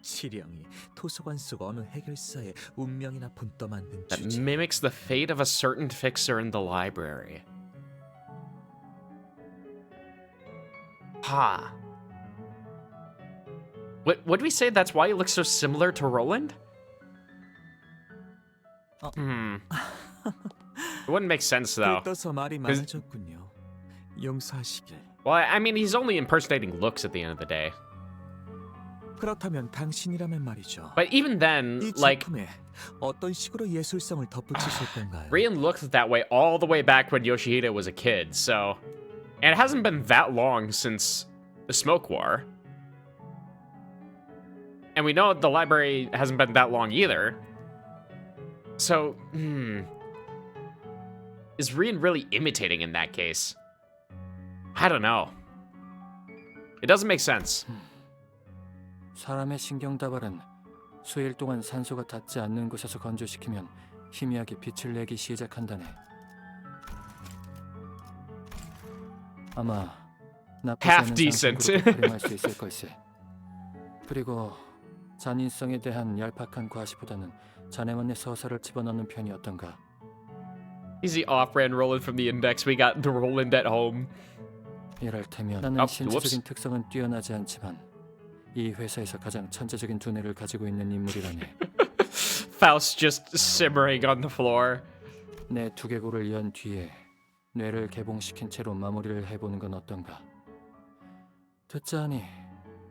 치령이 도서관 속 어느 해결사의 운명이나 본떠 만든 That 주제. mimics the fate of a certain fixer in the library. Ha. Would we say that's why he looks so similar to Roland? It wouldn't make sense though. 들떠서 말이 많아졌군요. 용서하시길. Well, I mean, he's only impersonating looks at the end of the day. 그렇다면 당신이라면 말이죠. But even then, 이 like, 작품에 어떤 식으로 예술성을 덧붙이실 건가요? Rian looked that way all the way back when Yoshihide was a kid, so... And it hasn't been that long since the smoke war. And we know the library hasn't been that long either. So, is Rian really imitating in that case? I don't know. It doesn't make sense. 사람의 신경다발은 수일 동안 산소가 닿지 않는 곳에서 건조시키면 희미하게 빛을 내기 시작한다네. 아마 Half 나쁘지 decent. 않은 상승으로 활용할 수 있을 걸세. 그리고 잔인성에 대한 얄팍한 과시보다는 자네만의 서사를 집어넣는 편이 어떤가? Easy off-brand Roland from the index. We got the Roland at home. 이럴테면 나는 신체적인 특성은 뛰어나지 않지만 이 회사에서 가장 천재적인 두뇌를 가지고 있는 인물이라네. Faust just simmering on the floor. 내 두개골을 연 뒤에 뇌를 개봉시킨 채로 마무리를 해보는 건 어떤가? 듣자하니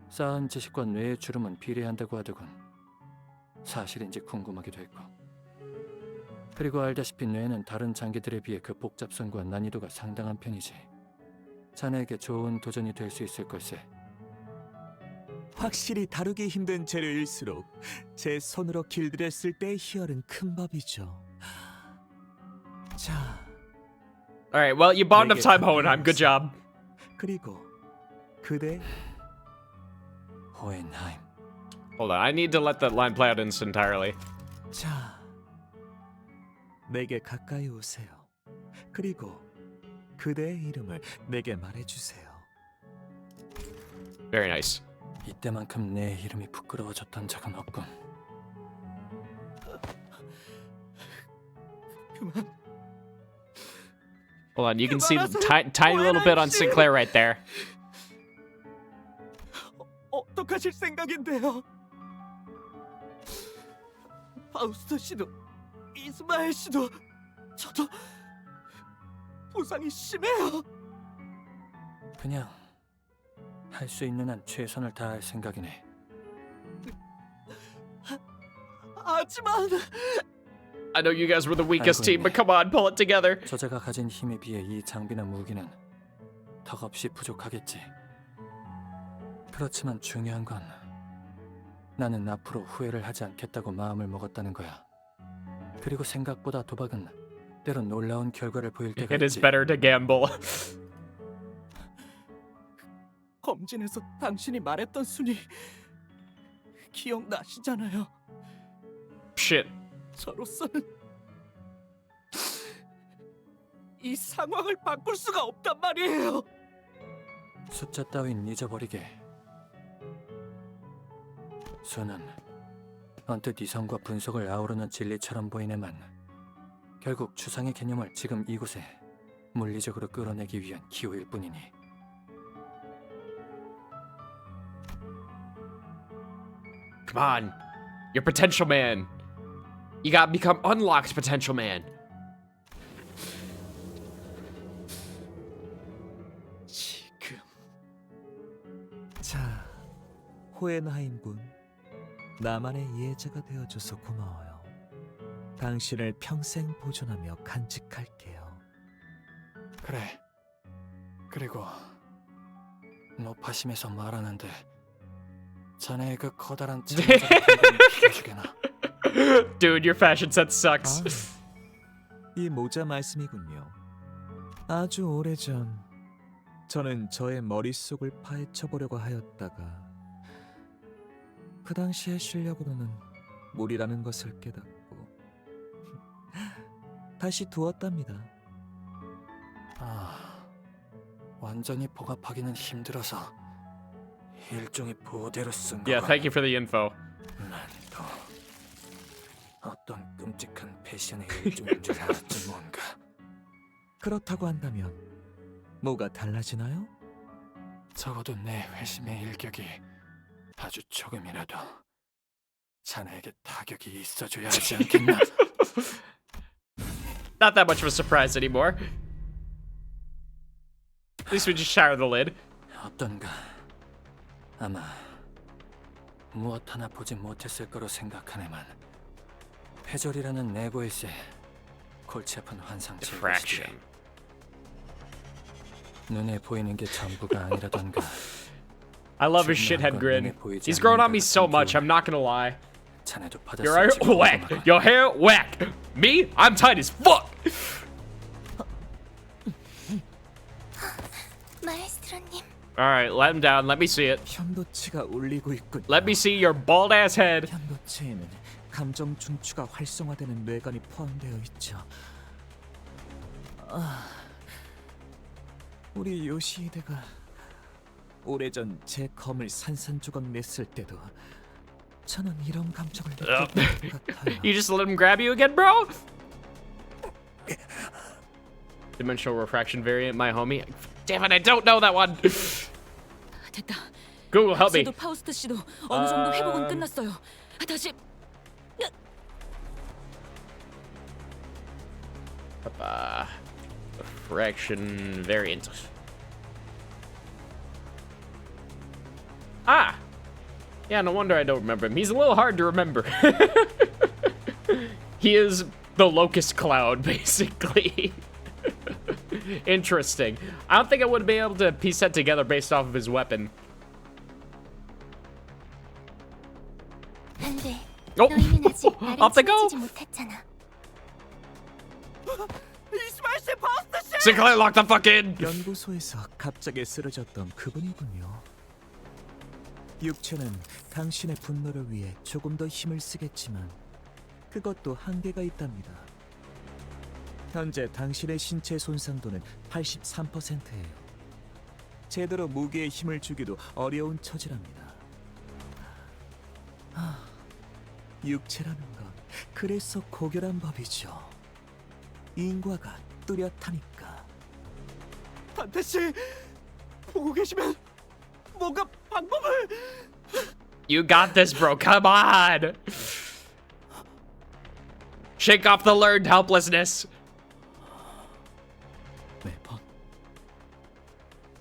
쌓은 지식과 뇌의 주름은 비례한다고 하더군. 사실인지 궁금하기도 했고. 그리고 알다시피 뇌는 다른 장기들에 비해 그 복잡성과 난이도가 상당한 편이지. 자네에게 좋은 도전이 될 수 있을 걸세. 확실히 다루기 힘든 재료일수록 제 손으로 길들였을 때의 희열은 큰 법이죠. 자, Alright, well, you bought enough time, Hohenheim. Good job. 그리고 그대 호헨하임. Hold on, I need to let that line play out entirely. 자, 내게 가까이 오세요. 그리고 그대의 이름을 내게 말해주세요. Very nice. 이때만큼 내 이름이 부끄러워졌던 적은 없군. 그만. Hold on, you can see tiny little bit on Sinclair right there. 어떡하실 생각인데요? 파우스트 씨도 이스마엘 씨도 저도 부상이 심해요. 그냥 할 수 있는 한 최선을 다할 생각이네. 하지만 I know you guys were the weakest team, but come on, pull it together. 저자가 가진 힘에 비해 이 장비나 무기는 턱없이 부족하겠지. 그렇지만 중요한 건 나는 앞으로 후회를 하지 않겠다고 마음을 먹었다는 거야. 그리고 생각보다 도박은 때론 놀라운 결과를 보일 때가 있지. It is better to gamble. 검진에서 당신이 말했던 순위 기억나시잖아요. Shit. 저로서는 이 상황을 바꿀 수가 없단 말이에요. 숫자 따윈 잊어버리게. 수는 언뜻 이성과 분석을 아우르는 진리처럼 보이네만 결국 추상의 개념을 지금 이곳에 물리적으로 끌어내기 위한 기호일 뿐이니. Come on, you're potential man. You gotta become unlocked potential man. 지금 자, 호헨하임 군, 나만의 이해자가 되어줘서 고마워요. 당신을 평생 보존하며 간직할게요. 그래. 그리고 노파심에서 말하는데 자네의 그 커다란 창조적인 비켜주게나. Dude, your fashion sense sucks. 이 모자 말씀이군요. 아주 오래전 저는 저의 머릿속을 파헤쳐 보려고 하였다가 그 당시의 실력으로는 무리라는 것을 깨닫고 다시 두었답니다. 완전히 복압하기는 힘들어서 일종의 보대로 쓴 거. Yeah, thank you for the info. 난또 어떤 끔찍한 패션의 일종인 줄 알았지 뭔가. 그렇다고 한다면 뭐가 달라지나요? 적어도 내 회심의 일격이 아주 조금이라도 자네에게 타격이 있어줘야 하지 않겠나? Not that much of a surprise anymore. At least we just shower the lid. 어떤가? 아마 무엇 하나 보지 못했을 거로 생각하네만 패절이라는 내고일세 골치 아픈 환상체. Diffraction. 눈에 보이는 게 전부가 아니라던가 I love his shithead grin. He's grown on me so much, I'm not gonna lie. Your hair whack. Your hair whack. Me? I'm tight as fuck. 마에스트로님. Alright, let him down. Let me see it. 현도치가 울리고 있군. Let me see your bald ass head. 현도체에는 감정 중추가 활성화되는 뇌관이 포함되어 있죠. 우리 요시히데가 오래전 제 검을 산산조각 냈을 때도 저는 이런 감정을 느꼈던 것 같아요. You just let him grab you again, bro? Dimensional refraction variant, my homie. Damn it, I don't know that one. 됐다. Google, help me. 도 파우스트 씨도 어느 정도 회복은 끝났어요. 다시. Refraction variant. Ah! Yeah, no wonder I don't remember him. He's a little hard to remember. He is the locust cloud, basically. Interesting. I don't think I would be able to piece that together based off of his weapon. Oh! Off they go! Sinclair, lock the fuck in! 연구소에서 갑자기 쓰러졌던 그분이군요. 육체는 당신의 분노를 위해 조금 더 힘을 쓰겠지만 그것도 한계가 있답니다. 현재 당신의 신체 손상도는 83%예요. 제대로 무기에 힘을 주기도 어려운 처지랍니다. 육체라는 건 그래서 고결한 법이죠. 인과가 뚜렷하니까. 판테씨, 보고 계시면 뭔가 방법을... You got this, bro. Come on. Shake off the learned helplessness. 매번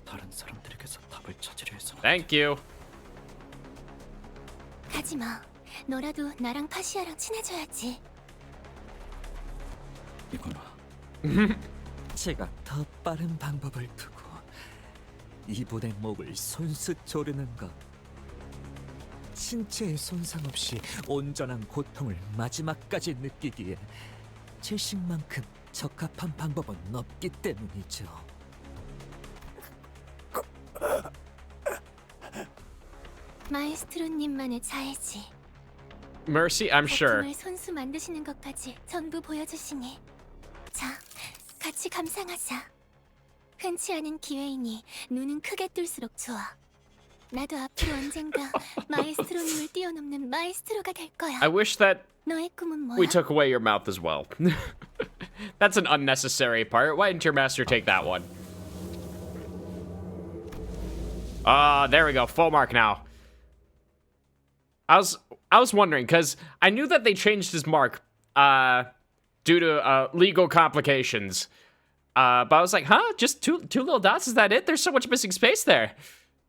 다른 사람들에게서 답을 찾으려 해서. Thank you. 가지마. 너라도 나랑 파시아랑 친해져야지. 이거나. 제가 더 빠른 방법을 두고 이분의 목을 손수 조르는 것. 신체의 손상 없이 온전한 고통을 마지막까지 느끼기에 채식만큼 적합한 방법은 없기 때문이죠. 마에스트로님만의 자해지. Mercy, I'm sure. 고통을 손수 만드시는 것까지 전부 보여주시니. 자, 같이 감상하자. 흔치 않은 기회이니 눈은 크게 뜰수록 좋아. 나도 앞으로 언젠가 마에스트로님을 뛰어넘는 마에스트로가 될 거야. I wish that 너의 꿈은 뭐야? we took away your mouth as well. That's an unnecessary part. Why didn't your master take that one? There we go. Full mark now. I was wondering, because I knew that they changed his mark due to legal complications. But I was like, huh? Just two little dots? Is that it? There's so much missing space there.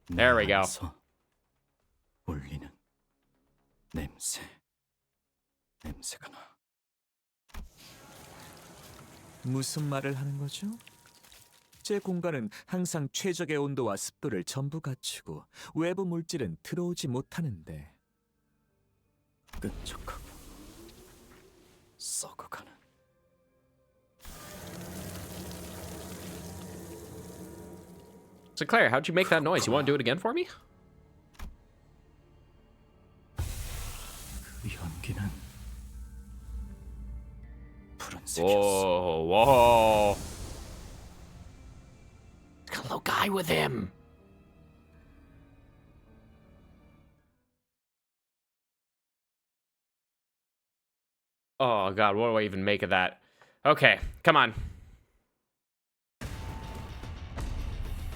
There we go. 울리는 냄새가 나. 무슨 말을 하는 거죠? 제 공간은 항상 최적의 온도와 습도를 전부 갖추고 외부 물질은 들어오지 못하는데 끈적하고 썩어가는. So Claire, how'd you make that noise? You want to do it again for me? 그 연기는 Whoa, whoa. Got a little guy with him. Oh god, what do I even make of that? Okay, come on.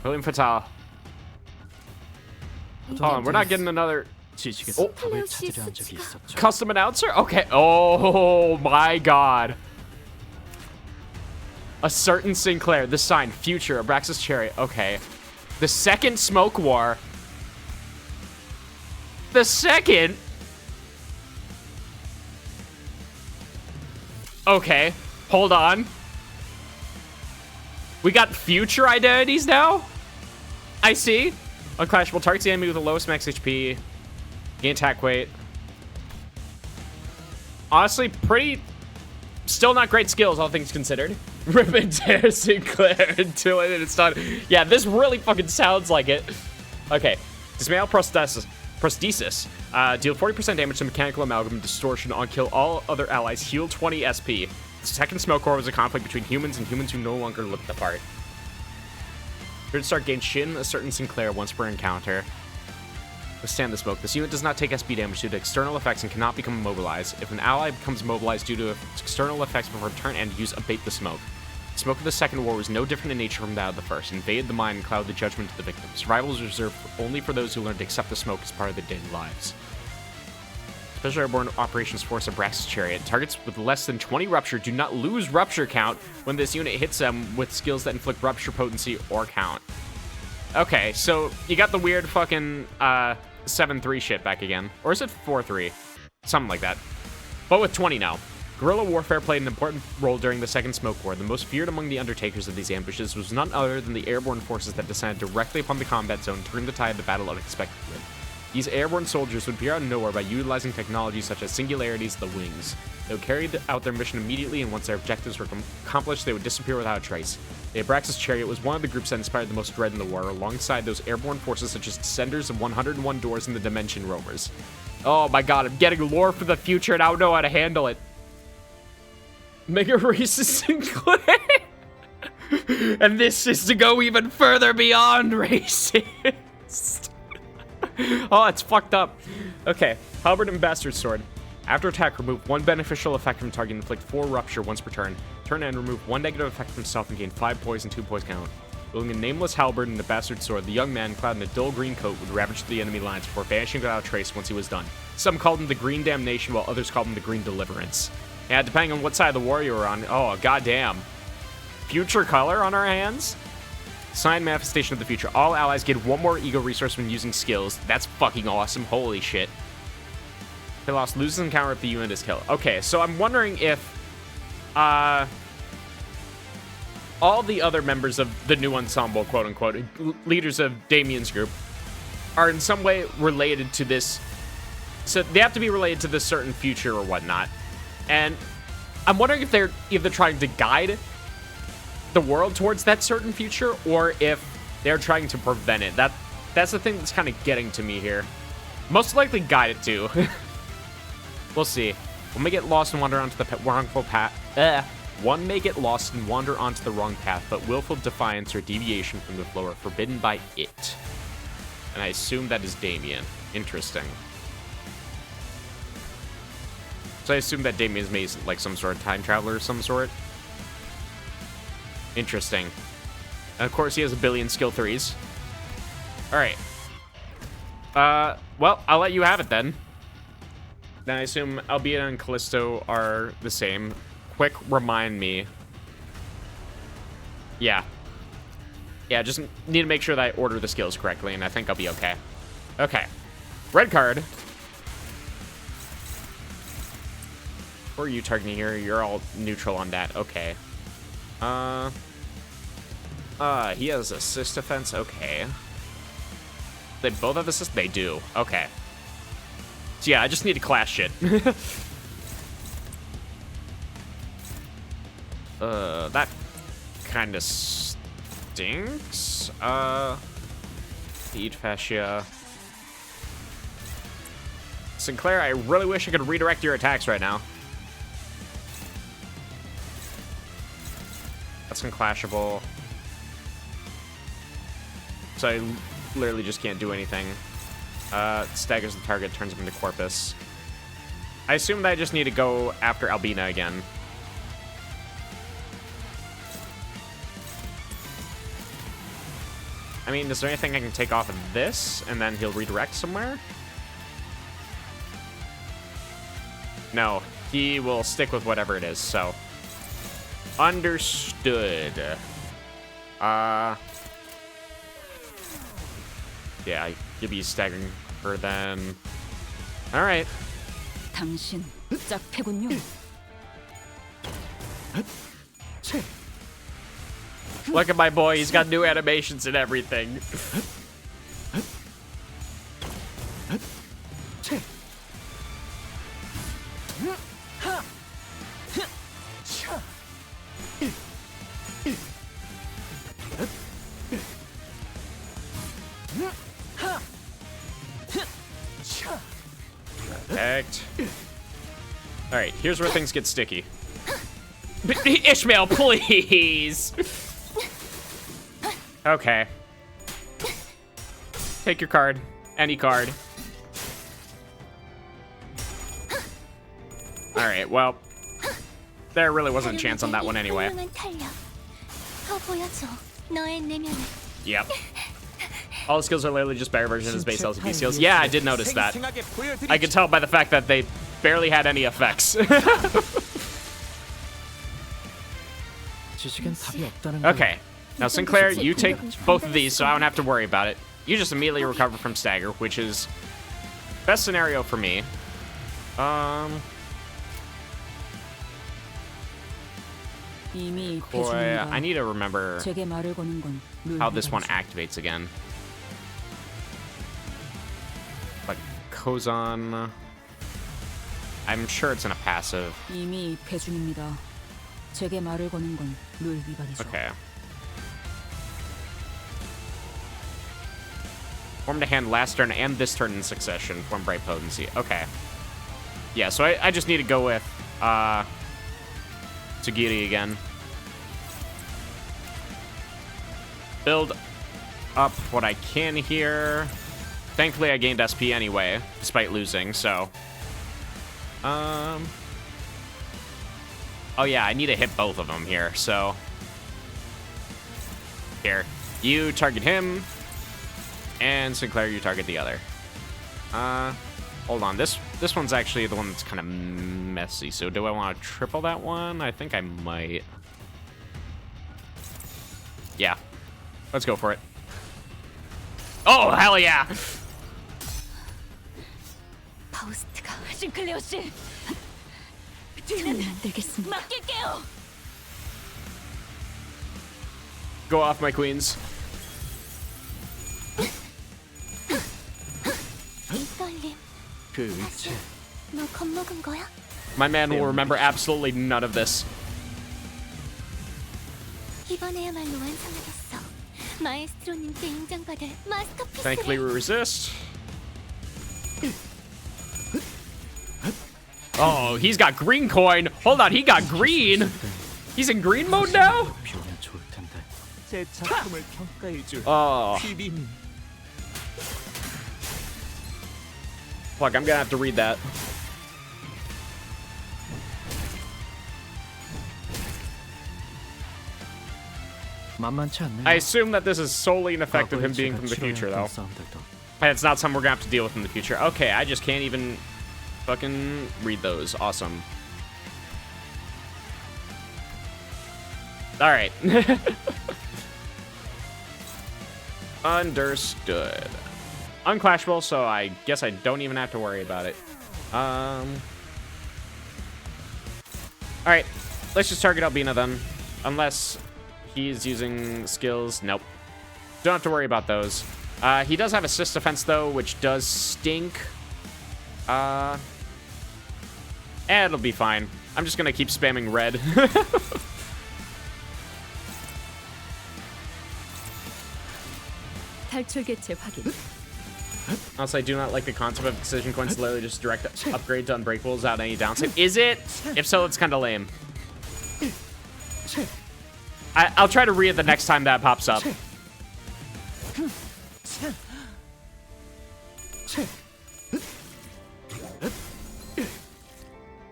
William Fatal. Hold on, we're not getting another custom announcer? Okay. Oh my god. A certain Sinclair, the sign, future, Abraxas Chariot. Okay. The second Smoke War. The second? Okay. Hold on. We got future identities now? I see. Unclashable. Targets the enemy with the lowest max HP. Gain attack weight. Honestly, pretty... Still not great skills, all things considered. Rip and tear Sinclair until it's done. Yeah, this really fucking sounds like it. Okay. Dismantle Prosthesis. Deal 40% damage to Mechanical Amalgam Distortion on kill all other allies. Heal 20 SP. The second Smoke Core was a conflict between humans and humans who no longer looked the part. Third start gains Shin a certain Sinclair once per encounter. Withstand the smoke. This unit does not take SP damage due to external effects and cannot become immobilized. If an ally becomes immobilized due to external effects before turn end, use Abate the Smoke. The smoke of the second war was no different in nature from that of the first. Invade the mind and cloud the judgment of the victim. Survival is reserved only for those who learn to accept the smoke as part of their daily lives. Special Airborne Operations Force Abraxas Chariot. Targets with less than 20 rupture do not lose rupture count when this unit hits them with skills that inflict rupture potency or count. Okay, so you got the weird fucking 7-3 shit back again. Or is it 4-3? Something like that. But with 20 now. Guerrilla warfare played an important role during the Second Smoke War. The most feared among the undertakers of these ambushes was none other than the airborne forces that descended directly upon the combat zone, turned the tide of the battle unexpectedly. These airborne soldiers would appear out of nowhere by utilizing technology such as singularities, the wings. They would carry out their mission immediately, and once their objectives were accomplished, they would disappear without a trace. The Abraxas Chariot was one of the groups that inspired the most dread in the war, alongside those airborne forces such as Descenders of 101 Doors and the Dimension Roamers. Oh my god, I'm getting lore for the future and I don't know how to handle it. Mega Racist Sinclair. And this is to go even further beyond racist. Oh, it's fucked up. Okay, Halberd and Bastard Sword. After attack, remove 1 beneficial effect from target and inflict 4 rupture once per turn. Turn end, remove 1 negative effect from self and gain 5 poise and 2 poise count. Wielding a nameless halberd and a bastard sword, the young man, clad in a dull green coat, would ravage the enemy lines before vanishing without a trace once he was done. Some called him the Green Damnation, while others called him the Green Deliverance. Yeah, depending on what side of the war you were on. Oh, goddamn. Future color on our hands? Sign Manifestation of the Future. All allies get 1 more ego resource when using skills. That's fucking awesome. Holy shit. They lost loses encounter if the unit is killed. Okay, so I'm wondering if all the other members of the new ensemble, quote unquote, leaders of Damien's group, are in some way related to this. So they have to be related to this certain future or whatnot. And I'm wondering if they're either trying to guide the world towards that certain future or if they're trying to prevent it. That's the thing that's kind of getting to me here. Most likely guide it to. We'll see. One may get lost and wander onto the wrongful path. One may get lost and wander onto the wrong path, but willful defiance or deviation from the flow are forbidden by it. And I assume that is Damien. Interesting. So I assume that Damien is maybe like some sort of time traveler of some sort. Interesting. And of course he has a billion skill 3s. Alright. Well, I'll let you have it then. Then I assume Albina and Callisto are the same. Quick remind me. Yeah. Yeah, just need to make sure that I order the skills correctly, and I think I'll be okay. Okay. Red card. Who are you targeting here? You're all neutral on that. Okay. He has assist defense. Okay. They both have assist? They do. Okay. So yeah, I just need to clash shit. That kind of stinks. Feed fascia. Sinclair, I really wish I could redirect your attacks right now. That's unclashable. So I literally just can't do anything. Staggers the target, turns him into Corpus. I assume that I just need to go after Albina again. I mean, is there anything I can take off of this, and then he'll redirect somewhere? No, he will stick with whatever it is, so. Understood. Yeah, you'll be staggering her then. Alright. 당신 짝패군요. Look at my boy, he's got new animations and everything. right, here's where things get sticky. Ishmael, please! Okay. Take your card. Any card. Alright, well. There really wasn't a chance on that one anyway. Yep. All the skills are literally just better versions of his base LCP skills. Yeah, I did notice that. I could tell by the fact that they barely had any effects. Okay. Now, Sinclair, you take both of these, so I don't have to worry about it. You just immediately recover from stagger, which is best scenario for me. Boy, I need to remember how this one activates again. But Kozan, I'm sure it's in a passive. Okay. Form to hand last turn and this turn in succession. Form Bright Potency. Okay. Yeah, so I just need to go with Tagiri again. Build up what I can here. Thankfully, I gained SP anyway, despite losing, so. Oh yeah, I need to hit both of them here, so. Here. You target him. And Sinclair, you target the other. Hold on. This one's actually the one that's kind of messy. So do I want to triple that one? I think I might. Yeah. Let's go for it. Oh, hell yeah! 싱클레어 씨, 뒤는 맡길게요. Go off, my queens. 너 겁먹은 거야? My man will remember absolutely none of this. 이번에야말로 완성하겠어. 마에스트로님께 인정받을 마스터피스를. Thankfully, we resist. Oh, he's got green coin. Hold on, he got green. He's in green mode now? Oh. Fuck, I'm gonna have to read that. I assume that this is solely an effect of him being from the future, though. And it's not something we're gonna have to deal with in the future. Okay, I just can't even fucking read those. Awesome. Alright. Understood. Unclashable, so I guess I don't even have to worry about it. Alright, let's just target Albina then. Unless he's using skills. Nope. Don't have to worry about those. He does have assist defense, though, which does stink. And it'll be fine. I'm just gonna keep spamming red. Also, I do not like the concept of decision coins literally just direct upgrade to unbreakables without any downside. Is it? If so, it's kind of lame. I'll try to read it the next time that pops up.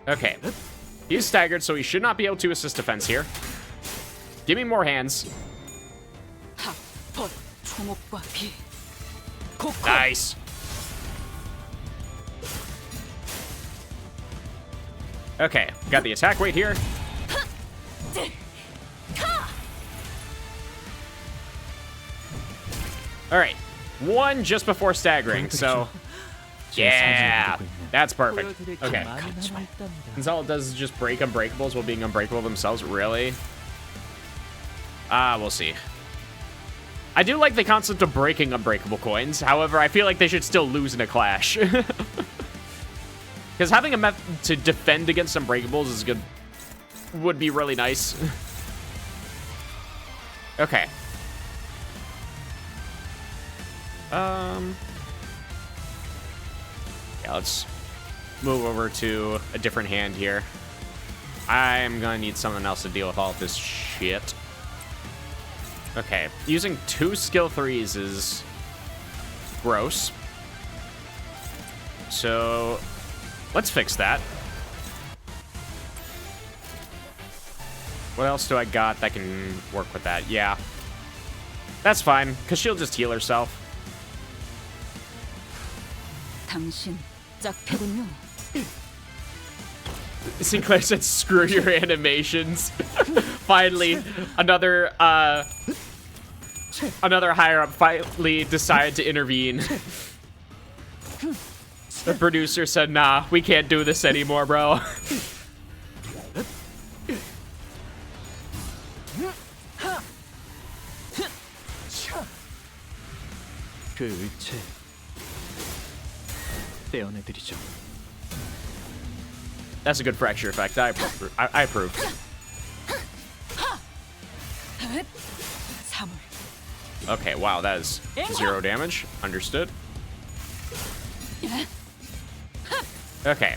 Okay. He's staggered, so he should not be able to assist defense here. Give me more hands. Nice. Okay, got the attack weight here. All right, one just before staggering, so yeah, that's perfect. Okay, since all it does is just break unbreakables while being unbreakable themselves, really? We'll see. I do like the concept of breaking unbreakable coins. However, I feel like they should still lose in a clash. Because having a method to defend against unbreakables is good. Would be really nice. Okay. Yeah, let's move over to a different hand here. I'm gonna need something else to deal with all this shit. Okay, using 2 skill 3s is gross. So let's fix that. What else do I got that can work with that? Yeah. That's fine, because she'll just heal herself. 당신 짝패군요. Sinclair said, screw your animations. Finally, another higher up finally decided to intervene. The producer said, nah, we can't do this anymore, bro. 그 의체 떼어내드리죠. That's a good fracture effect. I approve. Okay, wow, that is 0 damage. Understood. Okay.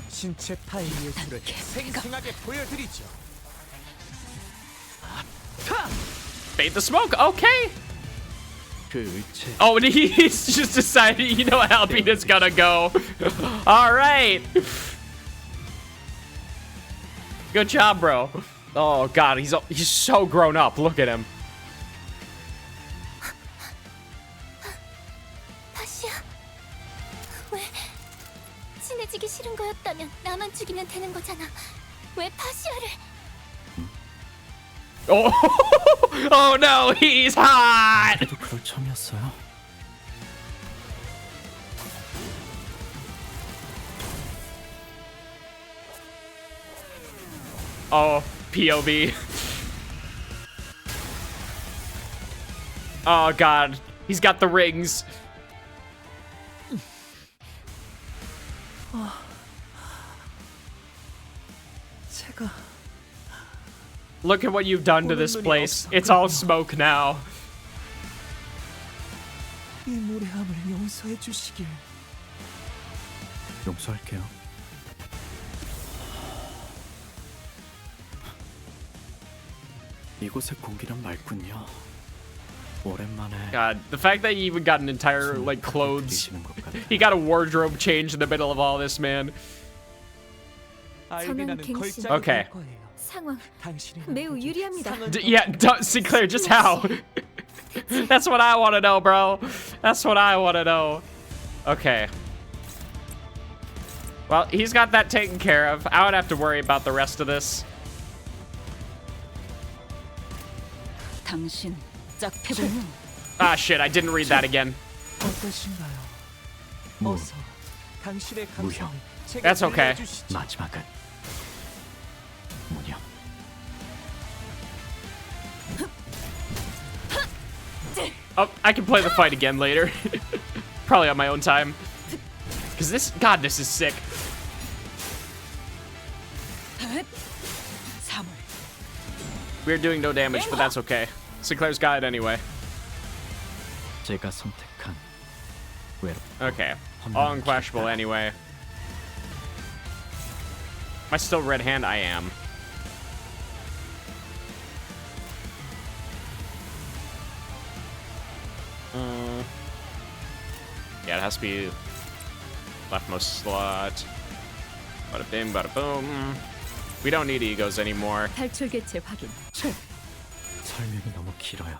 신체 타입 예술을 생생하게 보여드리죠. Bait the smoke. Okay. 그 의체. Oh, and he's just decided, you know how Alpina's gonna go. All right. Good job, bro. Oh God, he's so grown up. Look at him. 다시야. 왜 친해지기 싫은 거였다면 나만 죽이면 되는 거잖아. 왜 파시아를? Oh, oh no, he's hot. 그래도 그럴 처음이었어요. Oh, POV. Oh God, he's got the rings. 제가 Look at what you've done to this place. It's all smoke now. 이 무례함을 용서해 주시길. 용서할게요. 이곳의 공기는 맑군요. 오랜만에. God, the fact that he even got an entire like clothes, he got a wardrobe change in the middle of all this, man. Okay. 상황 매우 유리합니다. Sinclair, just how? That's what I want to know, bro. That's what I want to know. Okay. Well, he's got that taken care of. I would have to worry about the rest of this. 당신 짝패군요. Ah, shit, I didn't read that again. 어떠신가요? 어서 당신의 감정을 That's okay. 마지막은 무념. Oh, I can play the fight again later. Probably on my own time. Because this, God, this is sick. We're doing no damage, but that's okay. Sinclair's got it anyway. 제가 선택한 외로. Okay. All unquashable anyway. Am I still red hand? I am. Yeah, it has to be leftmost slot. Bada bing, bada boom. We don't need egos anymore. 탈출 개체 확인. 설명이 너무 길어요.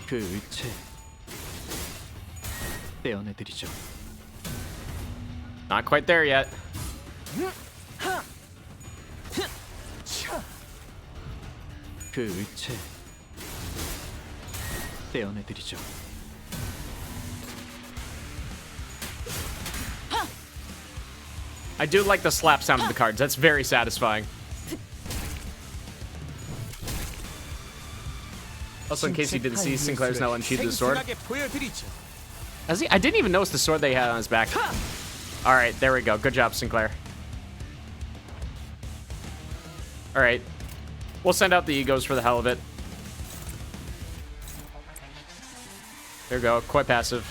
그 의체 떼어내드리죠. Not quite there yet. 그 의체 떼어내드리죠. I do like the slap sound of the cards. That's very satisfying. Also, in case you didn't see, Sinclair's now unsheathed his sword. Has he? I didn't even notice the sword they had on his back. All right, there we go. Good job, Sinclair. All right. We'll send out the egos for the hell of it. There we go. Quite passive.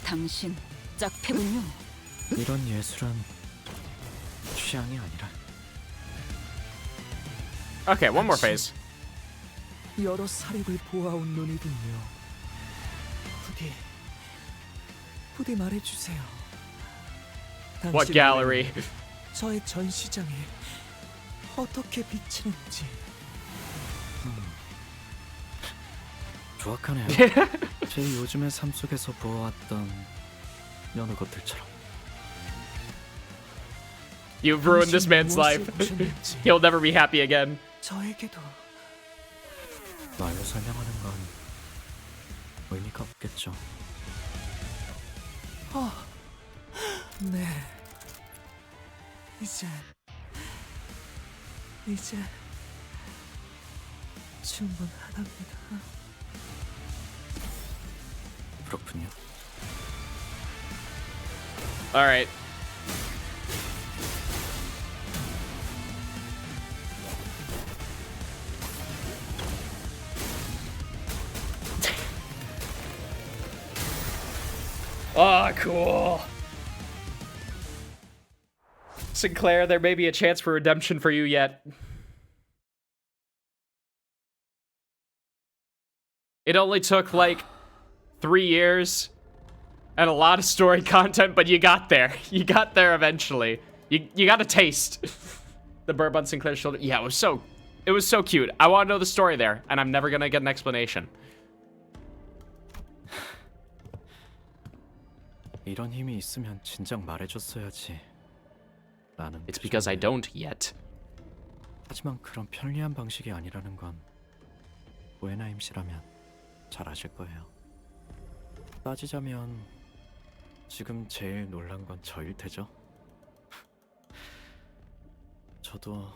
당신 짝패군요. 이런 예술은 취향이 아니라. Okay, one more phase. 여러 사력을 보아온 눈이군요. 부디 말해주세요. What gallery? 저의 전시장에 어떻게 비치는지. 조악하네요. 제 요즘의 삶 속에서 보아왔던 여느 것들처럼. You've ruined this man's life. He'll never be happy again. 저에게도 말로 설명하는 건 의미가 없겠죠. 네. 이제 충분하답니다. 그렇군요. All right. Ah, cool. Sinclair, there may be a chance for redemption for you yet. It only took like 3 years and a lot of story content, but you got there. You got there eventually. You got a taste. The burb on Sinclair's shoulder. Yeah, it was so cute. I want to know the story there, and I'm never gonna get an explanation. 이런 힘이 있으면 진작 말해줬어야지. 나는 It's because I don't yet. 하지만 그런 편리한 방식이 아니라는 건 오에나임 씨라면 잘 아실 거예요. 따지자면 지금 제일 놀란 건 저일 테죠. 저도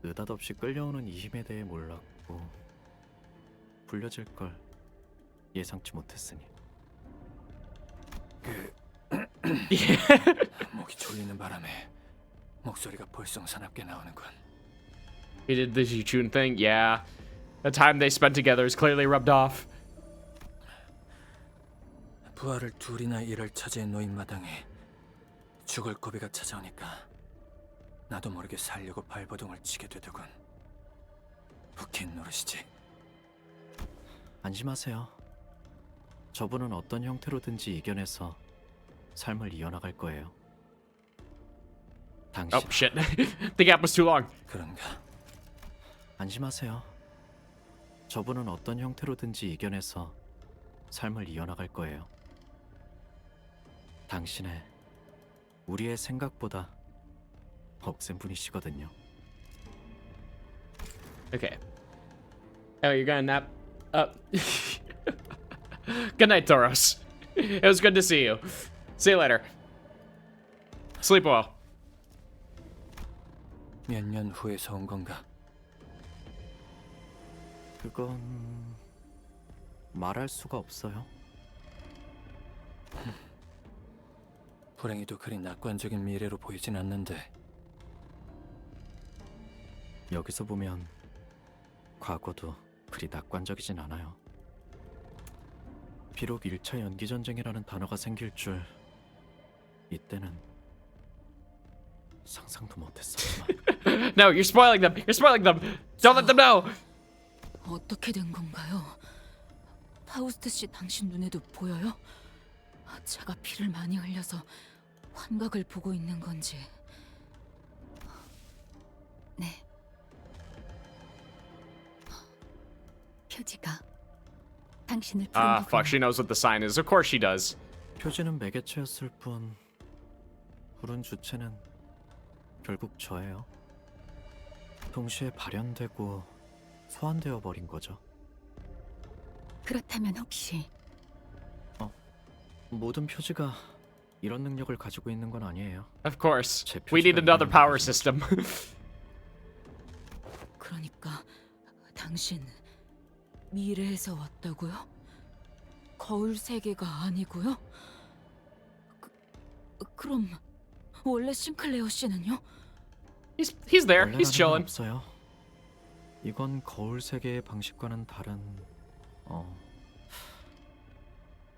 느닷없이 끌려오는 이 힘에 대해 몰랐고 불려질 걸 예상치 못했으니. 목이 졸리는 바람에 목소리가 볼썽사납게 나오는군. He did the Jichun thing? Yeah. The time they spent together is clearly rubbed off. 부하를 둘이나 일할 처지에 놓인 마당에 죽을 고비가 찾아오니까 나도 모르게 살려고 발버둥을 치게 되더군. 웃긴 노릇이지. 안심하세요. 저분은 어떤 형태로든지 이겨내서 삶을 이어나갈 거예요. 당신. Oh shit. The gap was too long. 그런가? 안심하세요. 저분은 어떤 형태로든지 이겨내서 삶을 이어나갈 거예요. 당신의 우리의 생각보다 억센 분이시거든요. Okay. Oh, you're gonna nap? Good night, Toros. It was good to see you. See you later. Sleep well. 몇 년 후에서 온 건가? 그건 말할 수가 없어요. 불행히도 그리 낙관적인 미래로 보이진 않는데. 여기서 보면 과거도 그리 낙관적이진 않아요. 비록 1차 연기전쟁이라는 단어가 생길 줄 이때는 상상도 못했었지만. No, you're spoiling them. You're spoiling them. Don't let them know. 어떻게 된 건가요? 파우스트 씨 당신 눈에도 보여요? 제가 피를 많이 흘려서 환각을 보고 있는 건지. 네. 표지가 당신을 부른 Ah, fuck. She knows what the sign is. Of course she does. 표지는 매개체였을 뿐 부른 주체는 결국 저예요. 동시에 발현되고 소환되어 버린 거죠. 그렇다면 혹시 모든 표지가 이런 능력을 가지고 있는 건 아니에요. Of course. We need another power system. 그러니까 당신 미래에서 왔다고요? 거울 세계가 아니고요? 그럼 원래 싱클레어 씨는요? He's there. He's 원래라는 건 chilling. 없어요. 이건 거울 세계의 방식과는 다른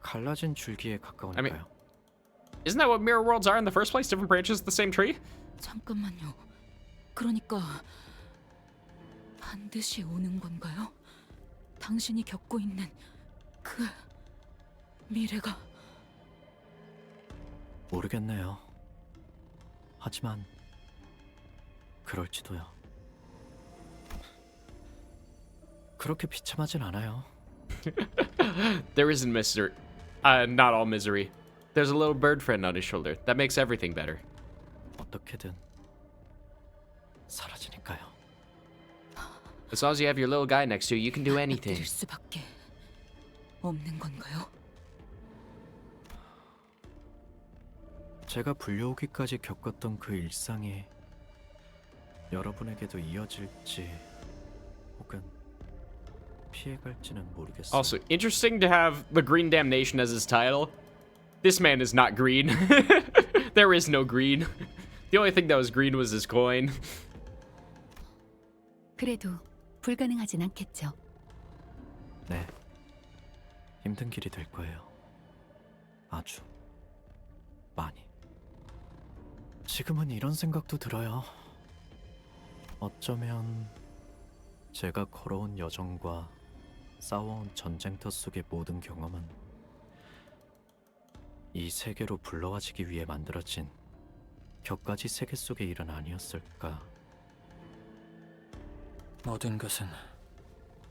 갈라진 줄기에 가까우니까요. Isn't that what mirror worlds are in the first place? Different branches of the same tree? 잠깐만요. 그러니까 반드시 오는 건가요? 당신이 겪고 있는 그 미래가 모르겠네요. 하지만 그럴지도요. 그렇게 비참하진 않아요. There isn't misery. Not all misery. There's a little bird friend on his shoulder. That makes everything better. 어떻게든 사라지니까요. As long as you have your little guy next to you, you can do anything. 받아들일 수밖에 없는 건가요? 제가 불려오기까지 겪었던 그 일상이 여러분에게도 이어질지 혹은 피해갈지는 모르겠어요. Also, interesting to have the Green Damnation as his title. This man is not green. There is no green. The only thing that was green was his coin. 그래도 불가능하진 않겠죠. 네, 힘든 길이 될 거예요. 아주 많이. 지금은 이런 생각도 들어요. 어쩌면 제가 걸어온 여정과 싸워온 전쟁터 속의 모든 경험은 이 세계로 불러와지기 위해 만들어진 격가지 세계 속의 일은 아니었을까. 모든 것은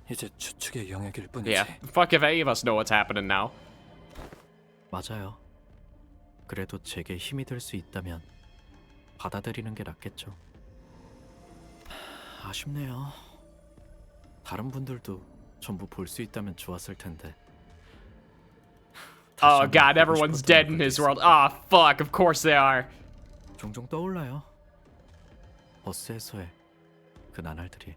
이제 추측의 영역일 뿐이지. Yeah, fuck if any of us know what's happening now. 맞아요. 그래도 제게 힘이 될 수 있다면 받아들이는 게 낫겠죠. 아쉽네요. 다른 분들도 전부 볼 수 있다면 좋았을 텐데. Oh god, everyone's dead in his world. Ah, fuck, of course they are. 종종 떠올라요. 버스에서의 그 나날들이.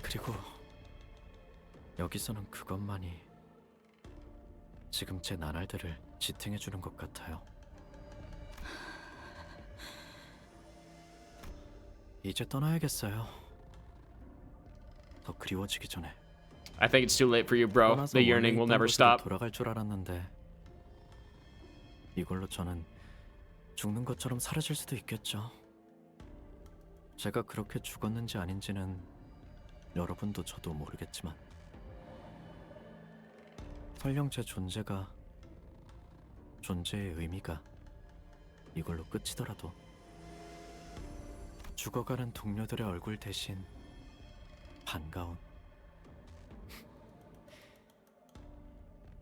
그리고 여기서는 그것만이 지금 제 나날들을 지탱해주는 것 같아요. 이제 떠나야겠어요. 더 그리워지기 전에. I think it's too late for you, bro. The yearning will never stop. 돌아갈 줄 알았는데 이걸로 저는 죽는 것처럼 사라질 수도 있겠죠. 제가 그렇게 죽었는지 아닌지는 여러분도 저도 모르겠지만 설령 제 존재가 존재의 의미가 이걸로 끝이더라도 죽어가는 동료들의 얼굴 대신 반가운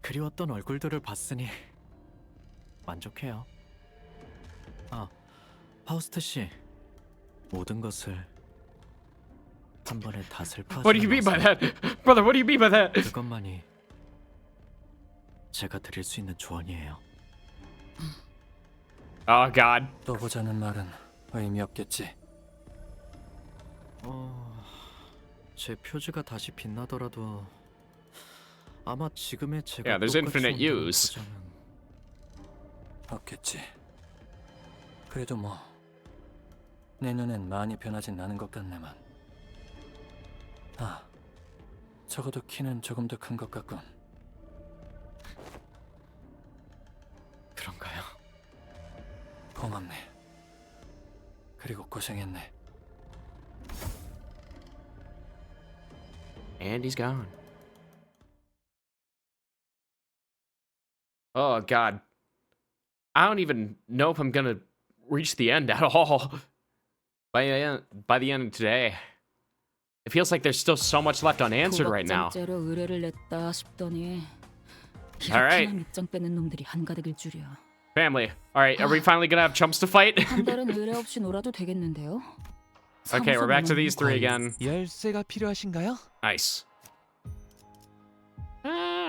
그리웠던 얼굴들을 봤으니 만족해요. 아, 파우스트 씨, 모든 것을 한 번에 다 슬퍼하지. What do you mean by that? Brother, what do you mean by that? 그것만이 제가 드릴 수 있는 조언이에요. Oh god. 또 보자는 말은 의미 없겠지. 제 표지가 다시 빛나더라도 아마 지금의 제가 Yeah, there's infinite use. 없겠지. 그래도 뭐 내 눈엔 많이 변하진 않은 것 같네만. 아, 적어도 키는 조금 더 큰 것 같군. 그런가요? 고맙네. 그리고 고생했네. And he's gone. Oh god. I don't even know if I'm gonna reach the end at all. By the end of today. It feels like there's still so much left unanswered right now. 도박장죄로 의뢰를 냈다 싶더니 Alright. 이렇게나 밑장 빼는 놈들이 한가득일 줄이야. Family. Alright, are we finally gonna have chumps to fight? 한 달은 의뢰 없이 놀아도 되겠는데요? Okay, we're back to these three again. 열쇠가 필요하신가요? Nice.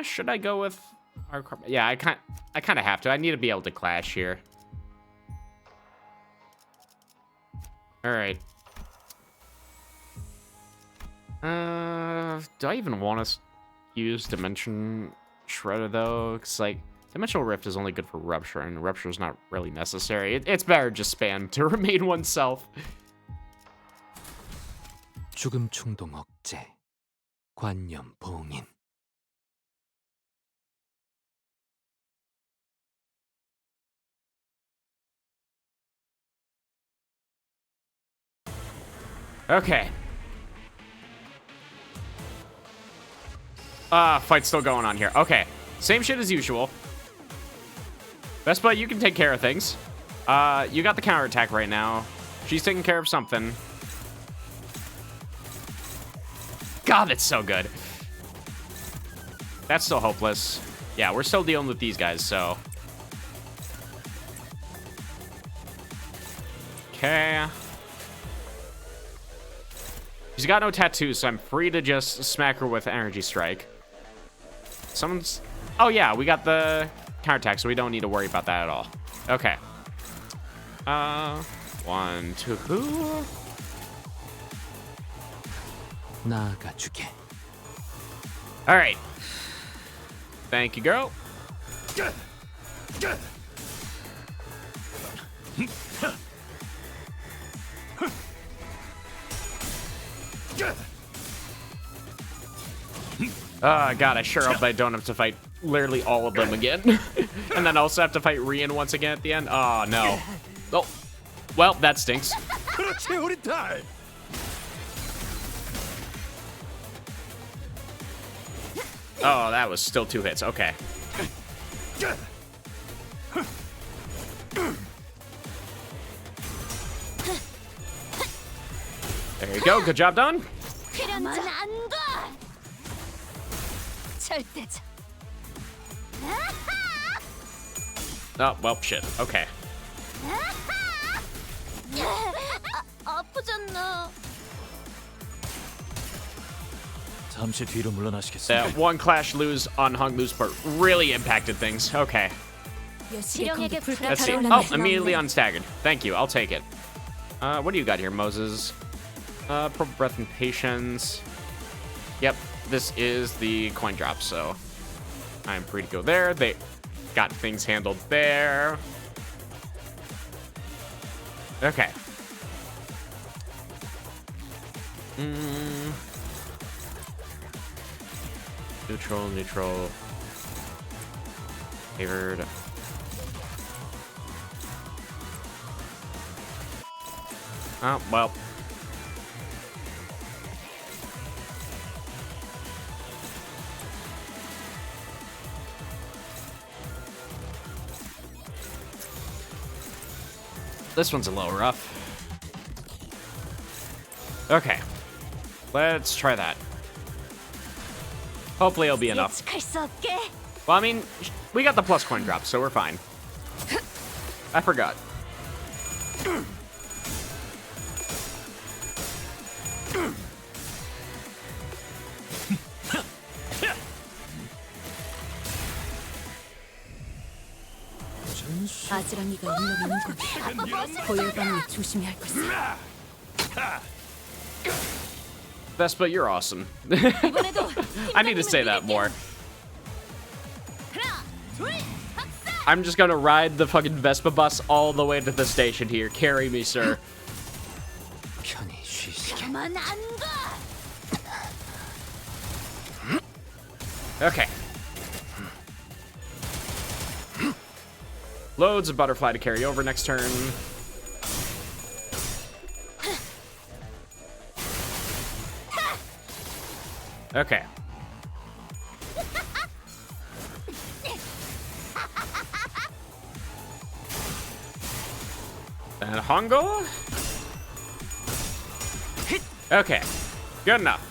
Should I go with our... Yeah, I kind of have to. I need to be able to clash here. Alright. Do I even want to use Dimension Shredder, though? Because, like, Dimensional Rift is only good for Rupture, and Rupture is not really necessary. It's better just spam to remain oneself. 죽음 충동 억제, 관념 봉인. Okay. Fight's still going on here. Okay. Same shit as usual. Vespa, you can take care of things. You got the counterattack right now. She's taking care of something. God, that's so good. That's still hopeless. Yeah, we're still dealing with these guys, so. Okay. She's got no tattoos, so I'm free to just smack her with Energy Strike. Someone's... Oh, yeah, we got the counterattack, so we don't need to worry about that at all. Okay. 1, 2... 나아가주게. Alright. Thank you, girl. God, I sure hope I don't have to fight literally all of them again. And then also have to fight Rian once again at the end. Oh, no. Oh, well, that stinks. Oh, that was still 2 hits. Okay. There you go. Good job done. Oh, well, shit. Okay. 아프잖아. 잠시 뒤로 물러나시겠어요? That one clash lose on Hung Lose part really impacted things. Okay. Let's see. Oh, immediately unstaggered. Thank you. I'll take it. What do you got here, Moses? Purple Breath and Patience. Yep, this is the coin drop, so I'm free to go there. They got things handled there. Okay. Neutral, neutral. Favored. Oh, well. This one's a little rough. Okay. Let's try that. Hopefully it'll be enough. Well, I mean, we got the plus coin drop, so we're fine. I forgot. 아지랑이가 일로 오는 거야. 고열반이 조심해야 할 것을. Vespa, you're awesome. I need to say that more. I'm just gonna ride the fucking Vespa bus all the way to the station here. Carry me, sir. Okay. Loads of butterfly to carry over next turn. Okay. And Hongo? Okay. Good enough.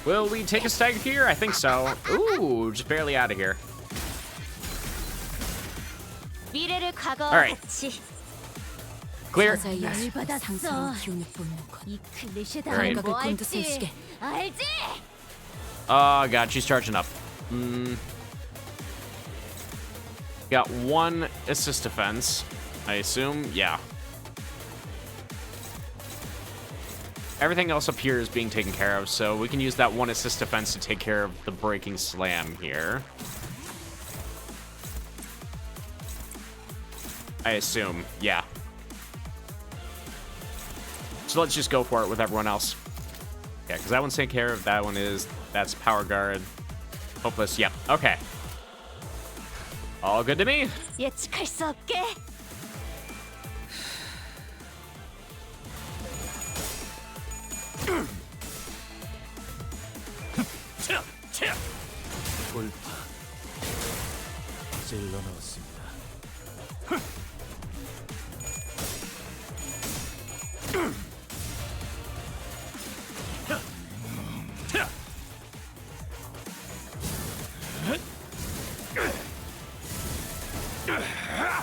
Will we take a stagger here? I think so. Ooh, just barely out of here. All right. Clear. Oh god, she's charging up. Got one assist defense, I assume. Yeah. Everything else up here is being taken care of, so we can use that one assist defense to take care of the breaking slam here. I assume, yeah. So let's just go for it with everyone else. Yeah, because that one's taken care of, that's power guard. Hopeless, yep, okay. All good to me. 예측할 수 없게. 골파 찔러 넣었습니다.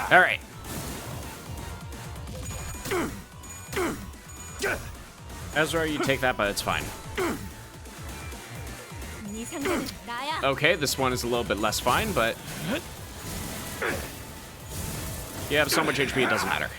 All right. Ezra, you take that, but it's fine. 네 상대는 나야. Okay, this one is a little bit less fine, but you have so much HP, it doesn't matter.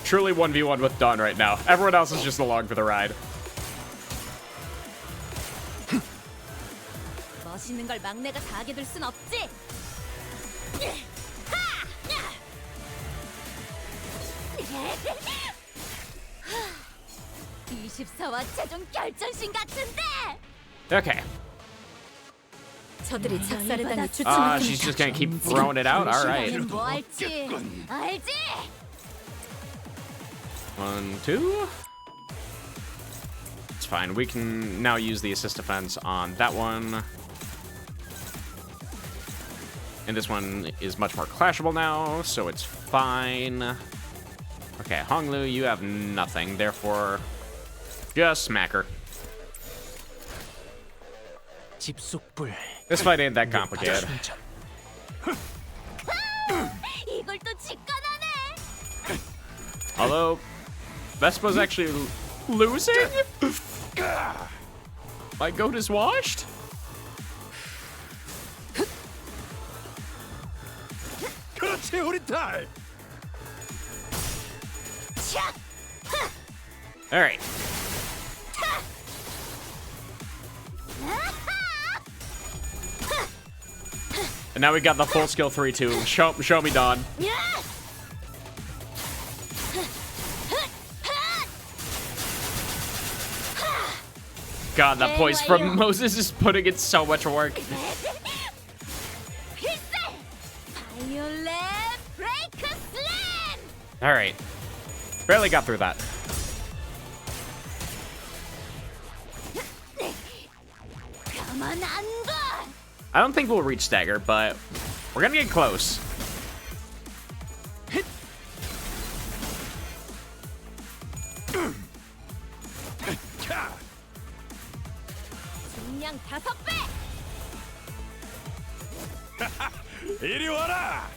Truly 1v1 with Dawn right now. Everyone else is just along for the ride. 멋있는 걸 막내가 다 하게 될 순 없지. 24와 최종 결전신 같은데. Okay. 저들이 작살을 당해 She's just gonna keep throwing it out. All right. 뭐 할지 알지? 1, 2. It's fine. We can now use the assist defense on that one. And this one is much more clashable now, so it's fine. Okay, Honglu, you have nothing. Therefore, just smack her. This fight ain't that complicated. 이걸 또 직관하네. Although, Vespa's actually losing? My goat is washed? 그렇지, 우리 딸. All right. And now we got the full skill 3 too. Show me, Dawn. God, that poise from Moses is putting in so much work. All right. Barely got through that. I don't think we'll reach stagger, but we're gonna get close. 중량 5배. 이리 와라.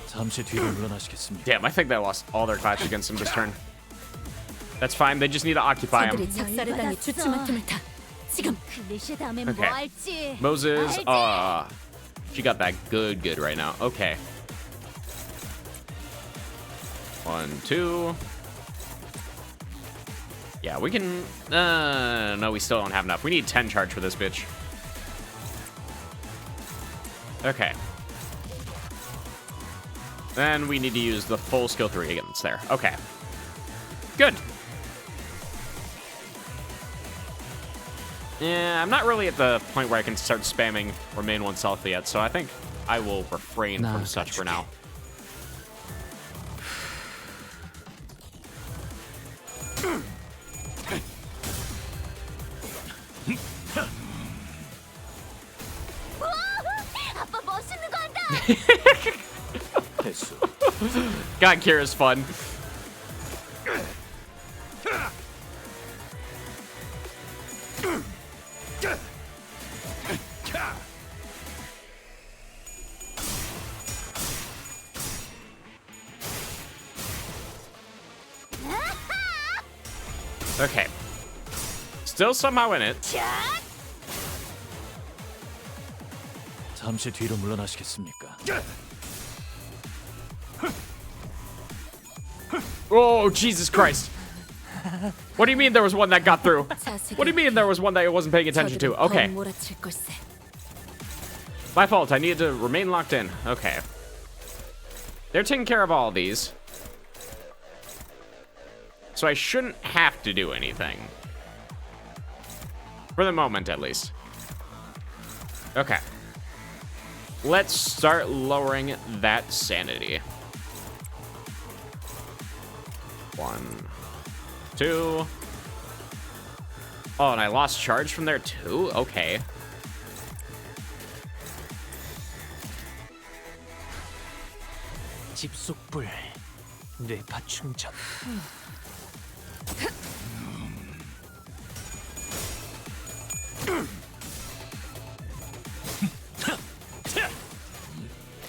잠시 뒤로 물러나시겠습니다. Damn, I think they lost all their clash against him this turn. That's fine. They just need to occupy him. 저들이 작살을 당해 주춤한 틈을 타. 지금 클리셰 다음엔 뭐 Okay. 할지. Moses, she got that good right now. Okay. 1, 2. Yeah, we can. No, we still don't have enough. We need 10 charge for this bitch. Okay. Then we need to use the full skill 3 against there. Okay. Good. Yeah, I'm not really at the point where I can start spamming Remain Oneself yet, so I think I will refrain from such for now. 아빠 멋있는 거 한다. God, Kira's fun. Okay. Still somehow in it. 잠시 뒤로 물러나시겠습니까? Oh, Jesus Christ. What do you mean there was one that got through? What do you mean there was one that I wasn't paying attention to? Okay. My fault. I needed to remain locked in. Okay. They're taking care of all these. So I shouldn't have to do anything. For the moment, at least. Okay. Let's start lowering that sanity. 1, 2. Oh, and I lost charge from there too? Okay. 집속불 뇌파 충전.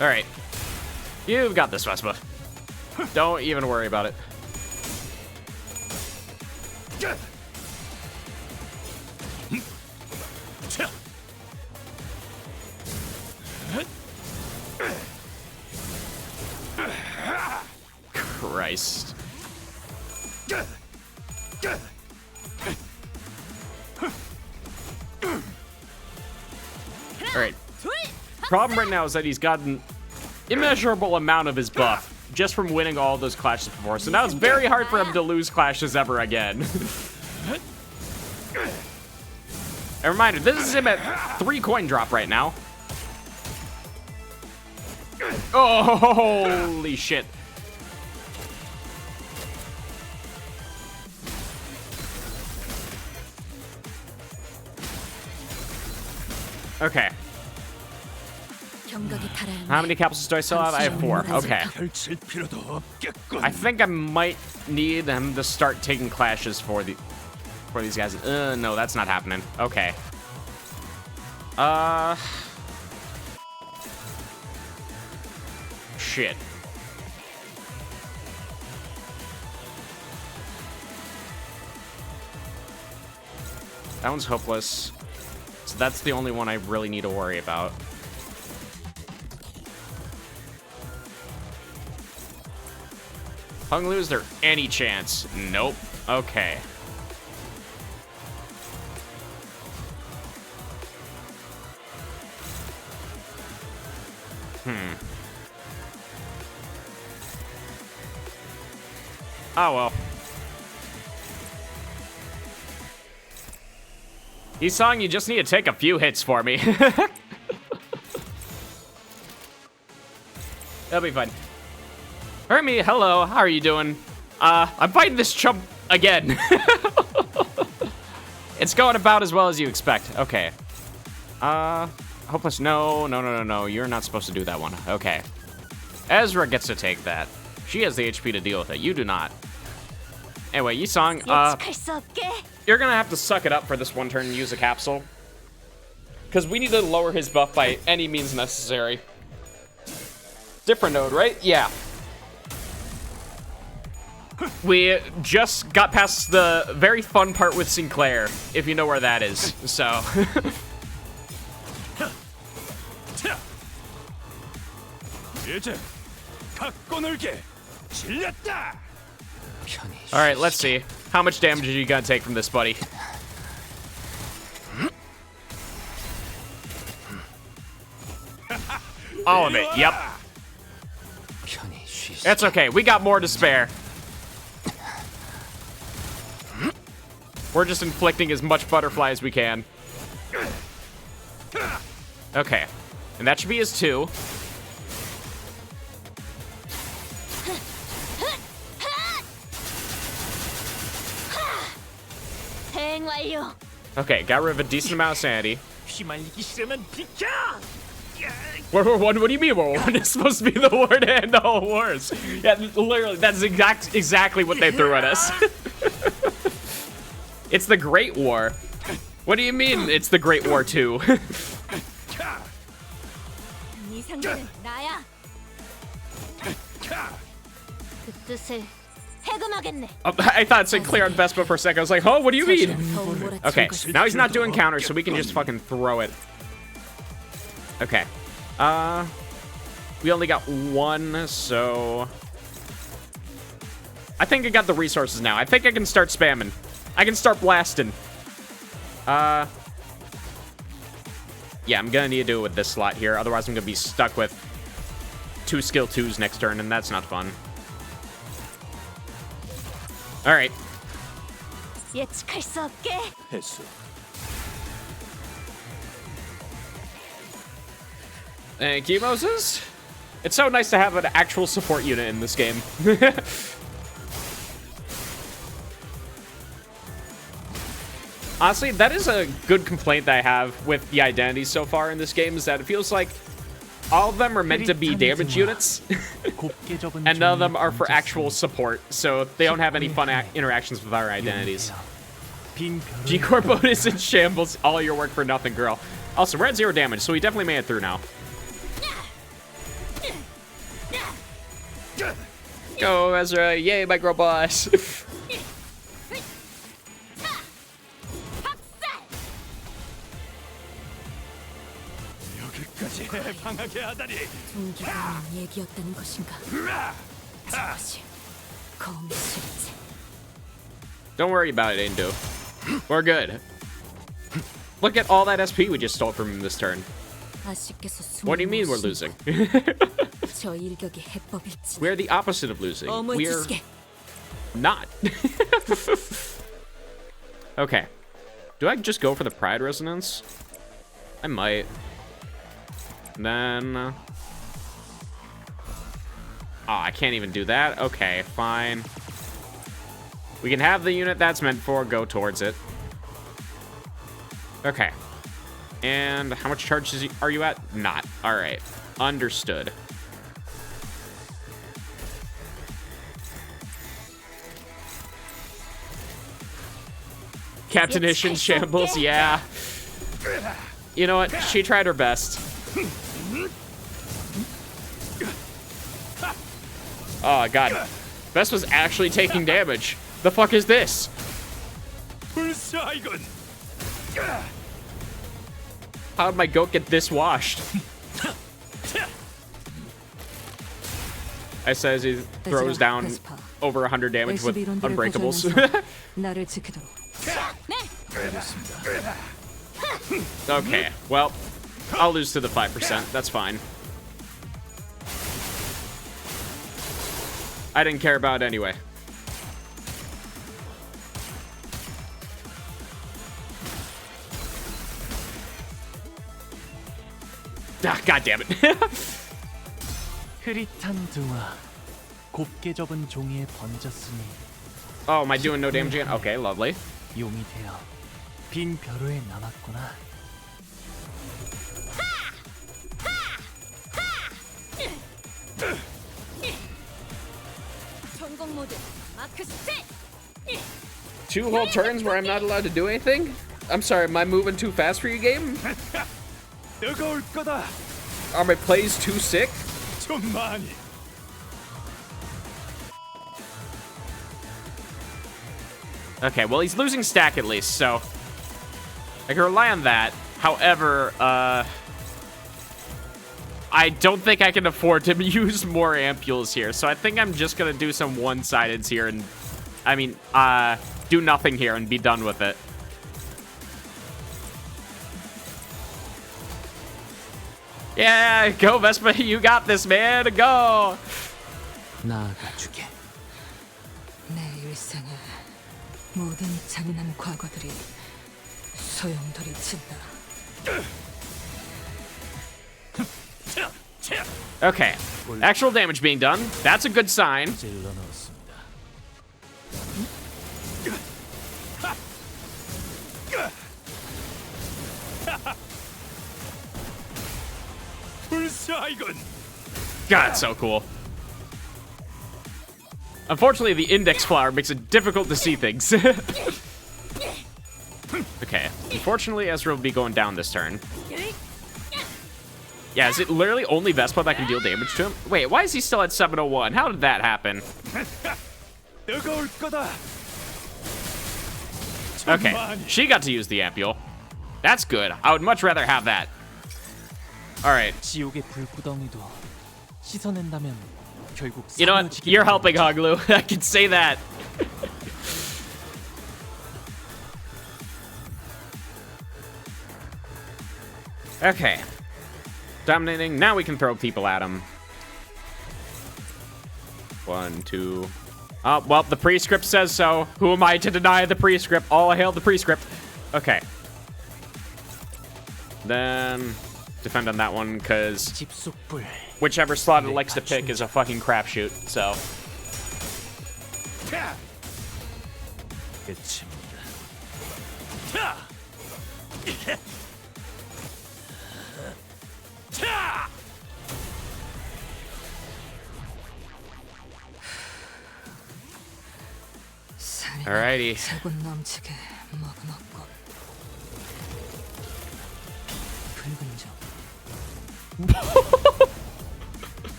All right. You've got this, Vespa. Don't even worry about it. Christ. Alright. Problem right now is that he's gotten immeasurable amount of his buff just from winning all those clashes before. So now it's very hard for him to lose clashes ever again. A reminder, this is him at 3 coin drop right now. Oh, holy shit. Okay. How many capsules do I still have? I have 4. Okay. I think I might need him to start taking clashes for these guys. No, that's not happening. Okay. Shit. That one's hopeless. So that's the only one I really need to worry about. Hung Lu, is there any chance? Nope. Okay. Oh well. He's saying you just need to take a few hits for me. That'll be fun. Hermie, hello, how are you doing? I'm fighting this chump again. It's going about as well as you expect. Okay. Hopeless, no. You're not supposed to do that one. Okay. Ezra gets to take that. She has the HP to deal with it. You do not. Anyway, Yisong, you're gonna have to suck it up for this one turn and use a capsule. Because we need to lower his buff by any means necessary. Different node, right? Yeah. We just got past the very fun part with Sinclair, if you know where that is. So. Alright, let's see. How much damage are you gonna take from this, buddy? All of it, yep. That's okay, we got more to spare. We're just inflicting as much butterfly as we can. Okay, and that should be his 2. Okay, got rid of a decent amount of sanity. World War I, what do you mean World War I? It's supposed to be the war to end all wars. Yeah, literally, that's exactly what they threw at us. It's the Great War. What do you mean it's the Great War 2? Oh, I thought it said clear on Vespa for a second. I was like, oh, what do you mean? Okay, now he's not doing counters, so we can just fucking throw it. Okay. We only got one, so... I think I got the resources now. I think I can start spamming. I can start blasting. Yeah, I'm gonna need to do it with this slot here. Otherwise, I'm gonna be stuck with 2 skill 2s next turn, and that's not fun. All right. Thank you, Moses. It's so nice to have an actual support unit in this game. Honestly, that is a good complaint that I have with the identities so far in this game, is that it feels like all of them are meant to be damage units, and none of them are for actual support, so they don't have any fun interactions with our identities. G-Corp mode is in shambles. All your work for nothing, girl. Also, we're at 0 damage, so we definitely made it through now. Go, Ezra. Yay, micro boss. Don't worry about it, Indo. We're good. Look at all that SP we just stole from him this turn. What do you mean we're losing? We're the opposite of losing. We're not. Okay. Do I just go for the Pride Resonance? I might. Then... oh, I can't even do that. Okay, fine. We can have the unit that's meant for, go towards it. Okay. And how much charges are you at? Not. All right. Understood. Captain Ishin shambles, yeah. You know what? She tried her best. Oh, God. Vespa's actually taking damage. The fuck is this? How'd my goat get this washed? I says he throws down over 100 damage with unbreakables. Okay, well, I'll lose to the 5%. That's fine. I didn't care about it anyway. Ah, God damn it. Oh, am I doing no damage again? Okay, lovely. Two whole turns where I'm not allowed to do anything? I'm sorry, am I moving too fast for you, game? Are my plays too sick? Okay, well, he's losing stack at least, so I can rely on that. However, I don't think I can afford to use more ampules here, so I think I'm just gonna do some one-sideds here and, I mean, do nothing here and be done with it. Yeah, go Vespa, you got this, man, go! 나아가주게. 내 일생에 모든 잔인한 과거들이 소용돌이친다. Okay, actual damage being done. That's a good sign. God, it's so cool. Unfortunately, the index flower makes it difficult to see things. Okay, unfortunately, Ezra will be going down this turn. Yeah, is it literally only Vespa that can deal damage to him? Wait, why is he still at 701? How did that happen? 뜨거울 거다. Okay, she got to use the ampule. That's good. I would much rather have that. All right. 지옥의 불구덩이도 씻어낸다면 결국 You know what? You're helping, Hoglu. I can say that. Okay. Dominating. Now we can throw people at him. 1, 2. Well, the prescript says so. Who am I to deny the prescript? All hail the prescript. Okay. Then defend on that one, because whichever slot it likes to pick is a fucking crapshoot, so. Alrighty.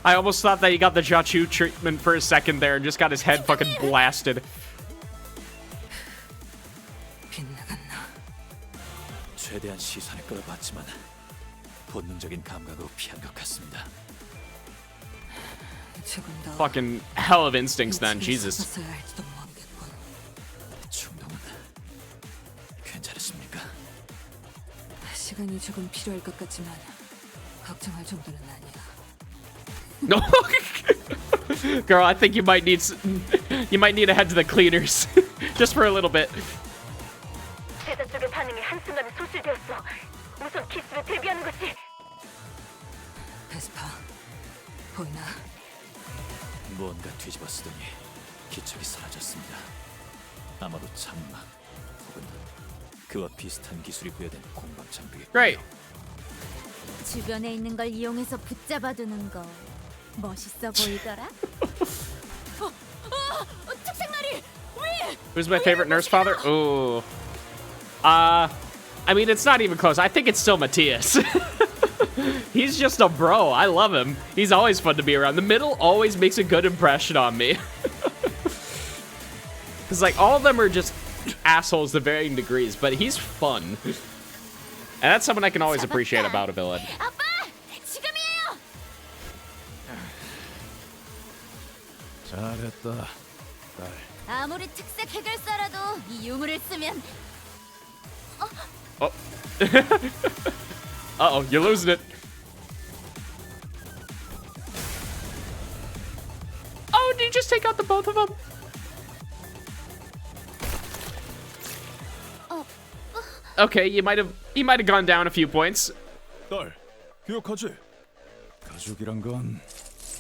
I almost thought that he got the Jachu treatment for a second there and just got his head fucking blasted. 최대한 시선을 끌어봤지만 본능적인 감각으로 피한 것 같습니다. Fucking hell of instincts then, Jesus. 충동은 괜찮으십니까? 시간이 조금 필요할 것 같지만 걱정할 정도는 아니야. No, girl, I think you might need to head to the cleaners just for a little bit. 제자 쪽의 반응이 한순간에 소실되었어. 우선 키스를 대비하는 것이. 베스파, 보이나? 무언가 뒤집어 쓰더니 기척이 사라졌습니다. 아마도 장막 혹은 그와 비슷한 기술이 부여된 공방 장비겠군요. Great. 주변에 있는 걸 이용해서 붙잡아두는 거 멋있어 보이더라. 특생마리! 위! Who's my favorite nurse father? Ooh. I mean, it's not even close. I think it's still Matthias. He's just a bro. I love him. He's always fun to be around. The middle always makes a good impression on me. Because, like, all of them are just assholes to varying degrees, but he's fun. And that's someone I can always appreciate about a villain. 아빠, 지금이에요. 잘했다, 딸. 아무리 특색 해결사라도 이 유물을 쓰면 Oh. Uh-oh, you're losing it. Oh, did you just take out the both of them? Okay, you might have gone down a few points. 딸, 기억하지? 가족이란 건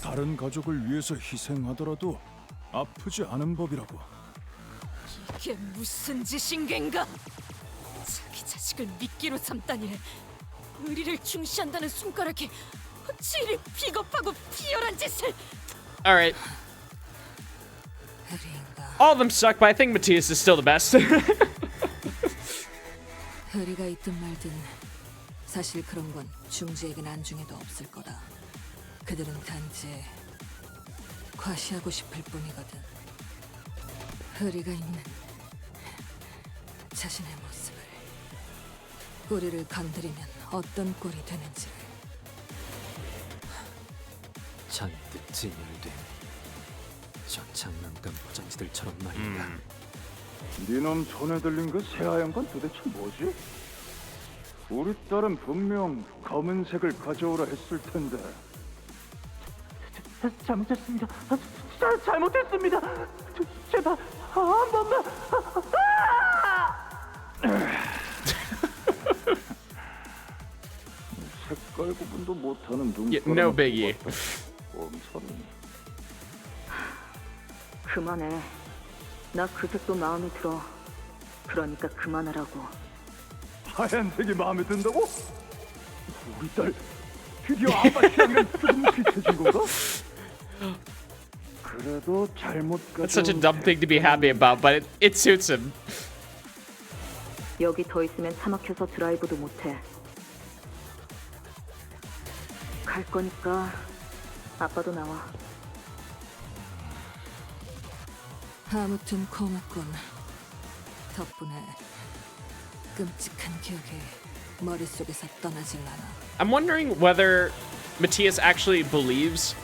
다른 가족을 위해서 희생하더라도 아프지 않은 법이라고. 이게 무슨 짓인겐가? 자기 자식을 미끼로 삼다니. 의리를 중시한다는 손가락이 어찌 이리 비겁하고 비열한 짓을. All right. All of them suck, but I think Matthias is still the best. 의리가 있든 말든 사실 그런 건 중지에겐 안중에도 없을 거다. 그들은 단지 과시하고 싶을 뿐이거든. 의리가 있는 자신의 모습을, 우리를 건드리면 어떤 꼴이 되는지를. 잔뜩 진열된 저 장난감 포장지들처럼 말이야. 니놈 손에 들린 그 새하얀 건 도대체 뭐지? 우리 딸은 분명 검은색을 가져오라 했을 텐데. 잘못했습니다. 잘못했습니다. 제발 한 번만. 색깔 구분도 못하는 눈. Yeah, no biggie. 그만해. 나 그 색도 마음에 들어. 그러니까 그만하라고. 하얀색이 마음에 든다고? 우리 딸 드디어 아빠 취향이랑 조금 비슷해진 건가? 그래도 잘못 가져. That's such a dumb thing to be happy about, but it suits him. 여기 더 있으면 차 막혀서 드라이브도 못해. 갈 거니까 아빠도 나와. 아무튼 고맙군. 덕분에 끔찍한 기억이 머릿속에서 떠나질 않아. I'm wondering whether Matthias actually believes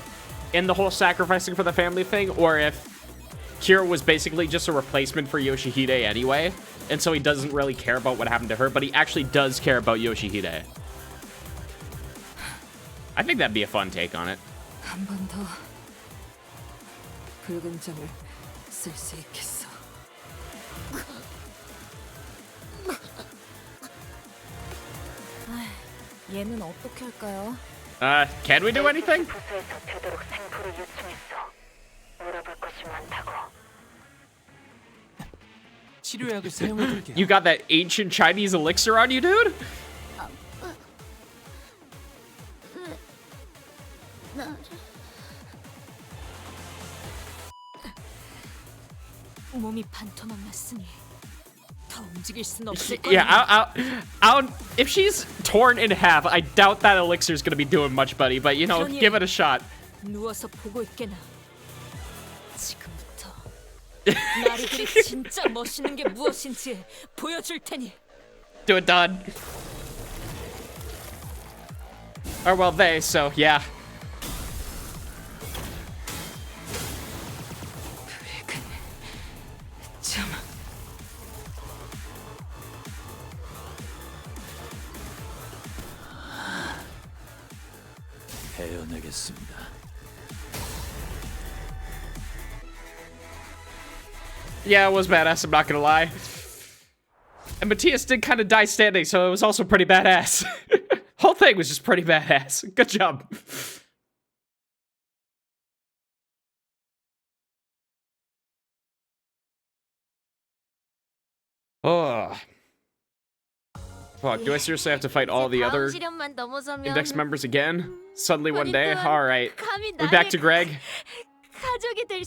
in the whole sacrificing for the family thing, or if Kira was basically just a replacement for Yoshihide anyway, and so he doesn't really care about what happened to her, but he actually does care about Yoshihide. I think that'd be a fun take on it. 한 번 더 붉은 점을 쓸 수 있겠어. 얘는 어떻게 할까요? Can we do anything? 부서에서 되도록 생포를 요청했어. 물어볼 것이 많다고. 치료약을 사용해줄게. You got that ancient Chinese elixir on you, dude? 몸이 반토막 났으니 더 움직일 순 없을 거야. Yeah, if she's torn in half, I doubt that elixir's gonna be doing much, buddy. But you know, give it a shot. 누워서 보고 있게나. 지금부터 나리들이 진짜 멋있는 게 무엇인지 보여줄 테니. Do it, done. Or well, they. So yeah. 해어내겠습니다. Yeah, it was badass, I'm not gonna lie. And Matthias did kind of die standing, so it was also pretty badass. Whole thing was just pretty badass. Good job. Oh. Fuck, do I seriously have to fight all the other Index members again? Suddenly one day? Alright. We're back to Greg.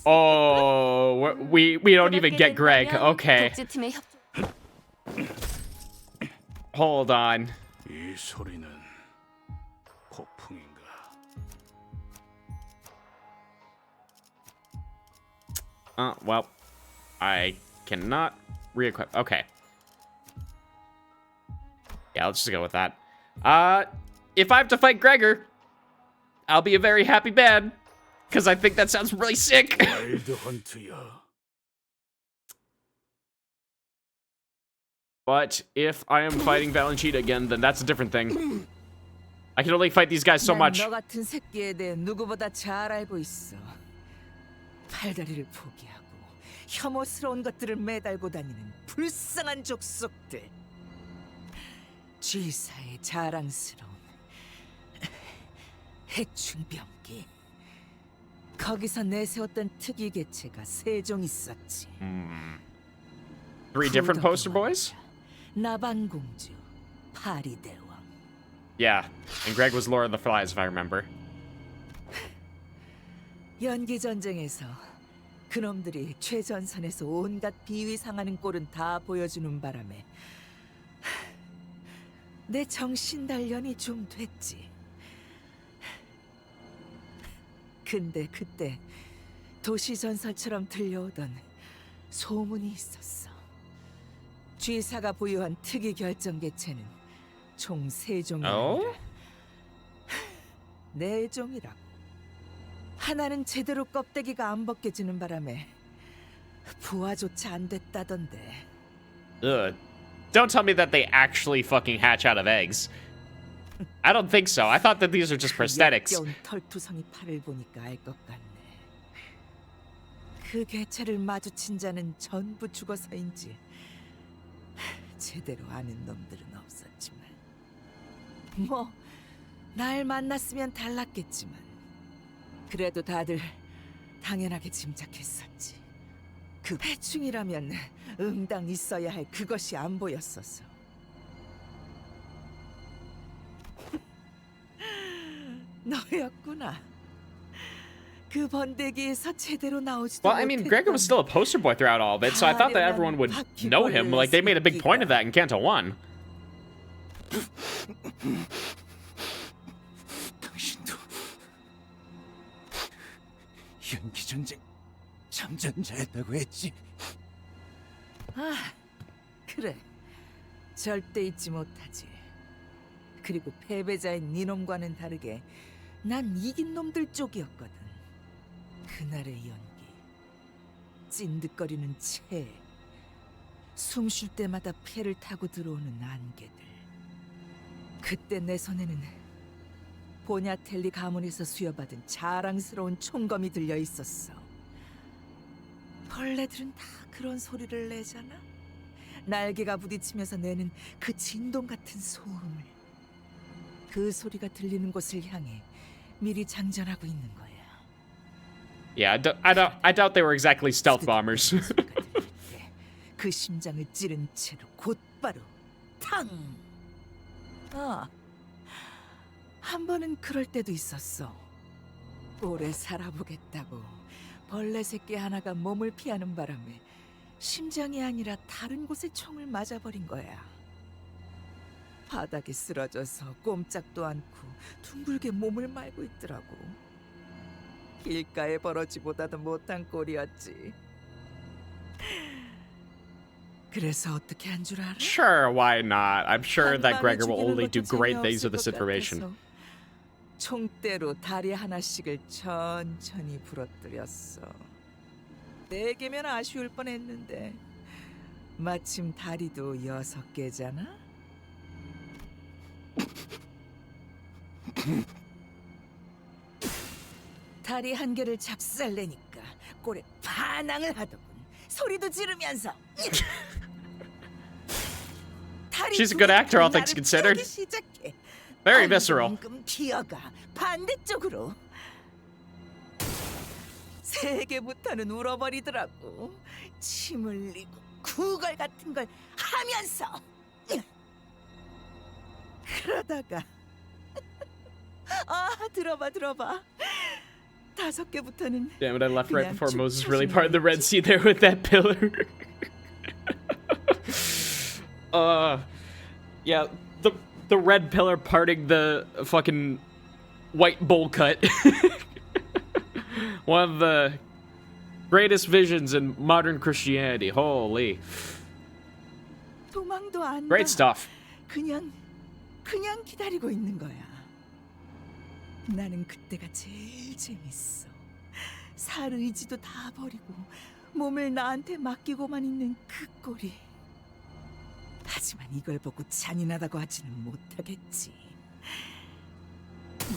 Oh, we don't even get Greg. Okay. Hold on. 이 소리는 폭풍인가? Well, I cannot re-equip. Okay. Yeah, let's just go with that. If I have to fight Gregor, I'll be a very happy man, because I think that sounds really sick. 와일드 헌트야. But if I am fighting Valentina again, then that's a different thing. I can only fight these guys so much. 너 같은 새끼에 대해 누구보다 잘 알고 있어. 팔다리를 포기하고 혐오스러운 것들을 매달고 다니는 불쌍한 족속들. G사의 자랑스러운 해충병기. 거기서 내세웠던 특이 개체가 세 종 있었지. 3 different poster boys? 나반공주, 파리대왕. Yeah, and Greg was Lord of the Flies, if I remember. 연기 전쟁에서 그놈들이 최전선에서 온갖 비위상하는 꼴은 다 보여주는 바람에 내 정신 단련이 좀 됐지. 근데 그때 도시 전설처럼 들려오던 소문이 있었어. G사가 보유한 특이 결정 개체는 총 3종이 아니라 4종이라고. 하나는 제대로 껍데기가 안 벗겨지는 바람에 부화조차 안 됐다던데. Ugh. Don't tell me that they actually fucking hatch out of eggs. I don't think so. I thought that these are just prosthetics. 역겨운 털투성이 팔을 보니까 알 것 같네. 그 개체를 마주친 자는 전부 죽어서인지 제대로 아는 놈들은 없었지만 뭐 날 만났으면 달랐겠지만 그래도 다들 당연하게 짐작했었지. 그 해충이라면 응당 있어야 할 그것이 안 보였었어. 너였구나. 그 번데기에서 제대로 나오지도 Well, I mean, Gregor was still a poster boy throughout all of it, so I thought that everyone would know him. Like, they made a big point of that in Canto 1. 당신도 연기 전쟁 참전자였다고 했지. 아, 그래. 절대 잊지 못하지. 그리고 패배자인 니놈과는 다르게 난 이긴 놈들 쪽이었거든. 그날의 연기, 찐득거리는 채, 숨 쉴 때마다 폐를 타고 들어오는 안개들. 그때 내 손에는 보냐텔리 가문에서 수여받은 자랑스러운 총검이 들려 있었어. 벌레들은 다 그런 소리를 내잖아. 날개가 부딪히면서 내는 그 진동 같은 소음을. 그 소리가 들리는 곳을 향해 미리 장전하고 있는 거야. Yeah, I doubt they were exactly stealth bombers. 그 심장을 찌른 채로 곧바로 탕! 한 번은 그럴 때도 있었어. 오래 살아보겠다고 벌레 새끼 하나가 몸을 피하는 바람에 심장이 아니라 다른 곳에 총을 맞아버린 거야. 바닥에 쓰러져서 꼼짝도 않고 둥글게 몸을 말고 있더라고. 길가에 벌어지보다도 못한 꼴이었지. 그래서 어떻게 한 줄 알아? Sure, why not? I'm sure that Gregor will only do great things with this information. 총대로 다리 하나씩을 천천히 부러뜨렸어. 4개면 아쉬울 뻔했는데 마침 다리도 6개잖아. 다리 한 개를 작살내니까 꼴에 반항을 하더군. 소리도 지르면서. She's a good actor, all things considered. Very visceral. 기어가 반대쪽으로. 3개부터는 울어버리더라고. 침 흘리고 구걸 같은 걸 하면서. 그러다가 들어봐. 5개부터는. Damn it, I left right before Moses really parted the Red Sea there with that pillar. Yeah, the red pillar parting the fucking white bowl cut. One of the greatest visions in modern Christianity. Holy. 도망도 안 가. Great stuff. 그냥 기다리고 있는 거야. 나는 그때가 제일 재밌어. 살 의지도 다 버리고 몸을 나한테 맡기고만 있는 그 꼴이. 하지만 이걸 보고 잔인하다고 하지는 못하겠지.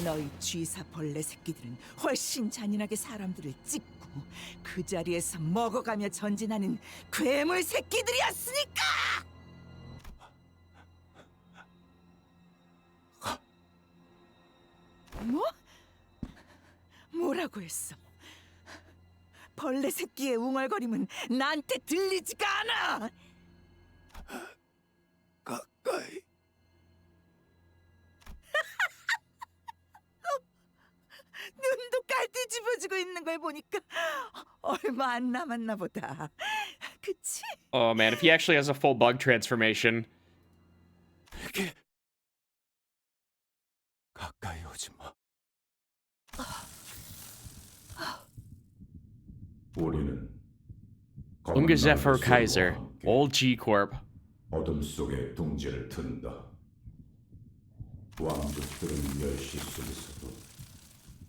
너희 쥐사 벌레 새끼들은 훨씬 잔인하게 사람들을 찢고 그 자리에서 먹어가며 전진하는 괴물 새끼들이었으니까! 뭐? 뭐라고 했어? 벌레 새끼의 웅얼거림은 나한테 들리지가 않아! 가까이. 눈도 깔띠 집어지고 있는 걸 보니까 얼마 안 남았나 보다. 그치? Oh man, if he actually has a full bug transformation. 가까이 오지 마. 우리는 Ungezephyr Kaiser, Old G Corp. 어둠 속에 둥지를 튼다. 왕족들은 멸시 속에서도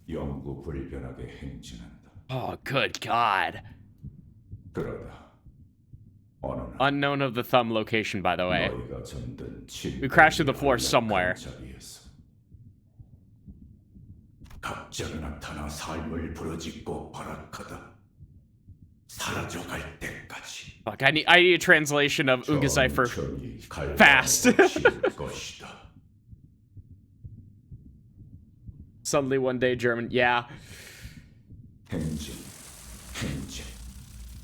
영구 불변하게 행진한다. Oh, good God. 그러다 어느 날 Unknown of the thumb location, by the way. 너희가 잠든 We crashed to the floor somewhere. 자리에서 갑자기 나타나 삶을 부러짓고 발악하다. 사라져갈 때까지. Fuck, I need a translation of Ungezephyr fast. Suddenly one day German, yeah. 행진,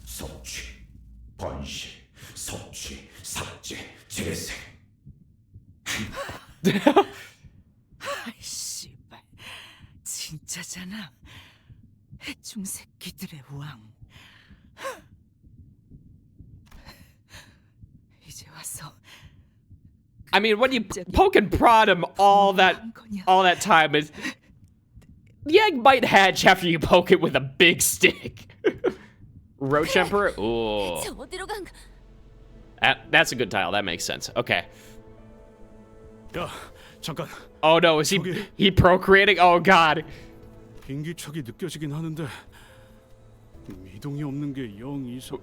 섭취, 번식, 섭취, 삭제, 재생. 아이 씨발, 진짜잖아. 해충 새끼들의 왕. 이제 와서. I mean, when you poke and prod him all that time, the egg might hatch after you poke it with a big stick. Roach Emperor. Ooh. 저 어디로 간? That's a good tile. That makes sense. Okay. 야, 잠깐. Oh no, is he procreating? Oh god. 인기척이 느껴지긴 하는데 미동이 없는 게 영 이상.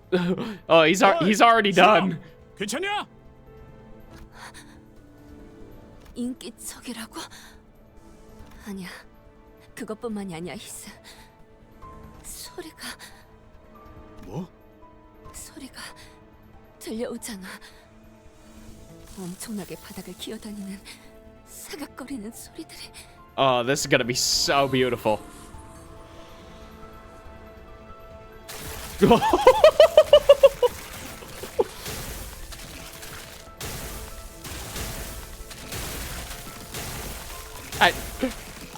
Oh, he's already done. 괜찮냐? 인기척이라고? 아니야. 그것뿐만이 아니야, 히스. 소리가 뭐? 소리가 들려오잖아. 엄청나게 바닥을 기어다니는 사각거리는 소리들이. Oh, this is gonna be so beautiful.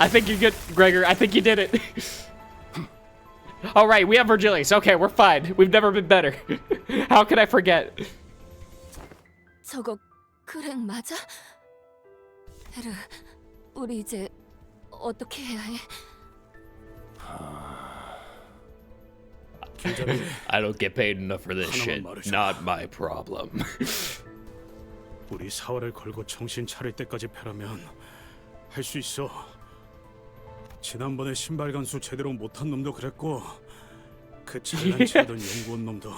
I think you're good, Gregor. I think you did it. All right, we have Virgilius. Okay, we're fine. We've never been better. How could I forget? 저거 그랭 맞아? 헤르, 우리 이제 어떻게 해야 해? I don't get paid enough for this shit. Not my problem. 우리 사활을 걸고 정신 차릴 때까지 패라면 할 수 있어. 지난번에 신발 간수 제대로 못한 놈도 그랬고 그 잘난치던 연구원 놈도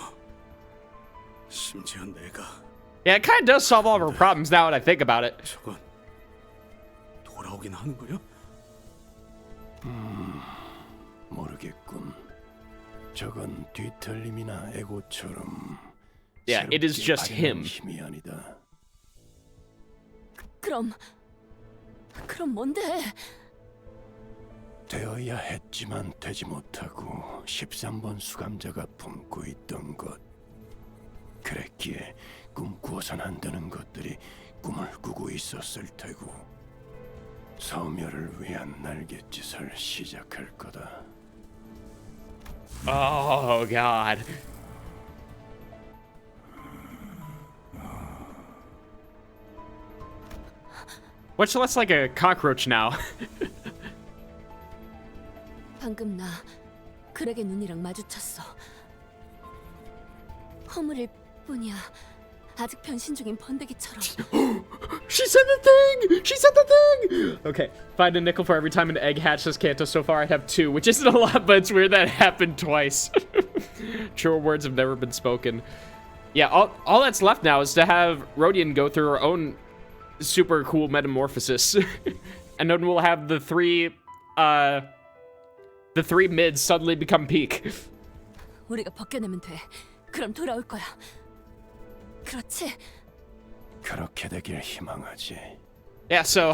심지어 내가. Yeah, it kind of does solve all of our problems now that I think about it. 저건 돌아오긴 하는 거야? 모르겠군. 저건 뒤틀림이나 에고처럼. Yeah, it is just him. 힘이 아니다. 그럼 뭔데? 되어야 했지만 되지 못하고 13번 수감자가 품고 있던 것. 그랬기에 꿈꾸어선 안 되는 것들이 꿈을 꾸고 있었을 테고 소멸을 위한 날갯짓을 시작할 거다. Oh god. Much less like a cockroach now. 방금 나 그렉의 눈이랑 마주쳤어. 허물일 뿐이야. 아직 변신 중인 번데기처럼. She said the thing! She said the thing! Okay, find a nickel for every time an egg hatches Canto. So far, I'd have 2, which isn't a lot, but it's weird that it happened twice. Truer words have never been spoken. Yeah, all that's left now is to have Rodian go through her own super cool metamorphosis. And then we'll have the three mids suddenly become peak. 우리가 벗겨내면 돼. 그럼 돌아올 거야. 그렇지? 그렇게 되길 희망하지. Yeah, so,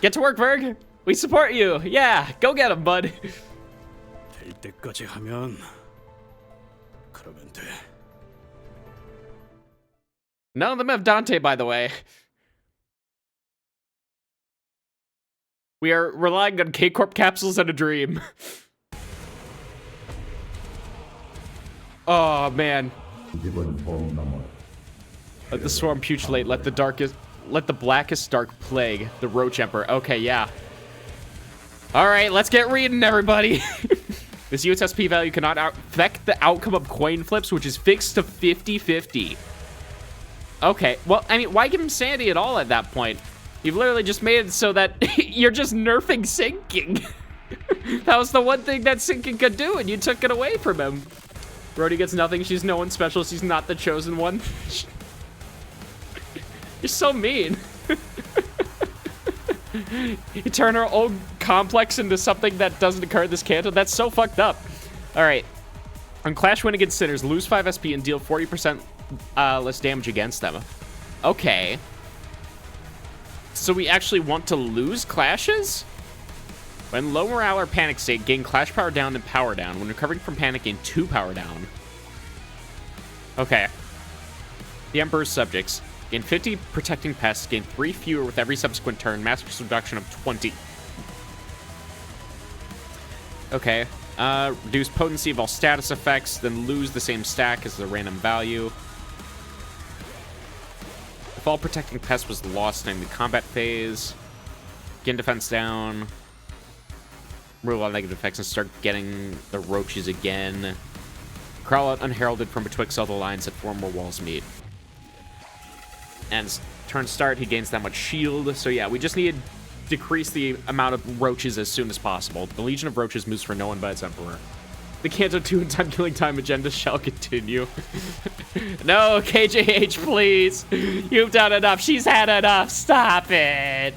get to work, Verg. We support you. Yeah, go get him, bud. 될 때까지 하면 그러면 돼. None of them have Dante, by the way. We are relying on K-Corp capsules and a dream. Oh, man. Let the swarm putulate. Let the blackest dark plague the Roach Emperor. Okay, yeah. All right, let's get reading, everybody. This USSP value cannot affect the outcome of coin flips, which is fixed to 50-50. Okay, well, I mean, why give him Sandy at all at that point? You've literally just made it so that you're just nerfing sinking. That was the one thing that sinking could do, and you took it away from him. Brody gets nothing. She's no one special. She's not the chosen one. You're so mean. You turn her old complex into something that doesn't occur in this Canto. That's so fucked up. All right. On Clash win against Sinners, lose 5 SP and deal 40% less damage against them. Okay. So we actually want to lose clashes? When low morale or panic state, gain clash power down and power down. When recovering from panic, gain 2 power down. Okay. The Emperor's subjects. Gain 50 protecting pests, gain 3 fewer with every subsequent turn, master reduction of 20. Okay. Reduce potency of all status effects, then lose the same stack as the random value. If all protecting pest was lost during the combat phase, gain defense down. Remove all negative effects and start getting the roaches again. Crawl out unheralded from betwixt all the lines that form where walls meet. And turn start, he gains that much shield. So yeah, we just need to decrease the amount of roaches as soon as possible. The Legion of Roaches moves for no one but its Emperor. The Canto 2 and time killing time agenda shall continue. No, KJH, please. You've done enough. She's had enough. Stop it.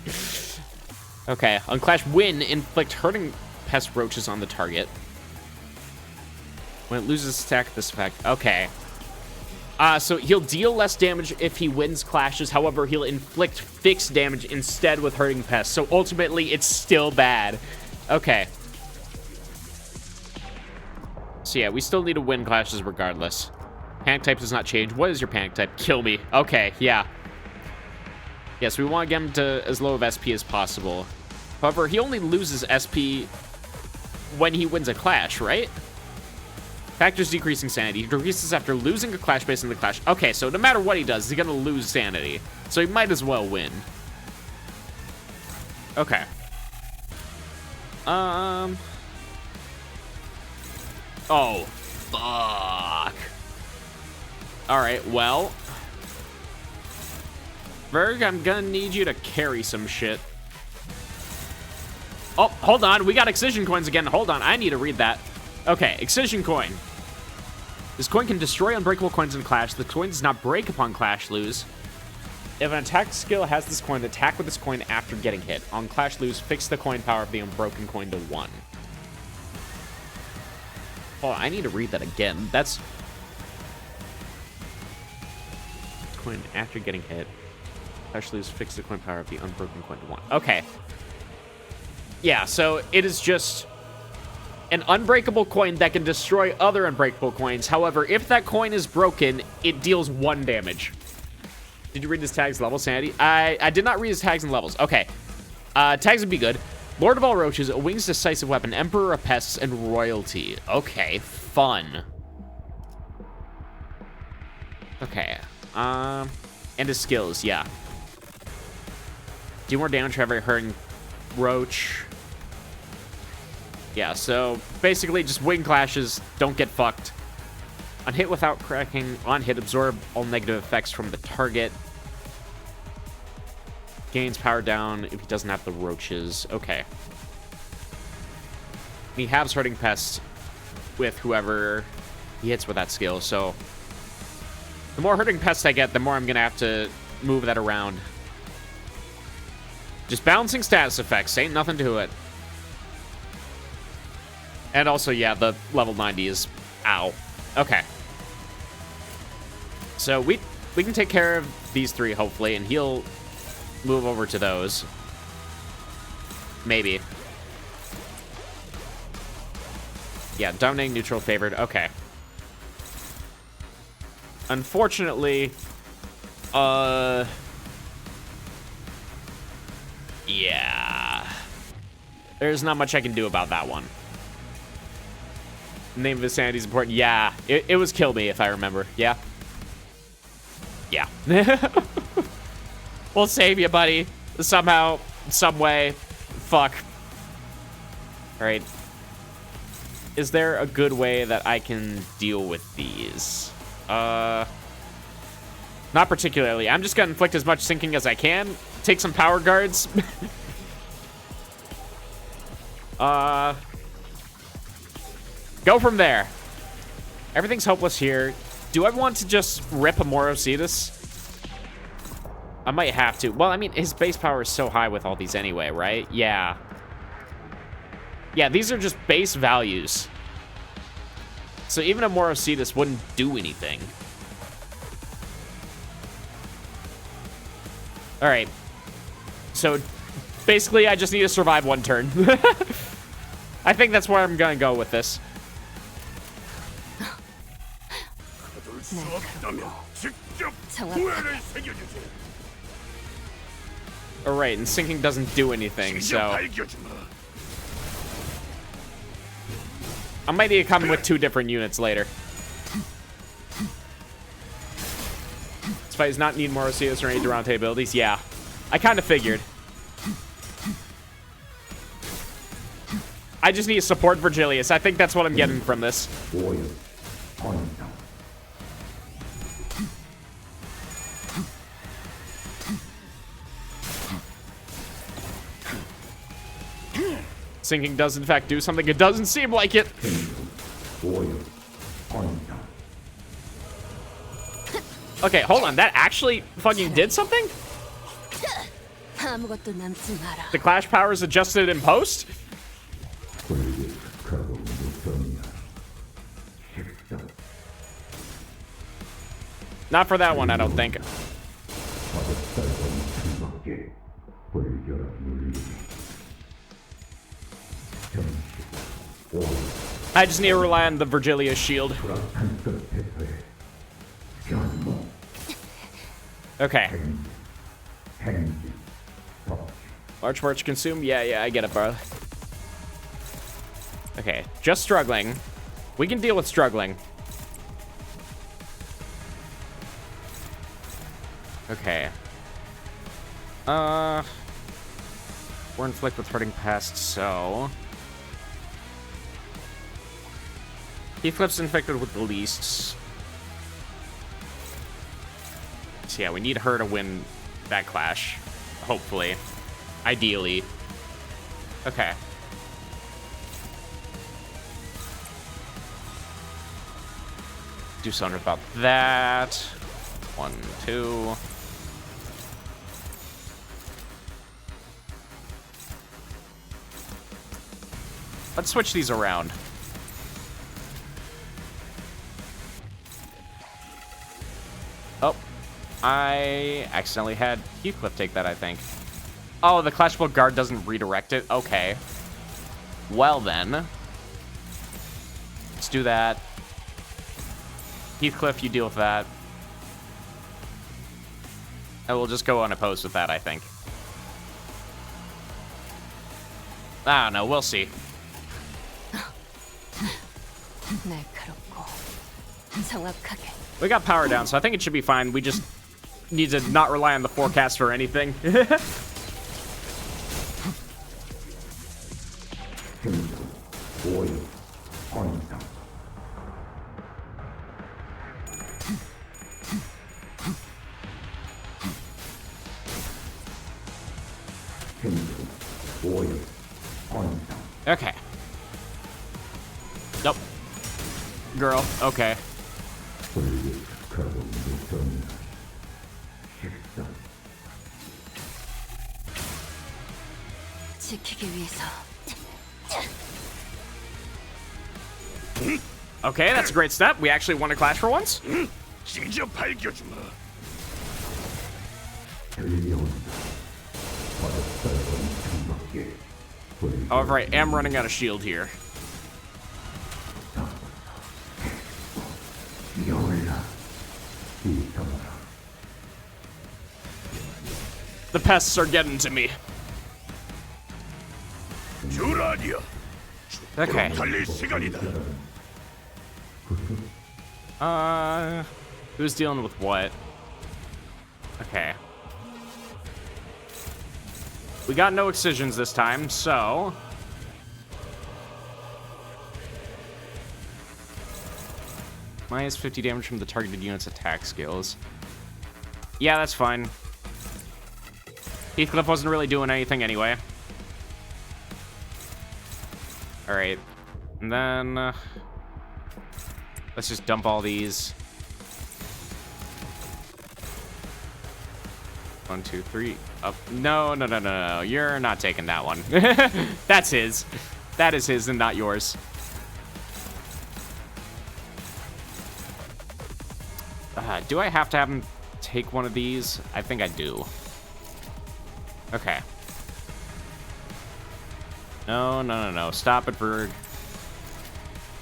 Okay, Unclash win. Inflict hurting pest roaches on the target. When it loses attack, this effect. Okay. So he'll deal less damage if he wins clashes. However, he'll inflict fixed damage instead with hurting pests. So ultimately, it's still bad. Okay. So yeah, we still need to win clashes regardless. Panic type does not change. What is your panic type? Kill me. Okay, yeah. Yes, we want to get him to as low of SP as possible. However, he only loses SP when he wins a clash, right? Factors decreasing sanity. He decreases after losing a clash based on the clash. Okay, so no matter what he does, he's gonna lose sanity. So he might as well win. Okay. Oh, fuck. Alright, well. Verg, I'm gonna need you to carry some shit. Oh, hold on. We got Excision coins again. Hold on. I need to read that. Okay, Excision coin. This coin can destroy unbreakable coins in Clash. The coin does not break upon Clash lose. If an attack skill has this coin, attack with this coin after getting hit. On Clash lose, fix the coin power of the unbroken coin to 1. Oh, I need to read that again. That's... Coin after getting hit. Clash lose, fix the coin power of the unbroken coin to 1. Okay. Yeah, so it is just an unbreakable coin that can destroy other unbreakable coins. However, if that coin is broken, it deals 1 damage. Did you read his tags, level, sanity? I did not read his tags and levels. Okay. Tags would be good. Lord of all roaches, a wing's decisive weapon, Emperor of pests, and royalty. Okay, fun. Okay. And his skills, yeah. Do more damage for every hurting roach. Yeah, so basically just wing clashes, don't get fucked. On hit without cracking, on hit absorb all negative effects from the target. Gains power down if he doesn't have the roaches. Okay. He halves hurting pests with whoever he hits with that skill, so the more hurting pests I get, the more I'm gonna have to move that around. Just balancing status effects, ain't nothing to it. And also, yeah, the level 90 is... Ow. Okay. So we can take care of these 3, hopefully, and he'll move over to those. Maybe. Yeah, dominating, neutral, favored. Okay. Unfortunately, yeah. There's not much I can do about that one. Name of his sanity is important. Yeah, it was kill me, if I remember. Yeah. Yeah. We'll save you, buddy. Somehow, some way. Fuck. All right. Is there a good way that I can deal with these? Not particularly. I'm just gonna inflict as much sinking as I can. Take some power guards. Go from there. Everything's hopeless here. Do I want to just rip a Morocetus? I might have to. Well, I mean, his base power is so high with all these anyway, right? Yeah. Yeah, these are just base values. So even a Morocetus wouldn't do anything. All right. So basically, I just need to survive 1 turn. I think that's where I'm going to go with this. All right, and sinking doesn't do anything, so I might need to come with 2 different units later. This fight does not need Morocetus or any Durante abilities. Yeah, I kind of figured. I just need to support Virgilius. I think that's what I'm getting from this. Sinking does in fact do something. It doesn't seem like it. Okay, hold on. That actually fucking did something? 아무것도 남지 마라. The clash powers adjusted in post? Not for that one, I don't think. I just need to rely on the Virgilia shield. Okay. March, consume? Yeah, I get it, bro. Okay, just struggling. We can deal with struggling. Okay. We're inflict with hurting pest, so... Heathcliff's infected with the least. So yeah, we need her to win that clash. Hopefully. Ideally. Okay. Do something about that. 1, 2. Let's switch these around. Oh, I accidentally had Heathcliff take that, I think. Oh, the Clashable Guard doesn't redirect it? Okay. Well then. Let's do that. Heathcliff, you deal with that. And we'll just go unopposed with that, I think. I don't know, we'll see. We got power down, so I think it should be fine. We just need to not rely on the forecast for anything. Okay. Nope. Girl, okay. Okay, that's a great step. We actually won a clash for once. However, I am running out of shield here. The pests are getting to me. Okay. Who's dealing with what? Okay. We got no excisions this time, so... Minus 50 damage from the targeted unit's attack skills. Yeah, that's fine. Heathcliff wasn't really doing anything anyway. Alright. And then... let's just dump all these. 1, 2, 3. Up. No. You're not taking that one. That's his. That is his and not yours. Do I have to have him take one of these? I think I do. Okay. No. Stop it, Berg.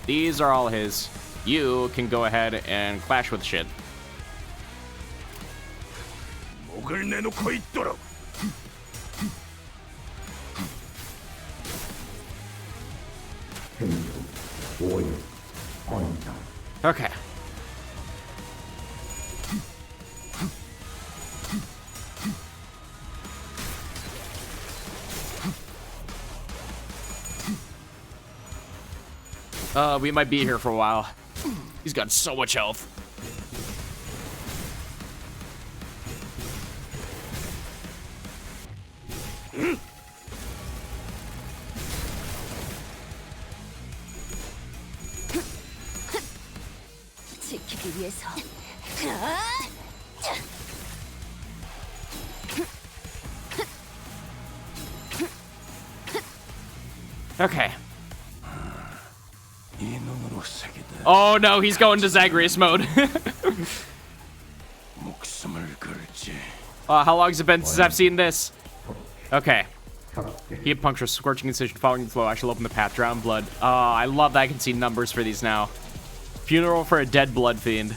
These are all his. You can go ahead and clash with shit. Okay. We might be here for a while. He's got so much health. 지키기 위해서. Okay. Oh no, he's going to Zagreus mode. How long has it been since I've seen this? Okay. Heat puncture, scorching incision, following the flow. I shall open the path, drown blood. Oh, I love that I can see numbers for these now. Funeral for a dead blood fiend.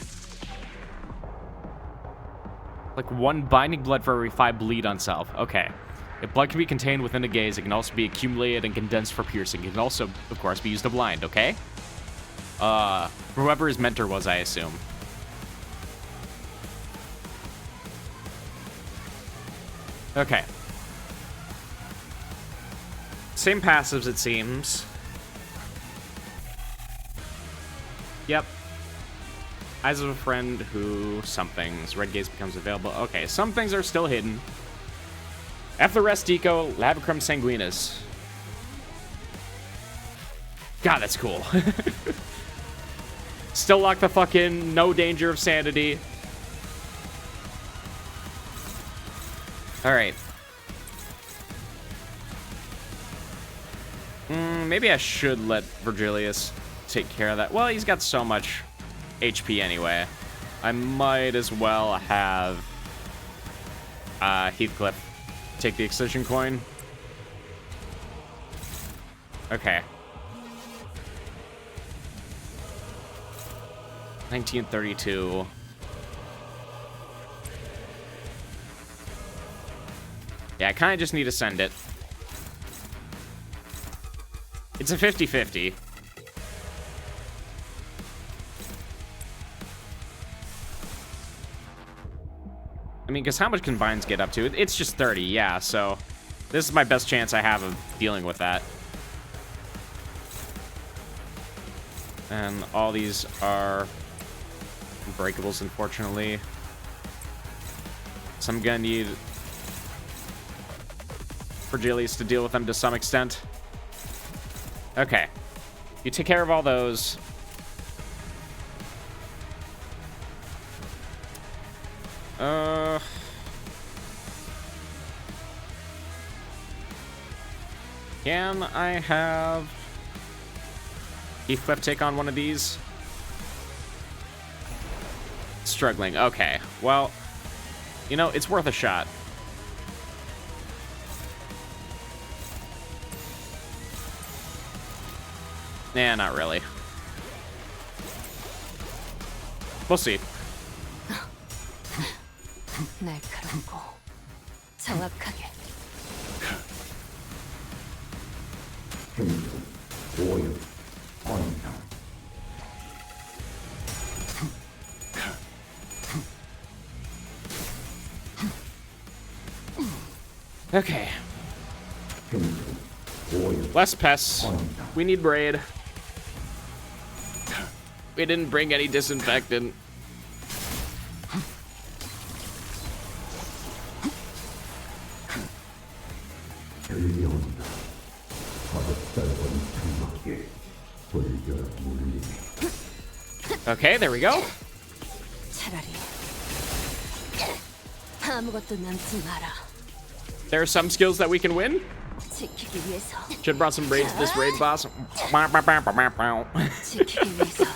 Like 1 binding blood for every 5 bleed on self. Okay. If blood can be contained within a gaze, it can also be accumulated and condensed for piercing. It can also, of course, be used to blind, okay? Whoever his mentor was, I assume. Okay. Same passives, it seems. Yep. Eyes of a friend who somethings. Red gaze becomes available. Okay, some things are still hidden. After rest deco, Lavacrum sanguinis. God, that's cool. Still lock the fucking no danger of sanity. Alright. Maybe I should let Virgilius take care of that. Well, he's got so much HP anyway. I might as well have Heathcliff take the excision coin. Okay. 1932. Yeah, I kind of just need to send it. It's a 50-50. I mean, because how much can vines get up to? It's just 30, yeah, so this is my best chance I have of dealing with that. And all these are unbreakables, unfortunately. So I'm gonna need Virgilius to deal with them to some extent. Okay. You take care of all those. Can I have Heathcliff take on one of these? Struggling. Okay. Well, you know, it's worth a shot. Nah, not really. We'll see. 날카롭고 정확하게. Okay. Less pests. We need braid. We didn't bring any disinfectant. Okay, there we go. 차라리 아무것도 남지 마라. There are some skills that we can win. 지키기 위해서. Should have brought some braids to this raid boss. 지키기 위해서.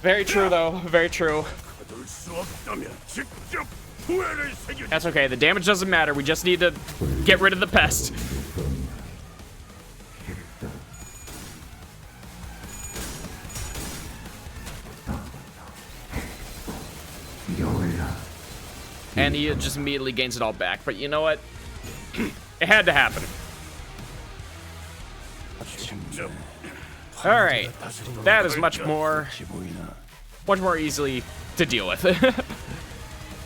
Very true, though. Very true. That's okay. The damage doesn't matter. We just need to get rid of the pest. And he just immediately gains it all back. But you know what? It had to happen. Alright. That is much more easily to deal with.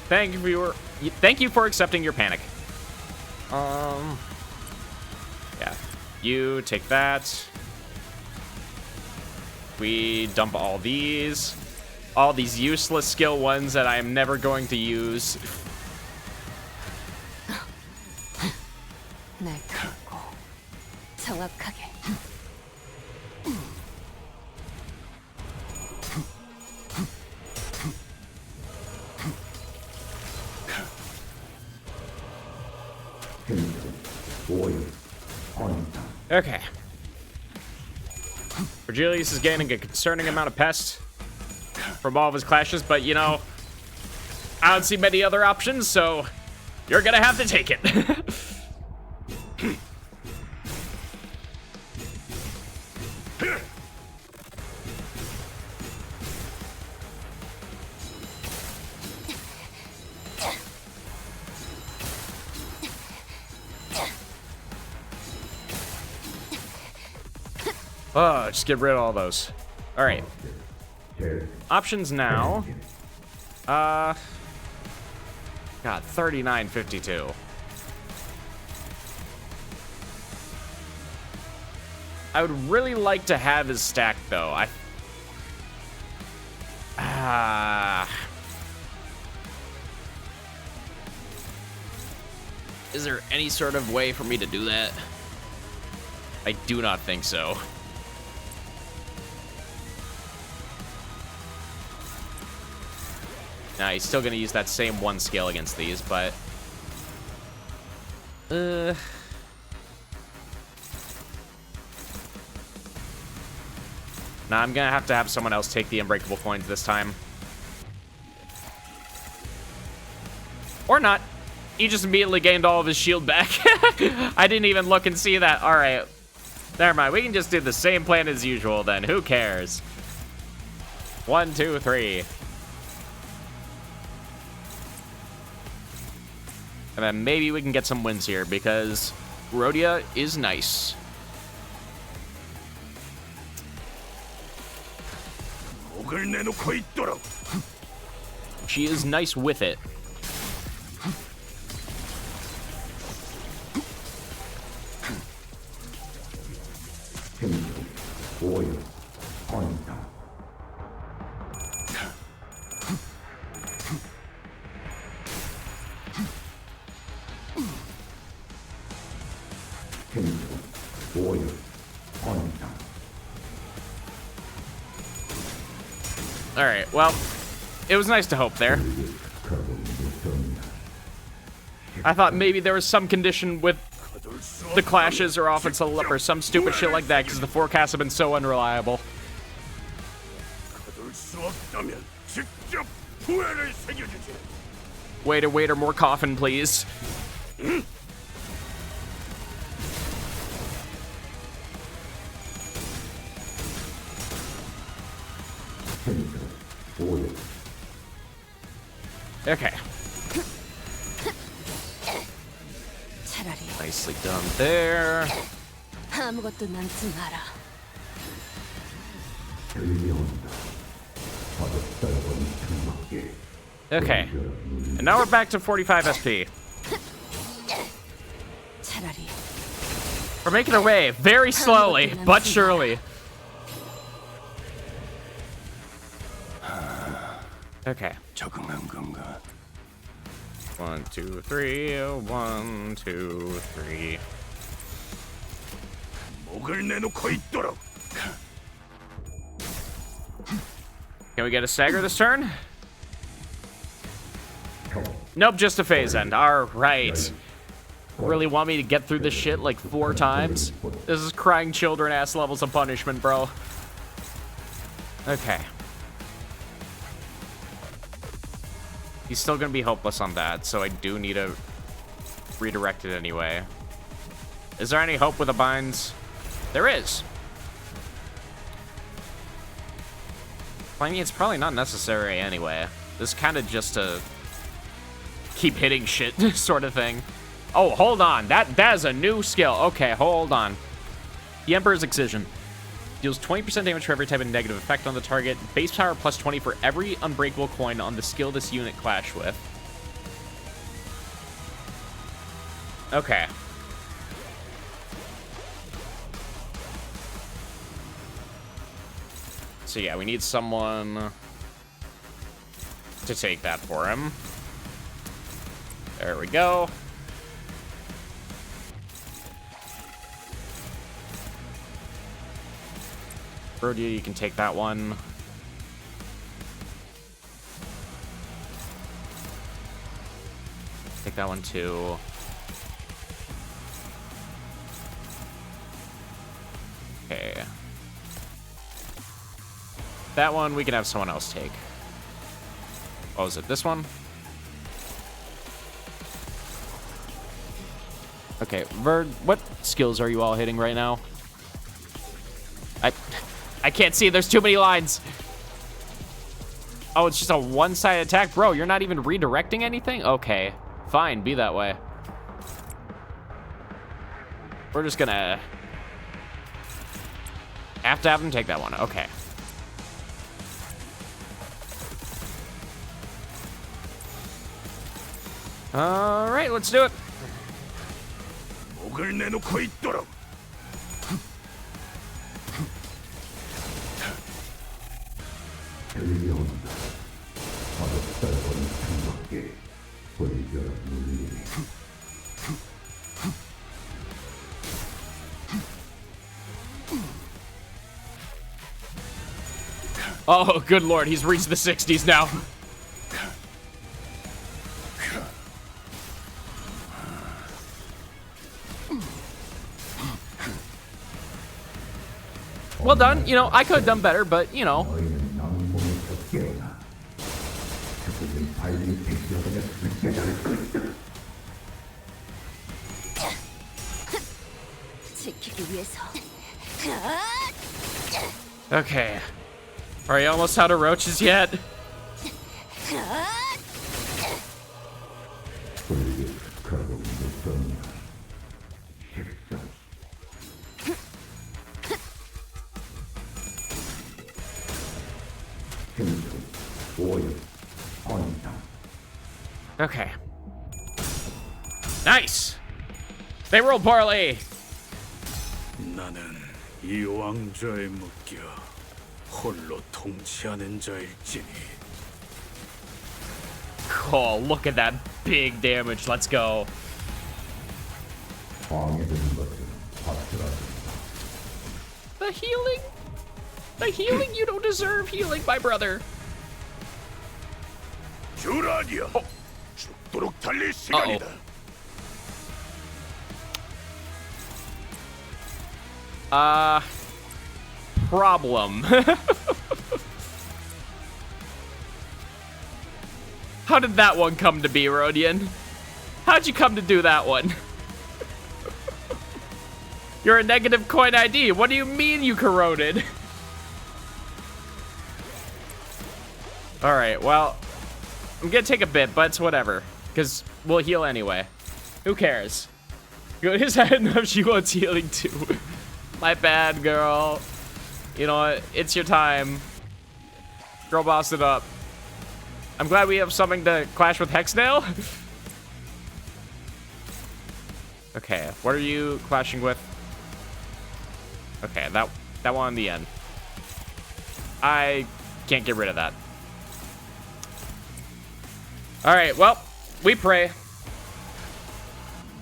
Thank you for accepting your panic. Yeah. You take that. We dump all these useless skill ones that I am never going to use. 날 갖고 정확하게. Okay. Virgilius is gaining a concerning amount of pest from all of his clashes, but you know, I don't see many other options, so you're gonna have to take it. Oh, just get rid of all those. All right. Options now. God, 39.52. I would really like to have his stack though. Is there any sort of way for me to do that? I do not think so. Nah, he's still gonna use that same one skill against these, but... Nah, I'm gonna have to have someone else take the unbreakable coins this time. Or not. He just immediately gained all of his shield back. I didn't even look and see that. Alright. Never mind. We can just do the same plan as usual then. Who cares? 1, 2, 3. And then maybe we can get some wins here because Rhodia is nice. She is nice with it. Alright, well, it was nice to hope there. I thought maybe there was some condition with the clashes or offensive or some stupid shit like that because the forecasts have been so unreliable. Waiter, more coffin, please. Okay. Nicely done there. 아무것도 남지 마라. Okay. And now we're back to 45 SP. We're making our way very slowly, but surely. Okay. 1, 2, 3. 1, 2, 3. Can we get a stagger this turn? Nope, just a phase end. Alright. Really want me to get through this shit like 4 times? This is crying children ass levels of punishment, bro. Okay. He's still gonna be hopeless on that, so I do need to redirect it anyway. Is there any hope with the binds? There is. I mean, it's probably not necessary anyway. This is kind of just a keep hitting shit sort of thing. Oh, hold on. That is a new skill. Okay, hold on. The Emperor's Excision. Deals 20% damage for every type of negative effect on the target. Base power plus 20 for every unbreakable coin on the skill this unit clash with. Okay. So yeah, we need someone to take that for him. There we go. Brody, you can take that one. Take that one too. Okay. That one we can have someone else take. Oh, is it this one? Okay, Verd, what skills are you all hitting right now? I can't see, there's too many lines. Oh, it's just a one-sided attack? Bro, you're not even redirecting anything? Okay, fine, be that way. We're just gonna have to have him take that one, okay. All right, let's do it. 목을 내놓고 있도록. 들려온다. 어렵다고는 행복해. 불결 물리. Oh, good lord, he's reached the 60s now. Well done. You know, I could have done better, but, you know. Okay. Are you almost out of roaches yet? Okay. Nice. They rolled barley. 나는 이 왕좌에 묶여 홀로 통치하는 자일지니. Oh, look at that big damage. Let's go. The healing? The healing? You don't deserve healing, my brother. 주라니야. 죽도록 달릴 시간이다. Problem. How did that one come to be, Rodian? How'd you come to do that one? You're a negative coin ID. What do you mean you corroded? Alright, well, I'm gonna take a bit, but it's whatever. Because we'll heal anyway. Who cares? Good has had enough, she wants healing too. My bad, girl. You know what? It's your time. Girl boss it up. I'm glad we have something to clash with Hexnail. Okay, what are you clashing with? Okay, that one on the end. I can't get rid of that. All right, well, we pray.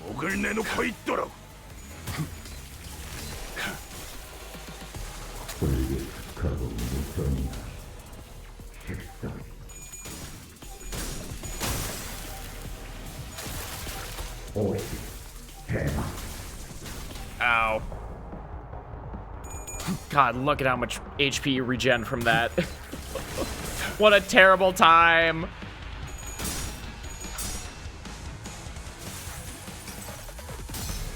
목을 내놓고 있도록. Ow. God, look at how much HP you regen from that. What a terrible time.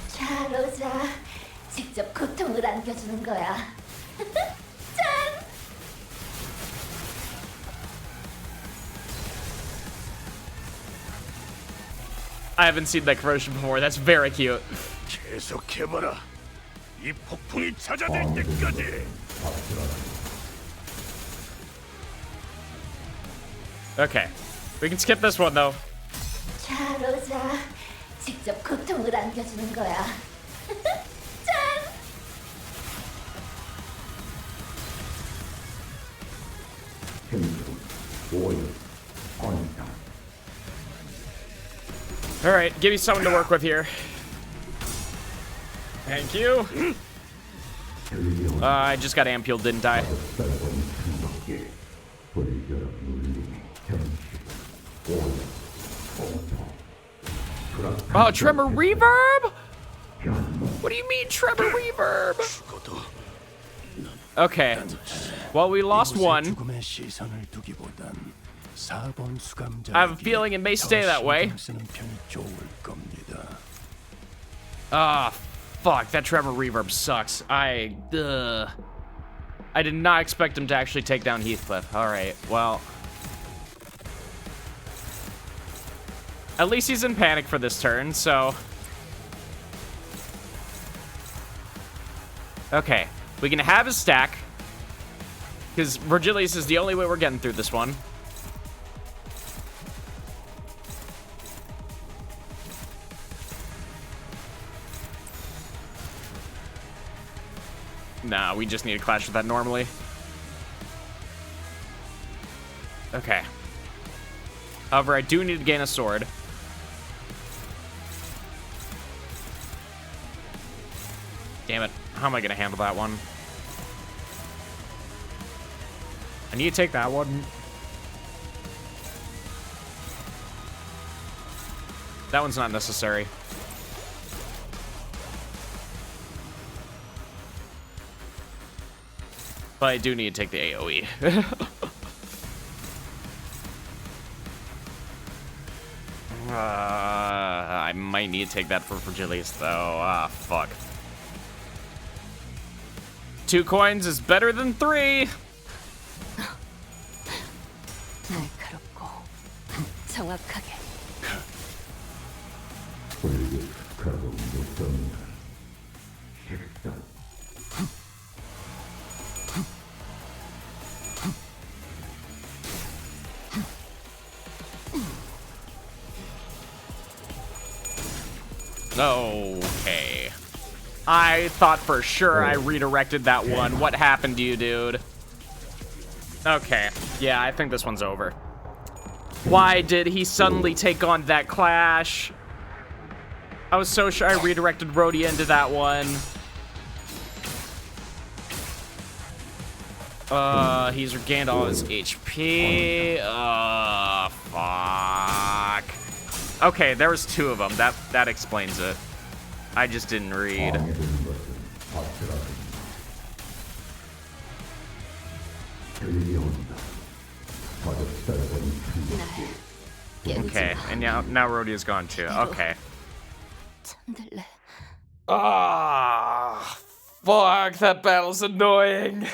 자, 로자. 직접 고통을 안겨주는 거야. 짠! I haven't seen that conversion before. That's very cute. 계속해봐라. 이 폭풍이 잦아들 때까지. Okay. We can skip this one, though. 자, 로자. 직접 고통을 안겨주는 거야. 짠! All right, give me someone to work with here. Thank you. I just got ampuled, didn't I? Oh, tremor reverb? What do you mean tremor reverb? Okay. Well, we lost one. I have a feeling it may stay that way. Ah, fuck. That tremor reverb sucks. I did not expect him to actually take down Heathcliff. All right, well. At least he's in panic for this turn, so. Okay, we can have his stack. Because Virgilius is the only way we're getting through this one. Nah, we just need to clash with that normally. Okay. However, I do need to gain a sword. Damn it. How am I going to handle that one? I need to take that one. That one's not necessary. But I do need to take the AoE. I might need to take that for Virgilius, though. Ah, fuck. 2 coins is better than 3. 날카롭고 정확하게. Okay. I thought for sure I redirected that one. What happened to you, dude? Okay. Yeah, I think this one's over. Why did he suddenly take on that clash? I was so sure I redirected Rhodia into that one. He's regained all his HP. Fuck. Okay, there was 2 of them. That explains it. I just didn't read. Okay, and now Rhodia's gone too. Okay. Ah, fuck, that battle's annoying.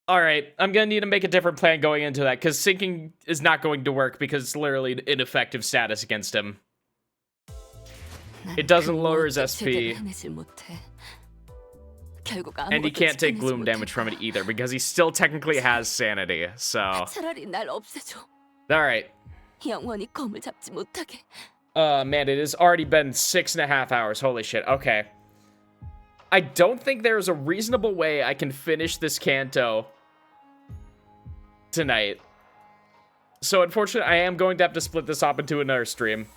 All right, I'm gonna need to make a different plan going into that, because sinking is not going to work because it's literally an ineffective status against him. It doesn't lower his SP. And he can't take gloom damage from it either, because he still technically has sanity, so. Alright. Man, it has already been 6.5 hours. Holy shit. Okay. I don't think there's a reasonable way I can finish this Canto tonight. So unfortunately, I am going to have to split this up into another stream.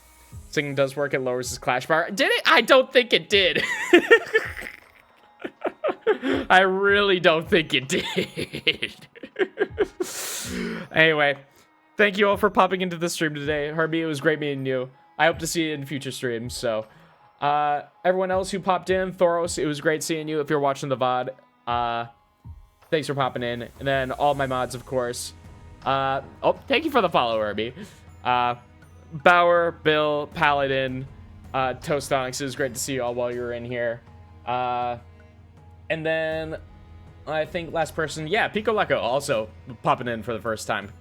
Singing does work, it lowers his clash bar. Did it? I don't think it did. I really don't think it did. Anyway, thank you all for popping into the stream today. Herbie, it was great meeting you. I hope to see you in future streams, so. Everyone else who popped in, Thoros, it was great seeing you if you're watching the VOD. Thanks for popping in. And then all my mods, of course. Oh, thank you for the follow, Herbie. Bauer, Bill, Paladin, Toastonics, it was great to see you all while you were in here. And then I think last person, yeah, Pico Leco also popping in for the first time.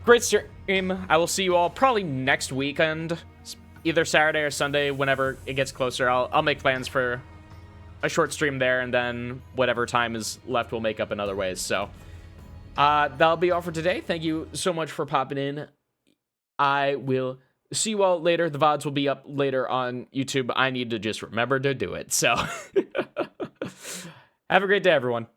Great stream. I will see you all probably next weekend, either Saturday or Sunday, whenever it gets closer. I'll make plans for a short stream there, and then whatever time is left, we'll make up in other ways. So that'll be all for today. Thank you so much for popping in. I will see you all later. The VODs will be up later on YouTube. I need to just remember to do it. So Have a great day, everyone.